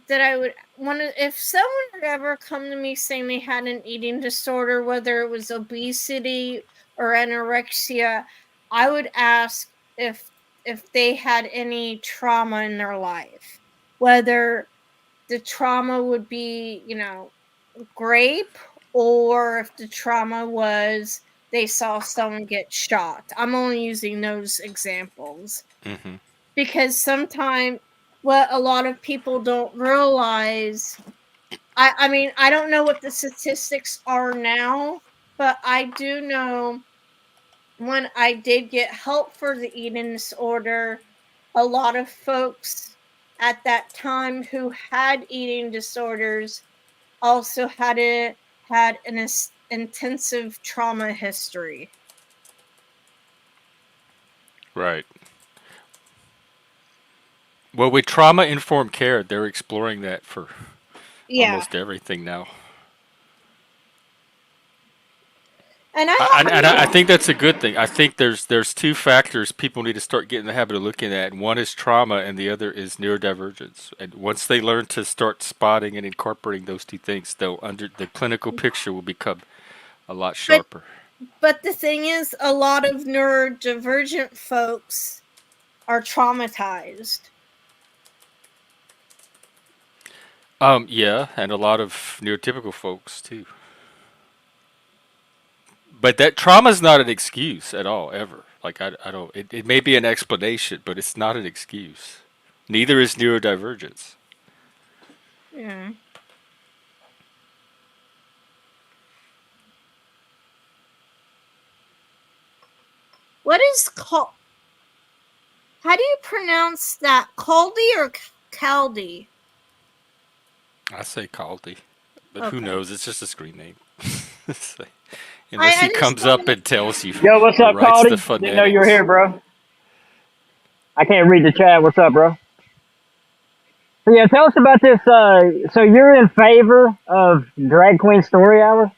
that I would want to, if someone would ever come to me saying they had an eating disorder, whether it was obesity or anorexia, I would ask if they had any trauma in their life, whether the trauma would be, grape, or if the trauma was they saw someone get shot. I'm only using those examples Hmm. because sometimes what a lot of people don't realize, I don't know what the statistics are now, but I do know when I did get help for the eating disorder, a lot of folks at that time who had eating disorders also had an intensive trauma history. Right. Well, with trauma informed care, they're exploring that for Yeah. almost everything now. And I think that's a good thing. I think there's two factors people need to start getting in the habit of looking at. And one is trauma, and the other is neurodivergence. And once they learn to start spotting and incorporating those two things, they'll under the clinical picture will become a lot but sharper. but the thing is, a lot of neurodivergent folks are traumatized. Yeah, and a lot of neurotypical folks too. But that trauma is not an excuse at all, ever. Like I don't. It may be an explanation, but it's not an excuse. Neither is neurodivergence. Yeah. What is called? How do you pronounce that? Caldi or Caldi? I say Caldy, but who Okay. knows? It's just a screen name. So, unless I he just comes up don't. and tells you Yo, what's or up, writes the Caldy? Didn't know you were phonetics. here, bro. I can't read the chat. What's up, bro? So yeah, tell us about this. So you're in favor of drag queen story hour?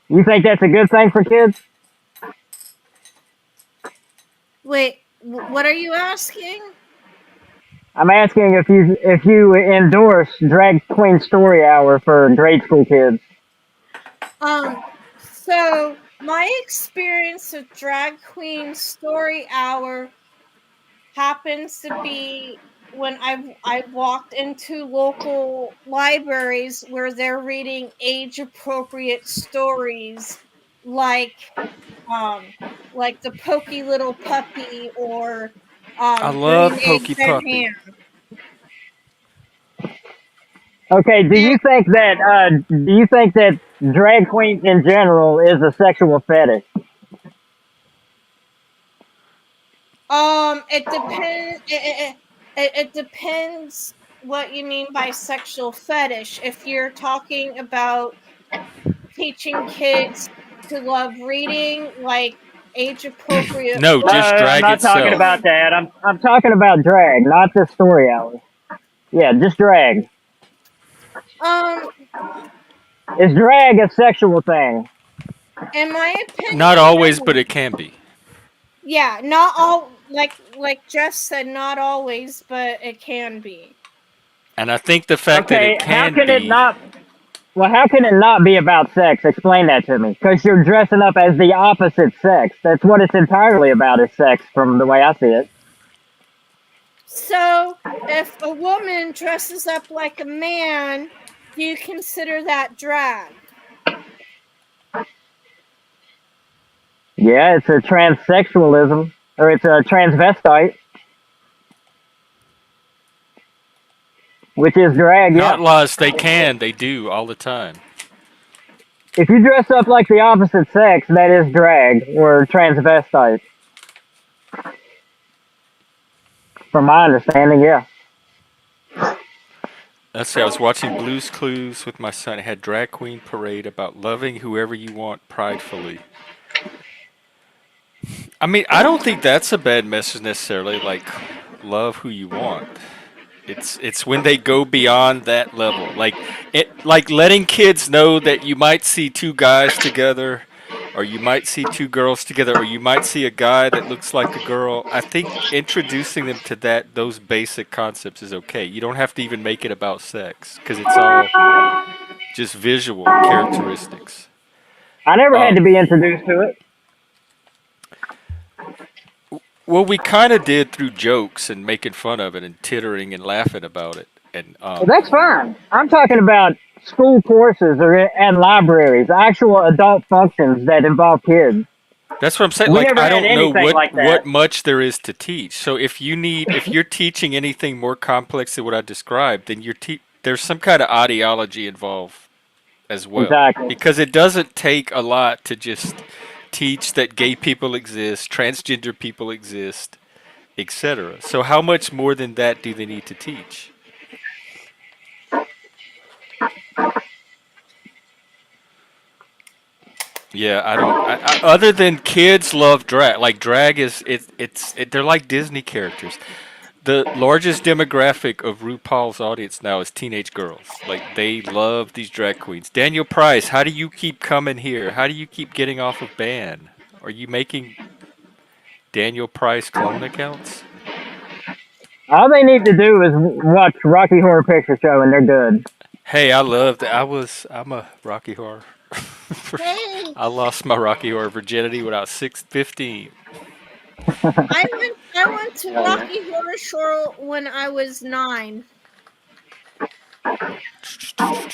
You think that's a good thing for kids? Wait, what are you asking? I'm asking if you endorse drag queen story hour for grade school kids. So my experience of drag queen story hour happens to be when I've walked into local libraries where they're reading age appropriate stories like um the Pokey Little Puppy or I Green love Eggs Pokey and Puppy. Ham. Okay, do you think that drag queen in general is a sexual fetish? It depends. It depends what you mean by sexual fetish. If you're talking about teaching kids to love reading, like age appropriate No, No, just I'm drag not talking itself. about that. I'm talking about drag, not the story hour. Yeah, just drag. um, Is drag a sexual thing? in my Not opinion, always, but no. it can be. Yeah, not all. Like Jeff said, not always, but it can be. And I think the fact that Okay, it can be, how can it not be about sex? Explain that to me. Because you're dressing up as the opposite sex. That's what it's entirely about is sex from the way I see it. So, if a woman dresses up like a man, do you consider that drag? Yeah, it's a transsexualism. Or it's a transvestite, which is drag, not yeah. laws, they do all the time. If you dress up like the opposite sex, that is drag or transvestite. From my understanding, yeah. Let's see, I was watching Blue's Clues with my son. It had drag queen parade about loving whoever you want pridefully. I mean, I don't think that's a bad message necessarily. Like, love who you want. It's when they go beyond that level. Like letting kids know that you might see two guys together, or you might see two girls together, or you might see a guy that looks like a girl. I think introducing them to those basic concepts is okay. You don't have to even make it about sex because it's all just visual characteristics. I never had to Um, be introduced to it. well, we kind of did through jokes and making fun of it and tittering and laughing about it. And Well, that's fine. I'm talking about school courses or and libraries, actual adult functions that involve kids. that's what I'm saying. We Like, never I had don't know anything like that. what much there is to teach. So if you're teaching anything more complex than what I described, then there's some kind of ideology involved as well. Exactly. Because it doesn't take a lot to just teach that gay people exist, transgender people exist, etc. So how much more than that do they need to teach? Yeah, I don't. Other than kids love drag, like drag is they're like Disney characters. The largest demographic of RuPaul's audience now is teenage girls. Like they love these drag queens. Daniel Price, how do you keep coming here? How do you keep getting off of ban? Are you making Daniel Price clone accounts? All they need to do is watch Rocky Horror Picture Show, and they're good. Hey, I love that. I'm a Rocky Horror. Hey, I lost my Rocky Horror virginity when I was 15. I went to Oh, yeah. Rocky Horror Show when I was 9.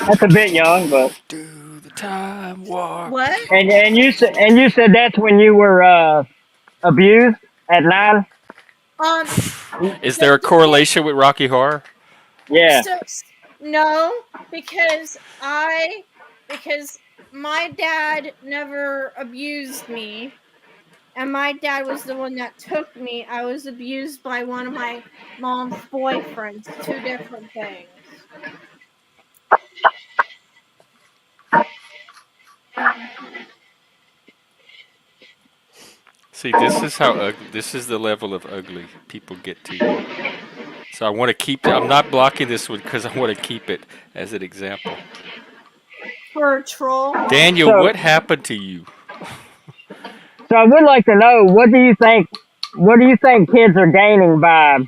That's a bit young, but Do the time warp. What? and you said that's when you were abused at 9. Is there a correlation with Rocky Horror? Yeah. So no, because my dad never abused me. and my dad was the one that took me. I was abused by one of my mom's boyfriends. Two different things. See, this is how ugly. This is the level of ugly people get to you. So I want to keep it. I'm not blocking this one because I want to keep it as an example. For a troll. Daniel, So, what happened to you? so I would like to know, what do you think? What do you think kids are gaining by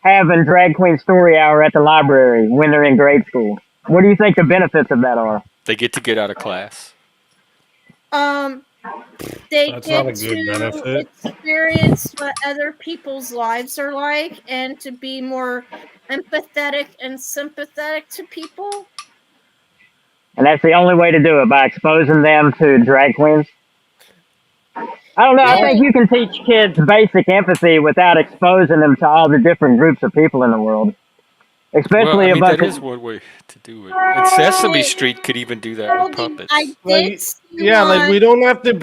having drag queen story hour at the library when they're in grade school? What do you think the benefits of that are? They get out of class. They That's not a get good to benefit. experience what other people's lives are like and to be more empathetic and sympathetic to people. And that's the only way to do it, by exposing them to drag queens. I don't know. I Yeah, think you can teach kids basic empathy without exposing them to all the different groups of people in the world. Well, I Especially a mean, that bunch is of. one way to do it. And Sesame Street could even do that with I puppets. did Like, see yeah, like one. we don't have to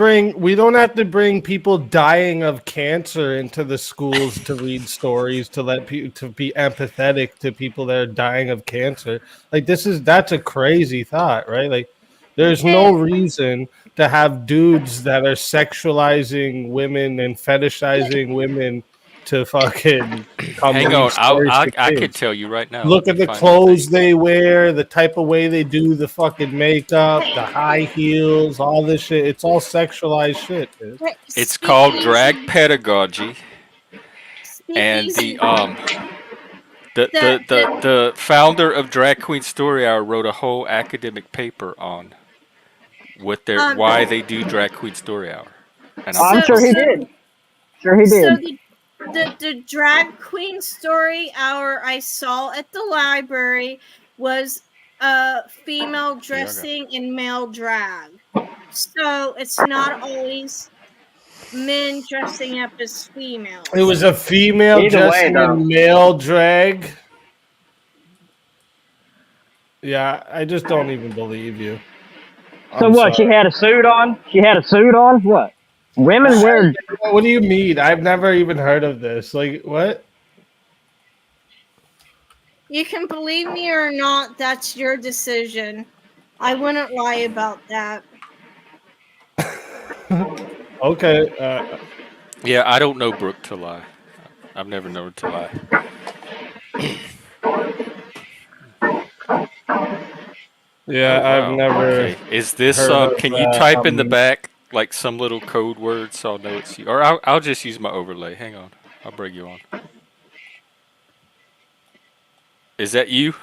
bring people dying of cancer into the schools to read stories to let people to be empathetic to people that are dying of cancer. Like that's a crazy thought, right? Like there's no Hey, reason to have dudes that are sexualizing women and fetishizing women to fucking come Hang read on, stories to I can kids. tell you right now. Let Look me at the find the clothes thing. they wear, the type of way they do the fucking makeup, the high heels, all this shit. It's all sexualized shit, dude. It's speak called drag easy. pedagogy, Speak and easy. The the founder of Drag Queen Story Hour wrote a whole academic paper on um why they do Drag Queen Story Hour, and I'm I'm so gonna sure he so post it. did. Sure he so did. the drag queen story hour I saw at the library was female Here I go. dressing in male drag. So it's not always men dressing up as It was females. a female Either way, dressing though. in male drag. Yeah, I just don't even believe you. So I'm what? She sorry. had a suit on. She had a suit on. What? Women wear. What do you mean? I've never even heard of this. Like what? You can believe me or not, that's your decision. I wouldn't lie about that. Okay. Yeah, I don't know Brooke to lie. I've never known her to lie. Oh Yeah, I've wow. never Okay. Is this heard of can you that. type in the back like some little code word so I'll know it's you? Or I'll just use my overlay. Hang on. I'll bring you on. Is that you?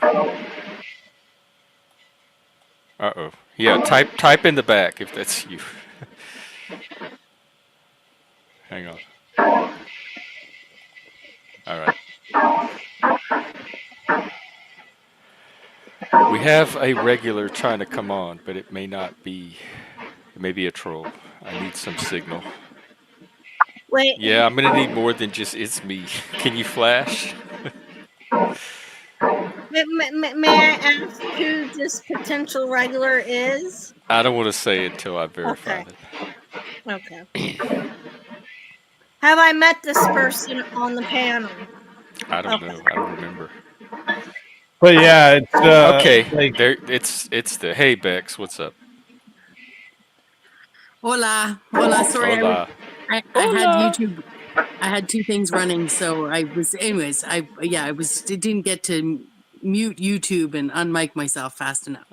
Uh-oh. Yeah, type in the back if that's you. Hang on. All right. We have a regular trying to come on, but it may not be. It may be a troll. I need some signal. Wait, Yeah, I'm gonna need more than just it's me. Can you flash? may I ask who this potential regular is? I don't want to say it until I verify Okay. it. Okay. Have I met this person on the panel? I don't Okay. know. I don't remember. But yeah, it's Okay, like there. It's the hey Bex. What's up? Hola, hola. Sorry, Hola. I had Hola. YouTube. I had two things running, so I was. Anyways, I didn't get to mute YouTube and unmic myself fast enough.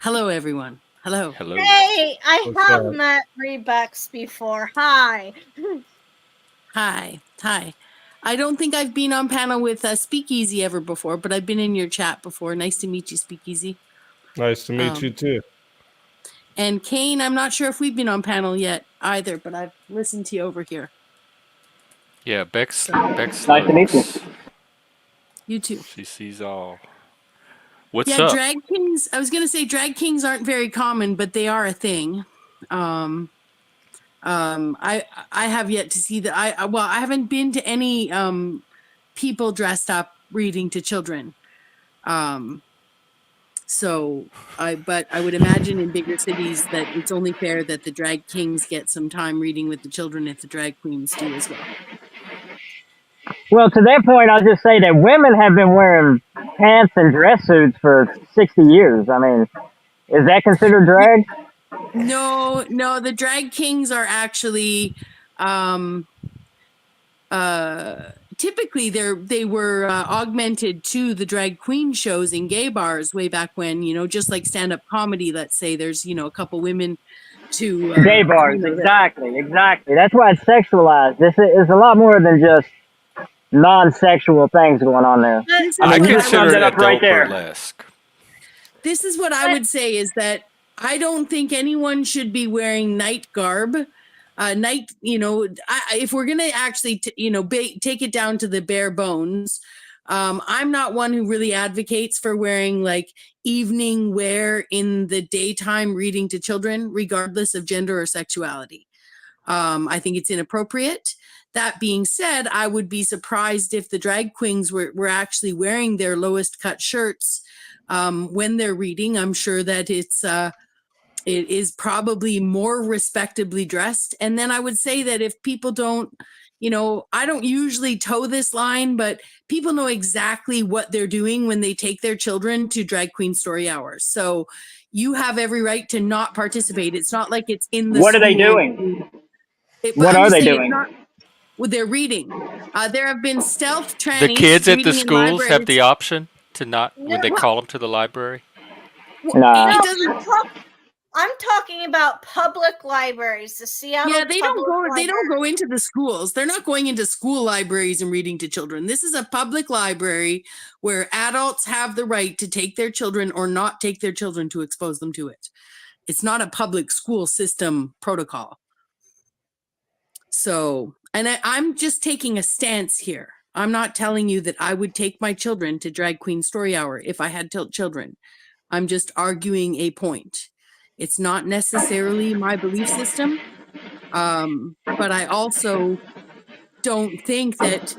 Hello, everyone. Hello. Hello. Hey, I what's have up? met Bexx before. Hi. Hi. Hi. I don't think I've been on panel with Speakeasy ever before, but I've been in your chat before. Nice to meet you, Speakeasy. Nice to meet you too. And Kane, I'm not sure if we've been on panel yet either, but I've listened to you over here. Yeah, Bex. So Bex Nice to meet you. lurks. you too. She sees all. What's Yeah, up? drag kings. I was gonna say drag kings aren't very common, but they are a thing. I have yet to see that. I haven't been to any people dressed up reading to children. So but I would imagine in bigger cities that it's only fair that the drag kings get some time reading with the children if the drag queens do as well. Well, to that point, I'll just say that women have been wearing pants and dress suits for 60 years. I mean, is that considered drag? No, the drag kings are actually typically they were augmented to the drag queen shows in gay bars way back when, just like stand-up comedy. Let's say there's a couple women to Gay bars, exactly. That's why it's sexualized. This is a lot more than just non-sexual things going on there. I you just consider summed it it up right adult there. burlesque. This is what I would say is that I don't think anyone should be wearing night garb. If we're going to actually, take it down to the bare bones, I'm not one who really advocates for wearing like evening wear in the daytime reading to children, regardless of gender or sexuality. I think it's inappropriate. That being said, I would be surprised if the drag queens were actually wearing their lowest cut shirts when they're reading. I'm sure that it is probably more respectably dressed. And then I would say that if people don't, I don't usually toe this line, but people know exactly what they're doing when they take their children to drag queen story hours. So you have every right to not participate. It's not like it's in the What are they school. doing? What are they doing? Well, they're reading. There have been stealth trannies. The kids at the reading in schools have libraries. the option to not when they call them to the library. Nah. It doesn't. I'm talking about public libraries. The Seattle. Yeah, they don't go. Library. They don't go into the schools. They're not going into school libraries and reading to children. This is a public library where adults have the right to take their children or not take their children to expose them to it. It's not a public school system protocol. So, and I'm just taking a stance here. I'm not telling you that I would take my children to drag queen story hour if I had children. I'm just arguing a point. It's not necessarily my belief system, but I also don't think that,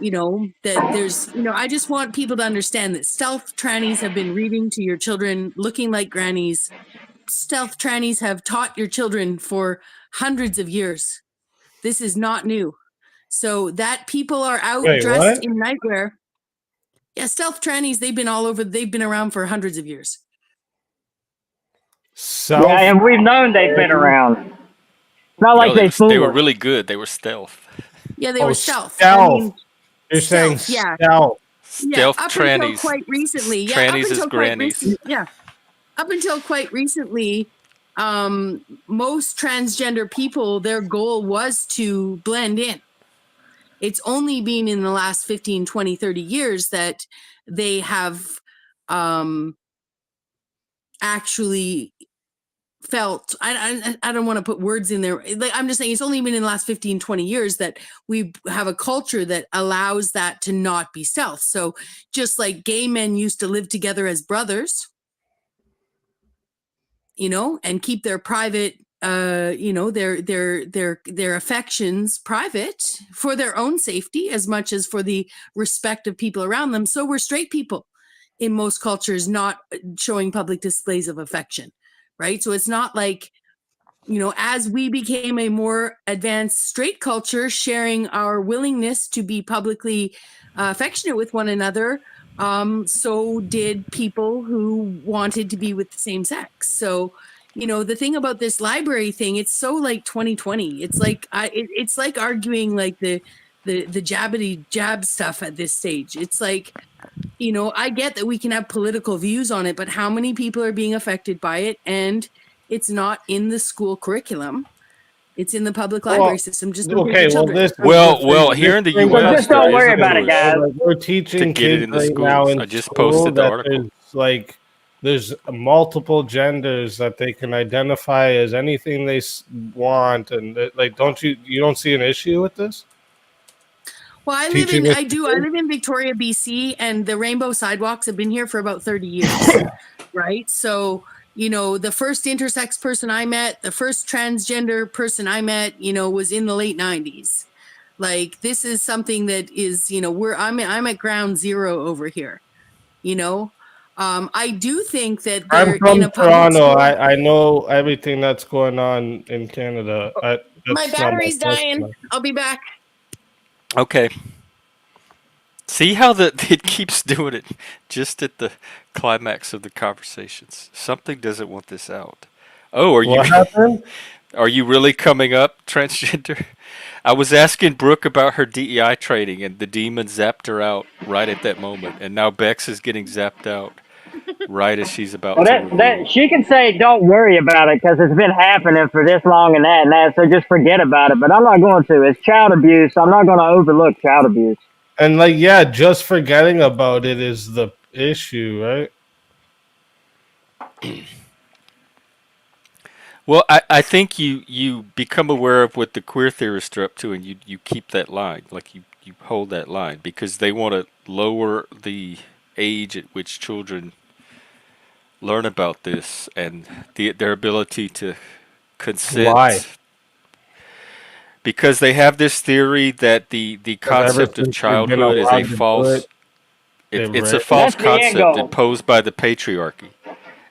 that there's, I just want people to understand that stealth trannies have been reading to your children looking like grannies. Stealth trannies have taught your children for hundreds of years. This is not new. So that people are out dressed in nightwear. Yeah, stealth trannies, they've been all over. They've been around for hundreds of years. Yeah, and we've known they've been around. It's not like they fooled They were us. really good. They were stealth. Yeah, they were stealth. Stealth. You're saying yeah. stealth. Stealth up trannies. Until quite recently. Trannies is grannies. Up until quite recently, most transgender people, their goal was to blend in. It's only been in the last 15, 20, 30 years that they have actually felt, I don't want to put words in there. Like, I'm just saying it's only been in the last 15, 20 years that we have a culture that allows that to not be stealth. So just like gay men used to live together as brothers, and keep their private, their affections private for their own safety as much as for the respect of people around them. So we're straight people in most cultures not showing public displays of affection, right? So it's not like, as we became a more advanced straight culture, sharing our willingness to be publicly affectionate with one another, so did people who wanted to be with the same sex. So, the thing about this library thing, it's so like 2020. It's like it's like arguing like the jabbity jab stuff at this stage. It's like, I get that we can have political views on it, but how many people are being affected by it? And it's not in the school curriculum. It's in the public library system. Just okay. Well, here in the U.S., just don't worry about it, guys. We're teaching to get it in the schools. now in I just school posted the article. There's multiple genders that they can identify as anything they want, and don't you don't see an issue with this? Well, I live in Victoria, BC, and the rainbow sidewalks have been here for about 30 years, right? So, the first intersex person I met, the first transgender person I met, was in the late 90s. Like, this is something that is, I'm at ground zero over here, I do think that I'm they're in from a public Toronto. school. I know everything that's going on in Canada. My That's not my battery's dying. question. I'll be back. Okay. See how it keeps doing it just at the climax of the conversations. Something doesn't want this out. Oh, What happened? are you really coming up, transgender? I was asking Brooke about her DEI training, and the demon zapped her out right at that moment, and now Bex is getting zapped out right as she's about Well, to that reveal. she can say, "Don't worry about it," because it's been happening for this long and that. So just forget about it. But I'm not going to. It's child abuse. I'm not going to overlook child abuse. And like, yeah, just forgetting about it is the issue, right? Well, I think you become aware of what the queer theorists are up to, and you keep that line, like you hold that line, because they want to lower the age at which children learn about this and their ability to Why? consent, because they have this theory that the Because ever concept of since they've been childhood is a allowed to do it, false they've it's a read. false That's the end concept goal. imposed by the patriarchy.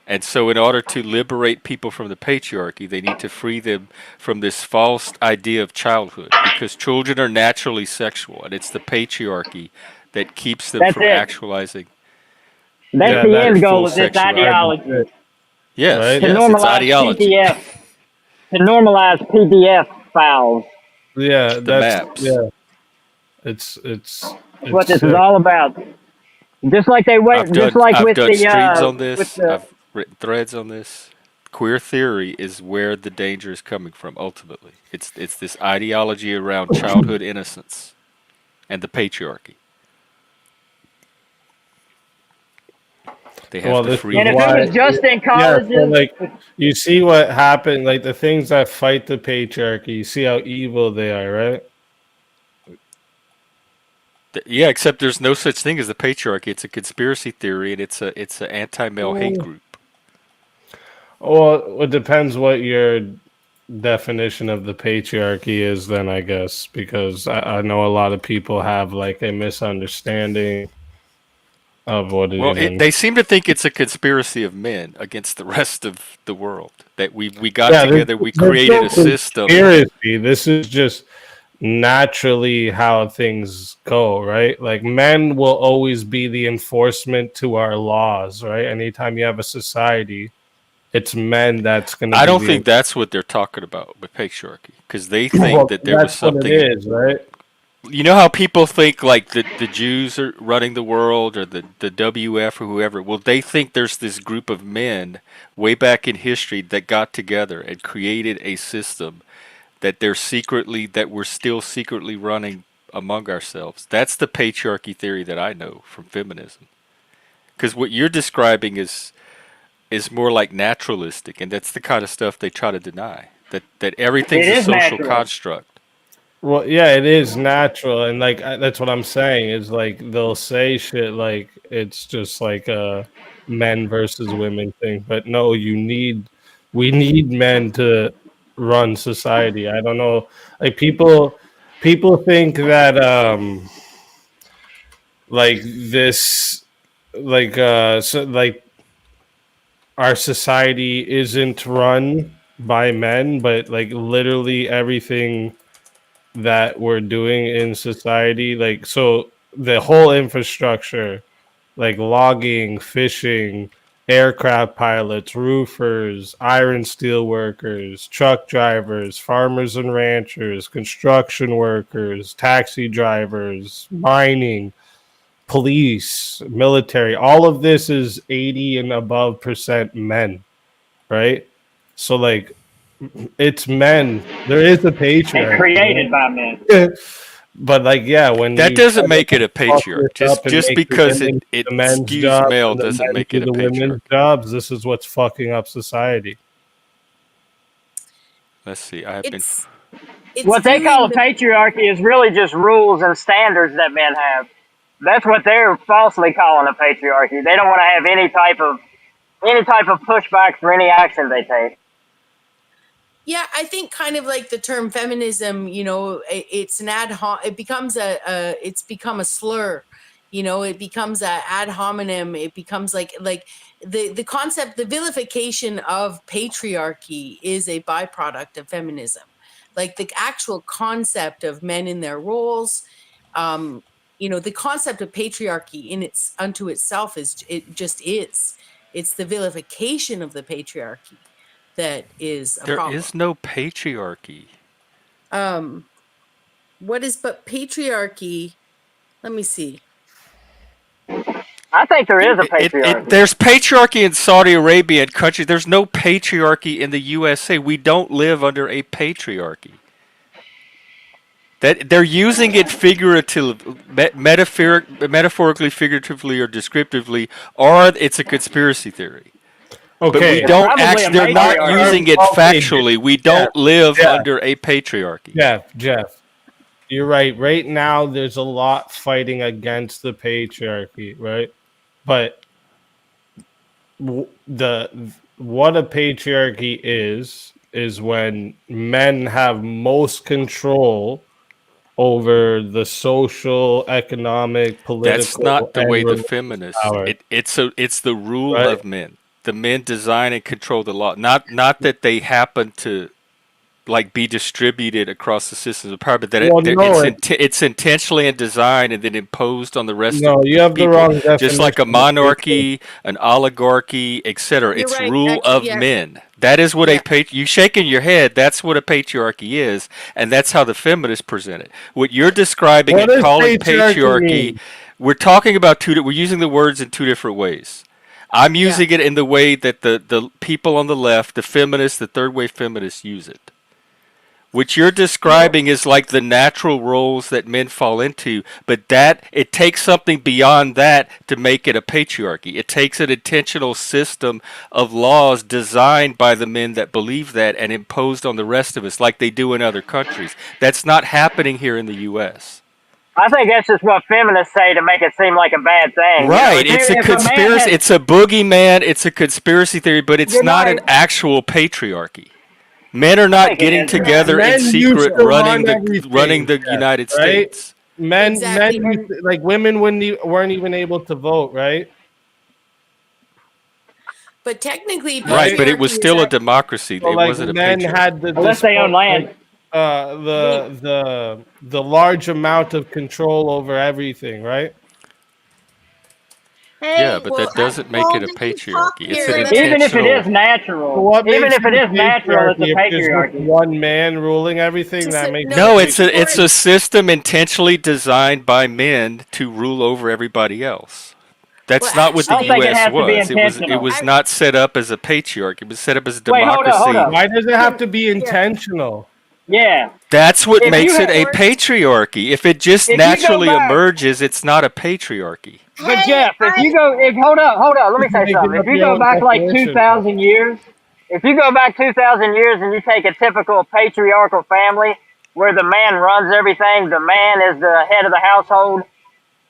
And so, in order to liberate people from the patriarchy, they need to free them from this false idea of childhood, because children are naturally sexual, and it's the patriarchy that keeps them That's from it. actualizing That's Yeah, the their end that's goal full of this sexuality. ideology. Yes, right. To yes, it's normalize ideology. PDF. To normalize PDF files. Yeah, The that's maps. yeah. It's That's what it's this is sick. all about. Just like they wait. Just like I've with done streams the on with this. the I've written threads on this. Queer theory is where the danger is coming from. Ultimately, it's this ideology around childhood innocence and the patriarchy. They have Well, to this free is and if them. it why. was just in Yeah, so colleges, like you see what happened, like the things that fight the patriarchy. You see how evil they are, right? Yeah, except there's no such thing as the patriarchy. It's a conspiracy theory, and it's an anti-male hate Mm. group. Well, it depends what your definition of the patriarchy is, then I guess, because I know a lot of people have like a misunderstanding of what it Well, even. they seem to think it's a conspiracy of men against the rest of the world. That we got Yeah, together, we there's created no a system. conspiracy. This is just naturally how things go, right? Like men will always be the enforcement to our laws, right? Anytime you have a society, it's men that's going to I be don't the think that's what they're talking about with patriarchy, because they think well, that there was that's what it something. is, right? You know how people think like the Jews are running the world, or the WF or whoever? Well, they think there's this group of men way back in history that got together and created a system that we're still secretly running among ourselves. That's the patriarchy theory that I know from feminism. Because what you're describing is more like naturalistic, and that's the kind of stuff they try to deny. That everything's it a is social natural. construct. Well, yeah, it is natural, and like that's what I'm saying is like they'll say shit like it's just like a men versus women thing, but no, we need men to run society. I don't know, like people think that like this so like our society isn't run by men, but like literally everything that we're doing in society, like so the whole infrastructure, like logging, fishing, aircraft pilots, roofers, iron steel workers, truck drivers, farmers and ranchers, construction workers, taxi drivers, mining, police, military, all of this is 80 and above percent men, right? So like it's men. There is a And patriarchy, created by men. right? But like, yeah, when That you try doesn't to make it a fuck patriarch. this up and Just make the because women do it the men's skews jobs male and the doesn't men make do it a the women's patriarchy. jobs, this is what's fucking up society. Let's see. I've been. It's What they call viewing a the patriarchy is really just rules and standards that men have. That's what they're falsely calling a patriarchy. They don't want to have any type of pushback for any action they take. Yeah, I think kind of like the term feminism, it's an ad hoc. It becomes it's become a slur You know, it becomes a ad hominem. It becomes like the concept, the vilification of patriarchy is a byproduct of feminism. Like the actual concept of men in their roles, you know, the concept of patriarchy in its unto itself is it just is. It's the vilification of the patriarchy that is a There problem. is no patriarchy. What is but patriarchy? Let me see. I think there is a patriarchy. There's patriarchy in Saudi Arabia and countries. There's no patriarchy in the USA. We don't live under a patriarchy. That they're using it figuratively, metaphorically, figuratively, or descriptively, or it's a conspiracy theory. But we Okay, don't Probably a actually. They're not matriarchy. using it Okay, factually. We don't live yeah. under a patriarchy. Jeff, you're right. Right now, there's a lot fighting against the patriarchy, right? But what a patriarchy is when men have most control over the social, economic, political. That's not the and way the religious feminists. power, It's the rule right? of men. The men design and control the law. Not that they happen to like be distributed across the systems of power, but that Well, no, it's intentionally and designed and then imposed on the rest no, of you have the people, wrong just like a definition. monarchy, an oligarchy, etc. You're It's right, rule actually, of yeah. men. That is what Yeah. you shaking your head. That's what a patriarchy is, and that's how the feminists present it. What you're describing What and does calling patriarchy patriarchy, mean? we're talking about we're using the words in two different ways. I'm using it in the way that the people on the left, the feminists, the third wave feminists use it. What you're describing is like the natural roles that men fall into, but that it takes something beyond that to make it a patriarchy. It takes an intentional system of laws designed by the men that believe that and imposed on the rest of us like they do in other countries. That's not happening here in the US. I think that's just what feminists say to make it seem like a bad thing. Right, You know, it's a if man conspiracy, had, it's a boogeyman, it's a conspiracy theory, but it's You're not an not- actual patriarchy. Men are I not think it getting is. together in Men used secret to running run everything, running the Jeff, United right? States. Men, Exactly. like women weren't even able to vote, right? But technically, Right, but it was patriarchy is still a act- democracy. So It like wasn't a men patriarchy. had the unless they own land. the large amount of control over everything, right? Hey, Yeah, but that doesn't make it a Golden, talk patriarchy. It's here. an Even if it is intentional. So natural, what even makes if it it is natural, it's a if there's just patriarchy. one man ruling everything? That makes No, it it's a system intentionally designed by men to rule over everybody else. That's Well, not what the I don't think it U.S. has to be was. It intentional. was not set up as a patriarchy. It was set up as a Wait, hold democracy. up. Why does it have to be intentional? Yeah. That's what If makes you it a had- patriarchy. If it just If you go naturally back- emerges, it's not a patriarchy. But Jeff, hold up, let me say Making something. up If you your go own back like definition. 2,000 years, if you go back 2,000 years and you take a typical patriarchal family where the man runs everything, the man is the head of the household,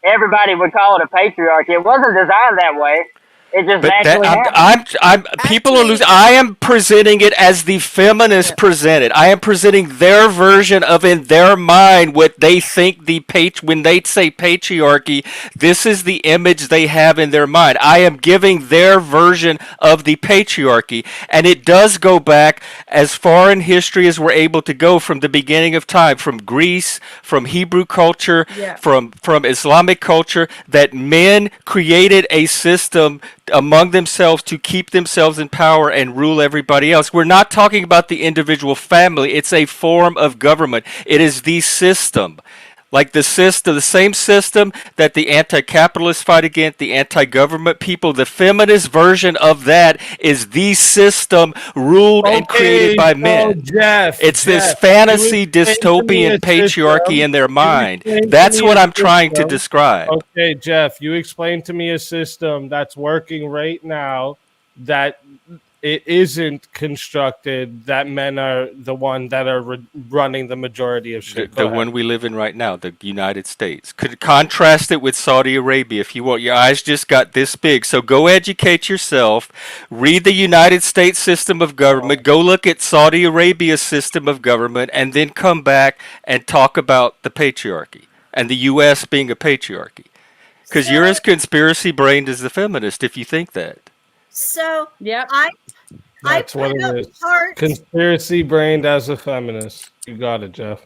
everybody would call it a patriarchy. It wasn't designed that way. It just But naturally happened. people are Actually- losing. I am presenting it as the feminists present it. I am presenting their version of in their mind what they think when they say patriarchy. This is the image they have in their mind. I am giving their version of the patriarchy, and it does go back as far in history as we're able to go from the beginning of time, from Greece, from Hebrew culture, Yeah. from Islamic culture, that men created a system among themselves to keep themselves in power and rule everybody else. We're not talking about the individual family. It's a form of government. It is the system. Like the same system that the anti-capitalists fight against, the anti-government people, the feminist version of that is the system ruled and created by men. It's this fantasy dystopian patriarchy in their mind. That's what I'm trying to describe. Okay, Jeff, you explained to me a system that's working right now that it isn't constructed that men are the one that are running the majority of shit. The one we live in right now, the United States. Could contrast it with Saudi Arabia if you want. Your eyes just got this big. So go educate yourself. Read the United States system of government. Go look at Saudi Arabia's system of government, and then come back and talk about the patriarchy and the U.S. being a patriarchy. Because you're as conspiracy brained as the feminist if you think that. So Yep. I That's what put up it is. parts. Conspiracy brained as a feminist. You got it, Jeff.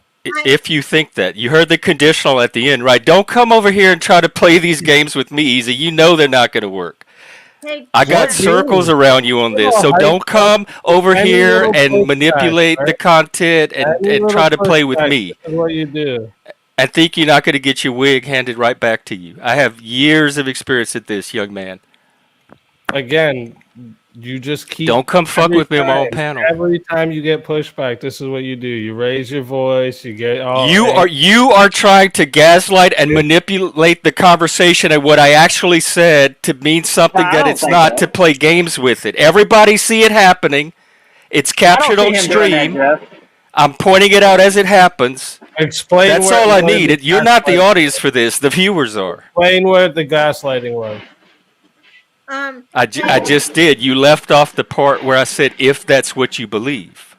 If you think that. You heard the conditional at the end, right? Don't come over here and try to play these games with me, Easy. You know they're not going to work. Hey, I got Jeff, circles around you on this, so don't come over Any here little and pushback, manipulate the right? content Any and little try to play with pushback, me This is what you do. and think you're not going to get your wig handed right back to you. I have years of experience at this, young man. Again, you just keep. Don't come fuck with me on my own panel. Every time you get pushback, this is what you do. You raise your voice. You get. Oh, You are trying to gaslight and manipulate the conversation and what I actually said to mean something I that don't it's think not so. to play games with it. Everybody see it happening. It's captured I on don't see him doing stream. that, Jeff. I'm pointing it out as it happens. Explain. That's where, all I where need. the You're not the gaslighting- audience for this. The viewers are. Explain where the gaslighting was. I just did. You left off the part where I said, if that's what you believe,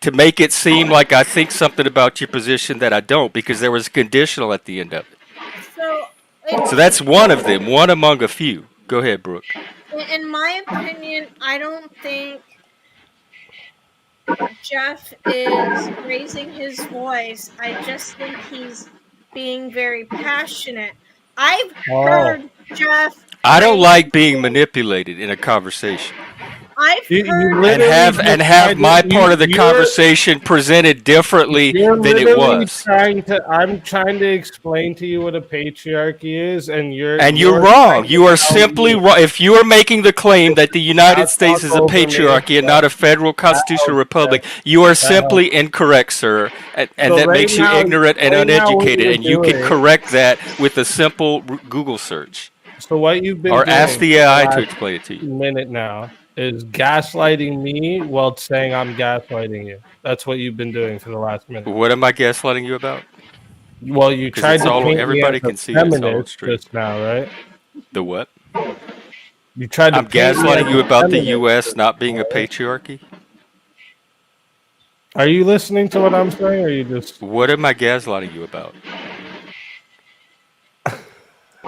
to make it seem like I think something about your position that I don't, because there was a conditional at the end of it. So that's one of them, one among a few. Go ahead, Brooke. in my opinion, I don't think Jeff is raising his voice. I just think he's being very passionate. I've heard Jeff. I don't like being manipulated in a conversation. I've heard and have my part of the conversation presented differently than it was. I'm trying to explain to you what a patriarchy is, and you're wrong. You are simply wrong. If you are making the claim that the United States is a patriarchy and not a federal constitutional republic, you are simply incorrect, sir. And that makes you ignorant and uneducated. And you can correct that with a simple Google search. So what you've been or doing ask the AI to explain it to you. Minute now is gaslighting me while saying I'm gaslighting you. That's what you've been doing for the last minute. What am I gaslighting you about? Well, you tried to paint everybody me can as see a it's all feminist straight. just now, right? The what? You tried to I'm gaslighting you about the U.S. feminist, not being a patriarchy. Are you listening to what I'm saying, or are you just? What am I gaslighting you about?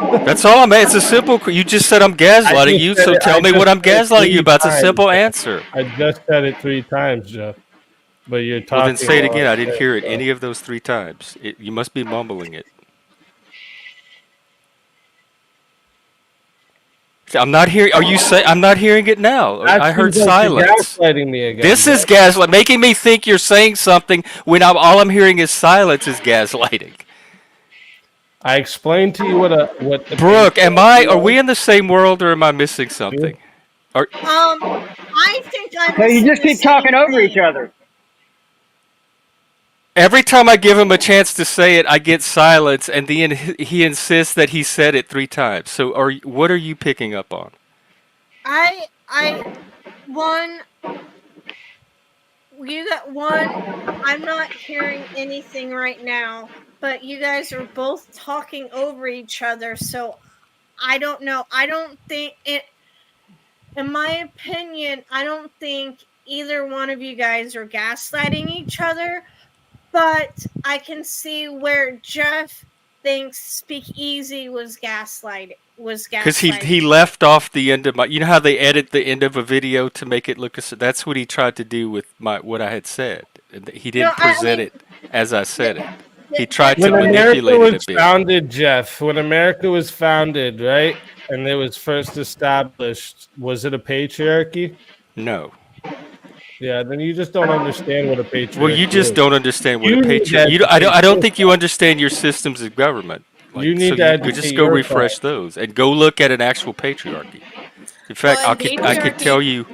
That's all I'm. It's a simple. You just said I'm gaslighting you, so tell me what I'm gaslighting you about. It's a simple answer. I just said it 3 times, Jeff. But you're talking. Well, then say it while again. I didn't say hear it any of those 3 times. You must be mumbling it. I'm not hearing. Are you saying I'm not hearing it now? I heard silence. Gaslighting me again. This is gaslight, making me think you're saying something when all I'm hearing is silence. Is gaslighting. I explained to you what the Brooke, are we in the same world or am I missing something? I think I'm. No, you just keep talking over each other. Every time I give him a chance to say it, I get silence, and then he insists that he said it 3 times. So, what are you picking up on? I'm not hearing anything right now, but you guys are both talking over each other, so I don't know. I don't think it. In my opinion, I don't think either one of you guys are gaslighting each other. But I can see where Jeff thinks Speak Easy was gaslighting. Because he left off the end of my. You know how they edit the end of a video to make it look. That's what he tried to do with what I had said. He didn't present it as I said it. He tried to manipulate it a bit. Founded, Jeff. When America was founded, right, and it was first established, was it a patriarchy? No. Yeah, then you just don't understand what a patriarchy is. Well, you just don't understand what a patriarchy. I don't think you understand your systems of government. You need to just go refresh those and go look at an actual patriarchy. In fact, I could tell you.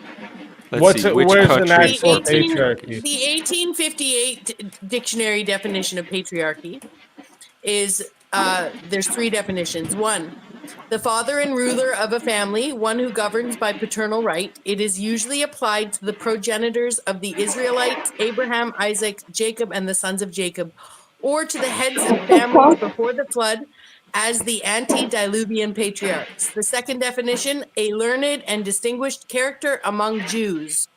Let's see which country. The 1858 dictionary definition of patriarchy is there's 3 definitions. 1, the father and ruler of a family, one who governs by paternal right. It is usually applied to the progenitors of the Israelites, Abraham, Isaac, Jacob, and the sons of Jacob, or to the heads of families before the flood as the antediluvian patriarchs. The second definition, a learned and distinguished character among Jews.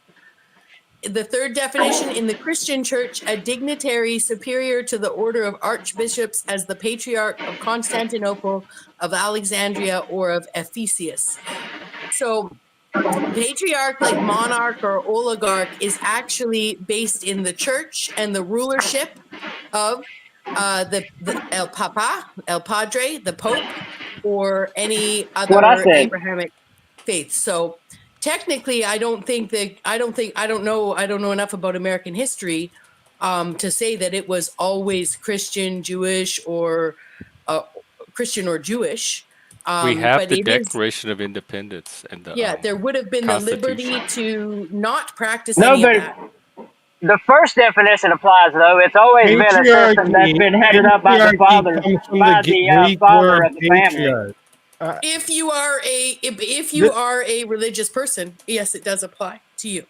The third definition, in the Christian church, a dignitary superior to the order of archbishops as the patriarch of Constantinople, of Alexandria, or of Ephesus. So patriarch, like monarch or oligarch, is actually based in the church and the rulership of the El Papa, El Padre, the Pope, or any What I other said. Abrahamic faith. So technically, I don't know enough about American history to say that it was always Christian, Jewish, or Christian or Jewish. We have But the it is, Declaration of Independence and the yeah, there would have been the liberty Constitution. to not practice No, any of but that. the first definition applies though. It's always been a system that's been headed up by the father, comes from by the the Greek father word of the family. patriarch. If you are a religious person, yes, it does apply to you.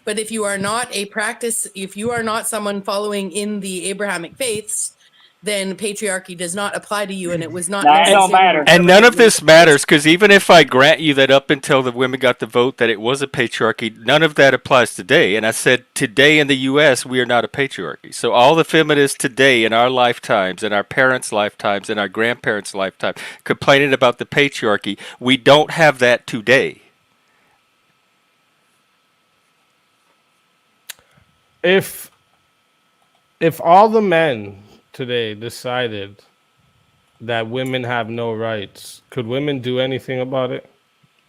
But if you are not if you are not someone following in the Abrahamic faiths, then patriarchy does not apply to you, and it was not Nah, it don't necessarily matter. And none of government this matters because even if I grant you that up until the women got the vote that it was a patriarchy, none of that applies today. And I said today in the U.S. we are not a patriarchy. So all the feminists today in our lifetimes, and our parents' lifetimes, and our grandparents' lifetime complaining about the patriarchy, we don't have that today. If all the men today decided that women have no rights, could women do anything about it?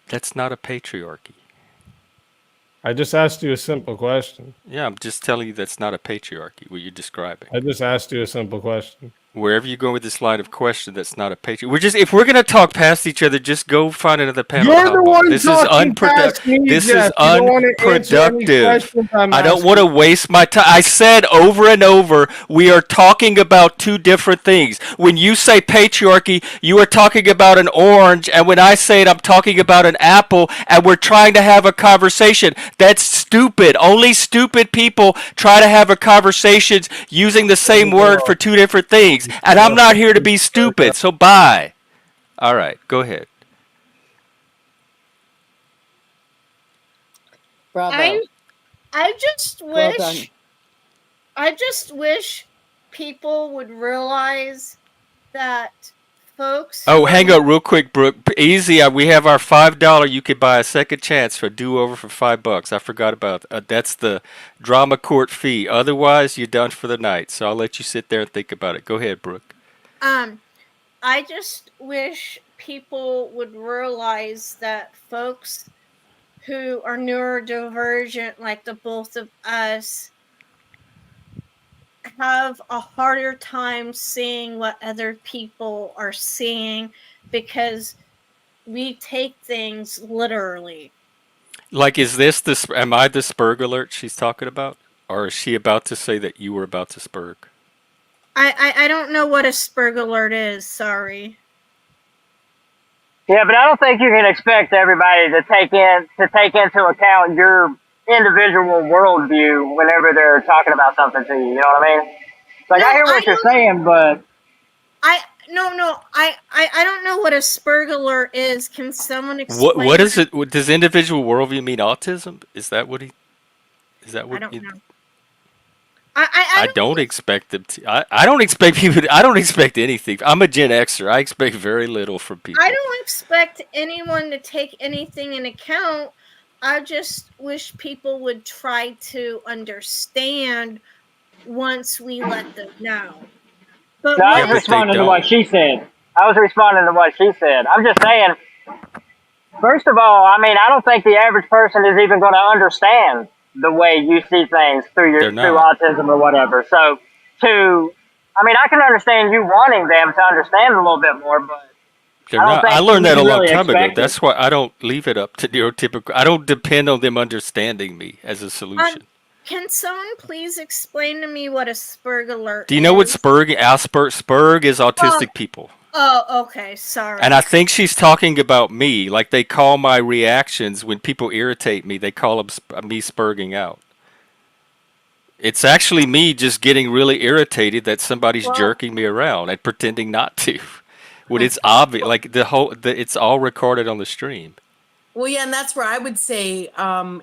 That's not a patriarchy. I just asked you a simple question. Yeah, I'm just telling you that's not a patriarchy, what you're describing. I just asked you a simple question. Wherever you go with this line of question, that's not a patriarchy. If we're gonna talk past each other, just go find another panel. You're to the hop on. one This is talking past me, This Jeff. is You don't want to answer any unproductive. questions I'm I don't asking. want to waste my time. I said over and over, we are talking about two different things. When you say patriarchy, you are talking about an orange, and when I say it, I'm talking about an apple, and we're trying to have a conversation. That's stupid. Only stupid people try to have a conversation using the same word for two different things. And I'm not here to be stupid, so bye. All right, go ahead. Bravo. I just Well done. wish people would realize that folks. Oh, hang on real quick, Brooke. Easy. We have our $5. You could buy a second chance for a do-over for $5. I forgot about that. That's the drama court fee. Otherwise, you're done for the night. So I'll let you sit there and think about it. Go ahead, Brooke. I just wish people would realize that folks who are neurodivergent, like the both of us, have a harder time seeing what other people are seeing because we take things literally. Like, is this the? Am I the Spurg alert she's talking about, or is she about to say that you were about to Spurg? I don't know what a Spurg alert is. Sorry. Yeah, but I don't think you can expect everybody to take into account your individual worldview whenever they're talking about something to you. You know what I mean? Like, No, I hear what you're saying, but I don't know what a Spurg alert is. Can someone explain? What is it? Does individual worldview mean autism? Is that what he? Is that what? I don't know. I don't expect them to. I don't expect people. I don't expect anything. I'm a Gen Xer. I expect very little from people. I don't expect anyone to take anything in account. I just wish people would try to understand once we let them know. But no, I Yeah, was but they responding to don't. what she said. I'm just saying, first of all, I mean, I don't think the average person is even going to understand the way you see things through They're through not. autism or whatever. So, I can understand you wanting them to understand a little bit more, but They're I don't not. think I learned you that a can long really time ago. expect it. That's why I don't leave it up to neurotypical. I don't depend on them understanding me as a solution. can someone please explain to me what a Spurg alert Do you know what is? Spurg? Spurg is autistic people. Oh, okay. Sorry. And I think she's talking about me. Like, they call my reactions when people irritate me, they call them me spurging out. It's actually me just getting really irritated that somebody's jerking me around and pretending not to. When it's obvious, like it's all recorded on the stream. Well, yeah, and that's where I would say,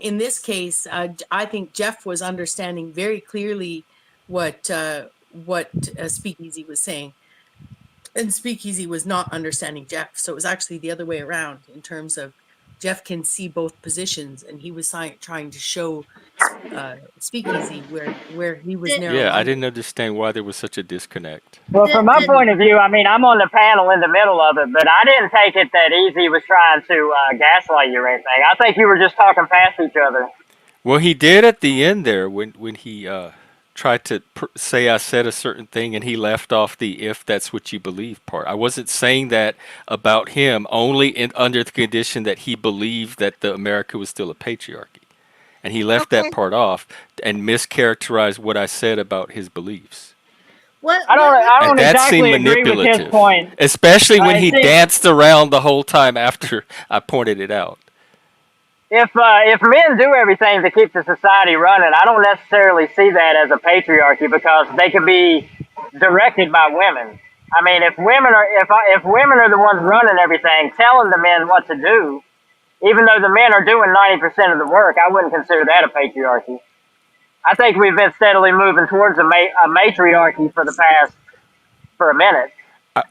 in this case, I think Jeff was understanding very clearly what Speakeasy was saying, and Speakeasy was not understanding Jeff. So it was actually the other way around in terms of Jeff can see both positions, and he was trying to show Speakeasy where he was Did, Yeah, I narrow-minded. didn't understand why there was such a disconnect. Well, from my did, point of view, I mean, I'm on the panel in the middle of it, but I didn't take it that Easy was trying to gaslight you or anything. I think you were just talking past each other. Well, he did at the end there when he tried to say I said a certain thing, and he left off the "if that's what you believe" part. I wasn't saying that about him only under the condition that he believed that the America was still a patriarchy, and he left that okay. part off and mischaracterized what I said about his beliefs. I And don't that seemed exactly agree with his manipulative, point. especially when he See, danced around the whole time after I pointed it out. if men do everything to keep the society running, I don't necessarily see that as a patriarchy because they can be directed by women. I mean, if women are the ones running everything, telling the men what to do, even though the men are doing 90% of the work, I wouldn't consider that a patriarchy. I think we've been steadily moving towards a matriarchy for a minute.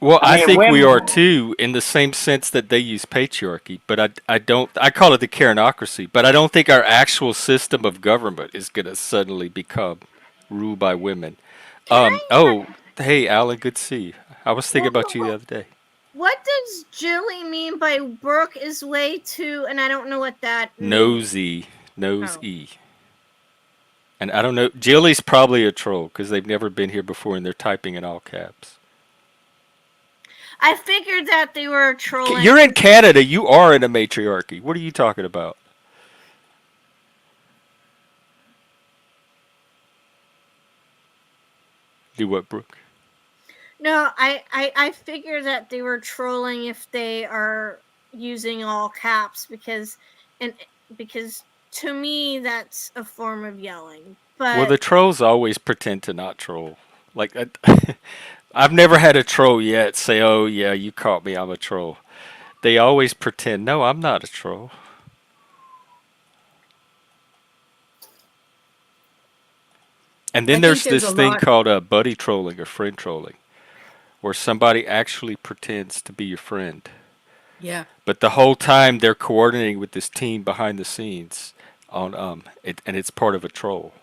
Well, I I mean, think we women. are too, in the same sense that they use patriarchy. But I don't. I call it the Karenocracy. But I don't think our actual system of government is going to suddenly become ruled by women. Can I? Oh, hey, Alan, good to see you. I was thinking Well, about you the other day. what does Julie mean by Brooke is way too? And I don't know what that means. Nosy, nose Oh. E. And I don't know. Jilly's probably a troll because they've never been here before and they're typing in all caps. I figured that they were trolling. You're in Canada. You are in a matriarchy. What are you talking about? Do what, Brooke? No, I figure that they were trolling if they are using all caps because to me that's a form of yelling. Well, But the trolls always pretend to not troll. Like, I've never had a troll yet say, "Oh yeah, you caught me. I'm a troll." They always pretend, "No, I'm not a troll." And I then think there's there's a this thing lot. called buddy trolling or friend trolling, where somebody actually pretends to be your friend, Yeah. but the whole time they're coordinating with this team behind the scenes on and it's part of a troll.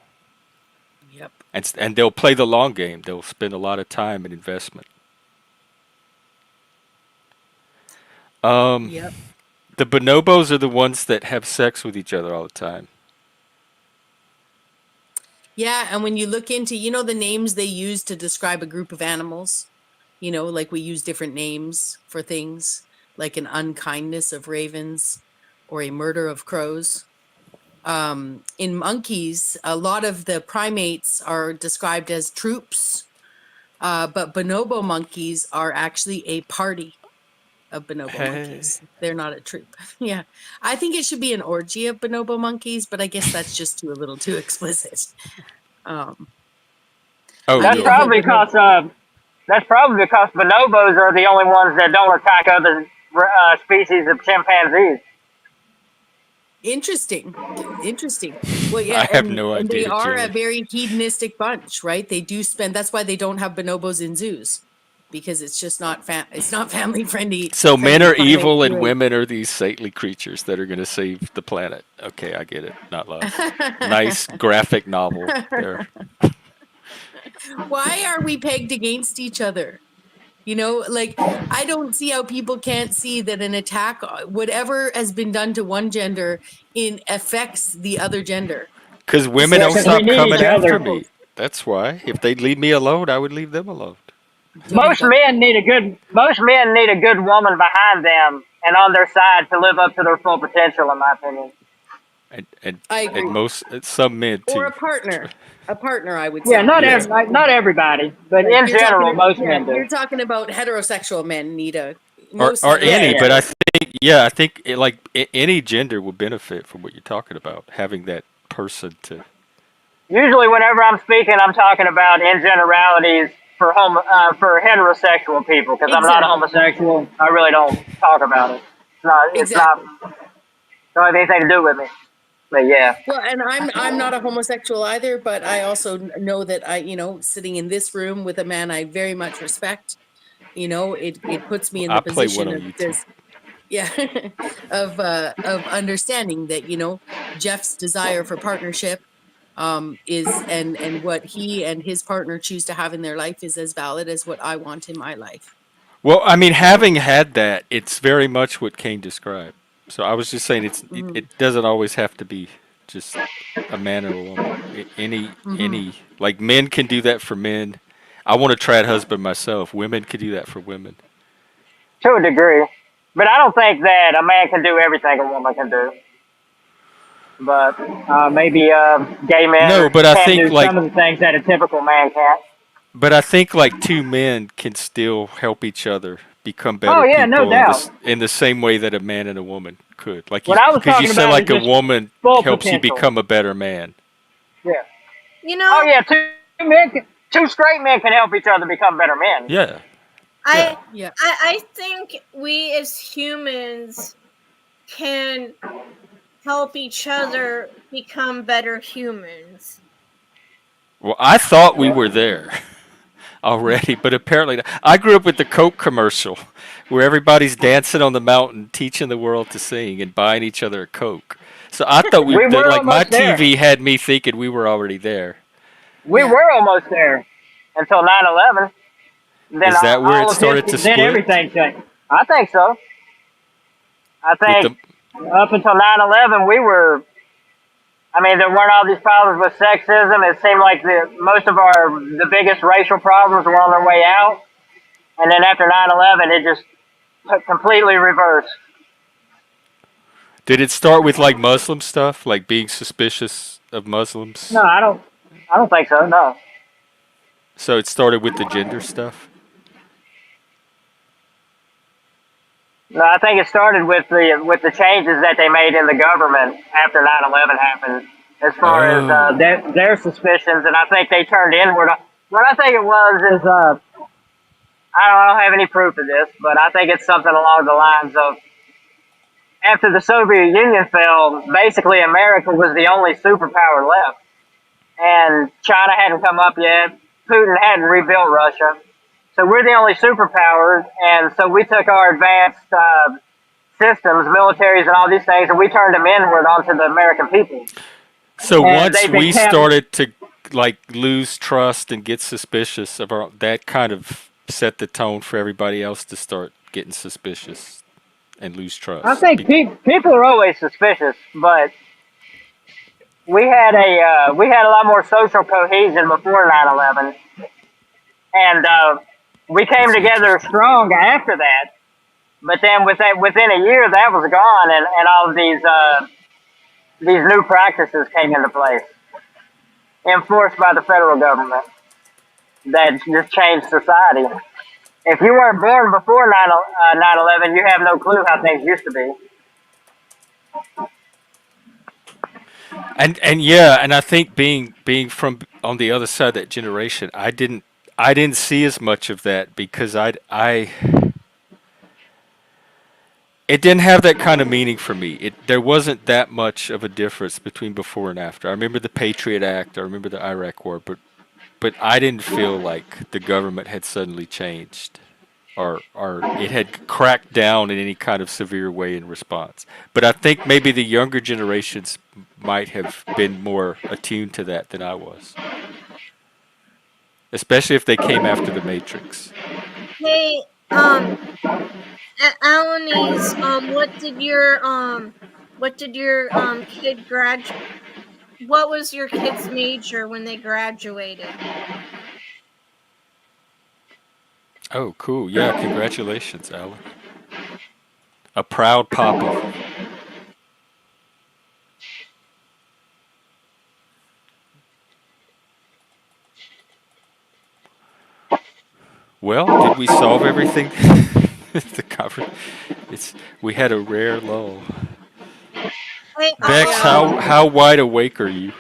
Yep. And they'll play the long game. They'll spend a lot of time and investment. Um, Yep. the bonobos are the ones that have sex with each other all the time. Yeah, and when you look into, the names they use to describe a group of animals, like we use different names for things, like an unkindness of ravens or a murder of crows. In monkeys, a lot of the primates are described as troops, but bonobo monkeys are actually a party of bonobo Hey. monkeys. They're not a troop. Yeah. I think it should be an orgy of bonobo monkeys, but I guess that's just a little too explicit. Um, Oh, I That's did a whole really? probably bonobo. because bonobos are the only ones that don't attack other species of chimpanzees. Interesting. Well, I yeah, have and no they idea, are a Jilly. very hedonistic bunch, right? They do spend. That's why they don't have bonobos in zoos, because it's just not it's not family So men friendly are primate evil to and women are these saintly creatures that are going to save the planet. Okay, I get it. Not love. Nice graphic novel there. Why are we pegged against each other? Like, I don't see how people can't see that an attack, whatever has been done to one gender, affects the other gender. Because women Yeah, don't because we stop need coming each after other. me. That's why. If they'd leave me alone, I would leave them alone. Jamaica. Most men need a good woman behind them and on their side to live up to their full potential, in my opinion. I And agree. some men Or too. a partner. A partner, I would Yeah, say, Yeah. because not everybody, but like in general, most men do. you're talking about heterosexual men need Or most or Yeah, any, heterosexual. but yeah. I think any gender would benefit from what you're talking about, having that person to. Usually, whenever I'm speaking, I'm talking about in generalities for heterosexual people because I'm not a Exactly. homosexual. I really don't talk about it. It's not. It's Exactly. not. don't have anything to do with me. But yeah. Well, and I'm not a homosexual either, but I also know that sitting in this room with a man I very much respect, it puts me in the I play one position on of YouTube. this, yeah, of understanding that Jeff's desire for partnership is and what he and his partner choose to have in their life is as valid as what I want in my life. Well, I mean, having had that, it's very much what Kane described. So I was just saying, Mm-hmm. it doesn't always have to be just a man or a woman. Mm-hmm. Like men can do that for men. I want a trad husband myself. Women can do that for women. To a degree. But I don't think that a man can do everything a woman can do. But maybe gay No, men but I can think do like some of the things that a typical man can't. But I think like two men can still help each other become Oh better yeah, no people in doubt. this in the same way that a man and a woman could. Like you, What I was because you talking said about is like a just woman full helps you potential. become a better man. Yeah. You Oh know, yeah, two straight men can help each other become better men. Yeah. I Yeah. I think we as humans can help each other become better humans. Well, I thought we were there already, but apparently not. I grew up with the Coke commercial where everybody's dancing on the mountain, teaching the world to sing, and buying each other a Coke. So I thought We were like my almost there. TV had me thinking we were already there. We Yeah. were almost there until 9/11. Then Is that where it all of started to history, then split? everything changed. I think so. I With think the up until 9/11, we were. I mean, there weren't all these problems with sexism. It seemed like most of the biggest racial problems were on their way out. And then after 9/11, it just completely reversed. Did it start with like Muslim stuff, like being suspicious of Muslims? No, I don't. I don't think so. No. So it started with the gender stuff? No, I think it started with the changes that they made in the government after 9/11 happened, as far as Oh. their suspicions, and I think they turned inward. What I think it was is I don't have any proof of this, but I think it's something along the lines of after the Soviet Union fell, basically America was the only superpower left, and China hadn't come up yet. Putin hadn't rebuilt Russia. So we're the only superpower, and so we took our advanced systems, militaries, and all these things, and we turned them inward onto the American people. So And once they've been we kept. started to like lose trust and get suspicious of that kind of set the tone for everybody else to start getting suspicious and lose I trust. think people are always suspicious, but we had a lot more social cohesion before 9/11, and we came That's together interesting. strong after that. But then within a year, that was gone, and all of these new practices came into place, enforced by the federal government, that just changed society. If you weren't born before 9/11, you have no clue how things used to be. And yeah, and I think being from on the other side of that generation, I didn't see as much of that because I it didn't have that kind of meaning for me. There wasn't that much of a difference between before and after. I remember the Patriot Act, I remember the Iraq War, but I didn't feel like the government had suddenly changed or it had cracked down in any kind of severe way in response. But I think maybe the younger generations might have been more attuned to that than I was, especially if they came after the Matrix. Hey, Alanis, what did your kid graduate? What was your kid's major when they graduated? Oh, cool. Yeah, congratulations, Alan. A proud papa. Well, did we solve everything? The cover. It's we had a rare lull. Hey, Bex, I how wide awake are you?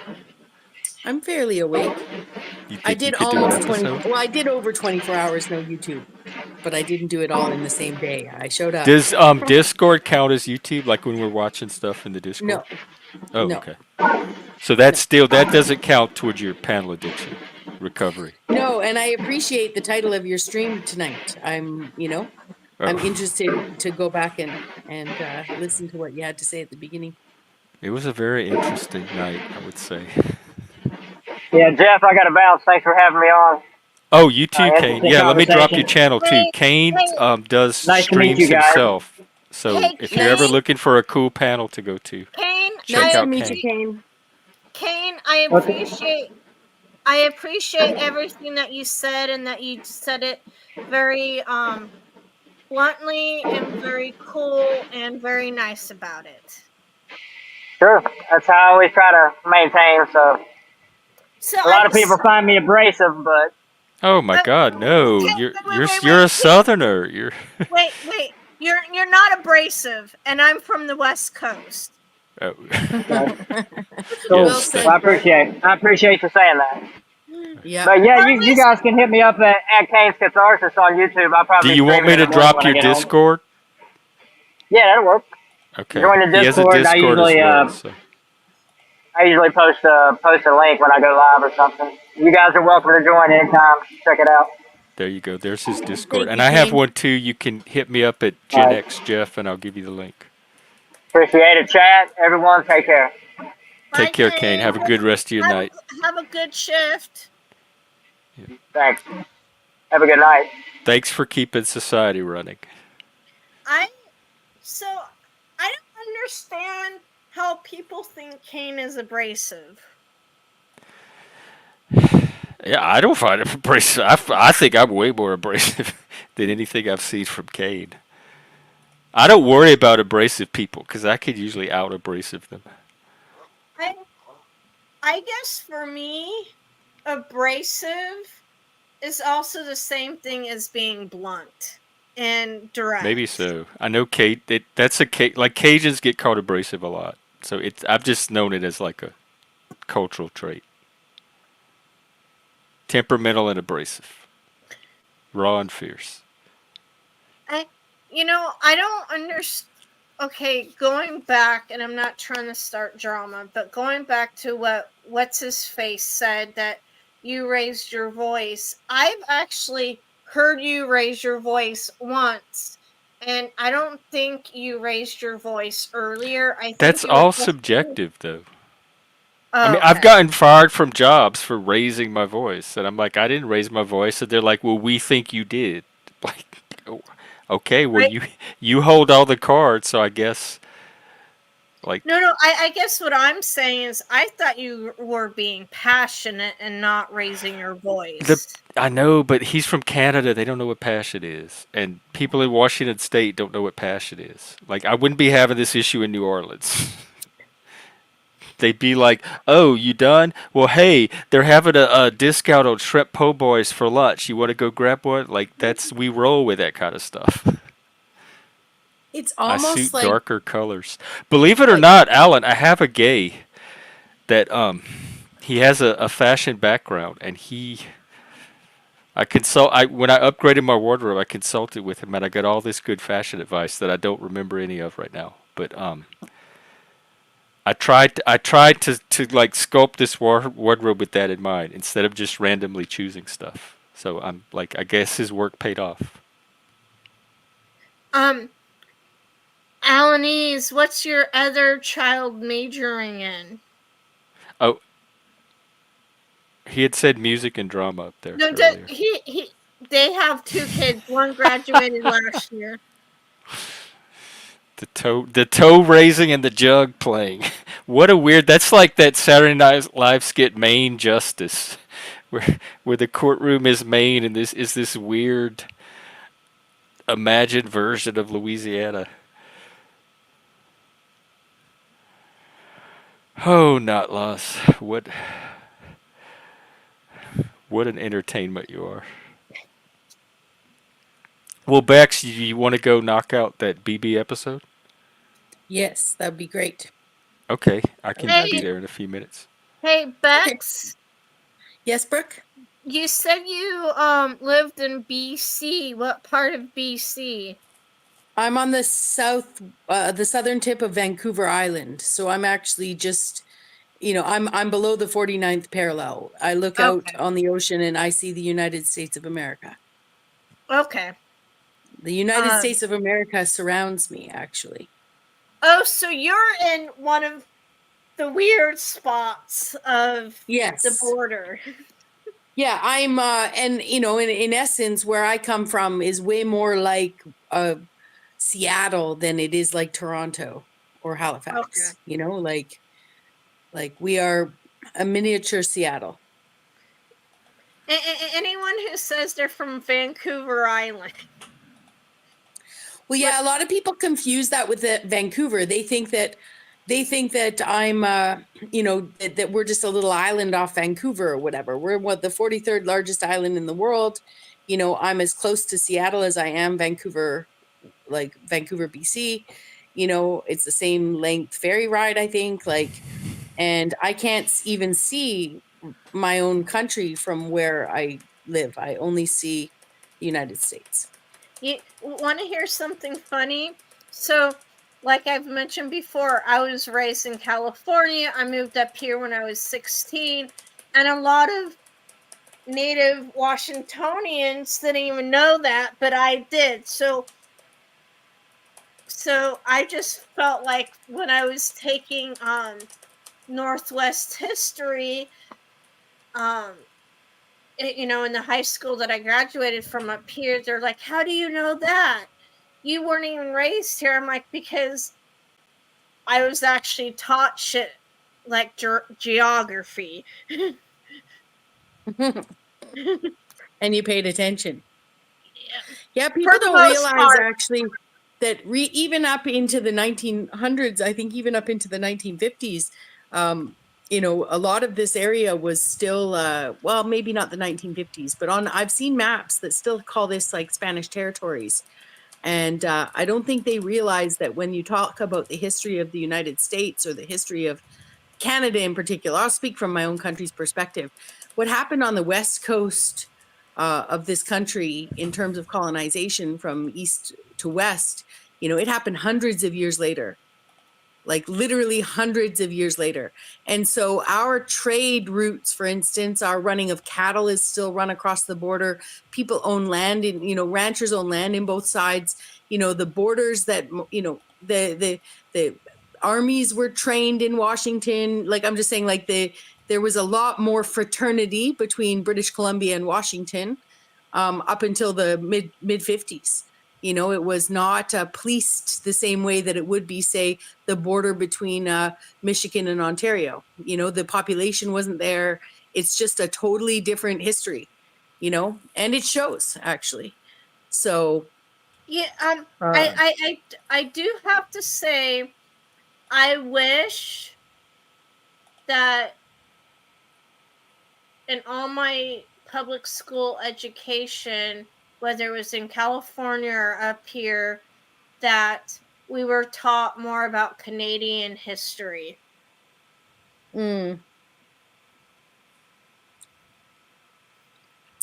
I'm fairly awake. You I think you did could do an almost 20. episode? Well, I did over 24 hours no YouTube, but I didn't do it all in the same day. I showed up. Does Discord count as YouTube? Like when we're watching stuff in the Discord? No, Oh, no, okay. So that's no. still that doesn't count towards your panel addiction recovery. No, and I appreciate the title of your stream tonight. I'm Oh, interested to go back and listen to what you had to say at the beginning. it was a very interesting night, I would say. Yeah, Jeff, I got to bounce. Thanks for having me on. Oh, you too, Kane. Interesting Yeah, let me drop your conversation. channel too. Wait, Kane wait, does Nice to meet you streams guys. himself. So hey, if you're ever Kane, looking for a cool panel to go to, Kane, check Nice I to out meet you, Kane. Kane. I Okay. appreciate everything that you said, and that you said it very bluntly and very cool and very nice about it. Sure. That's how I always try to maintain. So So a lot of people find me abrasive, but Oh my God, no! Kane, You're a Southerner. You're wait. You're not abrasive, and I'm from the West Coast. oh. cool. Well Yes. said. Well, I appreciate you saying that. Yeah. But yeah, Or at you least, guys can hit me up at Kane's Catharsis on YouTube. I'll Do probably you want stream it me in to the morning drop when I your get home. Discord? Yeah, that'll work. Okay. Join the He has a Discord. Discord as well. So I usually post a link when I go live or something. You guys are welcome to join anytime. Check it out. there you go. There's his Discord, Thank and you, I have Kane. one too. You can hit me up at All Gen right. X Jeff, and I'll give you the link. Appreciate it, chat. Everyone, take care. bye, Take care, Kane. Kane. Have a good rest of your night. Have a good shift. Thanks. Have a good night. Thanks for keeping society running. I don't understand how people think Kane is abrasive. Yeah, I don't find it abrasive. I think I'm way more abrasive than anything I've seen from Kane. I don't worry about abrasive people because I could usually out abrasive them. I guess for me, abrasive is also the same thing as being blunt and direct. Maybe so. I know Kate. That's a like Cajuns get called abrasive a lot. So I've just known it as like a cultural trait. Temperamental and abrasive. Raw and fierce. I don't understand. Okay, going back, and I'm not trying to start drama, but going back to what's his face said, that you raised your voice. I've actually heard you raise your voice once, and I don't think you raised your voice earlier. I think That's you were all just- subjective, though. Oh, I mean, I've okay. gotten fired from jobs for raising my voice, and I'm like, I didn't raise my voice, and they're like, well, we think you did. Like, oh, okay, well, you hold all the cards, so I guess, like, No. I guess what I'm saying is, I thought you were being passionate and not raising your voice. I know, but he's from Canada. They don't know what passion is, and people in Washington State don't know what passion is. Like, I wouldn't be having this issue in New Orleans. They'd be like, "Oh, you done? Well, hey, they're having a discount on shrimp po' boys for lunch. You want to go grab one?" Like we roll with that kind of stuff. It's I almost suit like darker colors. Believe it or not, Alan, I have a gay that he has a fashion background, and when I upgraded my wardrobe, I consulted with him, and I got all this good fashion advice that I don't remember any of right now. But I tried to like sculpt this wardrobe with that in mind instead of just randomly choosing stuff. So I'm like, I guess his work paid off. Alanese, what's your other child majoring in? Oh, he had said music and drama up there No, earlier. they have 2 kids. One graduated last year. The toe raising and the jug playing. What a weird. That's like that Saturday Night Live skit, Maine Justice, where the courtroom is Maine, and this is this weird imagined version of Louisiana. Oh, not lost. What an entertainment you are. Well, Bex, you want to go knock out that BB episode? yes, that'd be great. Okay, I can Hey. be there in a few minutes. Hey, Bexx, Yes, Brooke? You said you lived in BC. What part of BC? I'm on the southern tip of Vancouver Island. So I'm actually just, I'm below the 49th parallel. I look out Okay. on the ocean and I see the United States of America. Okay. The United States of America surrounds me, actually. Oh, so you're in one of the weird spots of Yes. the border. Yeah, I'm, and in essence, where I come from is way more like Seattle than it is like Toronto or Halifax. Okay. Like we are a miniature Seattle. Anyone who says they're from Vancouver Island. Well, yeah, a lot of people confuse that with Vancouver. They think that I'm, that we're just a little island off Vancouver or whatever. We're the 43rd largest island in the world. I'm as close to Seattle as I am Vancouver, like Vancouver, BC. It's the same length ferry ride, I think. And I can't even see my own country from where I live. I only see the United States. You want to hear something funny? So, like I've mentioned before, I was raised in California. I moved up here when I was 16, and a lot of native Washingtonians didn't even know that, but I did. So I just felt like when I was taking Northwest history, in the high school that I graduated from up here, they're like, "How do you know that? You weren't even raised here." I'm like, because I was actually taught shit like geography. And you paid attention. Yeah, For people the don't most realize part. actually that even up into the 1900s, I think even up into the 1950s, a lot of this area was still, well, maybe not the 1950s, but I've seen maps that still call this like Spanish territories. And I don't think they realize that when you talk about the history of the United States or the history of Canada in particular, I'll speak from my own country's perspective. What happened on the West Coast of this country in terms of colonization from east to west, it happened hundreds of years later, like literally hundreds of years later. And so our trade routes, for instance, our running of cattle is still run across the border. People own land ranchers own land in both sides. The borders that, the armies were trained in Washington. Like, I'm just saying, like, there was a lot more fraternity between British Columbia and Washington up until the mid 50s. It was not policed the same way that it would be, say, the border between Michigan and Ontario. The population wasn't there. It's just a totally different history, and it shows, actually. So yeah, I do have to say, I wish that in all my public school education, whether it was in California or up here, that we were taught more about Canadian history. I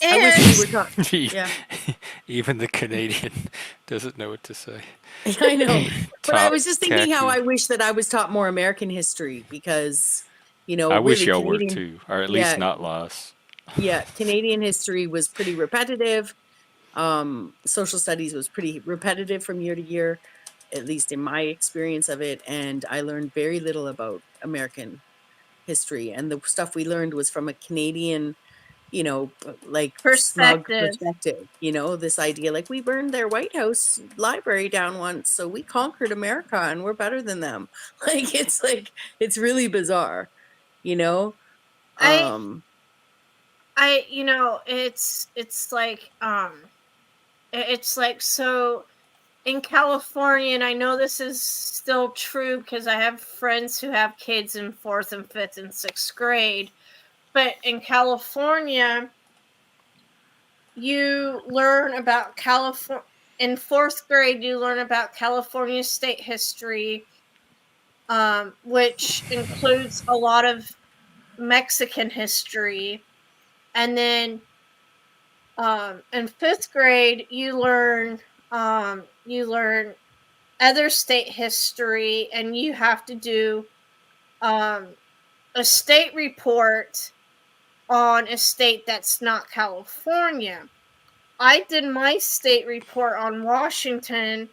And wish we were taught. Yeah. Even the Canadian doesn't know what to say. I know. But I Top was just thinking how khaki. I wish that I was taught more American history because, I wish really y'all were Canadian. too, or at Yeah. least not lost. Yeah. Canadian history was pretty repetitive. Social studies was pretty repetitive from year to year, at least in my experience of it. And I learned very little about American history. And the stuff we learned was from a Canadian, like smug perspective, this idea like we burned their White House library down once, so we conquered America and we're better than them. It's really bizarre, it's like, so in California, and I know this is still true because I have friends who have kids in 4th and 5th and 6th grade, but in California, you learn about California. In 4th grade, you learn about California state history, which includes a lot of Mexican history. And then In fifth grade, you learn other state history, and you have to do a state report on a state that's not California. I did my state report on Washington,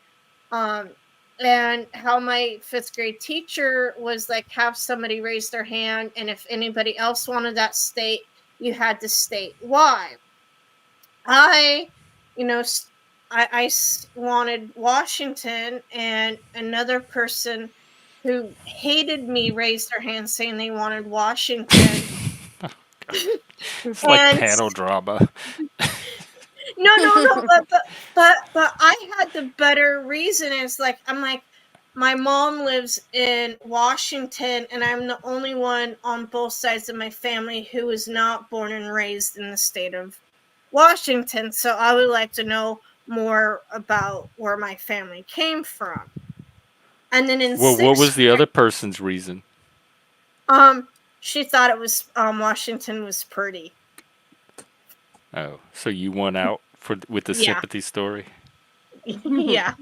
and how my fifth grade teacher was like, have somebody raise their hand, and if anybody else wanted that state, you had to state why. I, you know, I wanted Washington, and another person who hated me raised their hand saying they wanted Washington. It's like And panel drama. no, but I had the better reason. It's like, I'm like, my mom lives in Washington, and I'm the only one on both sides of my family who was not born and raised in the state of Washington. So I would like to know more about where my family came from. And then in Well, what was sixth the other person's reason? she thought it was Washington was pretty. Oh, so you won out with the Yeah. sympathy story? Yeah.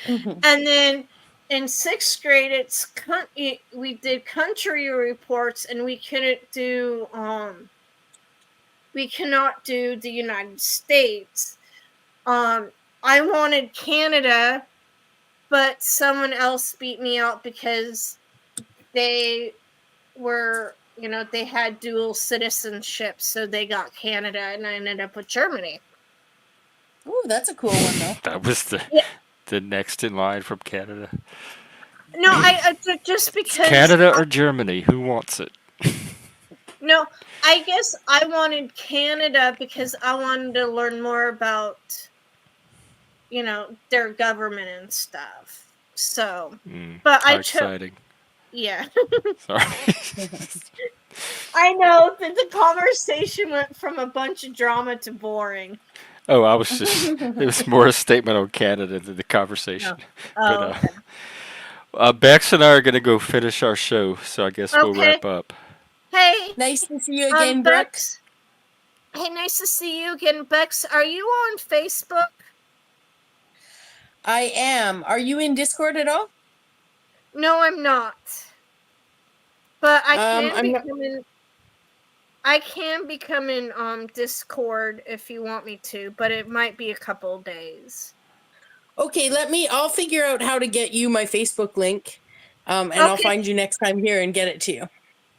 And then in sixth grade, we did country reports, and we cannot do the United States. I wanted Canada, but someone else beat me out because they were, they had dual citizenship, so they got Canada, and I ended up with Germany. Ooh, that's a cool one though. That was the next in line from Canada. No, I just because Canada or Germany? Who wants it? No, I guess I wanted Canada because I wanted to learn more about, their government and stuff. So, but How I chose. exciting. Yeah. Sorry. I know that the conversation went from a bunch of drama to boring. Oh, I was just, it was more a statement on Canada than the conversation. Oh, okay. Bexx and I are going to go finish our show, so I guess we'll Okay. wrap up. Hey, Nice to see you again, Brooke. Bexx. Hey, nice to see you again, Bexx. Are you on Facebook? I am. Are you in Discord at all? No, I'm not. But I can I'm not- become in. I can become in Discord if you want me to, but it might be a couple of days. Okay, I'll figure out how to get you my Facebook link. And I'll Okay. find you next time here and get it to you.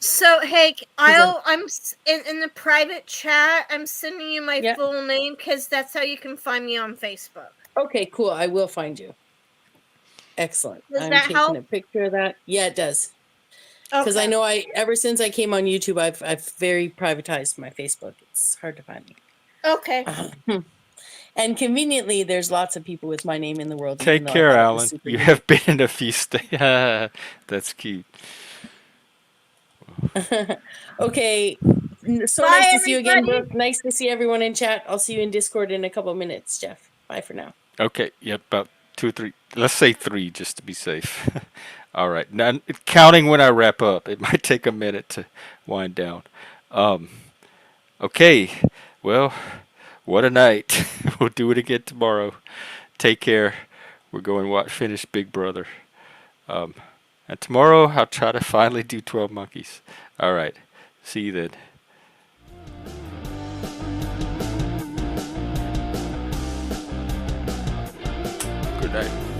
So, hey, I'm in the private chat. I'm sending you my Yeah. full name because that's how you can find me on Facebook. Okay, cool. I will find you. Excellent. Does I'm that taking help? a picture of that. Yeah, it does. Because I know ever since I came on YouTube, I've very privatized my Facebook. It's hard to find me. Okay. And conveniently, there's lots of people with my name in the world. even Take though I care, thought it was Alan. super You easy. have been in a few states. That's cute. Okay. So Bye, nice to see you again, everybody. Brooke. Nice to see everyone in chat. I'll see you in Discord in a couple of minutes, Jeff. Bye for now. Okay, yep, about 2 or 3. Let's say 3 just to be safe. All right, now counting when I wrap up. It might take a minute to wind down. Okay, well, what a night. We'll do it again tomorrow. Take care. We're going to finish Big Brother. And tomorrow I'll try to finally do 12 Monkeys. All right, see you then. Good night.